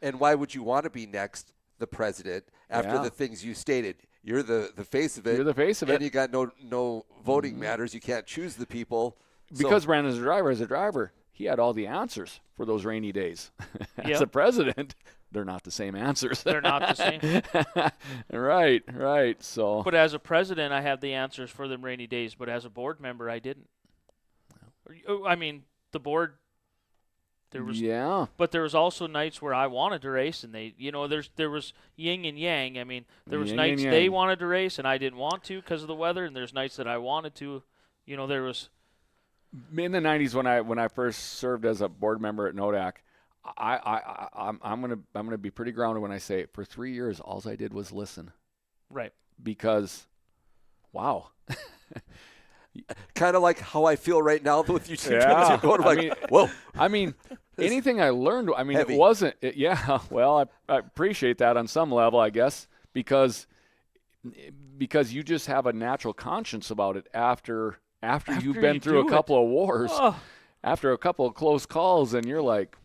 [SPEAKER 4] And why would you want to be next, the president, after the things you stated? You're the face of it.
[SPEAKER 3] You're the face of it.
[SPEAKER 4] And you got no voting matters. You can't choose the people.
[SPEAKER 3] Because Brandon's a driver, he had all the answers for those rainy days. As a president, they're not the same answers.
[SPEAKER 2] They're not the same.
[SPEAKER 3] Right. So.
[SPEAKER 2] But as a president, I have the answers for them rainy days. But as a board member, I didn't. I mean, the board. But there was also nights where I wanted to race, and there was yin and yang. I mean, there was nights they wanted to race, and I didn't want to because of the weather, and there's nights that I wanted to. There was.
[SPEAKER 3] In the 90s, when I first served as a board member at Nodak, I'm gonna be pretty grounded when I say for 3 years all I did was listen.
[SPEAKER 2] Right.
[SPEAKER 3] Because, wow.
[SPEAKER 4] Kind of like how I feel right now with you two.
[SPEAKER 3] Yeah.
[SPEAKER 4] Whoa.
[SPEAKER 3] I mean, anything I learned,
[SPEAKER 4] heavy.
[SPEAKER 3] It wasn't. Well, I appreciate that on some level, I guess, because you just have a natural conscience about it after you've been through a couple of wars, after a couple of close calls, and you're like,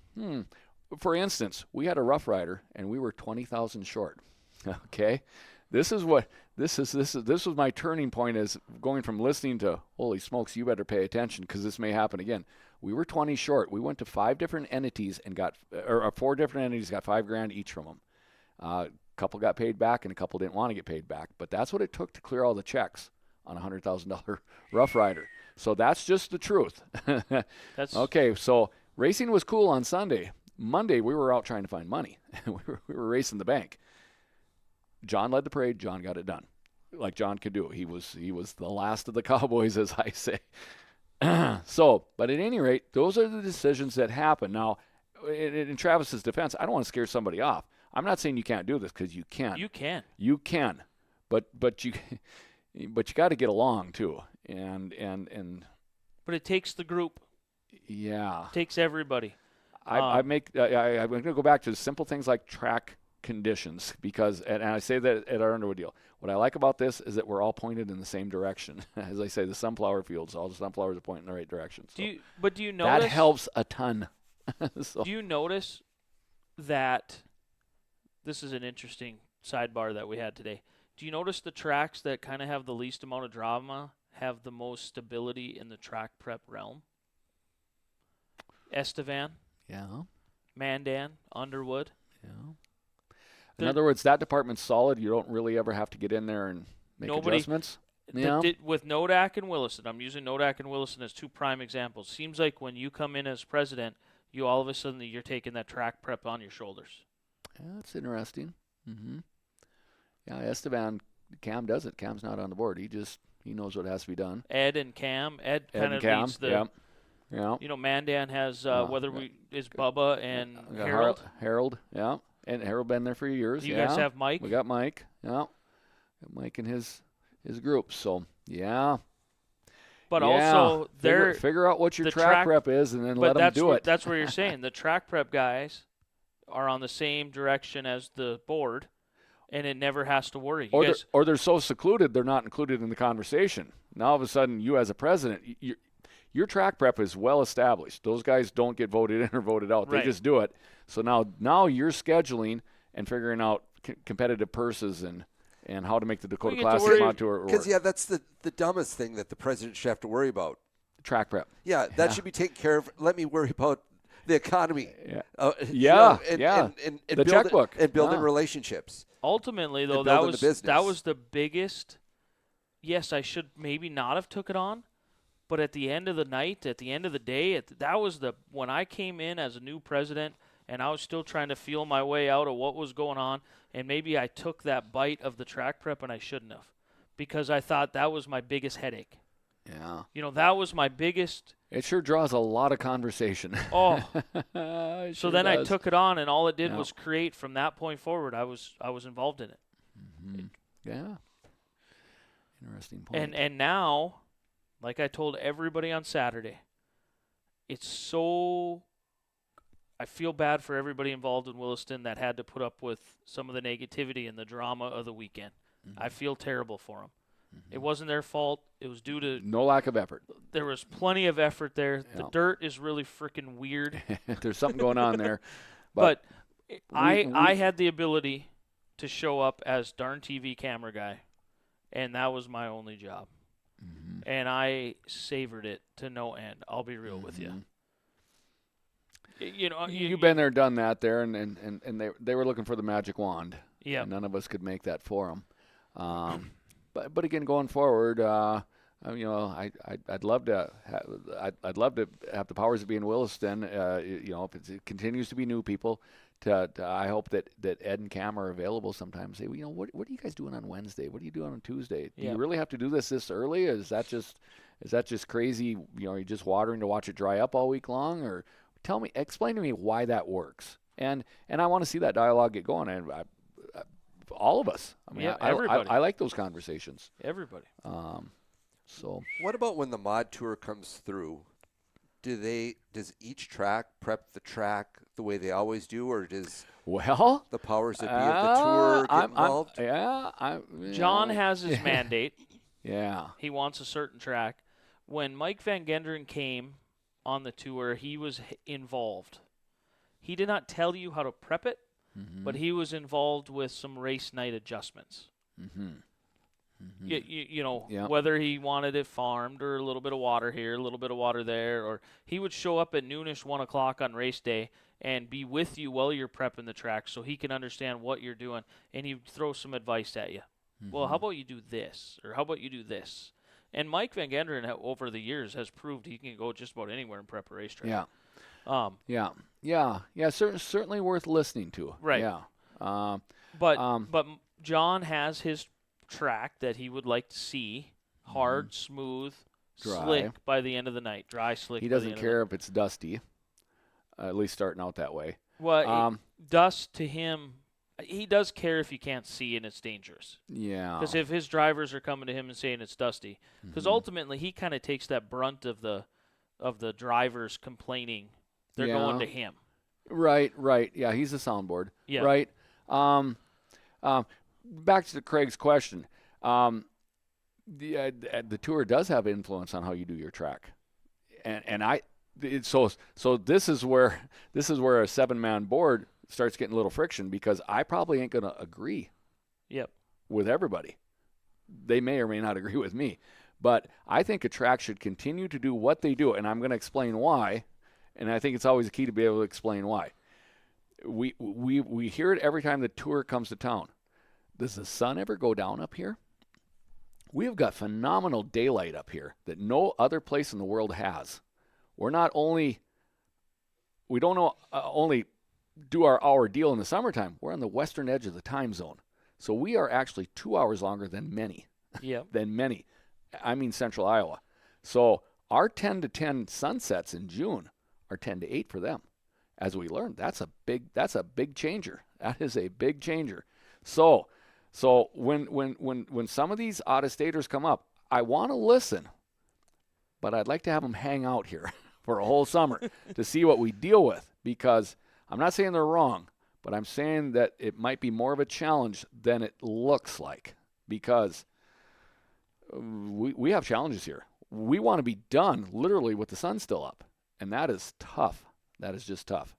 [SPEAKER 3] For instance, we had a Rough Rider, and we were 20,000 short. Okay, this was my turning point, is going from listening to, holy smokes, you better pay attention because this may happen again. We were 20 short. We went to 5 different entities and got, or 4 different entities got $5,000 each from them. A couple got paid back and a couple didn't want to get paid back. But that's what it took to clear all the checks on a $100,000 Rough Rider. So that's just the truth. Okay, so racing was cool on Sunday. Monday, we were out trying to find money. we were racing the bank. John led the parade. John got it done, like John could do. He was the last of the cowboys, as I say. So, but at any rate, those are the decisions that happen. Now, in Travis's defense, I don't want to scare somebody off. I'm not saying you can't do this, because you can. You can, but you got to get along too, and.
[SPEAKER 2] But it takes the group.
[SPEAKER 3] Yeah.
[SPEAKER 2] It takes everybody.
[SPEAKER 3] I'm going to go back to simple things like track conditions, because, and I say that at our Underwood deal, what I like about this is that we're all pointed in the same direction. As I say, the sunflower fields, all the sunflowers are pointing in the right direction. So
[SPEAKER 2] do you notice?
[SPEAKER 3] That helps a ton. So.
[SPEAKER 2] Do you notice that, this is an interesting sidebar that we had today. Do you notice the tracks that kind of have the least amount of drama have the most stability in the track prep realm? Estevan.
[SPEAKER 3] Yeah.
[SPEAKER 2] Mandan, Underwood.
[SPEAKER 3] Yeah. In other words, that department's solid. You don't really ever have to get in there and make adjustments. Yeah.
[SPEAKER 2] With Nodak and Williston, I'm using Nodak and Williston as 2 prime examples. Seems like when you come in as president, you all of a sudden you're taking that track prep on your shoulders.
[SPEAKER 3] Yeah, that's interesting. Mm-hmm. Yeah, Esteban, Cam does it. Cam's not on the board. He knows what has to be done.
[SPEAKER 2] Ed and Cam. Ed kind of leads the.
[SPEAKER 3] Yeah. Yeah.
[SPEAKER 2] You know, Mandan has is Bubba and Harold.
[SPEAKER 3] Harold, yeah. And Harold been there for years.
[SPEAKER 2] You guys have Mike?
[SPEAKER 3] We got Mike, yeah. Got Mike and his group. So, yeah.
[SPEAKER 2] But also,
[SPEAKER 3] figure out what your track prep is and then let them do it.
[SPEAKER 2] That's where you're saying. The track prep guys are on the same direction as the board, and it never has to worry.
[SPEAKER 3] Or they're so secluded they're not included in the conversation. Now, all of a sudden, you as a president, your track prep is well established. Those guys don't get voted in or voted out. They just do it. So now you're scheduling and figuring out competitive purses and how to make the Dakota Classic Mod Tour.
[SPEAKER 4] Because, that's the dumbest thing that the president should have to worry about.
[SPEAKER 3] Track prep.
[SPEAKER 4] Yeah, that should be taken care of. Let me worry about the economy.
[SPEAKER 3] Yeah.
[SPEAKER 4] And
[SPEAKER 3] the checkbook.
[SPEAKER 4] And building relationships.
[SPEAKER 2] Ultimately, though, that was the biggest. Yes, I should maybe not have took it on. But at the end of the night, at the end of the day, when I came in as a new president and I was still trying to feel my way out of what was going on, and maybe I took that bite of the track prep and I shouldn't have, because I thought that was my biggest headache.
[SPEAKER 3] Yeah.
[SPEAKER 2] You know, that was my biggest.
[SPEAKER 3] It sure draws a lot of conversation.
[SPEAKER 2] Oh.
[SPEAKER 3] So
[SPEAKER 2] then I took it on, and all it did was create, from that point forward, I was involved in it.
[SPEAKER 3] Mm-hmm. Yeah. Interesting point.
[SPEAKER 2] And now, like I told everybody on Saturday, I feel bad for everybody involved in Williston that had to put up with some of the negativity and the drama of the weekend. Mm-hmm. I feel terrible for them. Mm-hmm. It wasn't their fault. It was due to
[SPEAKER 3] no lack of effort.
[SPEAKER 2] There was plenty of effort there. Yeah. The dirt is really freaking weird.
[SPEAKER 3] There's something going on there.
[SPEAKER 2] But I had the ability to show up as darn TV camera guy, and that was my only job. Mm-hmm. And I savored it to no end. I'll be real with you. You know,
[SPEAKER 3] you've been there, done that there, and they were looking for the magic wand.
[SPEAKER 2] Yeah.
[SPEAKER 3] None of us could make that for them. But again, going forward, you know, I'd love to I'd love to have the powers that be in Williston. You know, if it continues to be new people, I hope that Ed and Cam are available sometimes. Say, well, you know, what are you guys doing on Wednesday? What are you doing on Tuesday? Do you really have to do this early? Is that just crazy? You know, are you just watering to watch it dry up all week long? Or explain to me why that works. And I want to see that dialogue get going. And all of us. I mean,
[SPEAKER 2] everybody.
[SPEAKER 3] I like those conversations.
[SPEAKER 2] Everybody.
[SPEAKER 3] So.
[SPEAKER 4] What about when the mod tour comes through? Does each track prep the track the way they always do, or does the powers that be of the tour get involved?
[SPEAKER 2] John has his mandate.
[SPEAKER 3] Yeah.
[SPEAKER 2] He wants a certain track. When Mike Van Genderen came on the tour, he was involved. He did not tell you how to prep it, but he was involved with some race night adjustments. You know,
[SPEAKER 3] Yep.
[SPEAKER 2] whether he wanted it farmed or a little bit of water here, a little bit of water there, or he would show up at noonish, 1 o'clock on race day and be with you while you're prepping the track so he can understand what you're doing, and he'd throw some advice at you. Well, how about you do this, or how about you do this? And Mike Van Genderen, over the years, has proved he can go just about anywhere and prep a racetrack.
[SPEAKER 3] Certainly worth listening to.
[SPEAKER 2] Right.
[SPEAKER 3] Yeah.
[SPEAKER 2] But John has his track that he would like to see hard, smooth,
[SPEAKER 3] Dry.
[SPEAKER 2] slick by the end of the night. Dry, slick.
[SPEAKER 3] He
[SPEAKER 2] by the
[SPEAKER 3] doesn't
[SPEAKER 2] end
[SPEAKER 3] care if it's dusty, at least starting out that way.
[SPEAKER 2] Well, dust to him, he does care if you can't see and it's dangerous.
[SPEAKER 3] Yeah.
[SPEAKER 2] Because if his drivers are coming to him and saying it's dusty, because ultimately he kind of takes that brunt of the drivers complaining. They're going to him.
[SPEAKER 3] Right. Yeah, he's a soundboard.
[SPEAKER 2] Yeah.
[SPEAKER 3] Right. Back to Craig's question. The tour does have influence on how you do your track, so this is where a 7-man board starts getting a little friction, because I probably ain't gonna agree.
[SPEAKER 2] Yep.
[SPEAKER 3] With everybody. They may or may not agree with me, but I think a track should continue to do what they do, and I'm going to explain why. And I think it's always a key to be able to explain why. We hear it every time the tour comes to town. Does the sun ever go down up here? We have got phenomenal daylight up here that no other place in the world has. We don't only do our hour deal in the summertime. We're on the western edge of the time zone. So we are actually 2 hours longer than many.
[SPEAKER 2] Yep.
[SPEAKER 3] Than many. I mean central Iowa. So our 10 to 10 sunsets in June are 10 to 8 for them. As we learned, that's a big changer. That is a big changer. So when some of these out-of-staters come up, I want to listen, but I'd like to have them hang out here for a whole summer to see what we deal with, because I'm not saying they're wrong, but I'm saying that it might be more of a challenge than it looks like, because we have challenges here. We want to be done literally with the sun still up, and that is tough. That is just tough.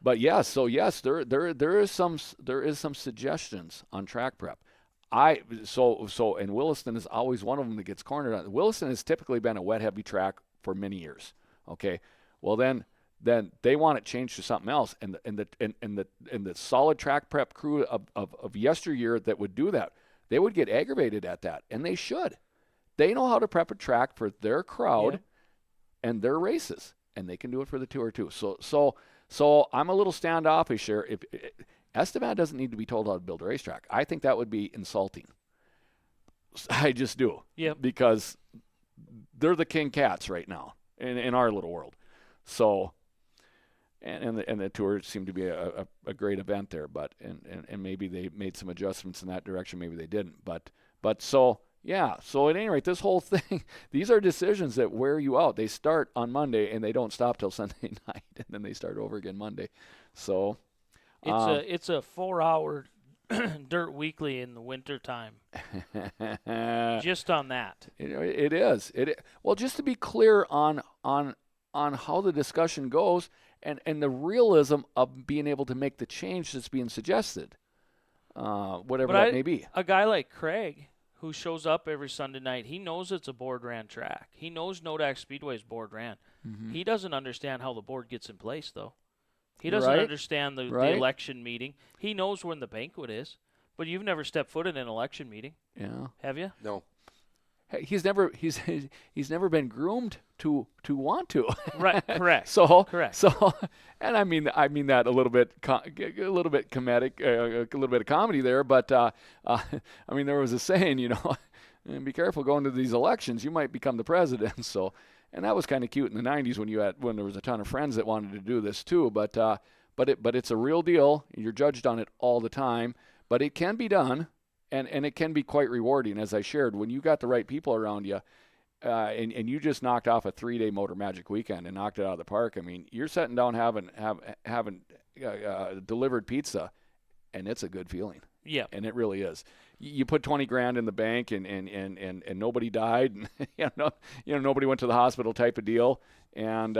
[SPEAKER 3] But yes, there is some suggestions on track prep. And Williston is always one of them that gets cornered on. Williston has typically been a wet heavy track for many years. Okay, well then they want it changed to something else, and the solid track prep crew of yesteryear that would do that, they would get aggravated at that, and they should. They know how to prep a track for their crowd and their races, and they can do it for the tour too. So I'm a little standoffish here. If Esteban doesn't need to be told how to build a racetrack, I think that would be insulting. I just do.
[SPEAKER 2] Yep.
[SPEAKER 3] Because they're the king cats right now in our little world. So, and the tour seemed to be a great event there, but and maybe they made some adjustments in that direction, maybe they didn't. But so yeah. So at any rate, this whole thing, these are decisions that wear you out. They start on Monday and they don't stop till Sunday night, and then they start over again Monday. So
[SPEAKER 2] it's a 4-hour dirt weekly in the wintertime. Just on that.
[SPEAKER 3] It is. Well, just to be clear on how the discussion goes and the realism of being able to make the change that's being suggested, whatever that may be.
[SPEAKER 2] A guy like Craig, who shows up every Sunday night, he knows it's a board ran track. He knows Nodak Speedway's board ran. Mm-hmm. He doesn't understand how the board gets in place, though. He doesn't understand the election meeting. He knows when the banquet is, but you've never stepped foot in an election meeting.
[SPEAKER 3] Yeah.
[SPEAKER 2] Have you?
[SPEAKER 4] No.
[SPEAKER 3] He's never been groomed to want to.
[SPEAKER 2] Right. Correct.
[SPEAKER 3] Correct. So, and I mean that a little bit comedic, a little bit of comedy there. But I mean, there was a saying, be careful going to these elections. You might become the president. So, and that was kind of cute in the '90s when there was a ton of friends that wanted to do this too. But it's a real deal. You're judged on it all the time. But it can be done. And it can be quite rewarding, as I shared, when you got the right people around you, and you just knocked off a 3-day Motor Magic weekend and knocked it out of the park. I mean, you're sitting down having delivered pizza, and it's a good feeling.
[SPEAKER 2] Yeah, and
[SPEAKER 3] it really is. You put $20,000 in the bank, and nobody died, and nobody went to the hospital type of deal, and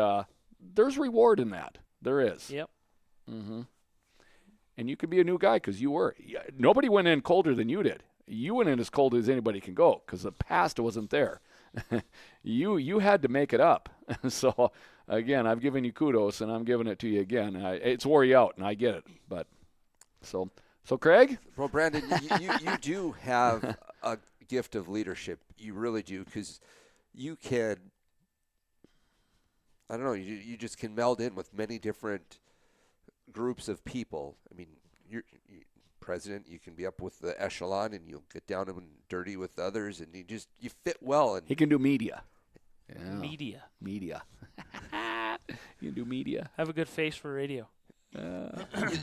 [SPEAKER 3] there's reward in that. There is.
[SPEAKER 2] Yep.
[SPEAKER 3] Mm-hmm. and you could be a new guy because you were. Nobody went in colder than you did. You went in as cold as anybody can go because the past wasn't there. You had to make it up. So, again, I've given you kudos, and I'm giving it to you again. It's wore you out, and I get it. But so Craig?
[SPEAKER 4] Well, Brandon, you do have a gift of leadership. You really do, because you can, I don't know, you just can meld in with many different groups of people. I mean, you're president, you can be up with the echelon, and you'll get down and dirty with others, and you fit well. And
[SPEAKER 3] he can do media. Yeah.
[SPEAKER 2] Media.
[SPEAKER 3] You can do media.
[SPEAKER 2] Have a good face for radio.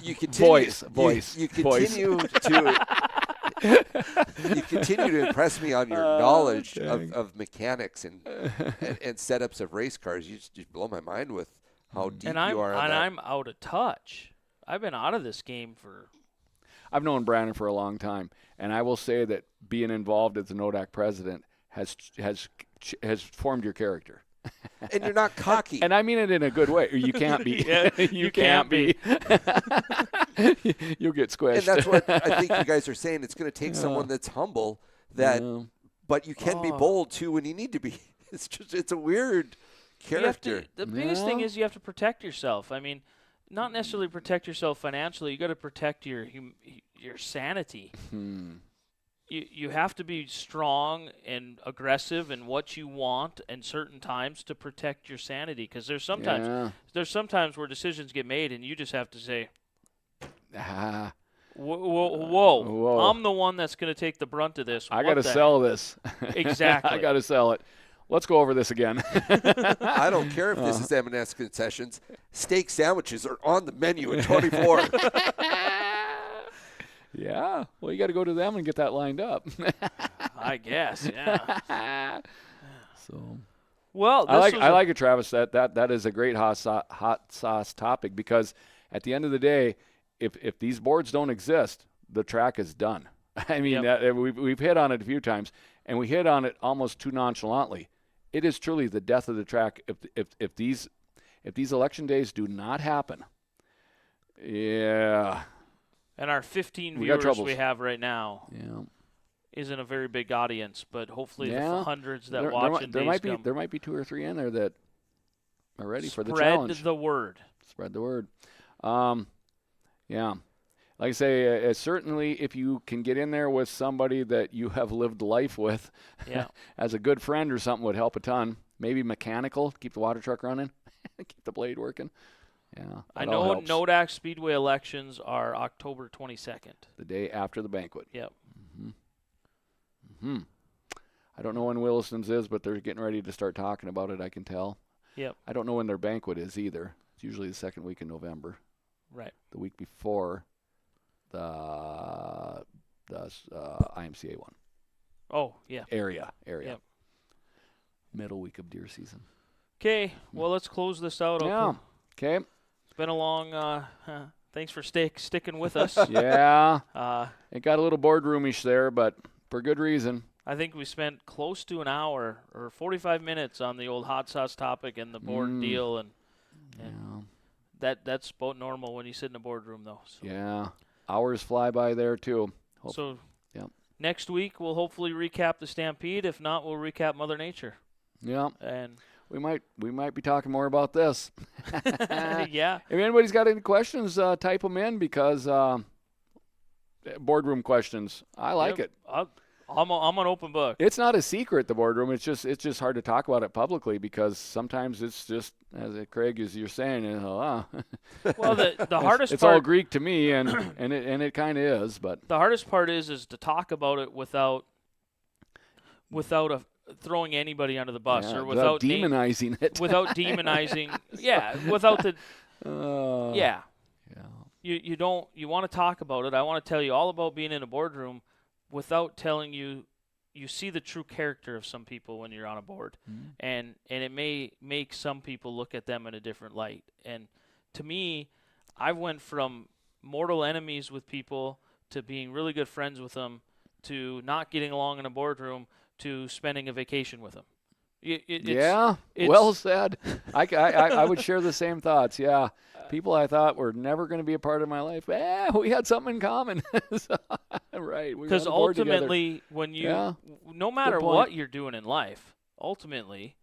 [SPEAKER 4] You continue,
[SPEAKER 3] voice.
[SPEAKER 4] You continue to you continue to impress me on your knowledge of mechanics and setups of race cars. You just blow my mind with how deep you are.
[SPEAKER 2] And I'm out of touch. I've been out of this game for.
[SPEAKER 3] I've known Brandon for a long time, and I will say that being involved as the NODAC president has formed your character.
[SPEAKER 4] And you're not cocky.
[SPEAKER 3] And I mean it in a good way. You can't be. You can't be. You'll get squished.
[SPEAKER 4] And that's what I think you guys are saying. It's going to take someone that's humble, but you can be bold too when you need to be. It's a weird character.
[SPEAKER 2] The biggest thing is you have to protect yourself. I mean, not necessarily protect yourself financially. You got to protect your sanity. You have to be strong and aggressive in what you want in certain times to protect your sanity. Because there's sometimes where decisions get made and you just have to say, whoa, I'm the one that's going to take the brunt of this.
[SPEAKER 3] I got to sell this.
[SPEAKER 2] Exactly.
[SPEAKER 3] I got to sell it. Let's go over this again.
[SPEAKER 4] I don't care if this is M&S Concessions. Steak sandwiches are on the menu at 24.
[SPEAKER 3] Yeah. Well, you got to go to them and get that lined up.
[SPEAKER 2] I guess, yeah.
[SPEAKER 3] So.
[SPEAKER 2] Well,
[SPEAKER 3] I like it, Travis. That is a great hot sauce topic, because at the end of the day, if these boards don't exist, the track is done. I mean, we've hit on it a few times, and we hit on it almost too nonchalantly. It is truly the death of the track if these election days do not happen. Yeah.
[SPEAKER 2] And our 15 viewers we have right now
[SPEAKER 3] Yeah.
[SPEAKER 2] isn't a very big audience, but hopefully the hundreds that watch
[SPEAKER 3] there might be 2 or 3 in there that are ready for the
[SPEAKER 2] Spread
[SPEAKER 3] challenge.
[SPEAKER 2] the word.
[SPEAKER 3] Yeah. Like I say, certainly if you can get in there with somebody that you have lived life with, as a good friend or something, would help a ton. Maybe mechanical, keep the water truck running, keep the blade working. Yeah,
[SPEAKER 2] I know NODAC Speedway elections are October 22nd.
[SPEAKER 3] The day after the banquet.
[SPEAKER 2] Yep.
[SPEAKER 3] I don't know when Williston's is, but they're getting ready to start talking about it, I can tell.
[SPEAKER 2] Yep.
[SPEAKER 3] I don't know when their banquet is either. It's usually the second week in November.
[SPEAKER 2] Right.
[SPEAKER 3] The week before the IMCA one.
[SPEAKER 2] Oh, yeah.
[SPEAKER 3] Area.
[SPEAKER 2] Yep.
[SPEAKER 3] Middle week of deer season.
[SPEAKER 2] Okay, well, let's close this out.
[SPEAKER 3] Yeah. Okay.
[SPEAKER 2] It's been a long. Thanks for sticking with us.
[SPEAKER 3] Yeah. It got a little boardroomish there, but for good reason.
[SPEAKER 2] I think we spent close to an hour or 45 minutes on the old hot sauce topic and the board deal, and that's about normal when you sit in a boardroom, though. So.
[SPEAKER 3] Yeah. Hours fly by there too.
[SPEAKER 2] So next week we'll hopefully recap the Stampede. If not, we'll recap Mother Nature.
[SPEAKER 3] Yeah.
[SPEAKER 2] And
[SPEAKER 3] we might be talking more about this.
[SPEAKER 2] Yeah.
[SPEAKER 3] If anybody's got any questions, type them in, because boardroom questions. I like it.
[SPEAKER 2] I'm an open book.
[SPEAKER 3] It's not a secret, the boardroom. It's just hard to talk about it publicly, because sometimes it's just, as Craig, as you're saying,
[SPEAKER 2] well, the hardest
[SPEAKER 3] it's
[SPEAKER 2] part,
[SPEAKER 3] all Greek to me, and it kind of is. But
[SPEAKER 2] the hardest part is to talk about it without throwing anybody under the bus, or without
[SPEAKER 3] demonizing it.
[SPEAKER 2] Without demonizing, without the You want to talk about it. I want to tell you all about being in a boardroom without telling you. You see the true character of some people when you're on a board, and it may make some people look at them in a different light. And to me, I went from mortal enemies with people to being really good friends with them, to not getting along in a boardroom, to spending a vacation with them.
[SPEAKER 3] Yeah, well said. I would share the same thoughts. Yeah, people I thought were never going to be a part of my life. We had something in common. So, right.
[SPEAKER 2] Because ultimately, when you, no matter what you're doing in life, ultimately,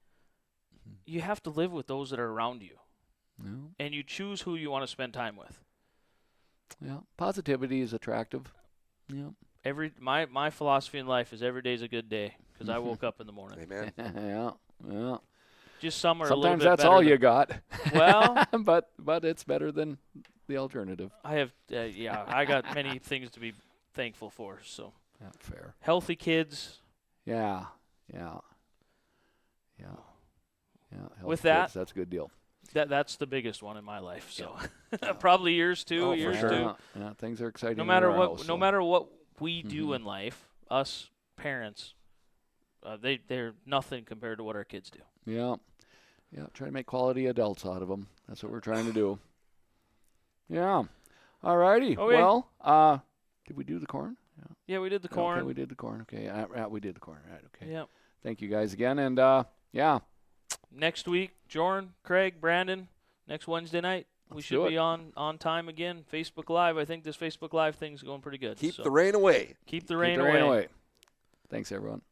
[SPEAKER 2] you have to live with those that are around you.
[SPEAKER 3] Yeah.
[SPEAKER 2] And you choose who you want to spend time with.
[SPEAKER 3] Yeah, positivity is attractive. Yeah.
[SPEAKER 2] My philosophy in life is every day's a good day because I woke up in the morning.
[SPEAKER 4] Amen.
[SPEAKER 3] Yeah.
[SPEAKER 2] Just some are
[SPEAKER 3] Sometimes
[SPEAKER 2] a little bit
[SPEAKER 3] that's
[SPEAKER 2] better
[SPEAKER 3] all
[SPEAKER 2] than,
[SPEAKER 3] you got.
[SPEAKER 2] Well,
[SPEAKER 3] but it's better than the alternative.
[SPEAKER 2] I have I got many things to be thankful for. So
[SPEAKER 3] Yeah, fair.
[SPEAKER 2] Healthy kids.
[SPEAKER 3] Yeah.
[SPEAKER 2] With
[SPEAKER 3] kids,
[SPEAKER 2] that,
[SPEAKER 3] that's a good deal.
[SPEAKER 2] That's the biggest one in my life. So probably yours too.
[SPEAKER 4] Oh,
[SPEAKER 2] yours
[SPEAKER 4] for sure.
[SPEAKER 2] too.
[SPEAKER 3] Yeah, things are exciting.
[SPEAKER 2] No matter what,
[SPEAKER 3] house,
[SPEAKER 2] no matter what we do in life, us parents, they're nothing compared to what our kids do.
[SPEAKER 3] Yeah. Try to make quality adults out of them. That's what we're trying to do. Yeah. All righty.
[SPEAKER 2] Okay.
[SPEAKER 3] Well, did we do the corn?
[SPEAKER 2] Yeah, we did the corn.
[SPEAKER 3] Okay, we did the corn. Okay, we did the corn. Right. Okay.
[SPEAKER 2] Yeah.
[SPEAKER 3] Thank you guys again, and yeah.
[SPEAKER 2] Next week, Jordan, Craig, Brandon, next Wednesday night, we should be on time again. Facebook Live. I think this Facebook Live thing's going pretty good.
[SPEAKER 4] Keep the rain away.
[SPEAKER 2] Keep the rain away.
[SPEAKER 3] Thanks, everyone.